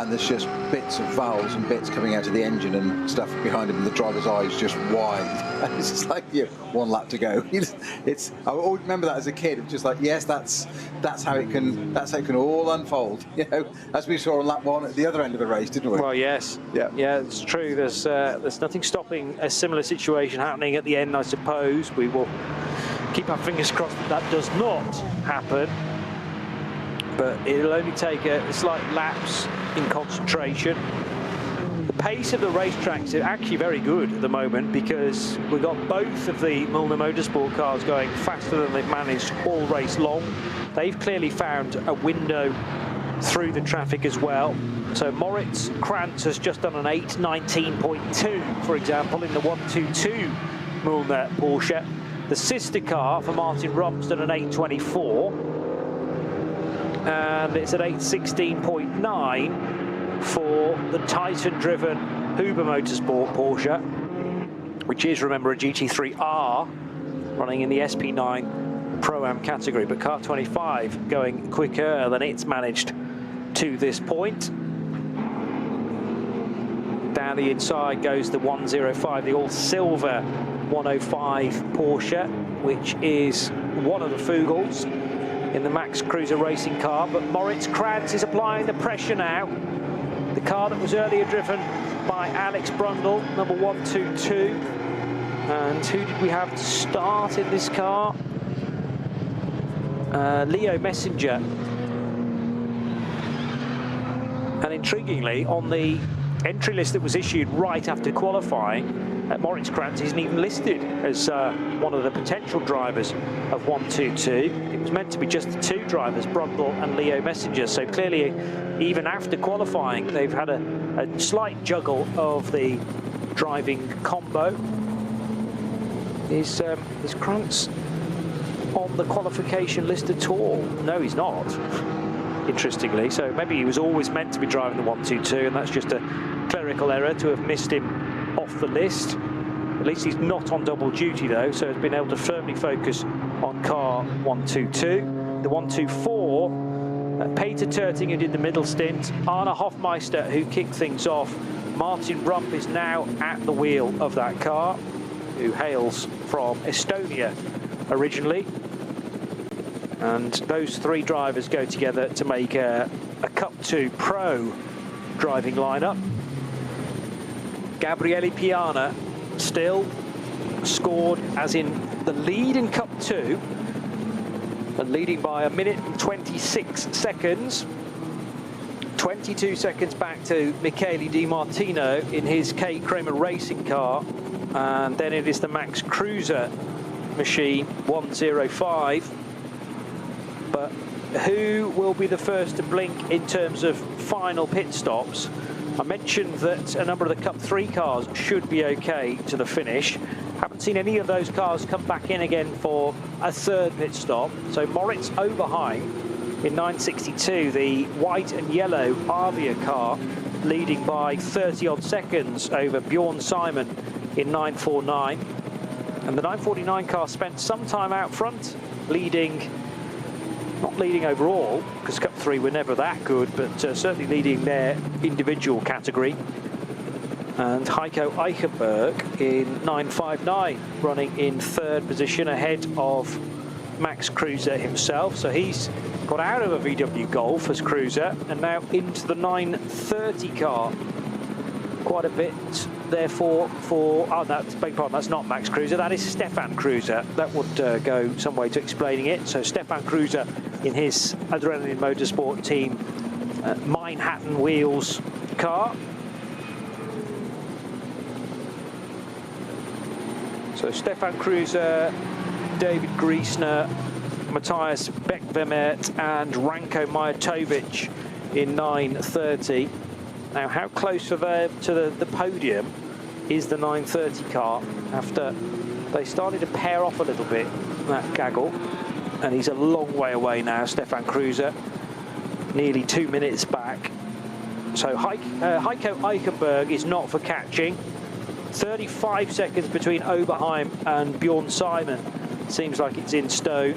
and there's just bits of valves and bits coming out of the engine and stuff behind him, and the driver's eyes just wide. And it's just like, yeah, 1 lap to go. I always remember that as a kid. It's just like, yes, that's how it can all unfold. You know, as we saw on lap 1 at the other end of the race, didn't we? Well, yes. Yeah, it's true. There's nothing stopping a similar situation happening at the end, I suppose. We will keep our fingers crossed that does not happen. But it'll only take a slight lapse in concentration. The pace of the racetracks is actually very good at the moment, because we've got both of the Milner Motorsport cars going faster than they've managed all race long. They've clearly found a window through the traffic as well. So Moritz Krantz has just done an 8:19.2, for example, in the 122 Milner Porsche. The sister car for Martin Rump's done an 8:24. And it's at 8:16.9 for the Titan-driven Huber Motorsport Porsche, which is, remember, a GT3R running in the SP9 Pro-Am category, but car 25 going quicker than it's managed to this point. Down the inside goes the 105, the all-silver 105 Porsche, which is one of the Fugels in the Max Cruiser racing car. But Moritz Krantz is applying the pressure now. The car that was earlier driven by Alex Brundle, number 122. And who did we have to start in this car? Leo Messenger. And intriguingly, on the entry list that was issued right after qualifying, Moritz Krantz isn't even listed as one of the potential drivers of 122. It was meant to be just the 2 drivers, Brundle and Leo Messenger. So clearly, even after qualifying, they've had a slight juggle of the driving combo. Is Krantz on the qualification list at all? No, he's not, interestingly. So maybe he was always meant to be driving the 122, and that's just a clerical error to have missed him off the list. At least he's not on double duty though, so has been able to firmly focus on car 122. The 124, Peter Terting, who did the middle stint, Arne Hofmeister, who kicked things off. Martin Rump is now at the wheel of that car, who hails from Estonia originally. And those three drivers go together to make a Cup 2 Pro driving lineup. Gabriele Piana still scored as in the lead in Cup 2, and leading by 1 minute and 26 seconds. 22 seconds back to Michele Di Martino in his K. Kramer racing car, and then it is the Max Cruiser machine 105. But who will be the first to blink in terms of final pit stops? I mentioned that a number of the Cup 3 cars should be okay to the finish. Haven't seen any of those cars come back in again for a third pit stop. So Moritz Oberheim in 962, the white and yellow Avia car, leading by 30-odd seconds over Bjorn Simon in 949. And the 949 car spent some time out front, leading, not leading overall, because Cup 3 were never that good, but certainly leading their individual category. And Heiko Eichenberg in 959, running in third position ahead of Max Cruiser himself. So he's got out of a VW Golf as Cruiser and now into the 930 car. Quite a bit, therefore, for... Oh, that's, beg pardon, that's not Max Cruiser, that is Stefan Cruiser. That would go some way to explaining it. So Stefan Cruiser in his Adrenaline Motorsport team Manhattan Wheels car. So Stefan Cruiser, David Griesner, Matthias Beck-Vermert and Ranko Majatovic in 930. Now, how close are they to the podium is the 930 car after they started to pair off a little bit, that gaggle. And he's a long way away now, Stefan Cruiser, nearly 2 minutes back. So Heiko Eichenberg is not for catching. 35 seconds between Oberheim and Bjorn Simon. Seems like it's in stone.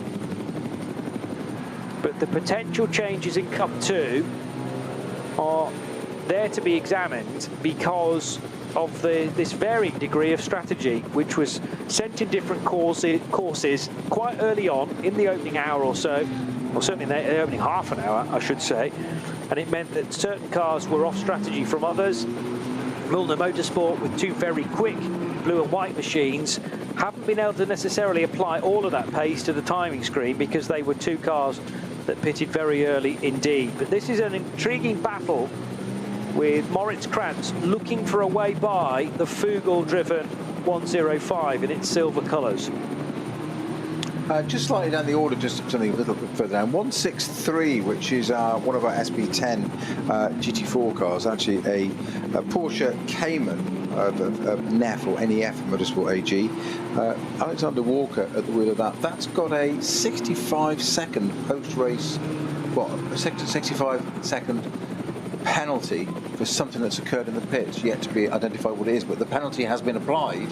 But the potential changes in Cup 2 are there to be examined because of this varying degree of strategy, which was sent in different courses quite early on in the opening hour or so, or certainly in the opening half an hour, I should say. And it meant that certain cars were off strategy from others. Milner Motorsport, with two very quick blue and white machines, haven't been able to necessarily apply all of that pace to the timing screen because they were two cars that pitted very early indeed. But this is an intriguing battle with Moritz Krantz looking for a way by the Fugel-driven 105 in its silver colours. Just slightly down the order, just something a little bit further down. 163, which is one of our SB10 GT4 cars, actually a Porsche Cayman of NEF or NEF Motorsport AG. Alexander Walker at the wheel of that. That's got a 65-second post-race, what, a 65-second penalty for something that's occurred in the pits, yet to be identified what it is, but the penalty has been applied.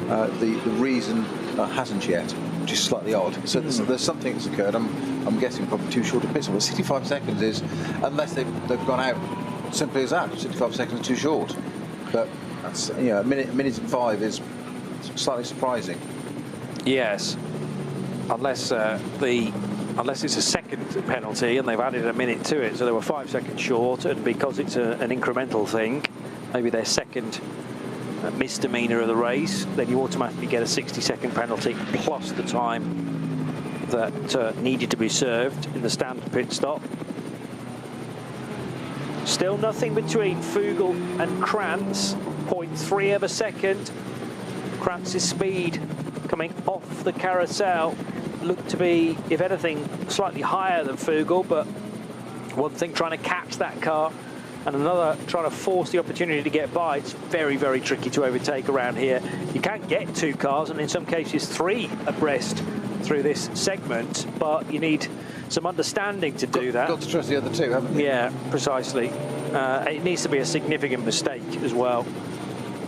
The reason hasn't yet, which is slightly odd. So there's something that's occurred. I'm guessing probably too short a pit stop. But 65 seconds is, unless they've gone out simply as that, 65 seconds is too short. But that's, you know, a minute and 5 is slightly surprising. Yes, unless it's a second penalty and they've added a minute to it, so they were 5 seconds short, and because it's an incremental thing, maybe their second misdemeanor of the race, then you automatically get a 60-second penalty plus the time that needed to be served in the standard pit stop. Still nothing between Fugel and Krantz, 0.3 of a second. Krantz's speed coming off the carousel looked to be, if anything, slightly higher than Fugel, but one thing trying to catch that car and another trying to force the opportunity to get by. It's very, very tricky to overtake around here. You can get two cars, and in some cases 3 abreast through this segment, but you need some understanding to do that. Got to trust the other two, haven't you? Yeah, precisely. It needs to be a significant mistake as well,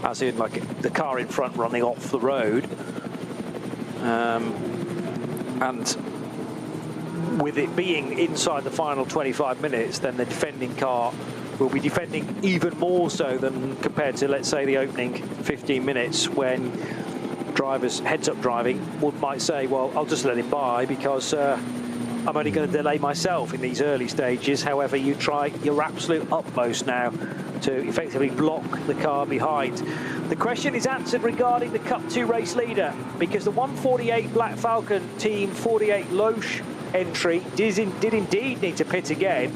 as in like the car in front running off the road. And with it being inside the final 25 minutes, then the defending car will be defending even more so than compared to, let's say, the opening 15 minutes when drivers, heads-up driving, might say, well, I'll just let him by because I'm only going to delay myself in these early stages. However, you try your absolute utmost now to effectively block the car behind. The question is answered regarding the Cup 2 race leader, because the 148 Black Falcon Team 48 Loesch entry did indeed need to pit again.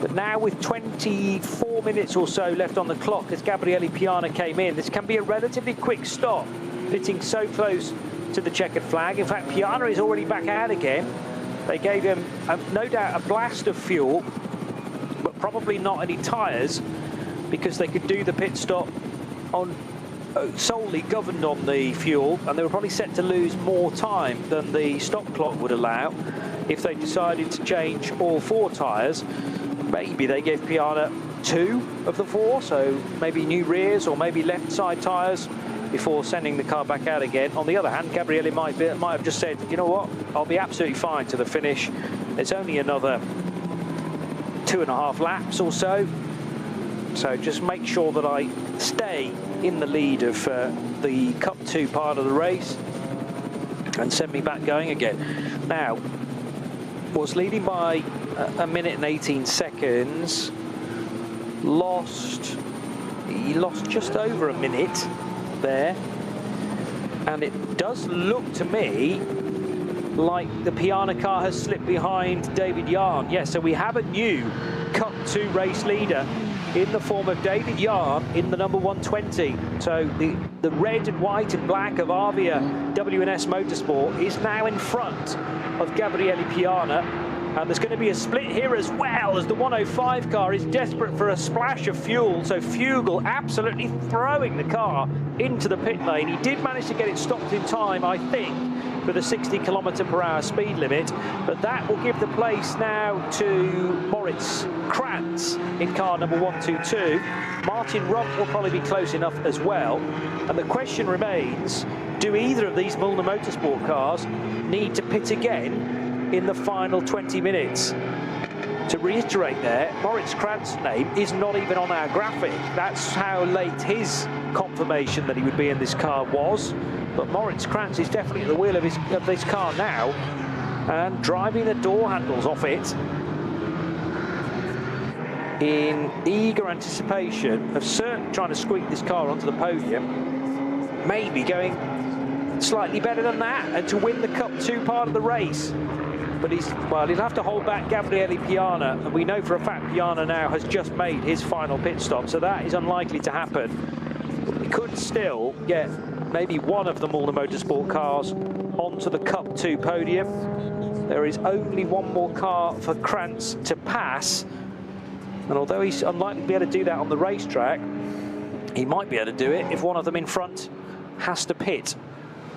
But now with 24 minutes or so left on the clock as Gabriele Piana came in, this can be a relatively quick stop, pitting so close to the checkered flag. In fact, Piana is already back out again. They gave him, no doubt, a blast of fuel, but probably not any tyres, because they could do the pit stop on solely governed on the fuel, and they were probably set to lose more time than the stop clock would allow if they decided to change all 4 tyres. Maybe they gave Piana 2 of the 4, so maybe new rears or maybe left side tyres before sending the car back out again. On the other hand, Gabriele might have just said, you know what, I'll be absolutely fine to the finish. It's only another 2.5 laps or so. So just make sure that I stay in the lead of the Cup 2 part of the race and send me back going again. Now, was leading by a minute and 18 seconds. He lost just over a minute there. And it does look to me like the Piana car has slipped behind David Yarn. Yes, so we have a new Cup 2 race leader in the form of David Yarn in the number 120. So the red and white and black of Avia W&S Motorsport is now in front of Gabriele Piana. And there's going to be a split here as well, as the 105 car is desperate for a splash of fuel. So Fugel absolutely throwing the car into the pit lane. He did manage to get it stopped in time, I think, for the 60 km/h speed limit. But that will give the place now to Moritz Krantz in car number 122. Martin Rump will probably be close enough as well. And the question remains, do either of these Müllner Motorsport cars need to pit again in the final 20 minutes? To reiterate there, Moritz Krantz's name is not even on our graphic. That's how late his confirmation that he would be in this car was. But Moritz Krantz is definitely at the wheel of this car now and driving the door handles off it in eager anticipation of certainly trying to squeak this car onto the podium, maybe going slightly better than that and to win the Cup 2 part of the race. But he'll have to hold back Gabriele Piana, and we know for a fact Piana now has just made his final pit stop, so that is unlikely to happen. But we could still get maybe one of the Müllner Motorsport cars onto the Cup 2 podium. There is only one more car for Krantz to pass, and although he's unlikely to be able to do that on the racetrack, he might be able to do it if one of them in front has to pit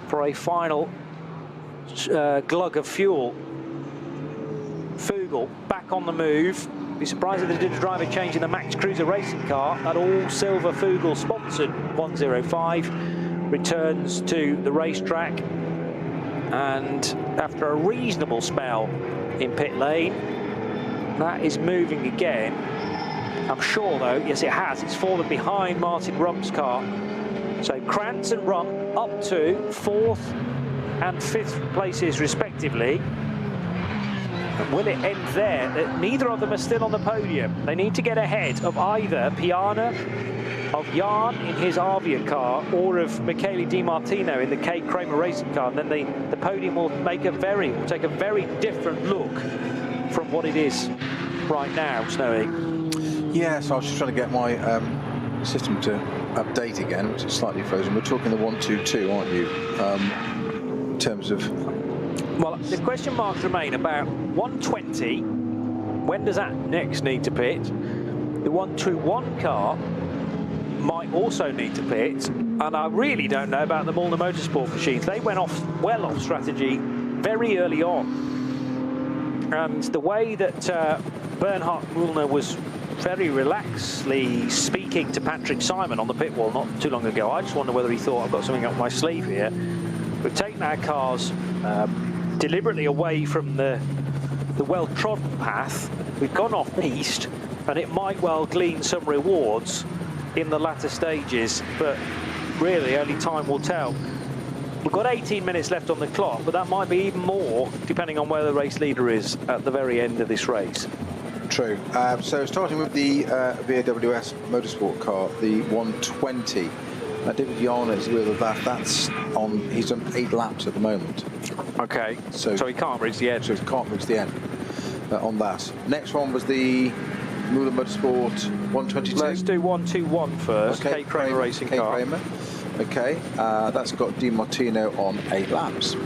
for a final glug of fuel. Fugel back on the move. Be surprised if they did a driver change in the Max Cruiser racing car. That all-silver Fugel sponsored 105 returns to the racetrack, and after a reasonable spell in pit lane, that is moving again. I'm sure though, yes it has, it's fallen behind Martin Rump's car. So Krantz and Rump up to 4th and 5th places respectively. And will it end there? Neither of them are still on the podium. They need to get ahead of either Piana, of Yarn in his Avia car, or of Michele Di Martino in the K. Kramer racing car. And then the podium will take a very different look from what it is right now, Snowy. Yes, I was just trying to get my system to update again, which is slightly frozen. We're talking the 122, aren't you? In terms of... Well, the question marks remain about 120. When does that next need to pit? The 121 car might also need to pit. And I really don't know about the Müllner Motorsport machines. They went well off strategy very early on. And the way that Bernhard Müllner was very relaxedly speaking to Patrick Simon on the pit wall not too long ago, I just wonder whether he thought, I've got something up my sleeve here. We've taken our cars deliberately away from the well-trodden path. We've gone off-piste, and it might well glean some rewards in the latter stages, but really only time will tell. We've got 18 minutes left on the clock, but that might be even more depending on where the race leader is at the very end of this race. True. So starting with the VAWS Motorsport car, the 120. David Yarn is with that. That's on. He's done 8 laps at the moment. Okay. So he can't reach the end. So he can't reach the end on that. Next one was the Müller Motorsport 122. Let's do 121 first. Okay. Kate Kramer racing car. Kramer. Okay. That's got Di Martino on 8 laps.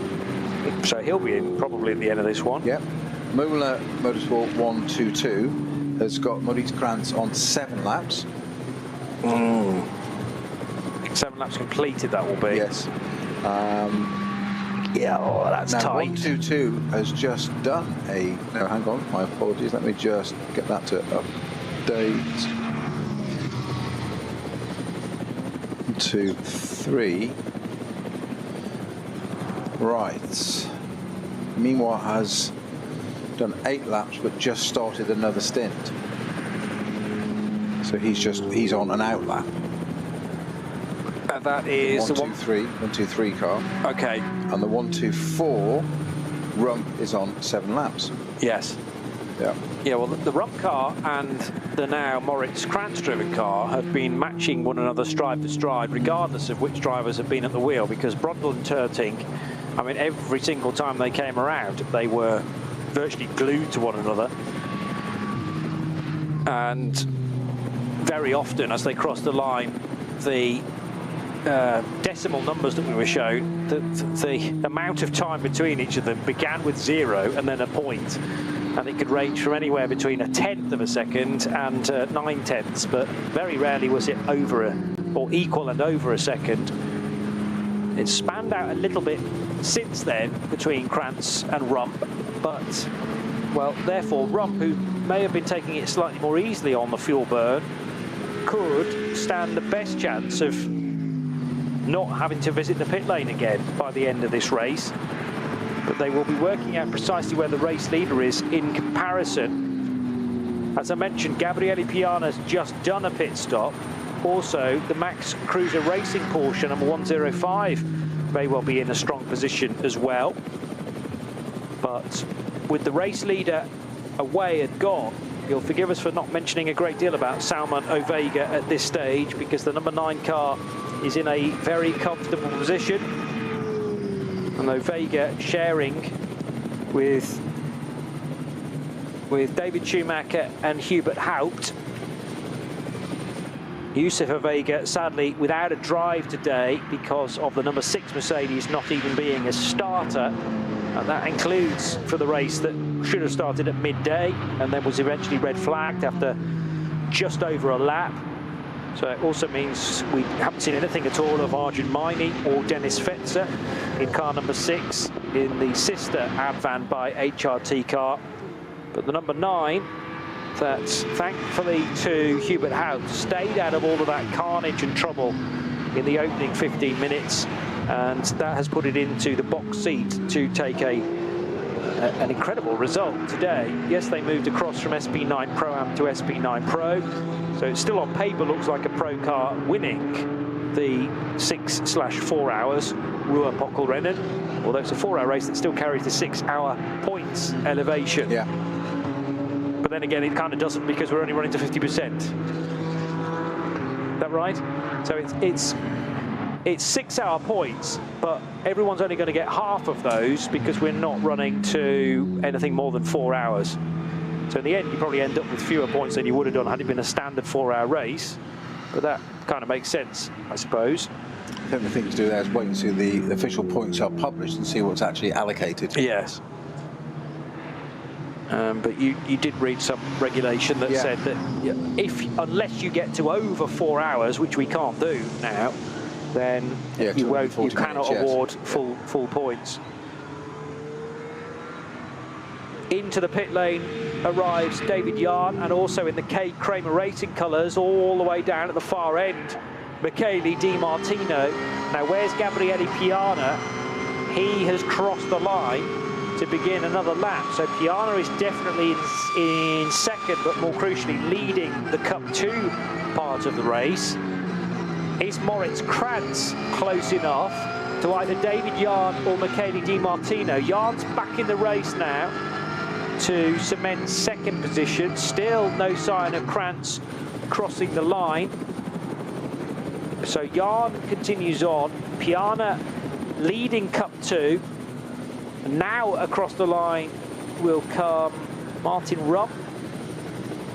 So he'll be in probably at the end of this one. Yep. Müller Motorsport 122 has got Maurice Krantz on 7 laps. 7 laps completed, that will be. Yes. Yeah, oh, that's now, tight. 122 has just done a... No, hang on, my apologies. Let me just get that to update. 1, 2, 3. Right. Meanwhile, has done 8 laps, but just started another stint. So he's on an out lap. That is the 123 car. Okay. And the 124 Rump is on 7 laps. Yes. Yeah. Yeah, well, the Rump car and the now Moritz Krantz-driven car have been matching one another stride for stride, regardless of which drivers have been at the wheel, because Brundle and Terting, I mean, every single time they came around, they were virtually glued to one another. And very often, as they crossed the line, the decimal numbers that we were shown, the amount of time between each of them began with 0 and then a point, and it could range from anywhere between 1/10 of a second and 9/10, but very rarely was it over or equal and over a second. It's spanned out a little bit since then between Krantz and Rump, but well, therefore Rump, who may have been taking it slightly more easily on the fuel burn, could stand the best chance of not having to visit the pit lane again by the end of this race. But they will be working out precisely where the race leader is in comparison. As I mentioned, Gabriele Piana's just done a pit stop. Also, the Max Cruiser Racing Porsche number 105 may well be in a strong position as well. But with the race leader away and gone, you'll forgive us for not mentioning a great deal about Salman Ovega at this stage, because the number 9 car is in a very comfortable position. And Ovega sharing with David Schumacher and Hubert Haupt. Yusuf Ovega, sadly, without a drive today because of the number 6 Mercedes not even being a starter. And that includes for the race that should have started at midday and then was eventually red flagged after just over a lap. So it also means we haven't seen anything at all of Arjun Maini or Dennis Fetzer in car number 6 in the sister Advan by HRT car. But the number 9, that's thankfully to Hubert Haupt, stayed out of all of that carnage and trouble in the opening 15 minutes. And that has put it into the box seat to take an incredible result today. Yes, they moved across from SP9 Pro-Am to SP9 Pro, so it still on paper looks like a pro car winning the 6/4 hours Ruhr Pokelrennen, although it's a 4-hour race that still carries the 6-hour points elevation. Yeah. But then again, it kind of doesn't, because we're only running to 50%. Is that right? So it's 6-hour points, but everyone's only going to get half of those because we're not running to anything more than 4 hours. So in the end, you probably end up with fewer points than you would have done had it been a standard 4-hour race. But that kind of makes sense, I suppose. I think the thing to do there is wait and see the official points are published and see what's actually allocated. Yes. But you did read some regulation that said that unless you get to over 4 hours, which we can't do now, then you cannot award full points. Into the pit lane arrives David Yarn, and also in the Kate Kramer Racing colours, all the way down at the far end, Michele Di Martino. Now, where's Gabriele Piana? He has crossed the line, to begin another lap. So Piana is definitely in second, but more crucially leading the Cup 2 part of the race. Is Moritz Krantz close enough to either David Yarn or Michele Di Martino? Yarn's back in the race now to cement second position. Still no sign of Krantz crossing the line. So Yarn continues on. Piana leading Cup 2. Now across the line will come Martin Rump.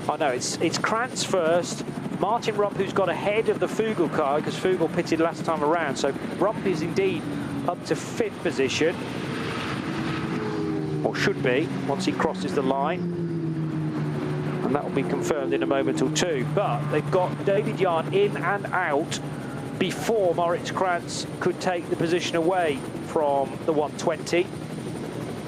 Oh no, it's Krantz first. Martin Rump, who's got ahead of the Fugel car because Fugel pitted last time around. So Rump is indeed up to 5th position, or should be once he crosses the line, and that will be confirmed in a moment or two. But they've got David Yarn in and out before Moritz Krantz could take the position away from the 120.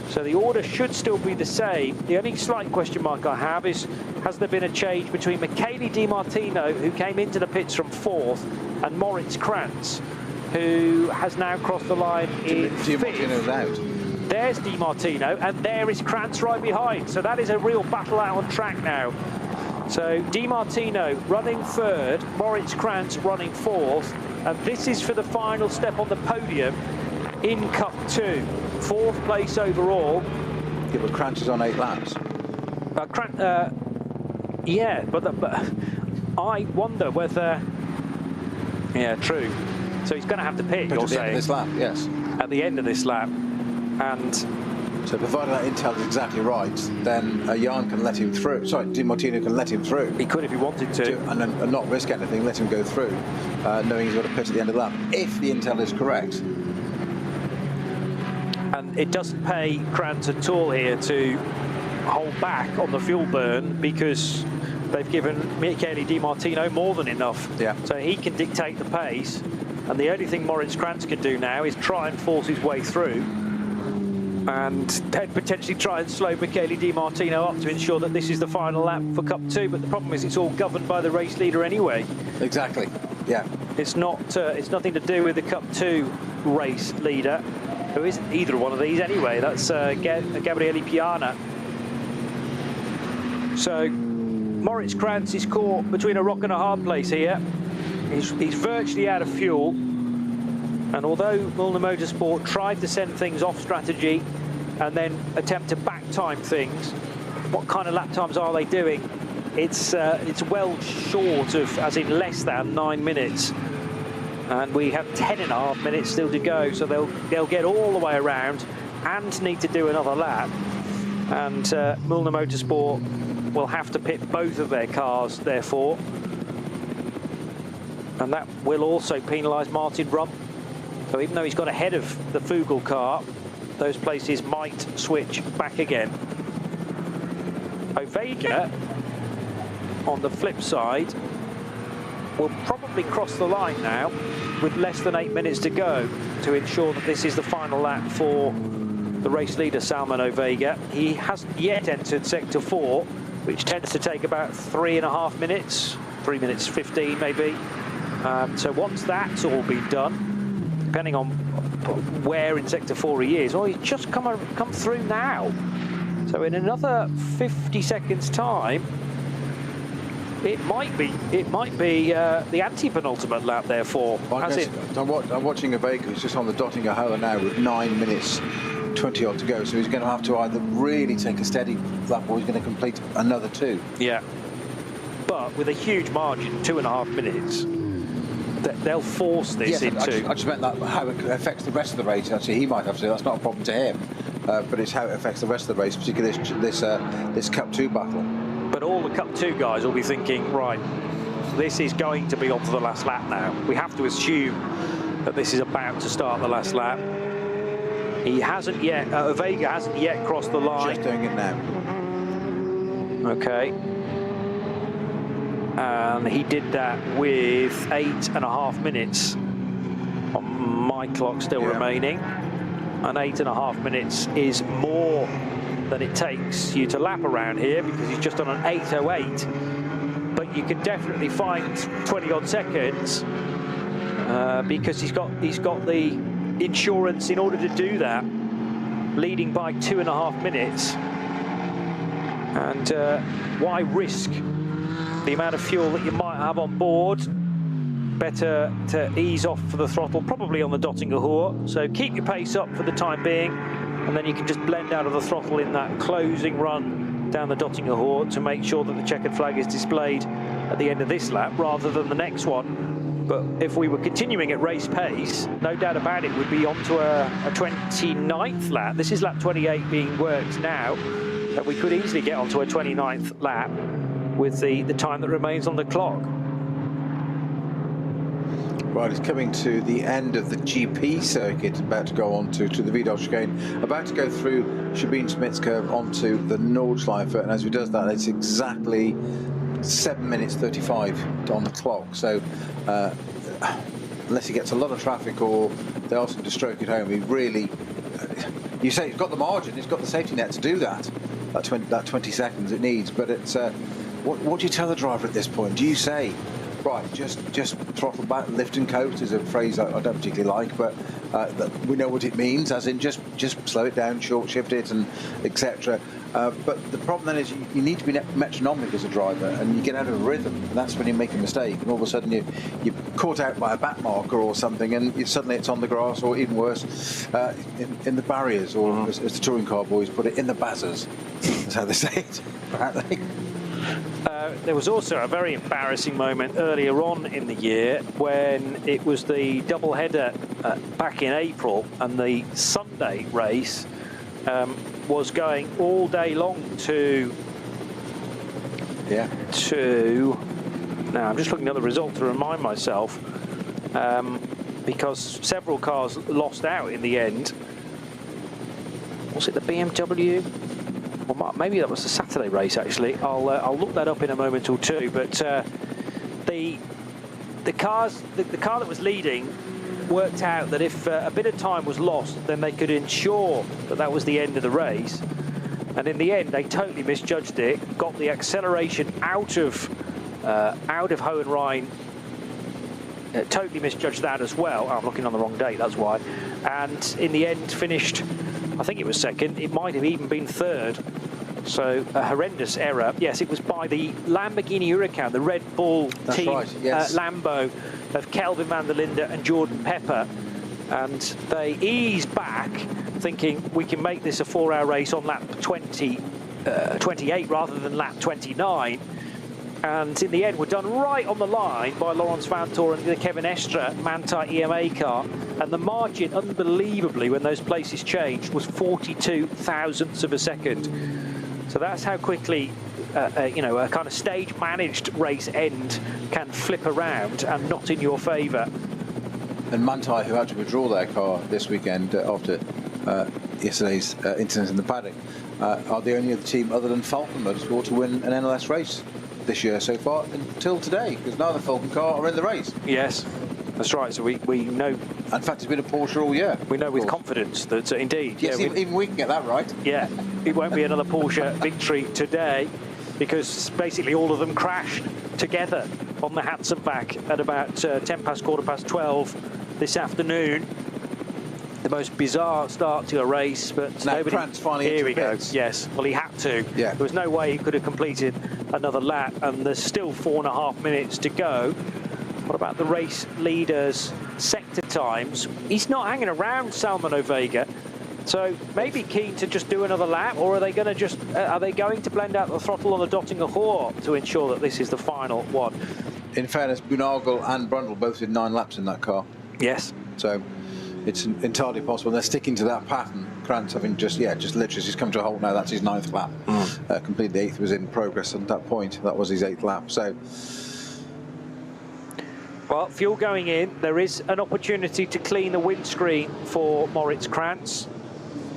So the order should still be the same. The only slight question mark I have is, has there been a change between Michele Di Martino, who came into the pits from 4th, and Moritz Krantz, who has now crossed the line in 5th. Di Martino's out. There's Di Martino, and there is Krantz right behind. So that is a real battle out on track now. So Di Martino running 3rd, Moritz Krantz running 4th, and this is for the final step on the podium in Cup 2. 4th place overall. Yeah, but Krantz is on 8 laps. Yeah, but I wonder whether... Yeah, true. So he's going to have to pit, you're saying? At the end of this lap, yes. At the end of this lap. And... So provided that intel is exactly right, then Yarn can let him through. Sorry, Di Martino can let him through. He could if he wanted to. And not risk anything, let him go through, knowing he's got to pit at the end of the lap, if the intel is correct. And it doesn't pay Krantz at all here to hold back on the fuel burn, because they've given Michele Di Martino more than enough. Yeah. So he can dictate the pace, and the only thing Moritz Krantz can do now is try and force his way through, and then potentially try and slow Michele Di Martino up to ensure that this is the final lap for Cup 2. But the problem is it's all governed by the race leader anyway. Exactly, yeah. It's not. It's nothing to do with the Cup 2 race leader, who isn't either one of these anyway. That's Gabriele Piana. So Moritz Krantz is caught between a rock and a hard place here. He's virtually out of fuel. And although Müllner Motorsport tried to send things off strategy and then attempt to back time things, what kind of lap times are they doing? It's well short of, as in less than 9 minutes. And we have 10.5 minutes still to go, so they'll get all the way around and need to do another lap. And Müllner Motorsport will have to pit both of their cars, therefore. And that will also penalise Martin Rump. So even though he's got ahead of the Fugel car, those places might switch back again. Ovega, on the flip side, will probably cross the line now with less than 8 minutes to go to ensure that this is the final lap for the race leader, Salman Ovega. He hasn't yet entered Sector 4, which tends to take about 3.5 minutes, 3 minutes 15 maybe. So once that's all been done, depending on where in Sector 4 he is, he's just come through now. So in another 50 seconds time, it might be the anti-penultimate lap, therefore. I'm watching Ovega, who's just on the Dottinger-Höhe now with 9 minutes 20 odd to go, so he's going to have to either really take a steady lap or he's going to complete another 2. Yeah, but with a huge margin, 2.5 minutes, they'll force this into... I just meant that how it affects the rest of the race. Actually, he might have to. That's not a problem to him, but it's how it affects the rest of the race, particularly this Cup 2 battle. But all the Cup 2 guys will be thinking, right, this is going to be on to the last lap now. We have to assume that this is about to start the last lap. He hasn't yet, Ovega hasn't yet crossed the line. Just doing it now. Okay. And he did that with 8.5 minutes on my clock still remaining. And 8.5 minutes is more than it takes you to lap around here, because he's just on an 8:08. But you can definitely find 20 odd seconds because he's got the insurance in order to do that. leading by 2.5 minutes. And why risk the amount of fuel that you might have on board? Better to ease off for the throttle, probably on the Dottingerhoor. So keep your pace up for the time being, and then you can just blend out of the throttle in that closing run down the Dottingerhoor to make sure that the checkered flag is displayed at the end of this lap rather than the next one. But if we were continuing at race pace, no doubt about it, we'd be onto a 29th lap. This is lap 28 being worked now. That we could easily get onto a 29th lap with the time that remains on the clock. Right, it's coming to the end of the GP circuit, about to go on to the Withdrawals chicane, about to go through Sabine Smith's curve onto the Nordschleife, and as he does that, it's exactly 7 minutes 35 on the clock. So unless he gets a lot of traffic or they ask him to stroke it home, he really, you say he's got the margin, he's got the safety net to do that 20 seconds it needs, but it's what do you tell the driver at this point? Do you say, right, just throttle back, lift and coast is a phrase I don't particularly like, but we know what it means, as in just slow it down, short shift it, and etc. But the problem then is you need to be metronomic as a driver, and you get out of rhythm, and that's when you make a mistake, and all of a sudden you're caught out by a back marker or something, and suddenly it's on the grass, or even worse, in the barriers, or as the touring car boys put it, in the bazzers. That's how they say it, apparently. There was also a very embarrassing moment earlier on in the year when it was the double header back in April, and the Sunday race was going all day long to now I'm just looking at the result to remind myself, because several cars lost out in the end. Was it the BMW? Or maybe that was the Saturday race, actually. I'll look that up in a moment or two. But the car that was leading worked out that if a bit of time was lost, then they could ensure that that was the end of the race. And in the end, they totally misjudged it. Got the acceleration out of Hohenrhein. Totally misjudged that as well. Oh, I'm looking on the wrong date. That's why. And in the end, finished, I think it was second. It might have even been third. So a horrendous error. Yes, it was by the Lamborghini Huracan, the Red Bull team, right, yes. Lambo of Kelvin van der Linde and Jordan Pepper. And they eased back, thinking we can make this a 4-hour race on lap 28 rather than lap 29. And in the end, we're done right on the line by Laurens Vanthoor and the Kevin Estre Manthey EMA car. And the margin, unbelievably, when those places changed, was 42 thousandths of a second. So that's how quickly, you know, a kind of stage-managed race end can flip around and not in your favour. And Manthey, who had to withdraw their car this weekend after yesterday's incident in the paddock, are the only other team other than Falcon Motorsport to win an NLS race this year so far until today, because neither Falcon car are in the race. Yes, that's right. So we know. In fact, it's been a Porsche all year. We know with confidence that indeed. Yes, yeah, even we can get that right. Yeah, it won't be another Porsche victory today, because basically all of them crashed together on the Hatzenbach at about 12:10 this afternoon. The most bizarre start to a race, but now nobody. Krantz finally Here we go. pits. Yes, well, he had to. Yeah. There was no way he could have completed another lap, and there's still 4.5 minutes to go. What about the race leaders' sector times? He's not hanging around Salmon Ovega, so maybe keen to just do another lap, or are they going to just are they going to blend out the throttle on the Dottingerhoor to ensure that this is the final one? In fairness, Bunagel and Brundle both did 9 laps in that car. Yes. So it's entirely possible. They're sticking to that pattern. Krantz having just literally come to a halt now. That's his 9th lap. Completed the 8th, was in progress at that point. That was his 8th lap. So, well, fuel going in. There is an opportunity to clean the windscreen for Moritz Krantz.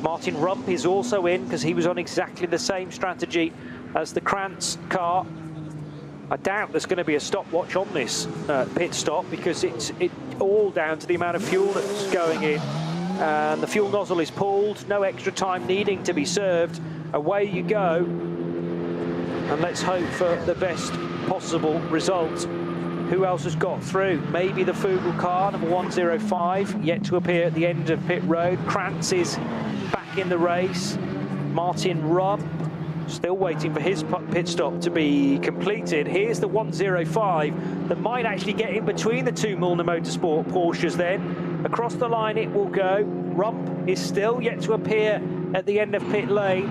Martin Rump is also in because he was on exactly the same strategy as the Krantz car. I doubt there's going to be a stopwatch on this pit stop, because it's all down to the amount of fuel that's going in. And the fuel nozzle is pulled, no extra time needing to be served. Away you go. And let's hope for the best possible result. Who else has got through? Maybe the Fugel car, number 105, yet to appear at the end of pit road. Krantz is back back in the race. Martin Rubb still waiting for his pit stop to be completed. Here's the 105 that might actually get in between the two Milner Motorsport Porsches then. Across the line it will go. Rump is still yet to appear at the end of pit lane.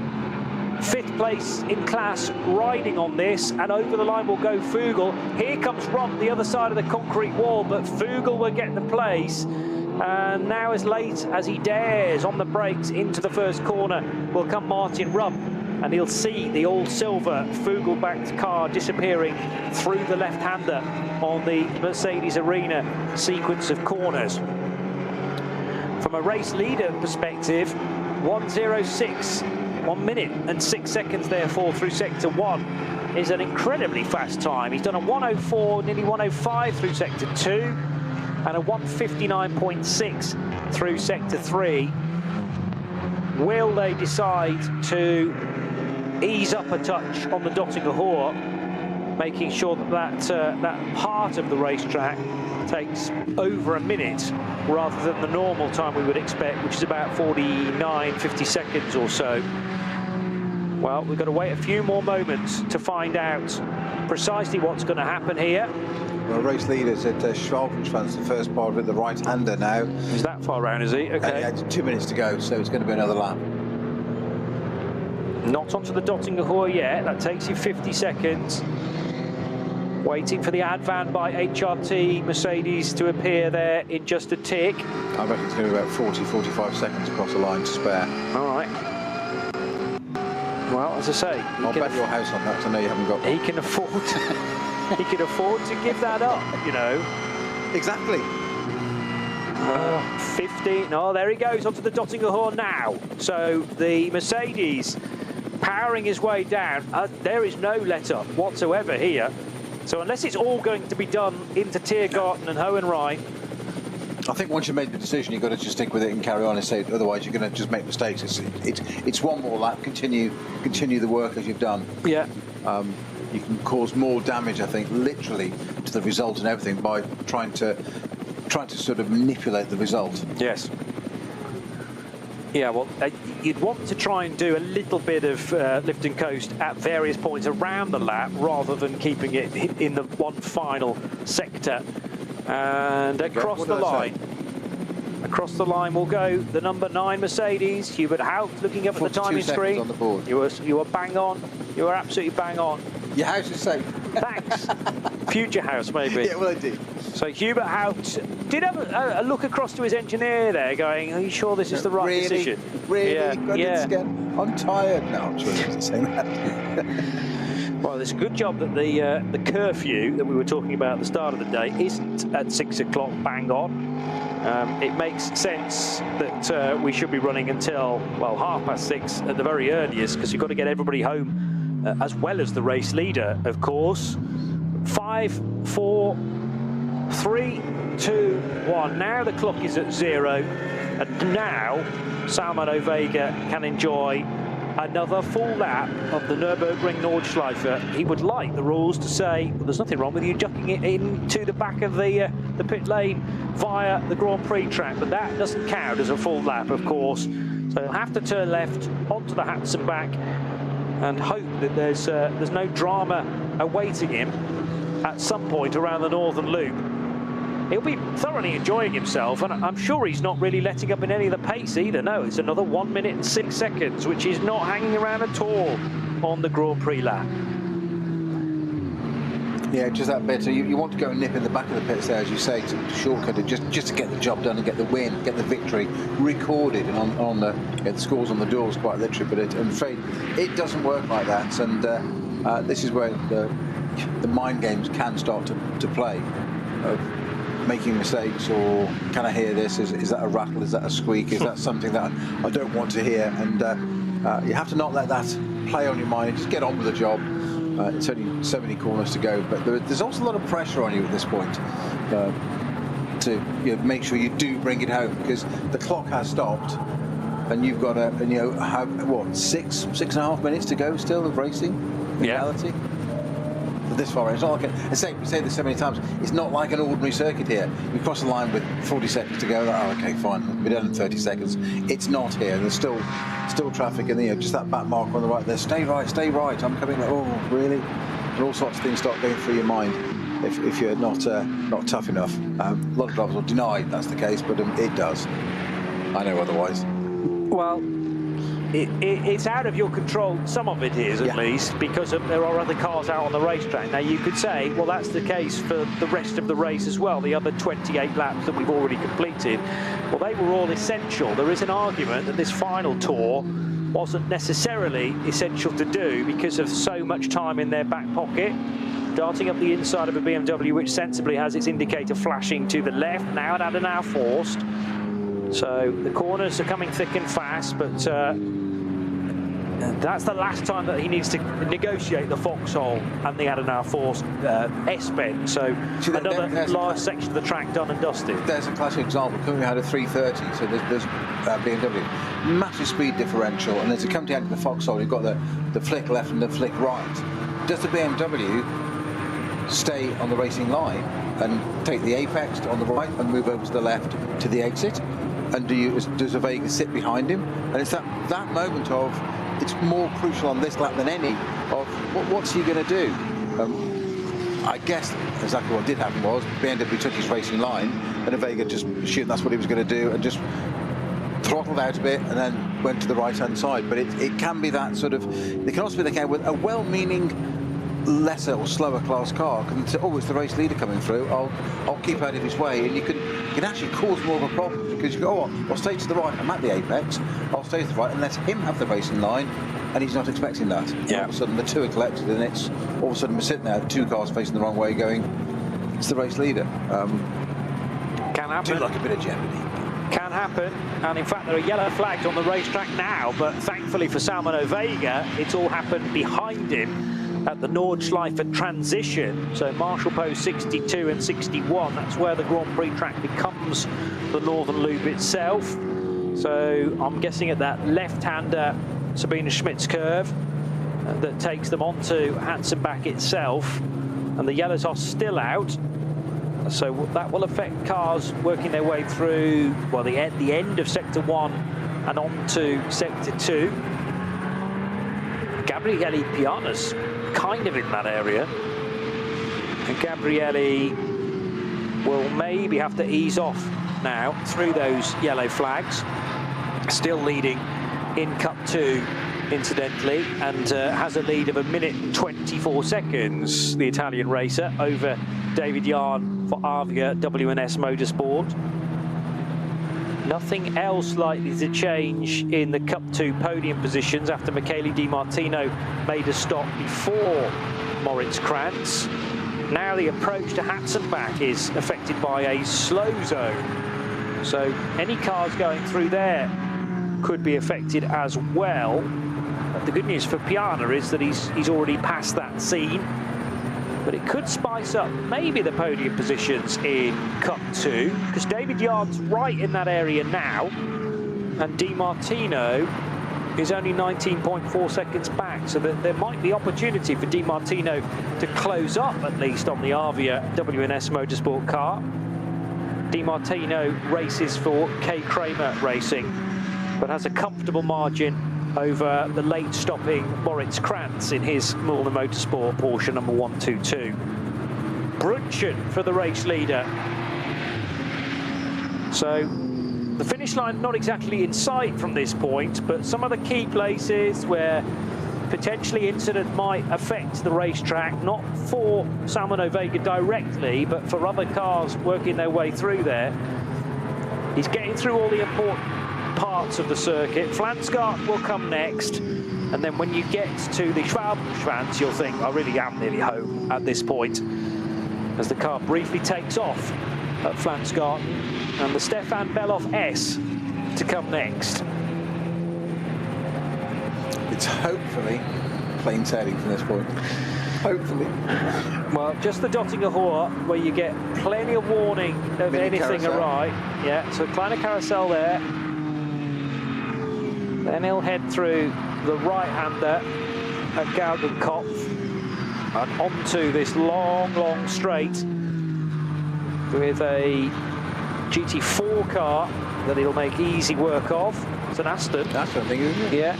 5th place in class riding on this, and over the line will go Fugel. Here comes Rump, the other side of the concrete wall, but Fugel will get the place. And now, as late as he dares on the brakes into the first corner, will come Martin Rump, and he'll see the all-silver Fugel-backed car disappearing through the left-hander on the Mercedes Arena sequence of corners. From a race leader perspective, 1:06, 1 minute and 6 seconds therefore through sector 1 is an incredibly fast time. He's done a 1:04, nearly 1:05 through sector 2 and a 1:59.6 through sector 3. Will they decide to ease up a touch on the Dottinger Hoor, making sure that that part of the racetrack takes over a minute rather than the normal time we would expect, which is about 49, 50 seconds or so? Well, we've got to wait a few more moments to find out precisely what's going to happen here. Well, race leaders at Schwalbenschwanz, the first part of it, the right-hander now. Is that far round, is he? Okay. Yeah, 2 minutes to go, so it's going to be another lap. Not onto the Dottinger Hoor yet. That takes you 50 seconds. Waiting for the Advan by HRT Mercedes to appear there in just a tick. I reckon it's going to be about 40, 45 seconds across the line to spare. All right. Well, as I say, I'll bet your house on that, because I know you haven't got one. He can afford to, he can afford to give that up, you know. Exactly. 50. No, there he goes onto the Dottinger Hoor now. So the Mercedes powering his way down. There is no let-up whatsoever here. So unless it's all going to be done into Tiergarten and Hohenrhein, I think once you've made the decision, you've got to just stick with it and carry on and say, otherwise you're going to just make mistakes. It's one more lap. Continue the work as you've done. Yeah. You can cause more damage, I think, literally to the result and everything by trying to sort of manipulate the result. Yes. Yeah, well, you'd want to try and do a little bit of lift and coast at various points around the lap rather than keeping it in the one final sector. And across the line. Across the line will go the number 9 Mercedes. Hubert Haupt looking up at the timing screen. On the board. You were bang on. You were absolutely bang on. Your house is safe. Thanks. Future house, maybe. Yeah, well, I did. So Hubert Haupt did have a look across to his engineer there, going, "Are you sure this is the right decision?" Really? Yeah. I'm tired now. I'm sure he wasn't saying that. Well, it's a good job that the curfew that we were talking about at the start of the day isn't at 6 o'clock bang on. It makes sense that we should be running until, well, 6:30 at the very earliest, because you've got to get everybody home as well as the race leader, of course. 5, 4, 3, 2, 1. Now the clock is at 0, and now Salman Ovega can enjoy another full lap of the Nürburgring Nordschleife. He would like the rules to say, well, there's nothing wrong with you ducking it into the back of the pit lane via the Grand Prix track, but that doesn't count as a full lap, of course. So he'll have to turn left onto the Hatson back and hope that there's no drama awaiting him at some point around the Northern Loop. He'll be thoroughly enjoying himself, and I'm sure he's not really letting up in any of the pace either. No, it's another 1 minute and 6 seconds, which is not hanging around at all on the Grand Prix lap. Yeah, just that bit. You want to go and nip in the back of the pits there, as you say, to shortcut it, just to get the job done and get the win, get the victory recorded, and get the scores on the doors, quite literally. But I'm afraid it doesn't work like that, and this is where the mind games can start to play. Making mistakes, or can I hear this? Is that a rattle? Is that a squeak? Is that something that I don't want to hear? And you have to not let that play on your mind. Just get on with the job. It's only so many corners to go, but there's also a lot of pressure on you at this point to make sure you do bring it home, because the clock has stopped, and you've got to have what 6.5 minutes to go still of racing. In reality. this far in. It's not like we say this so many times. It's not like an ordinary circuit here. You cross the line with 40 seconds to go. Oh, okay, fine. We're done in 30 seconds. It's not here. There's still traffic, and just that back marker on the right there. Stay right. I'm coming. Oh, really? And all sorts of things start going through your mind if you're not tough enough. A lot of drivers will deny that's the case, but it does. I know otherwise. Well, it's out of your control, some of it is at least, because there are other cars out on the racetrack. Now you could say, well, that's the case for the rest of the race as well, the other 28 laps that we've already completed. Well, they were all essential. There is an argument that this final tour wasn't necessarily essential to do because of so much time in their back pocket. Darting up the inside of a BMW, which sensibly has its indicator flashing to the left, now at Adenauer forced. So the corners are coming thick and fast, but that's the last time that he needs to negotiate the foxhole and the Adenauer forced S-bend. So another large section of the track done and dusted. There's a classic example. Currently we had a 330, so there's BMW. Massive speed differential, and as you come down to the foxhole, you've got the flick left and the flick right. Does the BMW stay on the racing line and take the apex on the right and move over to the left to the exit? And does a Vega sit behind him? And it's that moment of, it's more crucial on this lap than any, of what's he going to do? I guess exactly what did happen was BMW took his racing line and a Vega just assumed that's what he was going to do and just throttled out a bit and then went to the right-hand side. But it can be that sort of, it can also be the case with a well-meaning lesser or slower class car can say, oh, it's the race leader coming through, I'll keep out of his way, and you can actually cause more of a problem because you go, oh, I'll stay to the right, I'm at the apex, I'll stay to the right and let him have the racing line, and he's not expecting that. Yeah. All of a sudden the two are collected and it's all of a sudden we're sitting there, two cars facing the wrong way going, it's the race leader. Can happen. Do like a bit of jeopardy. Can happen, and in fact there are yellow flags on the racetrack now, but thankfully for Salmon Vega, it's all happened behind him at the Nordschleife transition. So Marshall Post 62 and 61, that's where the Grand Prix track becomes the Northern Loop itself. So I'm guessing at that left-hander Sabine Schmidt's curve that takes them onto Hansenbach itself, and the yellows are still out. So that will affect cars working their way through, well, the end of Sector 1 and on to Sector 2. Gabriele Piana's kind of in that area. And Gabriele will maybe have to ease off now through those yellow flags. Still leading in Cup 2, incidentally, and has a lead of 1 minute and 24 seconds, the Italian racer, over David Yarn for Avia WNS Motorsport. Nothing else likely to change in the Cup 2 podium positions after Michele Di Martino made a stop before Moritz Krantz. Now the approach to Hansenbach is affected by a slow zone. So any cars going through there could be affected as well. But the good news for Piana is that he's already passed that scene. But it could spice up maybe the podium positions in Cup 2, because David Yard's right in that area now, and Di Martino is only 19.4 seconds back, so that there might be opportunity for Di Martino to close up at least on the Avia WNS Motorsport car. Di Martino races for K. Kramer Racing, but has a comfortable margin over the late stopping Moritz Krantz in his Mullner Motorsport Porsche number 122. Brunchen for the race leader. So the finish line not exactly in sight from this point, but some of the key places where potentially incident might affect the racetrack, not for Salmon Vega directly, but for other cars working their way through there. He's getting through all the important parts of the circuit. Flansgart will come next, and then when you get to the Schwabenschwanz, you'll think, I really am nearly home at this point, as the car briefly takes off at Flansgart, and the Stefan Beloff S to come next. It's hopefully plain sailing from this point. Hopefully. Well, just the Dottinger Hohe, where you get plenty of warning of anything awry. Yeah, so Kleiner Carousel there. Then he'll head through the right-hander at Gaudenkopf. and onto this long straight with a GT4 car that he'll make easy work of. It's an Aston. That's what I think, isn't it? Yeah.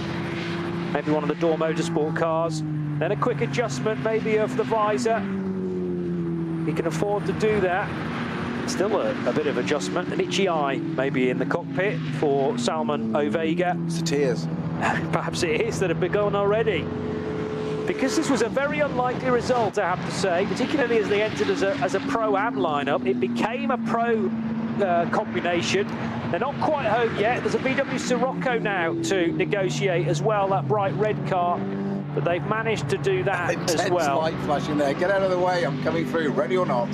Maybe one of the Door Motorsport cars. Then a quick adjustment maybe of the visor. He can afford to do that. Still a bit of adjustment. An itchy eye maybe in the cockpit for Salman Ovega. It's the tears. Perhaps it is that have begun already. Because this was a very unlikely result, I have to say, particularly as they entered as a Pro-Am lineup. It became a Pro combination. They're not quite home yet. There's a VW Sirocco now to negotiate as well, that bright red car. But they've managed to do that as well. Light flashing there. Get out of the way. I'm coming through. Ready or not?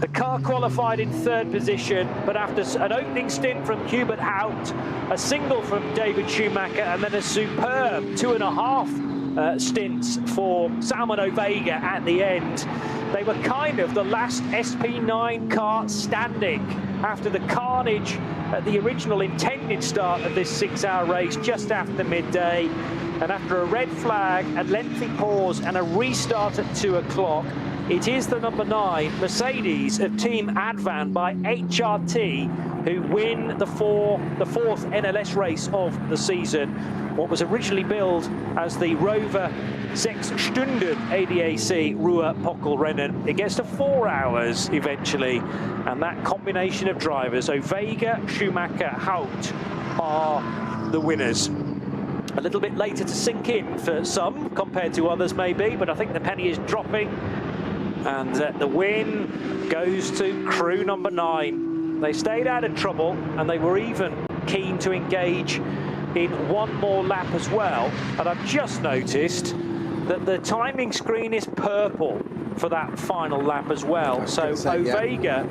The car qualified in 3rd position, but after an opening stint from Hubert Haupt, a single from David Schumacher, and then a superb 2.5 stints for Salman Ovega at the end. They were kind of the last SP9 car standing after the carnage at the original intended start of this 6-hour race just after midday. And after a red flag, a lengthy pause and a restart at 2 o'clock, it is the number 9 Mercedes of Team Advan by HRT who win the fourth NLS race of the season. What was originally billed as the Rover 6 Stunden ADAC Ruhr-Pockelrennen. It gets to 4 hours eventually, and that combination of drivers, Ovega, Schumacher, Haupt, are the winners. A little bit later to sink in for some compared to others maybe, but I think the penny is dropping, and the win goes to crew number 9. They stayed out of trouble, and they were even keen to engage in one more lap as well. And I've just noticed that the timing screen is purple for that final lap as well. So Ovega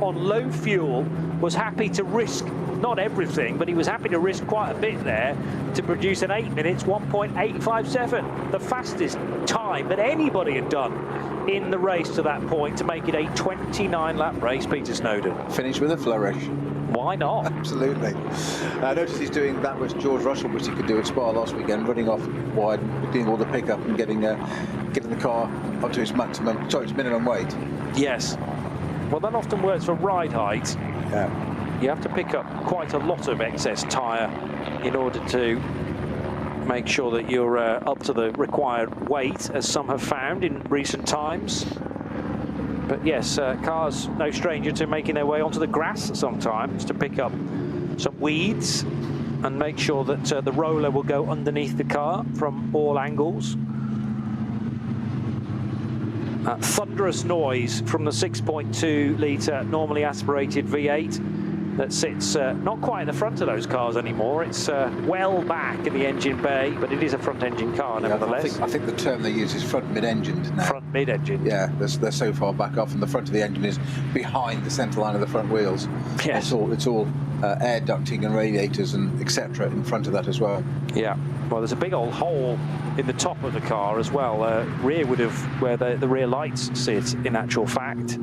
on low fuel was happy to risk not everything, but he was happy to risk quite a bit there to produce an 8 minutes 1.857, the fastest time that anybody had done in the race to that point to make it a 29-lap race. Peter Snowden. Finish with a flourish. Why not? Absolutely. I noticed he's doing that which George Russell which he could do at Spa last weekend, running off wide, doing all the pickup and getting the car up to its minimum weight. Yes. Well, that often works for ride height. Yeah. You have to pick up quite a lot of excess tyre in order to make sure that you're up to the required weight, as some have found in recent times. But yes, cars no stranger to making their way onto the grass sometimes to pick up some weeds and make sure that the roller will go underneath the car from all angles. Thunderous noise from the 6.2 litre normally aspirated V8 that sits not quite in the front of those cars anymore. It's well back in the engine bay, but it is a front-engine car nevertheless. I think the term they use is front mid-engined now. Front mid-engine. Yeah, they're so far back off, and the front of the engine is behind the centre line of the front wheels. Yes. It's all air ducting and radiators and etc. in front of that as well. Yeah. Well, there's a big old hole in the top of the car as well, rearward of where the rear lights sit, in actual fact.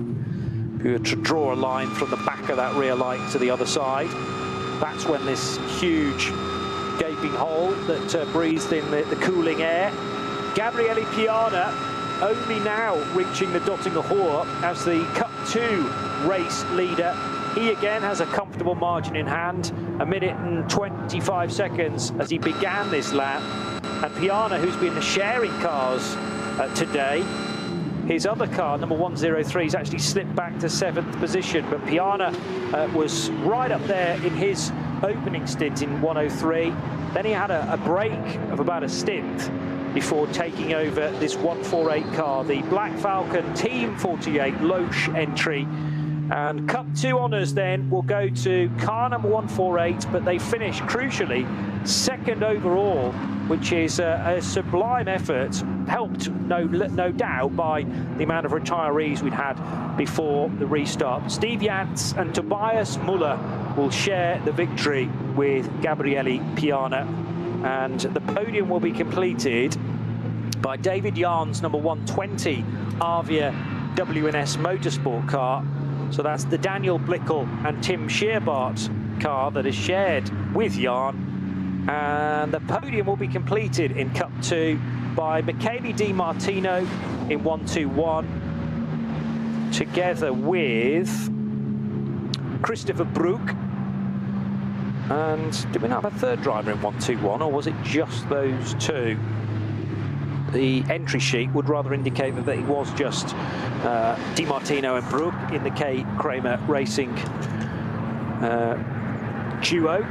If you were to draw a line from the back of that rear light to the other side, that's when this huge gaping hole that breathes in the cooling air. Gabriele Piana only now reaching the Dottinger Hohe as the Cup 2 race leader. He again has a comfortable margin in hand, 1 minute and 25 seconds as he began this lap. And Piana, who's been sharing cars today, his other car, number 103, has actually slipped back to 7th position, but Piana was right up there in his opening stint in 103. Then he had a break of about a stint before taking over this 148 car, the Black Falcon Team 48 Loesch entry. And Cup 2 honours then will go to car number 148, but they finish, crucially, 2nd overall, which is a sublime effort, helped no doubt by the amount of retirees we'd had before the restart. Steve Yantz and Tobias Muller will share the victory with Gabriele Piana, and the podium will be completed by David Yarn's number 120 Avia WNS Motorsport car. So that's the Daniel Blickel and Tim Scheerbart car that is shared with Yarn. And the podium will be completed in Cup 2 by Michele Di Martino in 1-2-1, together with Christopher Brook. And did we not have a third driver in 1-2-1, or was it just those two? The entry sheet would rather indicate that it was just Di Martino and Brook in the K. Kramer Racing duo.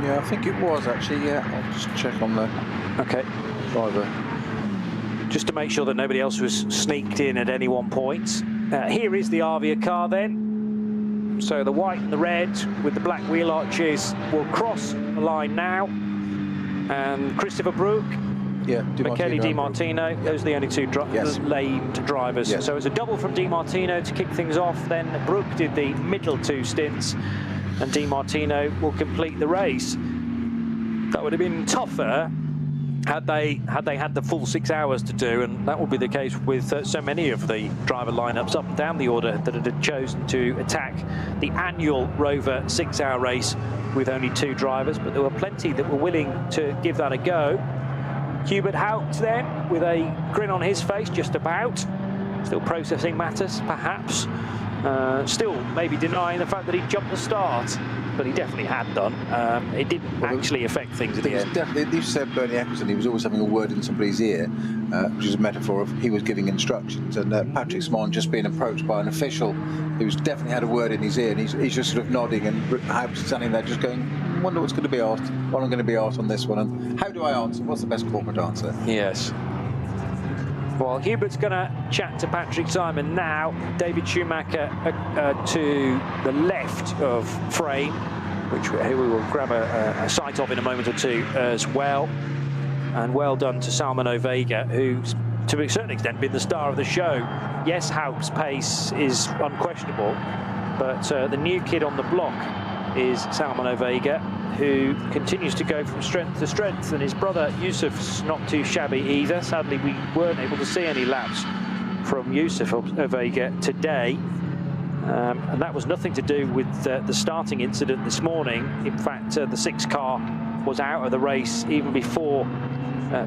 Yeah, I think it was actually. Yeah, I'll just check on the driver. Just to make sure that nobody else was sneaked in at any one point. Here is the Avia car then. So the white and the red with the black wheel arches will cross the line now. And Christopher Brook, Michele Di Martino, those are the only two lamed drivers. Yes. So it's a double from Di Martino to kick things off. Then Brook did the middle two stints, and Di Martino will complete the race. That would have been tougher had they had the full 6 hours to do, and that will be the case with so many of the driver lineups up and down the order that had chosen to attack the annual Rover 6-hour race with only 2 drivers. But there were plenty that were willing to give that a go. Hubert Haupt then, with a grin on his face, just about. Still processing matters, perhaps. Still maybe denying the fact that he jumped the start, but he definitely had done. It didn't actually affect things at the end. Definitely, you said Bernie Eccleston, he was always having a word in somebody's ear, which is a metaphor of he was giving instructions. And Patrick Smon just being approached by an official who's definitely had a word in his ear, and he's just sort of nodding, and Haupt's standing there just going, I wonder what's going to be asked, what I'm going to be asked on this one, and how do I answer? What's the best corporate answer? Yes. Well, Hubert's going to chat to Patrick Simon now. David Schumacher to the left of frame, who we will grab a sight of in a moment or two as well. And well done to Salman Ovega, who's to a certain extent been the star of the show. Yes, Haupt's pace is unquestionable, but the new kid on the block is Salman Ovega, who continues to go from strength to strength, and his brother Yusuf's not too shabby either. Sadly, we weren't able to see any laps from Yusuf Ovega today, and that was nothing to do with the starting incident this morning. In fact, the 6 car was out of the race even before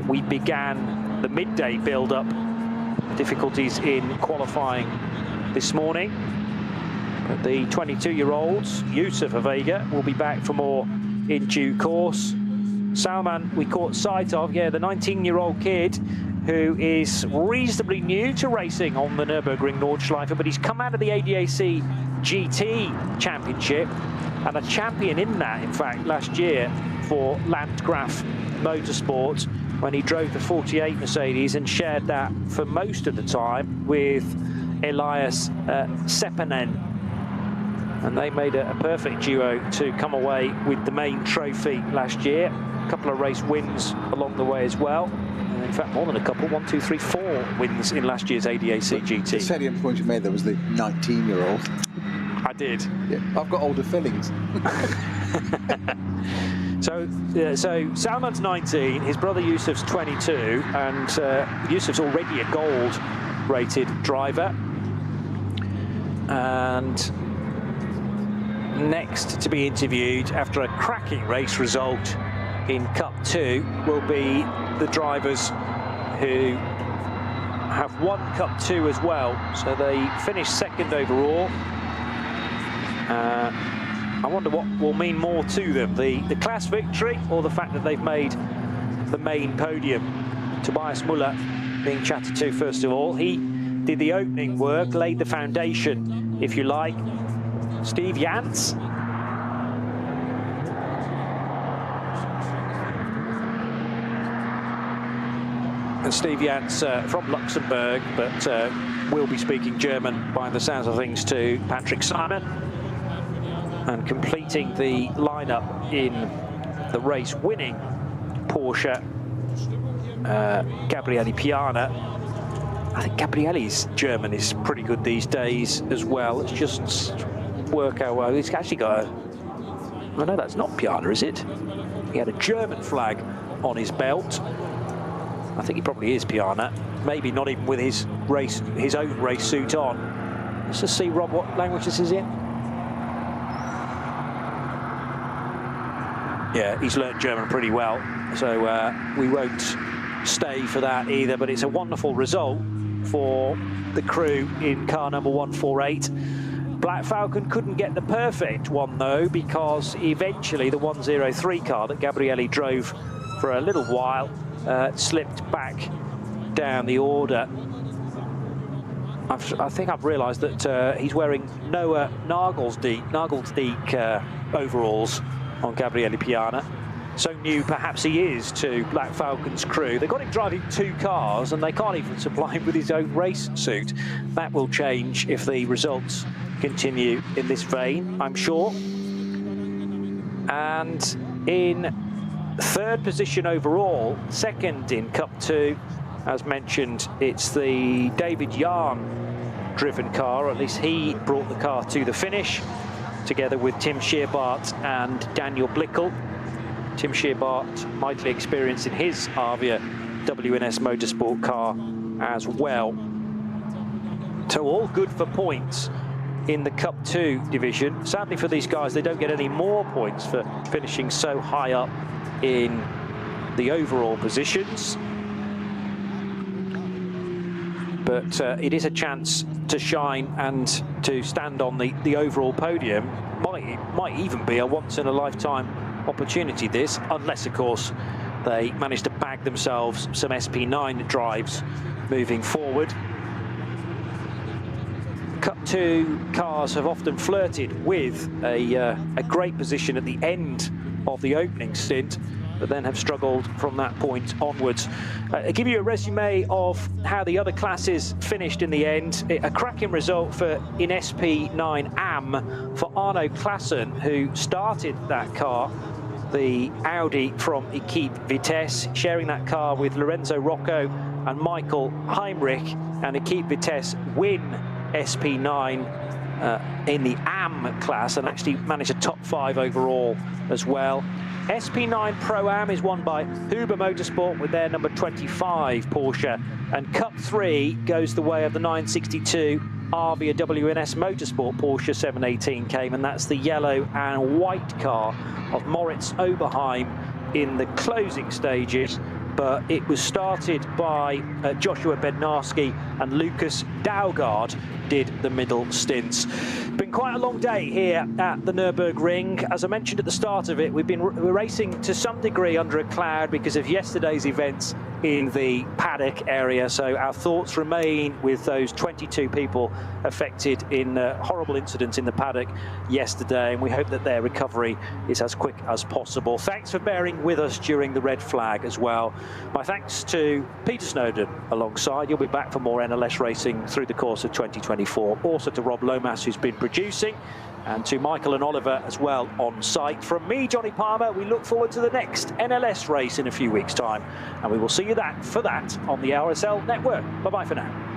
we began the midday build-up. Difficulties in qualifying this morning. But the 22-year-olds, Yusuf Ovega, will be back for more in due course. Salman, we caught sight of, the 19-year-old kid who is reasonably new to racing on the Nürburgring Nordschleife, but he's come out of the ADAC GT Championship and a champion in that, in fact, last year for Landgraf Motorsport when he drove the 48 Mercedes and shared that for most of the time with Elias Seppänen. And they made a perfect duo to come away with the main trophy last year. A couple of race wins along the way as well. And in fact, more than a couple, 1, 2, 3, 4 wins in last year's ADAC GT. The salient point you made there was the 19-year-old. I did. Yeah, I've got older feelings. So Salman's 19, his brother Yusuf's 22, and Yusuf's already a gold-rated driver. And next to be interviewed after a cracking race result in Cup 2 will be the drivers who have won Cup 2 as well. So they finished second overall. I wonder what will mean more to them, the class victory or the fact that they've made the main podium. Tobias Müller being chatted to first of all. He did the opening work, laid the foundation, if you like. Steve Jans. And Steve Jans from Luxembourg, but will be speaking German by the sounds of things to Patrick Simon. And completing the lineup in the race-winning Porsche, Gabriele Piana. I think Gabriele's German is pretty good these days as well. Let's just work out well. He's actually got a... Oh, no, that's not Piana, is it? He had a German flag on his belt. I think he probably is Piana. Maybe not even with his own race suit on. Let's just see, Rob, what language this is in. Yeah, he's learnt German pretty well, so we won't stay for that either, but it's a wonderful result for the crew in car number 148. Black Falcon couldn't get the perfect one though, because eventually the 103 car that Gabrielli drove for a little while slipped back down the order. I think I've realised that he's wearing Noah Nagelsdijk overalls on Gabriele Piana. So new perhaps he is to Black Falcon's crew. They've got him driving 2 cars and they can't even supply him with his own race suit. That will change if the results continue in this vein, I'm sure. And in 3rd position overall, 2nd in Cup 2, as mentioned, it's the David Yarn driven car, or at least he brought the car to the finish, together with Tim Scheerbart and Daniel Blickel. Tim Scheerbart mightily experienced in his Avia WNS Motorsport car as well. So all good for points in the Cup 2 division. Sadly for these guys, they don't get any more points for finishing so high up in the overall positions. But it is a chance to shine and to stand on the overall podium. Might even be a once-in-a-lifetime opportunity, this, unless, of course, they manage to bag themselves some SP9 drives moving forward. Cup 2 cars have often flirted with a great position at the end of the opening stint, but then have struggled from that point onwards. I'll give you a resume of how the other classes finished in the end. A cracking result in SP9 AM for Arno Klassen, who started that car, the Audi from Equipe Vitesse, sharing that car with Lorenzo Rocco and Michael Heimrich, and Equipe Vitesse win SP9 in the AM class and actually managed a top 5 overall as well. SP9 Pro-Am is won by Huber Motorsport with their number 25 Porsche, and Cup 3 goes the way of the 962 Avia WNS Motorsport Porsche 718 came, and that's the yellow and white car of Moritz Oberheim in the closing stages. But it was started by Joshua Bednarski, and Lucas Daugard did the middle stints. Been quite a long day here at the Nürburgring. As I mentioned at the start of it, we're racing to some degree under a cloud because of yesterday's events in the Paddock area. So our thoughts remain with those 22 people affected in horrible incidents in the Paddock yesterday, and we hope that their recovery is as quick as possible. Thanks for bearing with us during the red flag as well. My thanks to Peter Snowden alongside. You'll be back for more NLS racing through the course of 2024. Also to Rob Lomas, who's been producing, and to Michael and Oliver as well on site. From me, Johnny Palmer, we look forward to the next NLS race in a few weeks' time, and we will see you for that on the RSL network. Bye-bye for now.